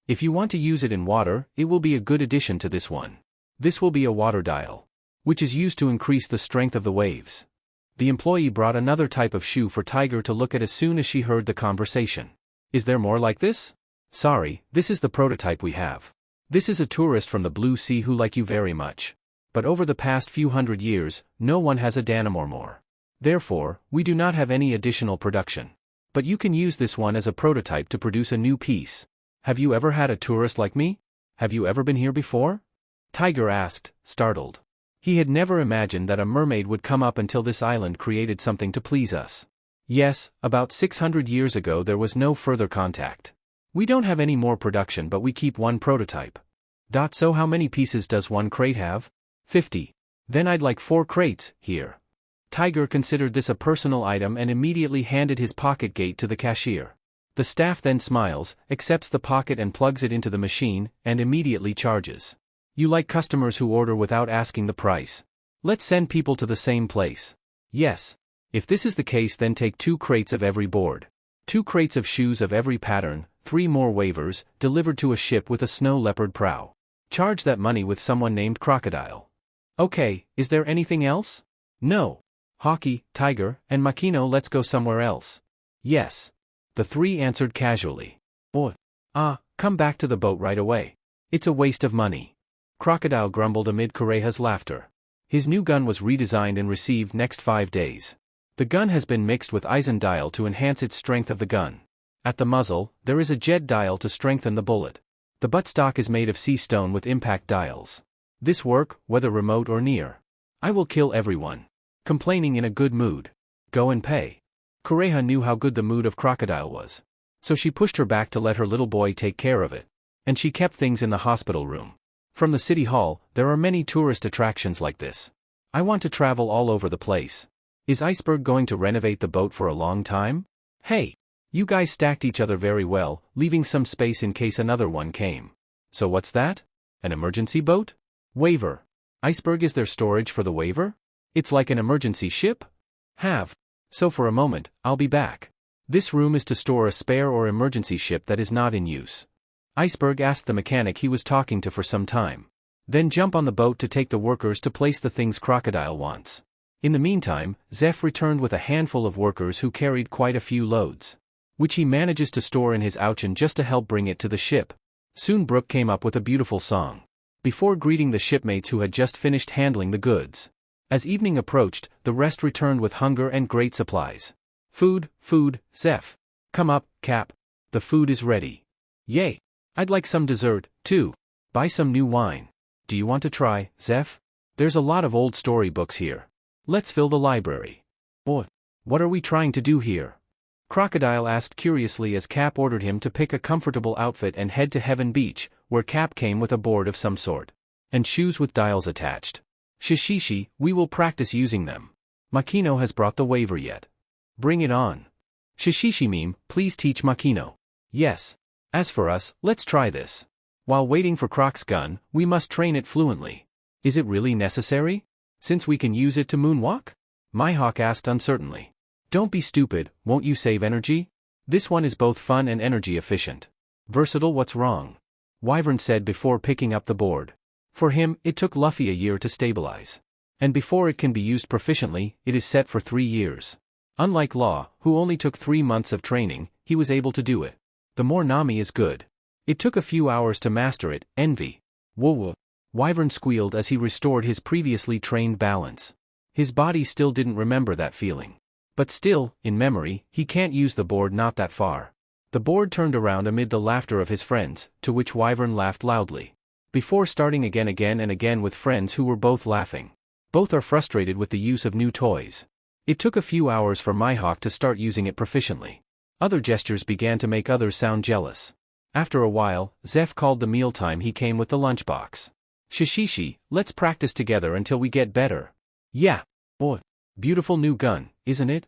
If you want to use it in water, it will be a good addition to this one. This will be a water dial, which is used to increase the strength of the waves. The employee brought another type of shoe for Tiger to look at as soon as she heard the conversation. Is there more like this? Sorry, this is the prototype we have. This is a tourist from the Blue Sea who like you very much. But over the past few hundred years, no one has a Danamore more. Therefore, we do not have any additional production. But you can use this one as a prototype to produce a new piece. Have you ever had a tourist like me? Have you ever been here before? Tiger asked, startled. He had never imagined that a mermaid would come up until this island created something to please us. Yes, about 600 years ago there was no further contact. We don't have any more production, but we keep one prototype. So how many pieces does one crate have? 50. Then I'd like 4 crates, here. Tiger considered this a personal item and immediately handed his pocket gate to the cashier. The staff then smiles, accepts the pocket and plugs it into the machine, and immediately charges. You like customers who order without asking the price. Let's send people to the same place. Yes. If this is the case, then take 2 crates of every board. 2 crates of shoes of every pattern, 3 more waivers, delivered to a ship with a snow leopard prow. Charge that money with someone named Crocodile. Okay, is there anything else? No. Hawkeye, Tiger, and Makino, let's go somewhere else. Yes. The 3 answered casually. Come back to the boat right away. It's a waste of money. Crocodile grumbled amid Kureha's laughter. His new gun was redesigned and received next 5 days. The gun has been mixed with Eisen dial to enhance its strength of the gun. At the muzzle, there is a jet dial to strengthen the bullet. The buttstock is made of sea stone with impact dials. This work, whether remote or near. I will kill everyone. Complaining in a good mood. Go and pay. Kureha knew how good the mood of Crocodile was. So she pushed her back to let her little boy take care of it. And she kept things in the hospital room. From the city hall, there are many tourist attractions like this. I want to travel all over the place. Is Iceberg going to renovate the boat for a long time? Hey! You guys stacked each other very well, leaving some space in case another one came. So what's that? An emergency boat? Waiver. Iceberg is their storage for the waiver? It's like an emergency ship? So for a moment, I'll be back. This room is to store a spare or emergency ship that is not in use. Iceberg asked the mechanic he was talking to for some time. Then jump on the boat to take the workers to place the things Crocodile wants. In the meantime, Zeph returned with a handful of workers who carried quite a few loads, which he manages to store in his ouchin just to help bring it to the ship. Soon Brook came up with a beautiful song. Before greeting the shipmates who had just finished handling the goods. As evening approached, the rest returned with hunger and great supplies. Food, Zeph. Come up, Cap. The food is ready. Yay. I'd like some dessert, too. Buy some new wine. Do you want to try, Zeph? There's a lot of old storybooks here. Let's fill the library. What are we trying to do here? Crocodile asked curiously as Cap ordered him to pick a comfortable outfit and head to Heaven Beach, where Cap came with a board of some sort. And shoes with dials attached. Shishishi, we will practice using them. Makino has brought the waiver yet. Bring it on. Shishishi meme, please teach Makino. Yes. As for us, let's try this. While waiting for Croc's gun, we must train it fluently. Is it really necessary? Since we can use it to moonwalk? Mihawk asked uncertainly. Don't be stupid, won't you save energy? This one is both fun and energy efficient. Versatile, what's wrong? Wyvern said before picking up the board. For him, it took Luffy a year to stabilize. And before it can be used proficiently, it is set for 3 years. Unlike Law, who only took 3 months of training, he was able to do it. The more Nami is good. It took a few hours to master it, envy. Whoa. Wyvern squealed as he restored his previously trained balance. His body still didn't remember that feeling. But still, in memory, he can't use the board not that far. The board turned around amid the laughter of his friends, to which Wyvern laughed loudly. Before starting again and again with friends who were both laughing. Both are frustrated with the use of new toys. It took a few hours for Mihawk to start using it proficiently. Other gestures began to make others sound jealous. After a while, Zeph called the mealtime he came with the lunchbox. Shishishi, let's practice together until we get better. Yeah. Beautiful new gun, isn't it?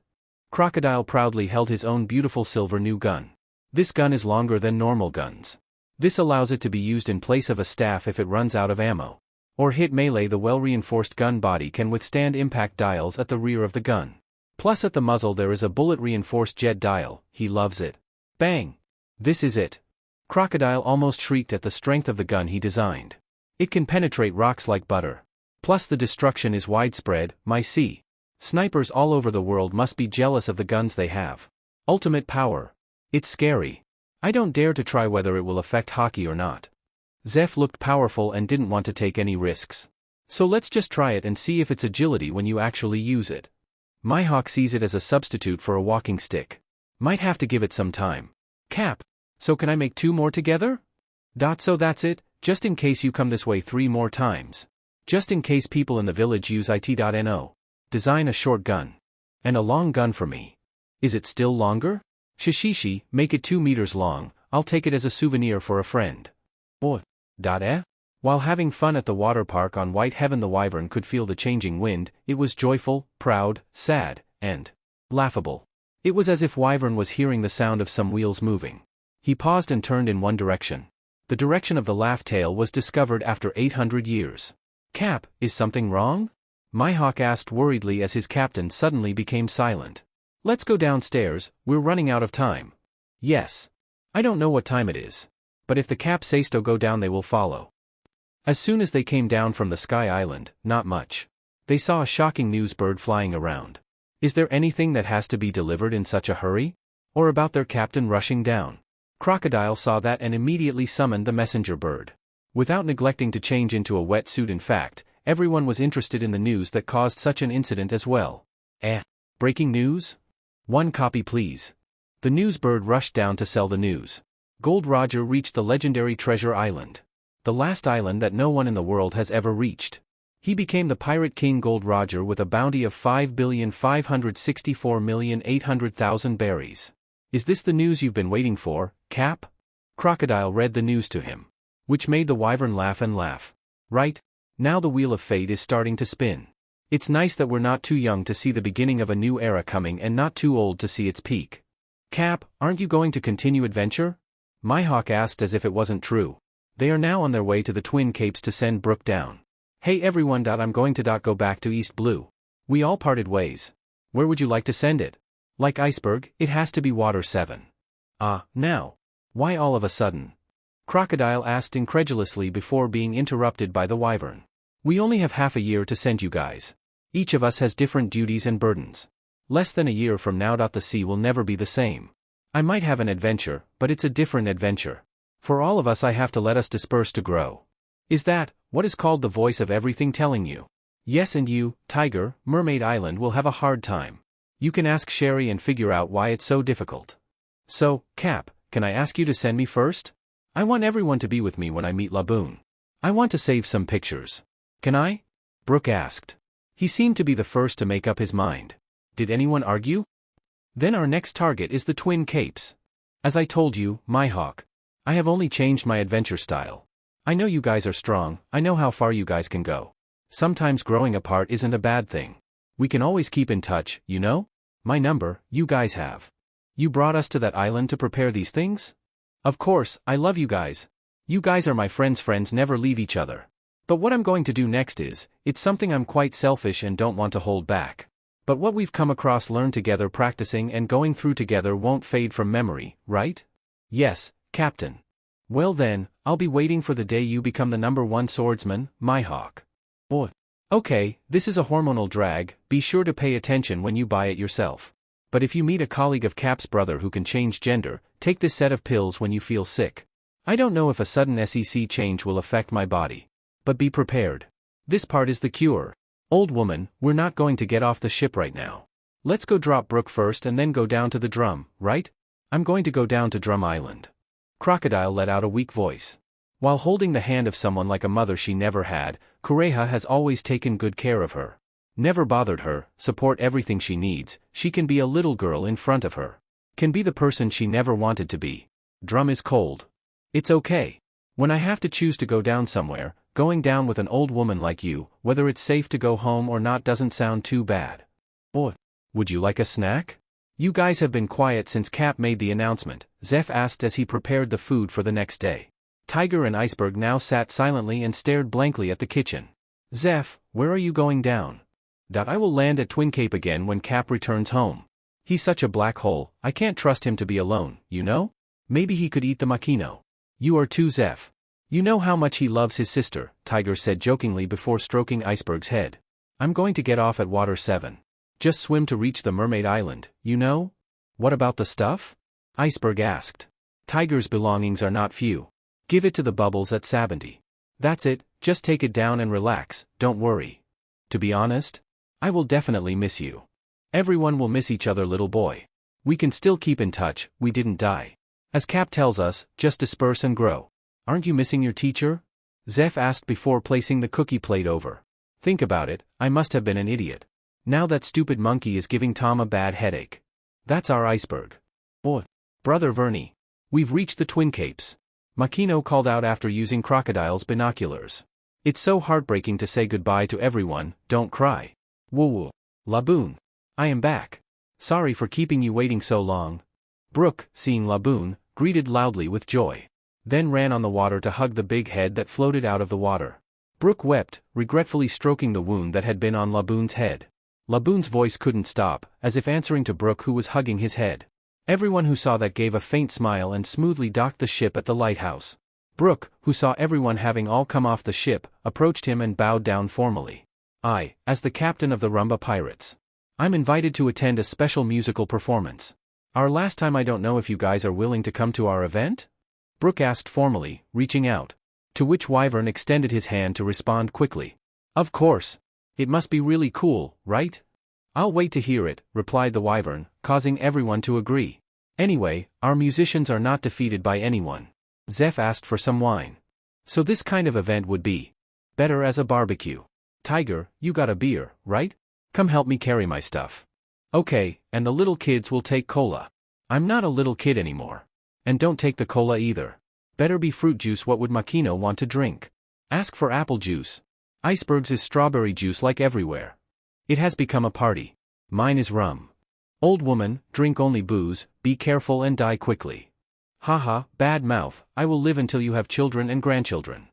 Crocodile proudly held his own beautiful silver new gun. This gun is longer than normal guns. This allows it to be used in place of a staff if it runs out of ammo. Or hit melee. The well-reinforced gun body can withstand impact dials at the rear of the gun. Plus at the muzzle there is a bullet-reinforced jet dial, he loves it. Bang! This is it. Crocodile almost shrieked at the strength of the gun he designed. It can penetrate rocks like butter. Plus the destruction is widespread, snipers all over the world must be jealous of the guns they have. Ultimate power. It's scary. I don't dare to try whether it will affect Hawkeye or not. Zeph looked powerful and didn't want to take any risks. So let's just try it and see if it's agility when you actually use it. Mihawk sees it as a substitute for a walking stick. Might have to give it some time. Cap. So can I make 2 more together? So that's it, just in case you come this way 3 more times. Just in case people in the village use it.no. Design a short gun. And a long gun for me. Is it still longer? Shishishi, make it 2 meters long, I'll take it as a souvenir for a friend. While having fun at the water park on White Heaven, the Wyvern could feel the changing wind. It was joyful, proud, sad, and laughable. It was as if Wyvern was hearing the sound of some wheels moving. He paused and turned in one direction. The direction of the laugh tail was discovered after 800 years. Cap, is something wrong? Mihawk asked worriedly as his captain suddenly became silent. Let's go downstairs, we're running out of time. Yes. I don't know what time it is. But if the Cap says to go down, they will follow. As soon as they came down from the Sky Island, not much. They saw a shocking news bird flying around. Is there anything that has to be delivered in such a hurry? Or about their captain rushing down? Crocodile saw that and immediately summoned the messenger bird. Without neglecting to change into a wetsuit, in fact, everyone was interested in the news that caused such an incident as well. Breaking news? 1 copy please. The news bird rushed down to sell the news. Gold Roger reached the legendary Treasure Island. The last island that no one in the world has ever reached. He became the Pirate King Gold Roger with a bounty of 5,564,800,000 berries. Is this the news you've been waiting for, Cap? Crocodile read the news to him. Which made the Wyvern laugh and laugh. Right? Now the wheel of fate is starting to spin. It's nice that we're not too young to see the beginning of a new era coming and not too old to see its peak. Cap, aren't you going to continue adventure? Mihawk asked as if it wasn't true. They are now on their way to the Twin Capes to send Brook down. Hey everyone. I'm going to go back to East Blue. We all parted ways. Where would you like to send it? Like Iceberg, it has to be Water 7. Now. Why all of a sudden? Crocodile asked incredulously before being interrupted by the Wyvern. We only have half a year to send you guys. Each of us has different duties and burdens. Less than a year from now. The sea will never be the same. I might have an adventure, but it's a different adventure. For all of us, I have to let us disperse to grow. Is that what is called the voice of everything telling you? Yes, and you, Tiger, Mermaid Island will have a hard time. You can ask Sherry and figure out why it's so difficult. So, Cap, can I ask you to send me first? I want everyone to be with me when I meet Laboon. I want to save some pictures. Can I? Brook asked. He seemed to be the first to make up his mind. Did anyone argue? Then our next target is the Twin Capes. As I told you, Mihawk, I have only changed my adventure style. I know you guys are strong, I know how far you guys can go. Sometimes growing apart isn't a bad thing. We can always keep in touch, you know? My number, you guys have. You brought us to that island to prepare these things? Of course, I love you guys. You guys are my friends. Friends never leave each other. But what I'm going to do next it's something I'm quite selfish and don't want to hold back. But what we've come across, learned together, practicing and going through together won't fade from memory, right? Yes, Captain. Well then, I'll be waiting for the day you become the #1 swordsman, Mihawk. Okay, this is a hormonal drag, be sure to pay attention when you buy it yourself. But if you meet a colleague of Cap's brother who can change gender, take this set of pills when you feel sick. I don't know if a sudden SEC change will affect my body. But be prepared. This part is the cure. Old woman, we're not going to get off the ship right now. Let's go drop Brook first and then go down to the drum, right? I'm going to go down to Drum Island. Crocodile let out a weak voice. While holding the hand of someone like a mother she never had, Kureha has always taken good care of her. Never bothered her, support everything she needs, she can be a little girl in front of her. Can be the person she never wanted to be. Drum is cold. It's okay. When I have to choose to go down somewhere, going down with an old woman like you, whether it's safe to go home or not doesn't sound too bad. Would you like a snack? You guys have been quiet since Cap made the announcement, Zeph asked as he prepared the food for the next day. Tiger and Iceberg now sat silently and stared blankly at the kitchen. Zeph, where are you going down? I will land at Twin Cape again when Cap returns home. He's such a black hole, I can't trust him to be alone, you know? Maybe he could eat the Makino. You are too, Zeph. You know how much he loves his sister, Tiger said jokingly before stroking Iceberg's head. I'm going to get off at Water 7. Just swim to reach the Mermaid Island, you know? What about the stuff? Iceberg asked. Tiger's belongings are not few. Give it to the bubbles at Sabaody. That's it, just take it down and relax, don't worry. To be honest, I will definitely miss you. Everyone will miss each other, little boy. We can still keep in touch, we didn't die. As Cap tells us, just disperse and grow. Aren't you missing your teacher? Zeph asked before placing the cookie plate over. Think about it, I must have been an idiot. Now that stupid monkey is giving Tom a bad headache. That's our iceberg. Oh, Brother Vernie. We've reached the Twin Capes. Makino called out after using Crocodile's binoculars. It's so heartbreaking to say goodbye to everyone, don't cry. Woo-woo. Laboon. I am back. Sorry for keeping you waiting so long. Brook, seeing Laboon, greeted loudly with joy. Then ran on the water to hug the big head that floated out of the water. Brook wept, regretfully stroking the wound that had been on Laboon's head. Laboon's voice couldn't stop, as if answering to Brook, who was hugging his head. Everyone who saw that gave a faint smile and smoothly docked the ship at the lighthouse. Brook, who saw everyone having all come off the ship, approached him and bowed down formally. I, as the captain of the Rumba Pirates. I'm invited to attend a special musical performance. Our last time. I don't know if you guys are willing to come to our event? Brook asked formally, reaching out. To which Wyvern extended his hand to respond quickly. Of course. It must be really cool, right? I'll wait to hear it, replied the Wyvern, causing everyone to agree. Anyway, our musicians are not defeated by anyone. Zeph asked for some wine. So this kind of event would be better as a barbecue. Tiger, you got a beer, right? Come help me carry my stuff. Okay, and the little kids will take cola. I'm not a little kid anymore. And don't take the cola either. Better be fruit juice. What would Makino want to drink? Ask for apple juice. Icebergs is strawberry juice like everywhere. It has become a party. Mine is rum. Old woman, drink only booze, be careful and die quickly. Haha, bad mouth, I will live until you have children and grandchildren.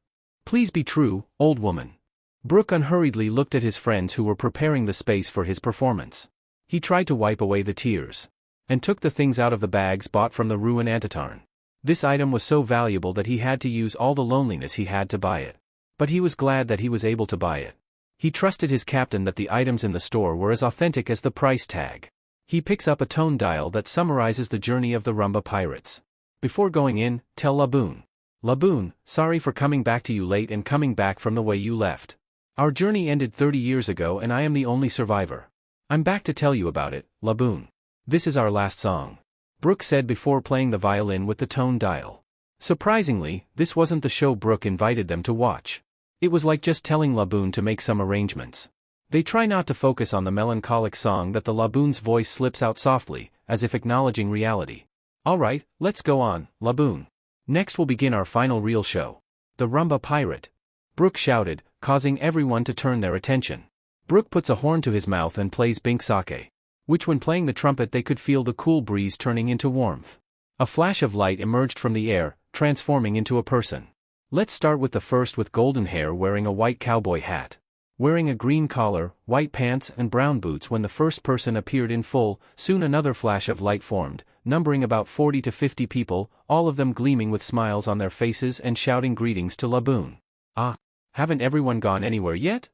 Please be true, old woman. Brook unhurriedly looked at his friends who were preparing the space for his performance. He tried to wipe away the tears. And took the things out of the bags bought from the ruin Antitarn. This item was so valuable that he had to use all the loneliness he had to buy it. But he was glad that he was able to buy it. He trusted his captain that the items in the store were as authentic as the price tag. He picks up a tone dial that summarizes the journey of the Rumba Pirates. Before going in, tell Laboon. Laboon, sorry for coming back to you late and coming back from the way you left. Our journey ended 30 years ago and I am the only survivor. I'm back to tell you about it, Laboon. This is our last song. Brook said before playing the violin with the tone dial. Surprisingly, this wasn't the show Brook invited them to watch. It was like just telling Laboon to make some arrangements. They try not to focus on the melancholic song that the Laboon's voice slips out softly, as if acknowledging reality. Alright, let's go on, Laboon. Next will begin our final real show. The Rumba Pirate. Brook shouted, causing everyone to turn their attention. Brook puts a horn to his mouth and plays Bink Sake. Which when playing the trumpet they could feel the cool breeze turning into warmth. A flash of light emerged from the air, transforming into a person. Let's start with the first with golden hair wearing a white cowboy hat. Wearing a green collar, white pants and brown boots. When the first person appeared in full, soon another flash of light formed, numbering about 40 to 50 people, all of them gleaming with smiles on their faces and shouting greetings to Laboon. Ah, haven't everyone gone anywhere yet?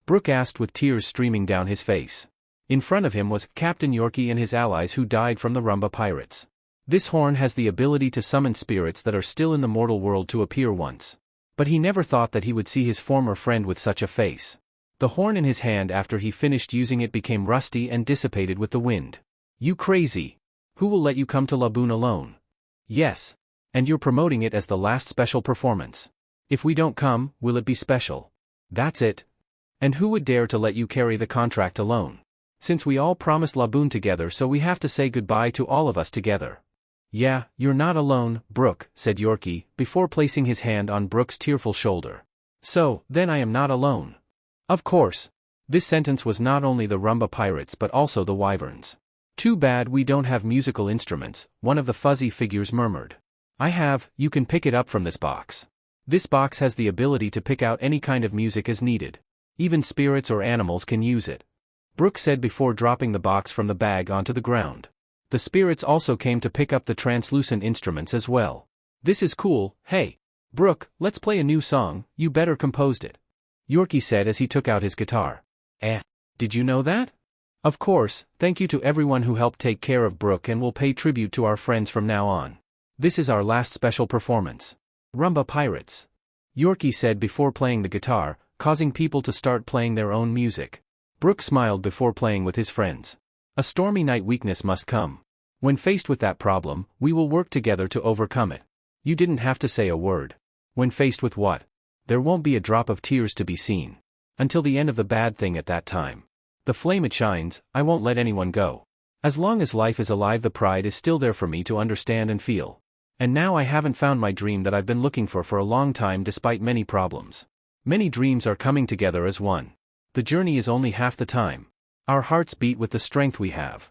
Brook asked with tears streaming down his face. In front of him was Captain Yorkie and his allies who died from the Rumba Pirates. This horn has the ability to summon spirits that are still in the mortal world to appear once. But he never thought that he would see his former friend with such a face. The horn in his hand after he finished using it became rusty and dissipated with the wind. You crazy! Who will let you come to Laboon alone? Yes. And you're promoting it as the last special performance. If we don't come, will it be special? That's it. And who would dare to let you carry the contract alone? Since we all promised Laboon together, so we have to say goodbye to all of us together. Yeah, you're not alone, Brook, said Yorkie, before placing his hand on Brook's tearful shoulder. So, then I am not alone. Of course. This sentence was not only the Rumba Pirates but also the Wyverns. Too bad we don't have musical instruments, one of the fuzzy figures murmured. I have, you can pick it up from this box. This box has the ability to pick out any kind of music as needed. Even spirits or animals can use it. Brook said before dropping the box from the bag onto the ground. The spirits also came to pick up the translucent instruments as well. This is cool, hey. Brook, let's play a new song, you better composed it. Yorkie said as he took out his guitar. Did you know that? Of course, thank you to everyone who helped take care of Brook and will pay tribute to our friends from now on. This is our last special performance. Rumba Pirates. Yorkie said before playing the guitar, causing people to start playing their own music. Brook smiled before playing with his friends. A stormy night weakness must come. When faced with that problem, we will work together to overcome it. You didn't have to say a word. When faced with what? There won't be a drop of tears to be seen. Until the end of the bad thing at that time. The flame it shines, I won't let anyone go. As long as life is alive, the pride is still there for me to understand and feel. And now I haven't found my dream that I've been looking for a long time despite many problems. Many dreams are coming together as one. The journey is only half the time. Our hearts beat with the strength we have.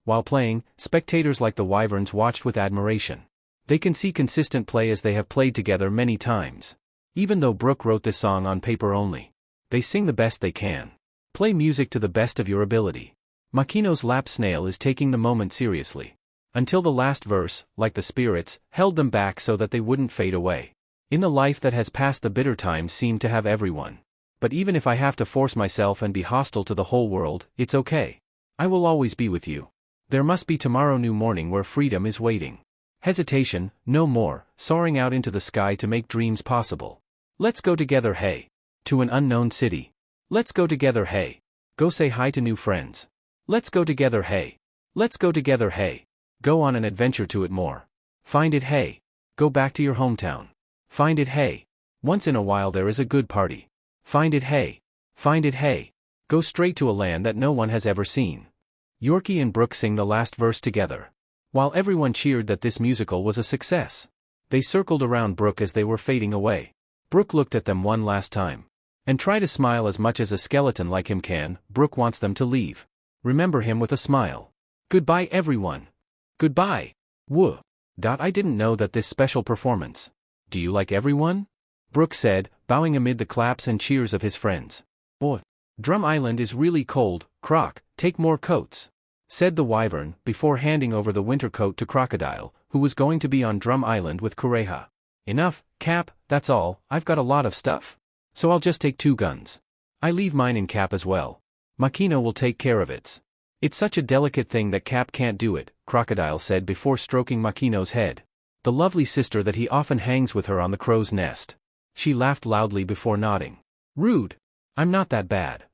While playing, spectators like the Wyverns watched with admiration. They can see consistent play as they have played together many times. Even though Brook wrote this song on paper only. They sing the best they can. Play music to the best of your ability. Makino's lap snail is taking the moment seriously. Until the last verse, like the spirits, held them back so that they wouldn't fade away. In the life that has passed, the bitter times seem to have everyone. But even if I have to force myself and be hostile to the whole world, it's okay. I will always be with you. There must be tomorrow new morning where freedom is waiting. Hesitation, no more, soaring out into the sky to make dreams possible. Let's go together, hey. To an unknown city. Let's go together, hey. Go say hi to new friends. Let's go together, hey. Let's go together, hey. Go on an adventure to it more. Find it, hey. Go back to your hometown. Find it, hey. Once in a while there is a good party. Find it, hey. Find it, hey. Go straight to a land that no one has ever seen. Yorkie and Brook sing the last verse together. While everyone cheered that this musical was a success. They circled around Brook as they were fading away. Brook looked at them one last time. And try to smile as much as a skeleton like him can. Brook wants them to leave. Remember him with a smile. Goodbye everyone. Goodbye. Woo. I didn't know that this special performance. Do you like everyone? Brook said, bowing amid the claps and cheers of his friends. Oh. Drum Island is really cold, Croc, take more coats. Said the Wyvern, before handing over the winter coat to Crocodile, who was going to be on Drum Island with Kureha. Enough, Cap, that's all, I've got a lot of stuff. So I'll just take 2 guns. I leave mine in Cap as well. Makino will take care of it. It's such a delicate thing that Cap can't do it, Crocodile said before stroking Makino's head. The lovely sister that he often hangs with her on the crow's nest. She laughed loudly before nodding. Rude. I'm not that bad.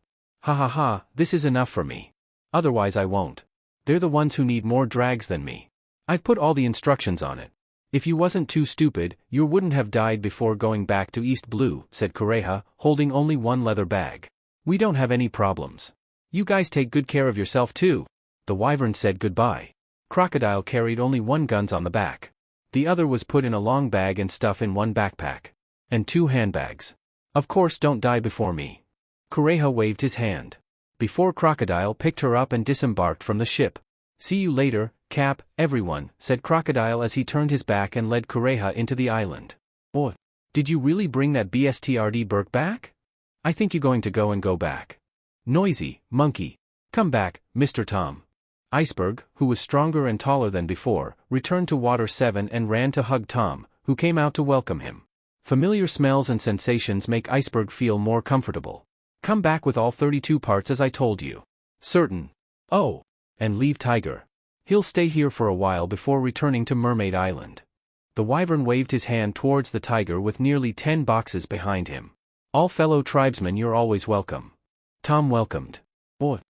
Ha ha ha, this is enough for me. Otherwise I won't. They're the ones who need more drags than me. I've put all the instructions on it. If you wasn't too stupid, you wouldn't have died before going back to East Blue, said Kureha, holding only one leather bag. We don't have any problems. You guys take good care of yourself too. The Wyvern said goodbye. Crocodile carried only 1 gun on the back. The other was put in a long bag and stuff in 1 backpack. And 2 handbags. Of course don't die before me. Kureha waved his hand. Before Crocodile picked her up and disembarked from the ship. See you later, Cap, everyone, said Crocodile as he turned his back and led Kureha into the island. Oh, did you really bring that BSTRD Burke back? I think you're going to go back. Noisy, monkey. Come back, Mr. Tom. Iceberg, who was stronger and taller than before, returned to Water 7 and ran to hug Tom, who came out to welcome him. Familiar smells and sensations make Iceberg feel more comfortable. Come back with all 32 parts as I told you. Certain. Oh. And leave Tiger. He'll stay here for a while before returning to Mermaid Island. The Wyvern waved his hand towards the Tiger with nearly 10 boxes behind him. All fellow tribesmen, you're always welcome. Tom welcomed. Oh.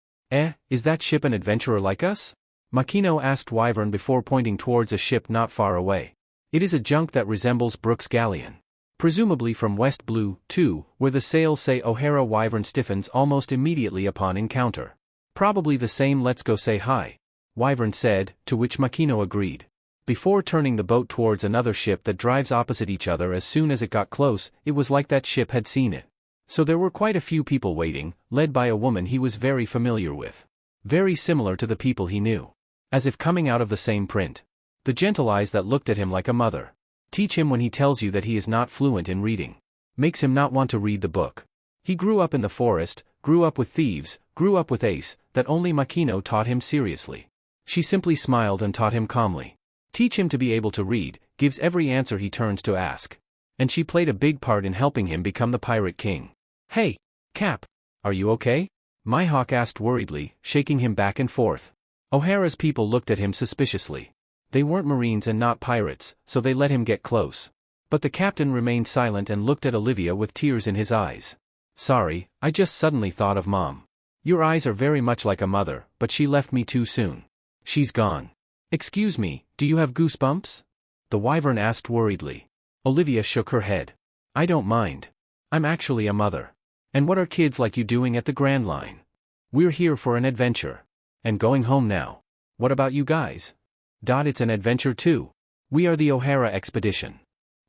Is that ship an adventurer like us? Makino asked Wyvern before pointing towards a ship not far away. It is a junk that resembles Brook's galleon. Presumably from West Blue, too, where the sails say O'Hara. Wyvern stiffens almost immediately upon encounter. Probably the same. Let's go say hi. Wyvern said, to which Makino agreed. Before turning the boat towards another ship that drives opposite each other, as soon as it got close, it was like that ship had seen it. So there were quite a few people waiting, led by a woman he was very familiar with. Very similar to the people he knew. As if coming out of the same print. The gentle eyes that looked at him like a mother. Teach him when he tells you that he is not fluent in reading. Makes him not want to read the book. He grew up in the forest, grew up with thieves, grew up with Ace, that only Makino taught him seriously. She simply smiled and taught him calmly. Teach him to be able to read, gives every answer he turns to ask. And she played a big part in helping him become the Pirate King. Hey, Cap. Are you okay? Mihawk asked worriedly, shaking him back and forth. O'Hara's people looked at him suspiciously. They weren't Marines and not pirates, so they let him get close. But the captain remained silent and looked at Olivia with tears in his eyes. Sorry, I just suddenly thought of Mom. Your eyes are very much like a mother, but she left me too soon. She's gone. Excuse me, do you have goosebumps? The Wyvern asked worriedly. Olivia shook her head. I don't mind. I'm actually a mother. And what are kids like you doing at the Grand Line? We're here for an adventure. And going home now. What about you guys? It's an adventure too. We are the O'Hara expedition.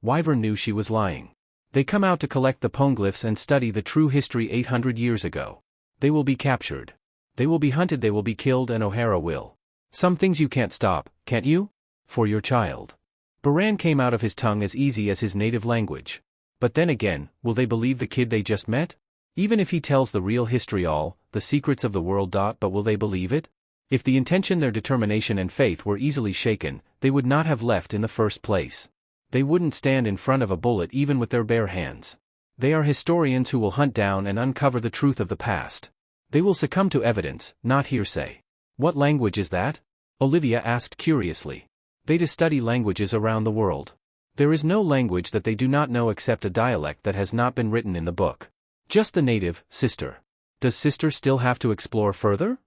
Wyvern knew she was lying. They come out to collect the Poneglyphs and study the true history 800 years ago. They will be captured. They will be hunted, they will be killed, and O'Hara will. Some things you can't stop, can't you? For your child. Baran came out of his tongue as easy as his native language. But then again, will they believe the kid they just met? Even if he tells the real history, all the secrets of the world. But will they believe it? If the intention, their determination and faith were easily shaken, they would not have left in the first place. They wouldn't stand in front of a bullet even with their bare hands. They are historians who will hunt down and uncover the truth of the past. They will succumb to evidence, not hearsay. What language is that? Olivia asked curiously. They study languages around the world. There is no language that they do not know except a dialect that has not been written in the book. Just the native, sister. Does sister still have to explore further?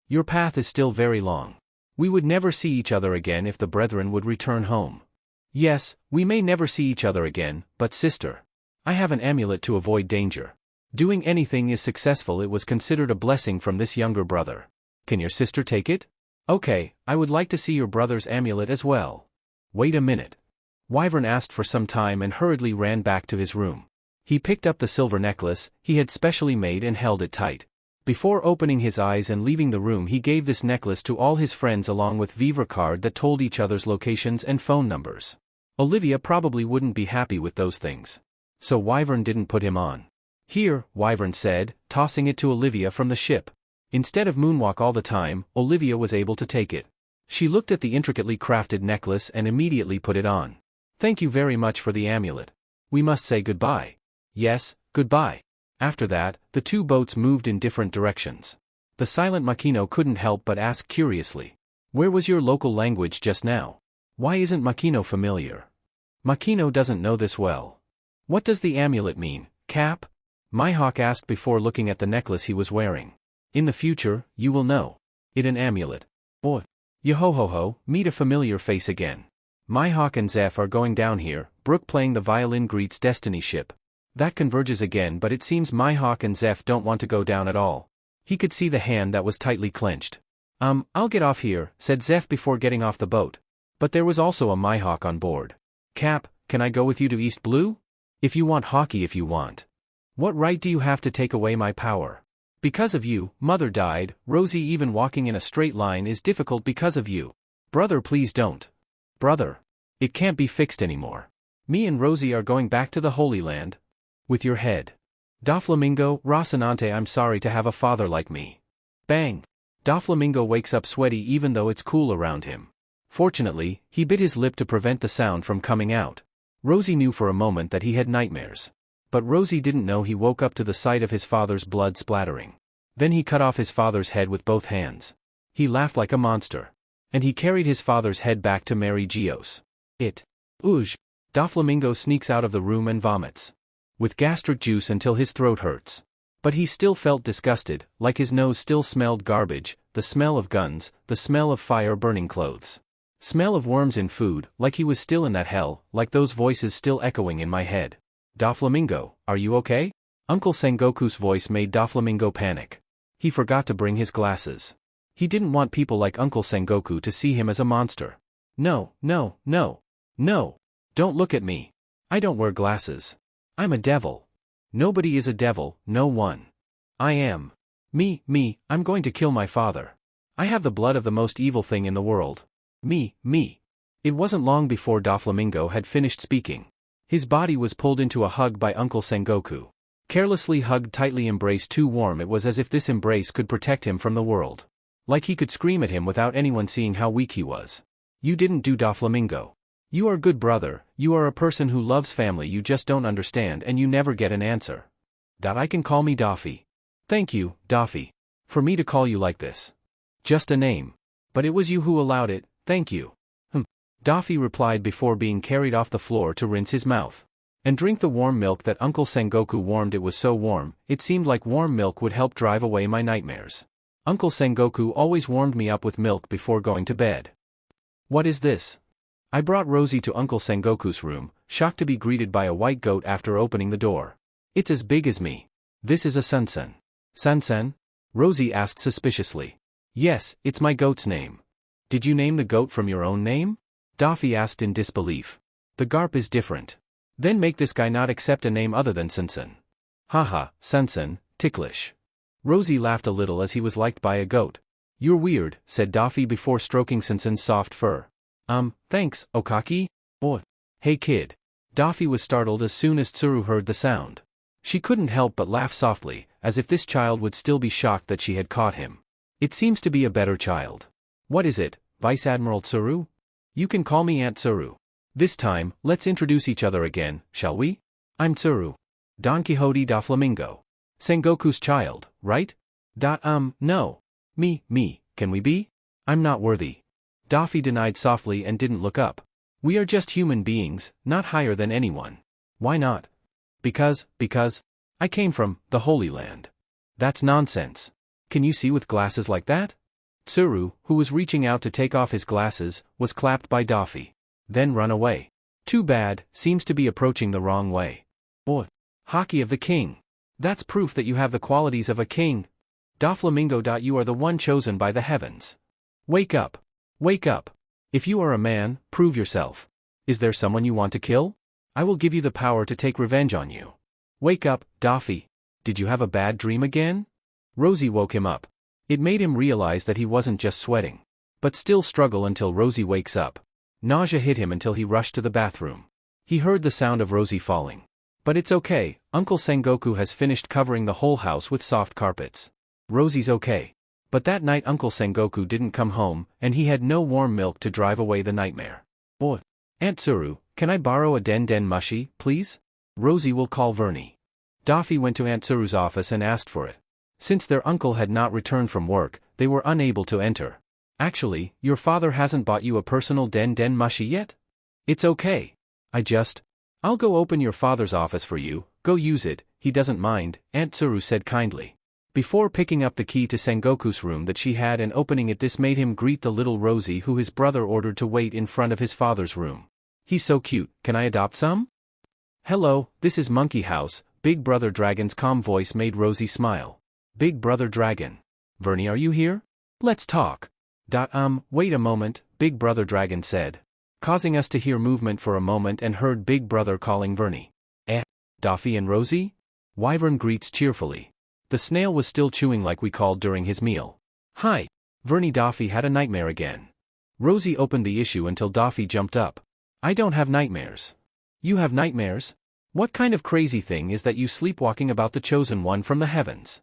Your path is still very long. We would never see each other again if the brethren would return home. Yes, we may never see each other again, but sister. I have an amulet to avoid danger. Doing anything is successful. It was considered a blessing from this younger brother. Can your sister take it? Okay, I would like to see your brother's amulet as well. Wait a minute. Wyvern asked for some time and hurriedly ran back to his room. He picked up the silver necklace he had specially made and held it tight. Before opening his eyes and leaving the room, he gave this necklace to all his friends along with Vivre card that told each other's locations and phone numbers. Olivia probably wouldn't be happy with those things. So Wyvern didn't put him on. Here, Wyvern said, tossing it to Olivia from the ship. Instead of moonwalk all the time, Olivia was able to take it. She looked at the intricately crafted necklace and immediately put it on. Thank you very much for the amulet. We must say goodbye. Yes, goodbye. After that, the two boats moved in different directions. The silent Makino couldn't help but ask curiously. Where was your local language just now? Why isn't Makino familiar? Makino doesn't know this well. What does the amulet mean, Cap? Mihawk asked before looking at the necklace he was wearing. In the future, you will know. It an amulet. Oh. Yo-ho-ho-ho, meet a familiar face again. Mihawk and Zeph are going down here. Brook playing the violin greets Destiny ship. That converges again, but it seems Mihawk and Zeph don't want to go down at all. He could see the hand that was tightly clenched. I'll get off here, said Zeph before getting off the boat. But there was also a Mihawk on board. Cap, can I go with you to East Blue? If you want hockey, if you want. What right do you have to take away my power? Because of you, Mother died. Rosie, even walking in a straight line is difficult because of you. Brother, please don't. Brother. It can't be fixed anymore. Me and Rosie are going back to the Holy Land. With your head. Doflamingo, Rosinante, I'm sorry to have a father like me. Bang. Doflamingo wakes up sweaty even though it's cool around him. Fortunately, he bit his lip to prevent the sound from coming out. Rosie knew for a moment that he had nightmares. But Rosie didn't know he woke up to the sight of his father's blood splattering. Then he cut off his father's head with both hands. He laughed like a monster. And he carried his father's head back to Mary Geos. Ouch. Doflamingo sneaks out of the room and vomits. With gastric juice until his throat hurts. But he still felt disgusted, like his nose still smelled garbage, the smell of guns, the smell of fire burning clothes. Smell of worms in food, like he was still in that hell, like those voices still echoing in my head. Doflamingo, are you okay? Uncle Sengoku's voice made Doflamingo panic. He forgot to bring his glasses. He didn't want people like Uncle Sengoku to see him as a monster. No, no, no. No. Don't look at me. I don't wear glasses. I'm a devil. Nobody is a devil, no one. I am. Me, I'm going to kill my father. I have the blood of the most evil thing in the world. Me. It wasn't long before Doflamingo had finished speaking. His body was pulled into a hug by Uncle Sengoku. Carelessly hugged, tightly embraced, too warm. It was as if this embrace could protect him from the world. Like he could scream at him without anyone seeing how weak he was. You didn't do, Doflamingo. You are a good brother, you are a person who loves family, you just don't understand and you never get an answer. I can call me Doffy. Thank you, Doffy. For me to call you like this. Just a name. But it was you who allowed it, thank you. Doffy replied before being carried off the floor to rinse his mouth. And drink the warm milk that Uncle Sengoku warmed. It was so warm, it seemed like warm milk would help drive away my nightmares. Uncle Sengoku always warmed me up with milk before going to bed. What is this? I brought Rosie to Uncle Sengoku's room, shocked to be greeted by a white goat after opening the door. It's as big as me. This is a Sansen. Sansen? Rosie asked suspiciously. Yes, it's my goat's name. Did you name the goat from your own name? Daffy asked in disbelief. The garp is different. Then make this guy not accept a name other than Sansen. Haha, Sansen, ticklish. Rosie laughed a little as he was liked by a goat. You're weird, said Daffy before stroking Sansen's soft fur. Thanks, Okaki? Oh. Hey kid. Daffy was startled as soon as Tsuru heard the sound. She couldn't help but laugh softly, as if this child would still be shocked that she had caught him. It seems to be a better child. What is it, Vice Admiral Tsuru? You can call me Aunt Tsuru. This time, let's introduce each other again, shall we? I'm Tsuru. Don Quixote Doflamingo. Sengoku's child, right? No. Me, can we be? I'm not worthy. Daffy denied softly and didn't look up. We are just human beings, not higher than anyone. Why not? Because I came from the Holy Land. That's nonsense. Can you see with glasses like that? Tsuru, who was reaching out to take off his glasses, was clapped by Daffy. Then run away. Too bad, seems to be approaching the wrong way. Oh, Haki of the King. That's proof that you have the qualities of a king. Doflamingo. You are the one chosen by the heavens. Wake up. Wake up. If you are a man, prove yourself. Is there someone you want to kill? I will give you the power to take revenge on you. Wake up, Daffy. Did you have a bad dream again? Rosie woke him up. It made him realize that he wasn't just sweating. But still struggle until Rosie wakes up. Nausea hit him until he rushed to the bathroom. He heard the sound of Rosie falling. But it's okay, Uncle Sengoku has finished covering the whole house with soft carpets. Rosie's okay. But that night Uncle Sengoku didn't come home, and he had no warm milk to drive away the nightmare. Oh, Aunt Tsuru, can I borrow a den mushi, please? Rosie will call Vernie. Daffy went to Aunt Tsuru's office and asked for it. Since their uncle had not returned from work, they were unable to enter. Actually, your father hasn't bought you a personal den mushi yet? It's okay. I'll go open your father's office for you, go use it, he doesn't mind, Aunt Tsuru said kindly. Before picking up the key to Sengoku's room that she had and opening it, this made him greet the little Rosie who his brother ordered to wait in front of his father's room. He's so cute, can I adopt some? Hello, this is Monkey House, Big Brother Dragon's calm voice made Rosie smile. Big Brother Dragon. Vernie, are you here? Let's talk. Wait a moment, Big Brother Dragon said. Causing us to hear movement for a moment and heard Big Brother calling Vernie. Daffy and Rosie? Wyvern greets cheerfully. The snail was still chewing like we called during his meal. Hi. Vernie. Daffy had a nightmare again. Rosie opened the issue until Daffy jumped up. I don't have nightmares. You have nightmares? What kind of crazy thing is that you sleepwalking about the chosen one from the heavens?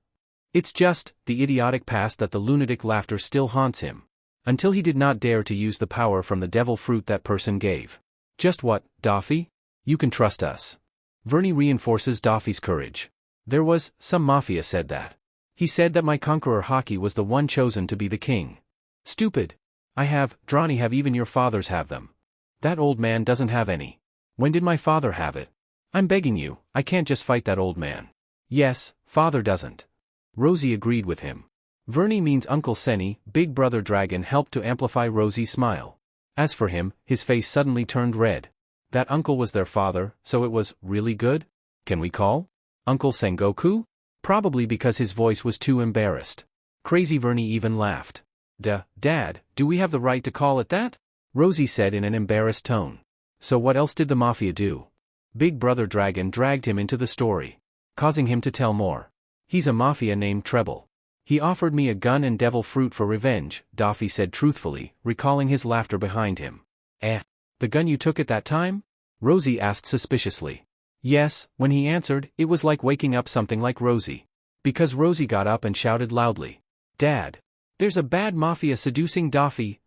It's just the idiotic past that the lunatic laughter still haunts him. Until he did not dare to use the power from the devil fruit that person gave. Just what, Daffy? You can trust us. Vernie reinforces Daffy's courage. There was, some mafia said that. He said that my conqueror Hawkeye was the one chosen to be the king. Stupid. I have, Drawny have, even your fathers have them. That old man doesn't have any. When did my father have it? I'm begging you, I can't just fight that old man. Yes, father doesn't. Rosie agreed with him. Vernie means Uncle Senny. Big Brother Dragon helped to amplify Rosie's smile. As for him, his face suddenly turned red. That uncle was their father, so it was really good? Can we call Uncle Sengoku? Probably because his voice was too embarrassed. Crazy Vernie even laughed. Dad, do we have the right to call it that? Rosie said in an embarrassed tone. So what else did the mafia do? Big Brother Dragon dragged him into the story, causing him to tell more. He's a mafia named Treble. He offered me a gun and devil fruit for revenge, Daffy said truthfully, recalling his laughter behind him. The gun you took at that time? Rosie asked suspiciously. Yes, when he answered, it was like waking up something like Rosie. Because Rosie got up and shouted loudly. Dad! There's a bad mafia seducing Daffy!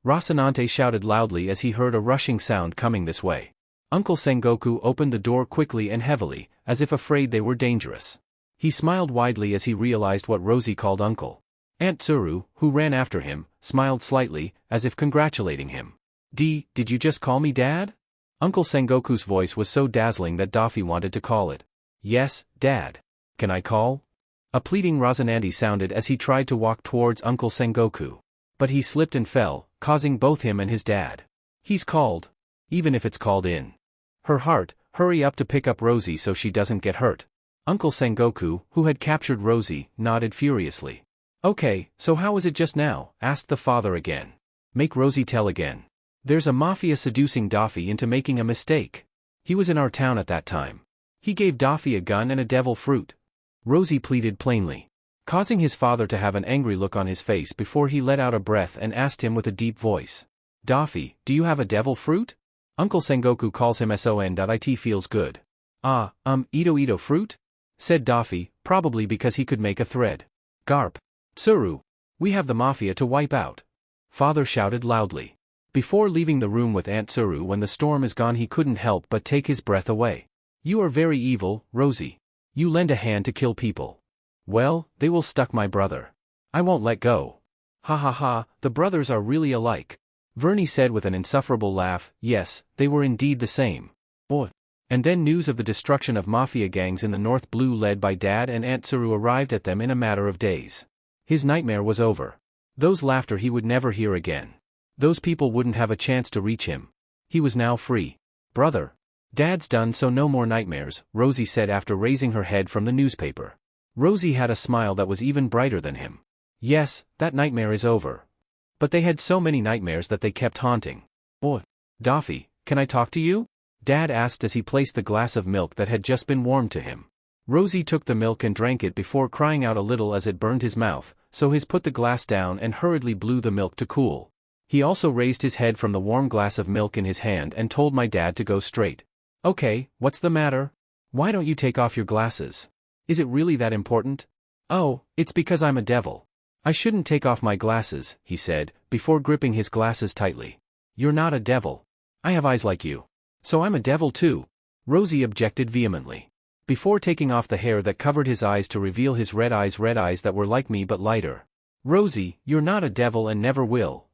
Rosinante shouted loudly as he heard a rushing sound coming this way. Uncle Sengoku opened the door quickly and heavily, as if afraid they were dangerous. He smiled widely as he realized what Rosie called uncle. Aunt Tsuru, who ran after him, smiled slightly, as if congratulating him. Did you just call me Dad? Uncle Sengoku's voice was so dazzling that Daffy wanted to call it. Yes, Dad. Can I call? A pleading Rosinante sounded as he tried to walk towards Uncle Sengoku. But he slipped and fell, causing both him and his dad. He's called. Even if it's called in. Her heart, hurry up to pick up Rosie so she doesn't get hurt. Uncle Sengoku, who had captured Rosie, nodded furiously. Okay, so how was it just now? Asked the father again. Make Rosie tell again. There's a mafia seducing Daffy into making a mistake. He was in our town at that time. He gave Daffy a gun and a devil fruit. Rosie pleaded plainly, causing his father to have an angry look on his face before he let out a breath and asked him with a deep voice. Daffy, do you have a devil fruit? Uncle Sengoku calls him son.it feels good. Ito fruit? Said Daffy, probably because he could make a thread. Garp. Tsuru. We have the mafia to wipe out. Father shouted loudly. Before leaving the room with Aunt Tsuru when the storm is gone he couldn't help but take his breath away. You are very evil, Rosie. You lend a hand to kill people. Well, they will stuck my brother. I won't let go. Ha ha ha, the brothers are really alike. Vernie said with an insufferable laugh, yes, they were indeed the same. Oh. And then news of the destruction of mafia gangs in the North Blue led by Dad and Aunt Tsuru arrived at them in a matter of days. His nightmare was over. Those laughter he would never hear again. Those people wouldn't have a chance to reach him. He was now free. Brother. Dad's done so no more nightmares, Rosie said after raising her head from the newspaper. Rosie had a smile that was even brighter than him. Yes, that nightmare is over. But they had so many nightmares that they kept haunting. Oh. Daffy, can I talk to you? Dad asked as he placed the glass of milk that had just been warmed to him. Rosie took the milk and drank it before crying out a little as it burned his mouth, so he put the glass down and hurriedly blew the milk to cool. He also raised his head from the warm glass of milk in his hand and told my dad to go straight. Okay, what's the matter? Why don't you take off your glasses? Is it really that important? Oh, it's because I'm a devil. I shouldn't take off my glasses, he said, before gripping his glasses tightly. You're not a devil. I have eyes like you. So I'm a devil too. Rosie objected vehemently. Before taking off the hair that covered his eyes to reveal his red eyes that were like me but lighter. Rosie, you're not a devil and never will.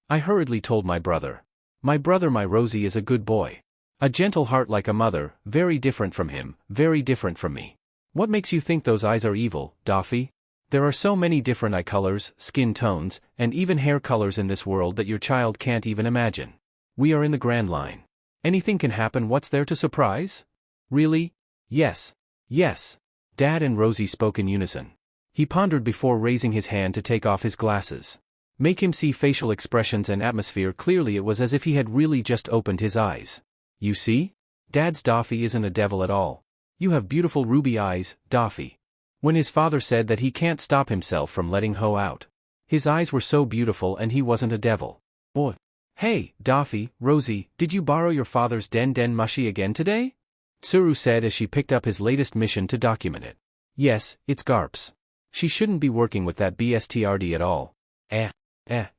I hurriedly told my brother. My Rosie is a good boy. A gentle heart like a mother, very different from him, very different from me. What makes you think those eyes are evil, Daffy? There are so many different eye colors, skin tones, and even hair colors in this world that your child can't even imagine. We are in the Grand Line. Anything can happen. What's there to surprise? Really? Yes. Yes. Dad and Rosie spoke in unison. He pondered before raising his hand to take off his glasses. Make him see facial expressions and atmosphere clearly. It was as if he had really just opened his eyes. You see? Dad's Daffy isn't a devil at all. You have beautiful ruby eyes, Daffy. When his father said that he can't stop himself from letting Ho out. His eyes were so beautiful and he wasn't a devil. Oh. Hey, Daffy, Rosie, did you borrow your father's den mushi again today? Tsuru said as she picked up his latest mission to document it. Yes, it's Garp's. She shouldn't be working with that BSTRD at all.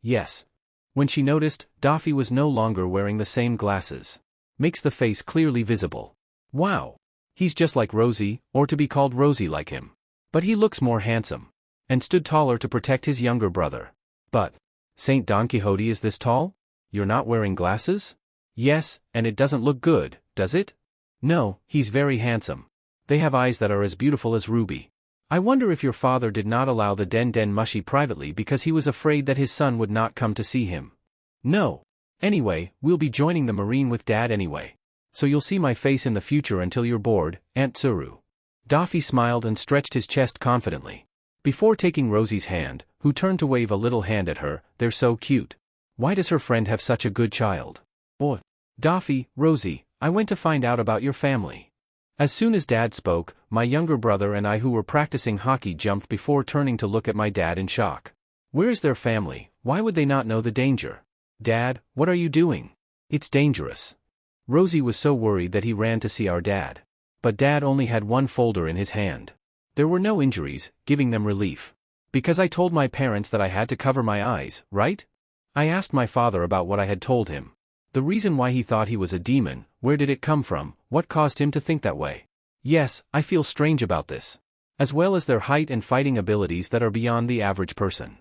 Yes. When she noticed, Daffy was no longer wearing the same glasses. Makes the face clearly visible. Wow. He's just like Rosie, or to be called Rosie like him. But he looks more handsome. And stood taller to protect his younger brother. But, Saint Don Quixote is this tall? You're not wearing glasses? Yes, and it doesn't look good, does it? No, he's very handsome. They have eyes that are as beautiful as ruby. I wonder if your father did not allow the den mushi privately because he was afraid that his son would not come to see him. No. Anyway, we'll be joining the Marine with Dad anyway. So you'll see my face in the future until you're bored, Aunt Tsuru. Daffy smiled and stretched his chest confidently. Before taking Rosie's hand, who turned to wave a little hand at her, they're so cute. Why does her friend have such a good child? Oh. Daffy, Rosie, I went to find out about your family. As soon as Dad spoke, my younger brother and I who were practicing hockey jumped before turning to look at my dad in shock. Where's their family? Why would they not know the danger? Dad, what are you doing? It's dangerous. Rosie was so worried that he ran to see our dad. But Dad only had one folder in his hand. There were no injuries, giving them relief. Because I told my parents that I had to cover my eyes, right? I asked my father about what I had told him. The reason why he thought he was a demon, where did it come from, what caused him to think that way? Yes, I feel strange about this. As well as their height and fighting abilities that are beyond the average person.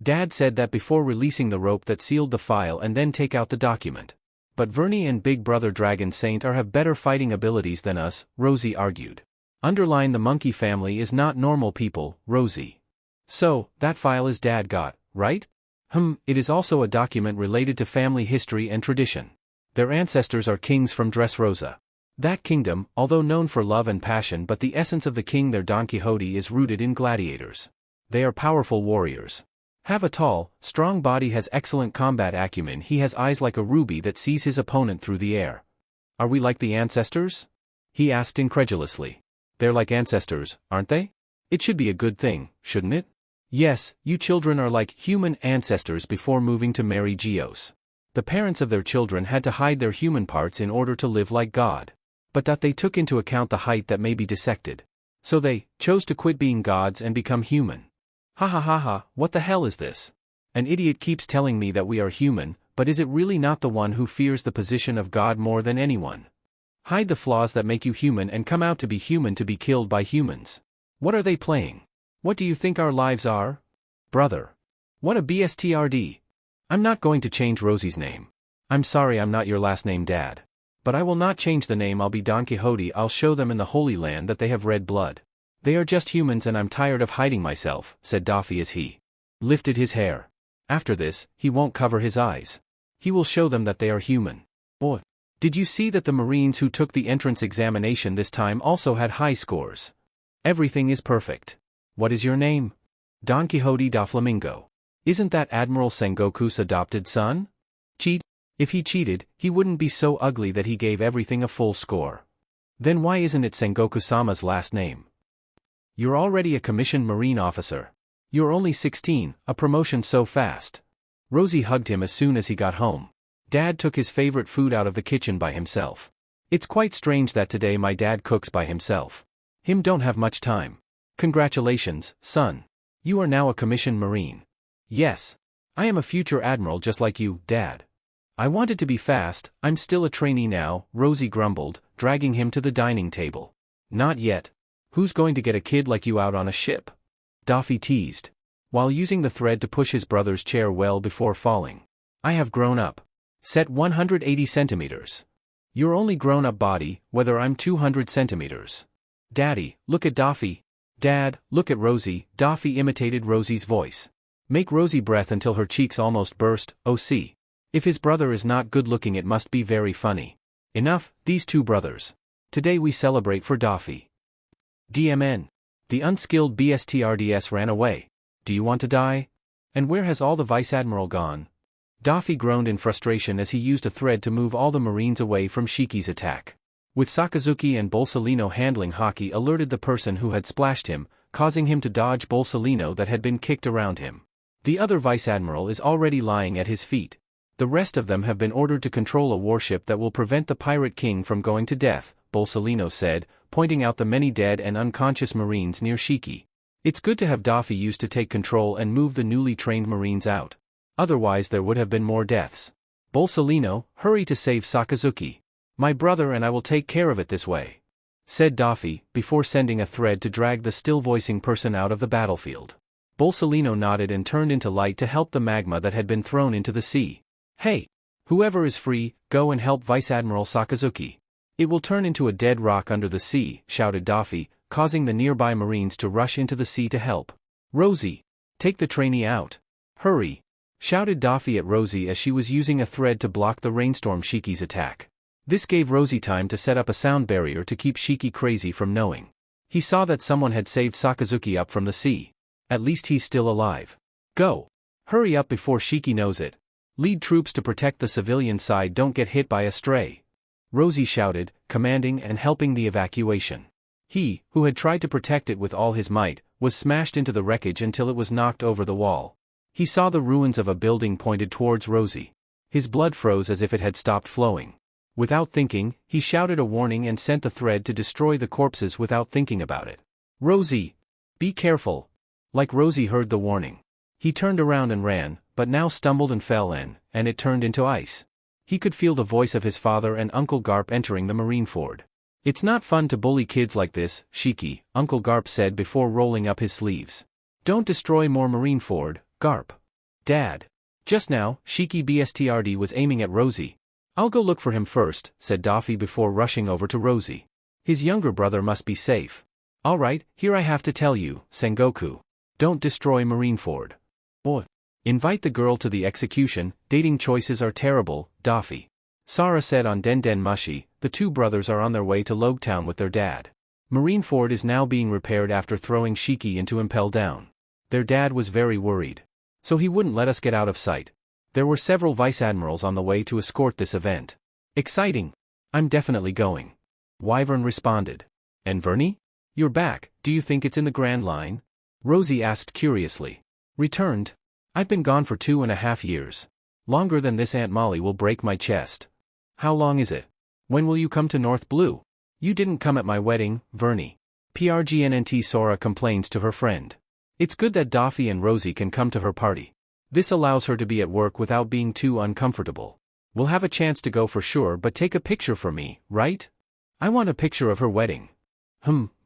Dad said that before releasing the rope that sealed the file and then take out the document. But Vernie and Big Brother Dragon Saint have better fighting abilities than us, Rosie argued. Underline the monkey family is not normal people, Rosie. So, that file is Dad got, right? It is also a document related to family history and tradition. Their ancestors are kings from Dressrosa. That kingdom, although known for love and passion, but the essence of the king their Don Quixote is rooted in gladiators. They are powerful warriors. Have a tall, strong body, has excellent combat acumen, he has eyes like a ruby that sees his opponent through the air. Are we like the ancestors? He asked incredulously. They're like ancestors, aren't they? It should be a good thing, shouldn't it? Yes, you children are like human ancestors before moving to marry Geos. The parents of their children had to hide their human parts in order to live like God. But that they took into account the height that may be dissected. So they chose to quit being gods and become human. Ha ha ha ha, what the hell is this? An idiot keeps telling me that we are human, but is it really not the one who fears the position of God more than anyone? Hide the flaws that make you human and come out to be human to be killed by humans. What are they playing? What do you think our lives are? Brother. What a BSTRD. I'm not going to change Rosie's name. I'm sorry I'm not your last name, Dad. But I will not change the name, I'll be Don Quixote, I'll show them in the Holy Land that they have red blood. They are just humans and I'm tired of hiding myself, said Doffy as he lifted his hair. After this, he won't cover his eyes. He will show them that they are human. Oh, did you see that the Marines who took the entrance examination this time also had high scores? Everything is perfect. What is your name? Don Quixote Doflamingo. Isn't that Admiral Sengoku's adopted son? Cheat? If he cheated, he wouldn't be so ugly that he gave everything a full score. Then why isn't it Sengoku-sama's last name? You're already a commissioned Marine officer. You're only 16, a promotion so fast. Rosie hugged him as soon as he got home. Dad took his favorite food out of the kitchen by himself. It's quite strange that today my dad cooks by himself. Him don't have much time. Congratulations, son. You are now a commissioned Marine. Yes. I am a future admiral just like you, Dad. I wanted to be fast, I'm still a trainee now, Rosie grumbled, dragging him to the dining table. Not yet. Who's going to get a kid like you out on a ship? Doffy teased, while using the thread to push his brother's chair well before falling. I have grown up. Set 180 centimeters. Your only grown-up body, whether I'm 200 centimeters. Daddy, look at Doffy. Dad, look at Rosie, Doffy imitated Rosie's voice. Make Rosie breath until her cheeks almost burst, oh see. If his brother is not good-looking it must be very funny. Enough, these two brothers. Today we celebrate for Doffy. DMN. The unskilled BSTRDS ran away. Do you want to die? And where has all the Vice Admiral gone? Doffy groaned in frustration as he used a thread to move all the Marines away from Shiki's attack. With Sakazuki and Bolsolino handling Hawkeye alerted the person who had splashed him, causing him to dodge Bolsolino that had been kicked around him. The other Vice Admiral is already lying at his feet. The rest of them have been ordered to control a warship that will prevent the Pirate King from going to death, Bolsolino said, pointing out the many dead and unconscious Marines near Shiki. It's good to have Doffy used to take control and move the newly trained Marines out. Otherwise there would have been more deaths. Bolsolino, hurry to save Sakazuki. My brother and I will take care of it this way, said Doffy, before sending a thread to drag the still-voicing person out of the battlefield. Bolsolino nodded and turned into light to help the magma that had been thrown into the sea. Hey! Whoever is free, go and help Vice Admiral Sakazuki. It will turn into a dead rock under the sea, shouted Doffy, causing the nearby Marines to rush into the sea to help. Rosie! Take the trainee out. Hurry! Shouted Doffy at Rosie as she was using a thread to block the rainstorm Shiki's attack. This gave Rosie time to set up a sound barrier to keep Shiki crazy from knowing. He saw that someone had saved Sakazuki up from the sea. At least he's still alive. Go! Hurry up before Shiki knows it. Lead troops to protect the civilian side, don't get hit by a stray. Rosie shouted, commanding and helping the evacuation. He, who had tried to protect it with all his might, was smashed into the wreckage until it was knocked over the wall. He saw the ruins of a building pointed towards Rosie. His blood froze as if it had stopped flowing. Without thinking, he shouted a warning and sent the thread to destroy the corpses without thinking about it. Rosie! Be careful! Like Rosie heard the warning. He turned around and ran, but now stumbled and fell in, and it turned into ice. He could feel the voice of his father and Uncle Garp entering the Marineford. It's not fun to bully kids like this, Shiki, Uncle Garp said before rolling up his sleeves. Don't destroy more Marineford, Garp. Dad. Just now, Shiki BSTRD was aiming at Rosie. I'll go look for him first, said Daffy before rushing over to Rosie. His younger brother must be safe. All right, here I have to tell you, Sengoku. Don't destroy Marineford. Or invite the girl to the execution, dating choices are terrible, Daffy. Sara said on Den Den Mushi, the two brothers are on their way to Logetown with their dad. Marineford is now being repaired after throwing Shiki into Impel Down. Their dad was very worried. So he wouldn't let us get out of sight. There were several vice admirals on the way to escort this event. Exciting. I'm definitely going. Wyvern responded. And Vernie? You're back, do you think it's in the Grand Line? Rosie asked curiously. Returned. I've been gone for 2.5 years. Longer than this Aunt Molly will break my chest. How long is it? When will you come to North Blue? You didn't come at my wedding, Vernie. PRGNNT Sora complains to her friend. It's good that Daffy and Rosie can come to her party. This allows her to be at work without being too uncomfortable. We'll have a chance to go for sure, but take a picture for me, right? I want a picture of her wedding.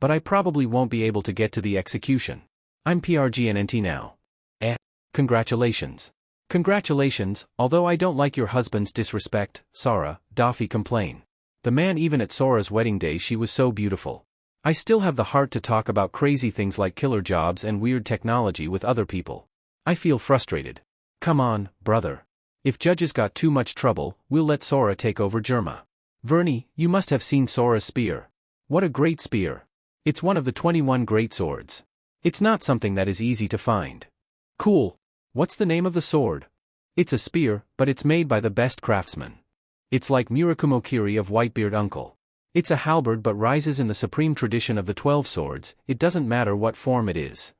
But I probably won't be able to get to the execution. I'm PRGNNT now. Congratulations. Congratulations, although I don't like your husband's disrespect, Sora, Daffy complained. The man, even at Sora's wedding day she was so beautiful. I still have the heart to talk about crazy things like killer jobs and weird technology with other people. I feel frustrated. Come on, brother. If judges got too much trouble, we'll let Sora take over Germa. Vernie, you must have seen Sora's spear. What a great spear. It's one of the 21 great swords. It's not something that is easy to find. Cool. What's the name of the sword? It's a spear, but it's made by the best craftsman. It's like Murakumokiri of Whitebeard Uncle. It's a halberd but rises in the supreme tradition of the 12 swords, it doesn't matter what form it is.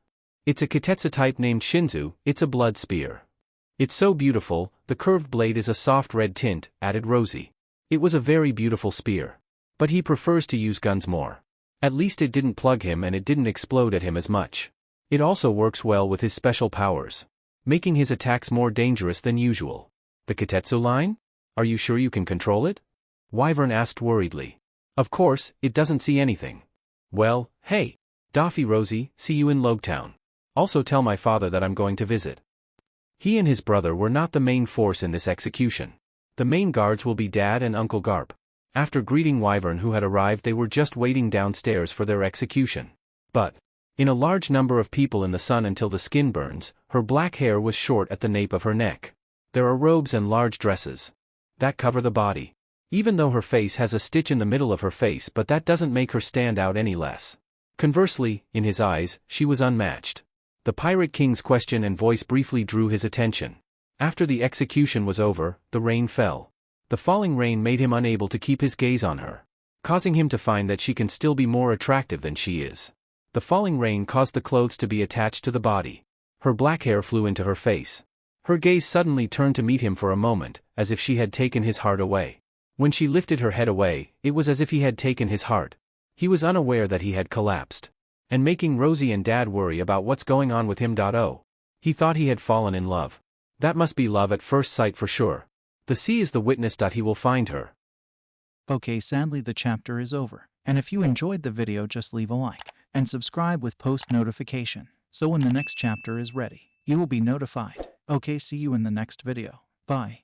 It's a Kitetsu type named Shinzu, it's a blood spear. It's so beautiful, the curved blade is a soft red tint, added Rosie. It was a very beautiful spear. But he prefers to use guns more. At least it didn't plug him and it didn't explode at him as much. It also works well with his special powers, making his attacks more dangerous than usual. The Kitetsu line? Are you sure you can control it? Wyvern asked worriedly. Of course, it doesn't see anything. Well, hey. Daffy, Rosie, see you in Logetown. Also tell my father that I'm going to visit. He and his brother were not the main force in this execution. The main guards will be Dad and Uncle Garp. After greeting Wyvern who had arrived, they were just waiting downstairs for their execution. But in a large number of people in the sun until the skin burns, her black hair was short at the nape of her neck. There are robes and large dresses that cover the body. Even though her face has a stitch in the middle of her face, but that doesn't make her stand out any less. Conversely, in his eyes, she was unmatched. The Pirate King's question and voice briefly drew his attention. After the execution was over, the rain fell. The falling rain made him unable to keep his gaze on her, causing him to find that she can still be more attractive than she is. The falling rain caused the clothes to be attached to the body. Her black hair flew into her face. Her gaze suddenly turned to meet him for a moment, as if she had taken his heart away. When she lifted her head away, it was as if he had taken his heart. He was unaware that he had collapsed. And making Rosie and Dad worry about what's going on with him. He thought he had fallen in love. That must be love at first sight for sure. The sea is the witness. He will find her. Okay, sadly the chapter is over. And if you enjoyed the video, just leave a like and subscribe with post notification, so when the next chapter is ready, you will be notified. Okay, see you in the next video. Bye.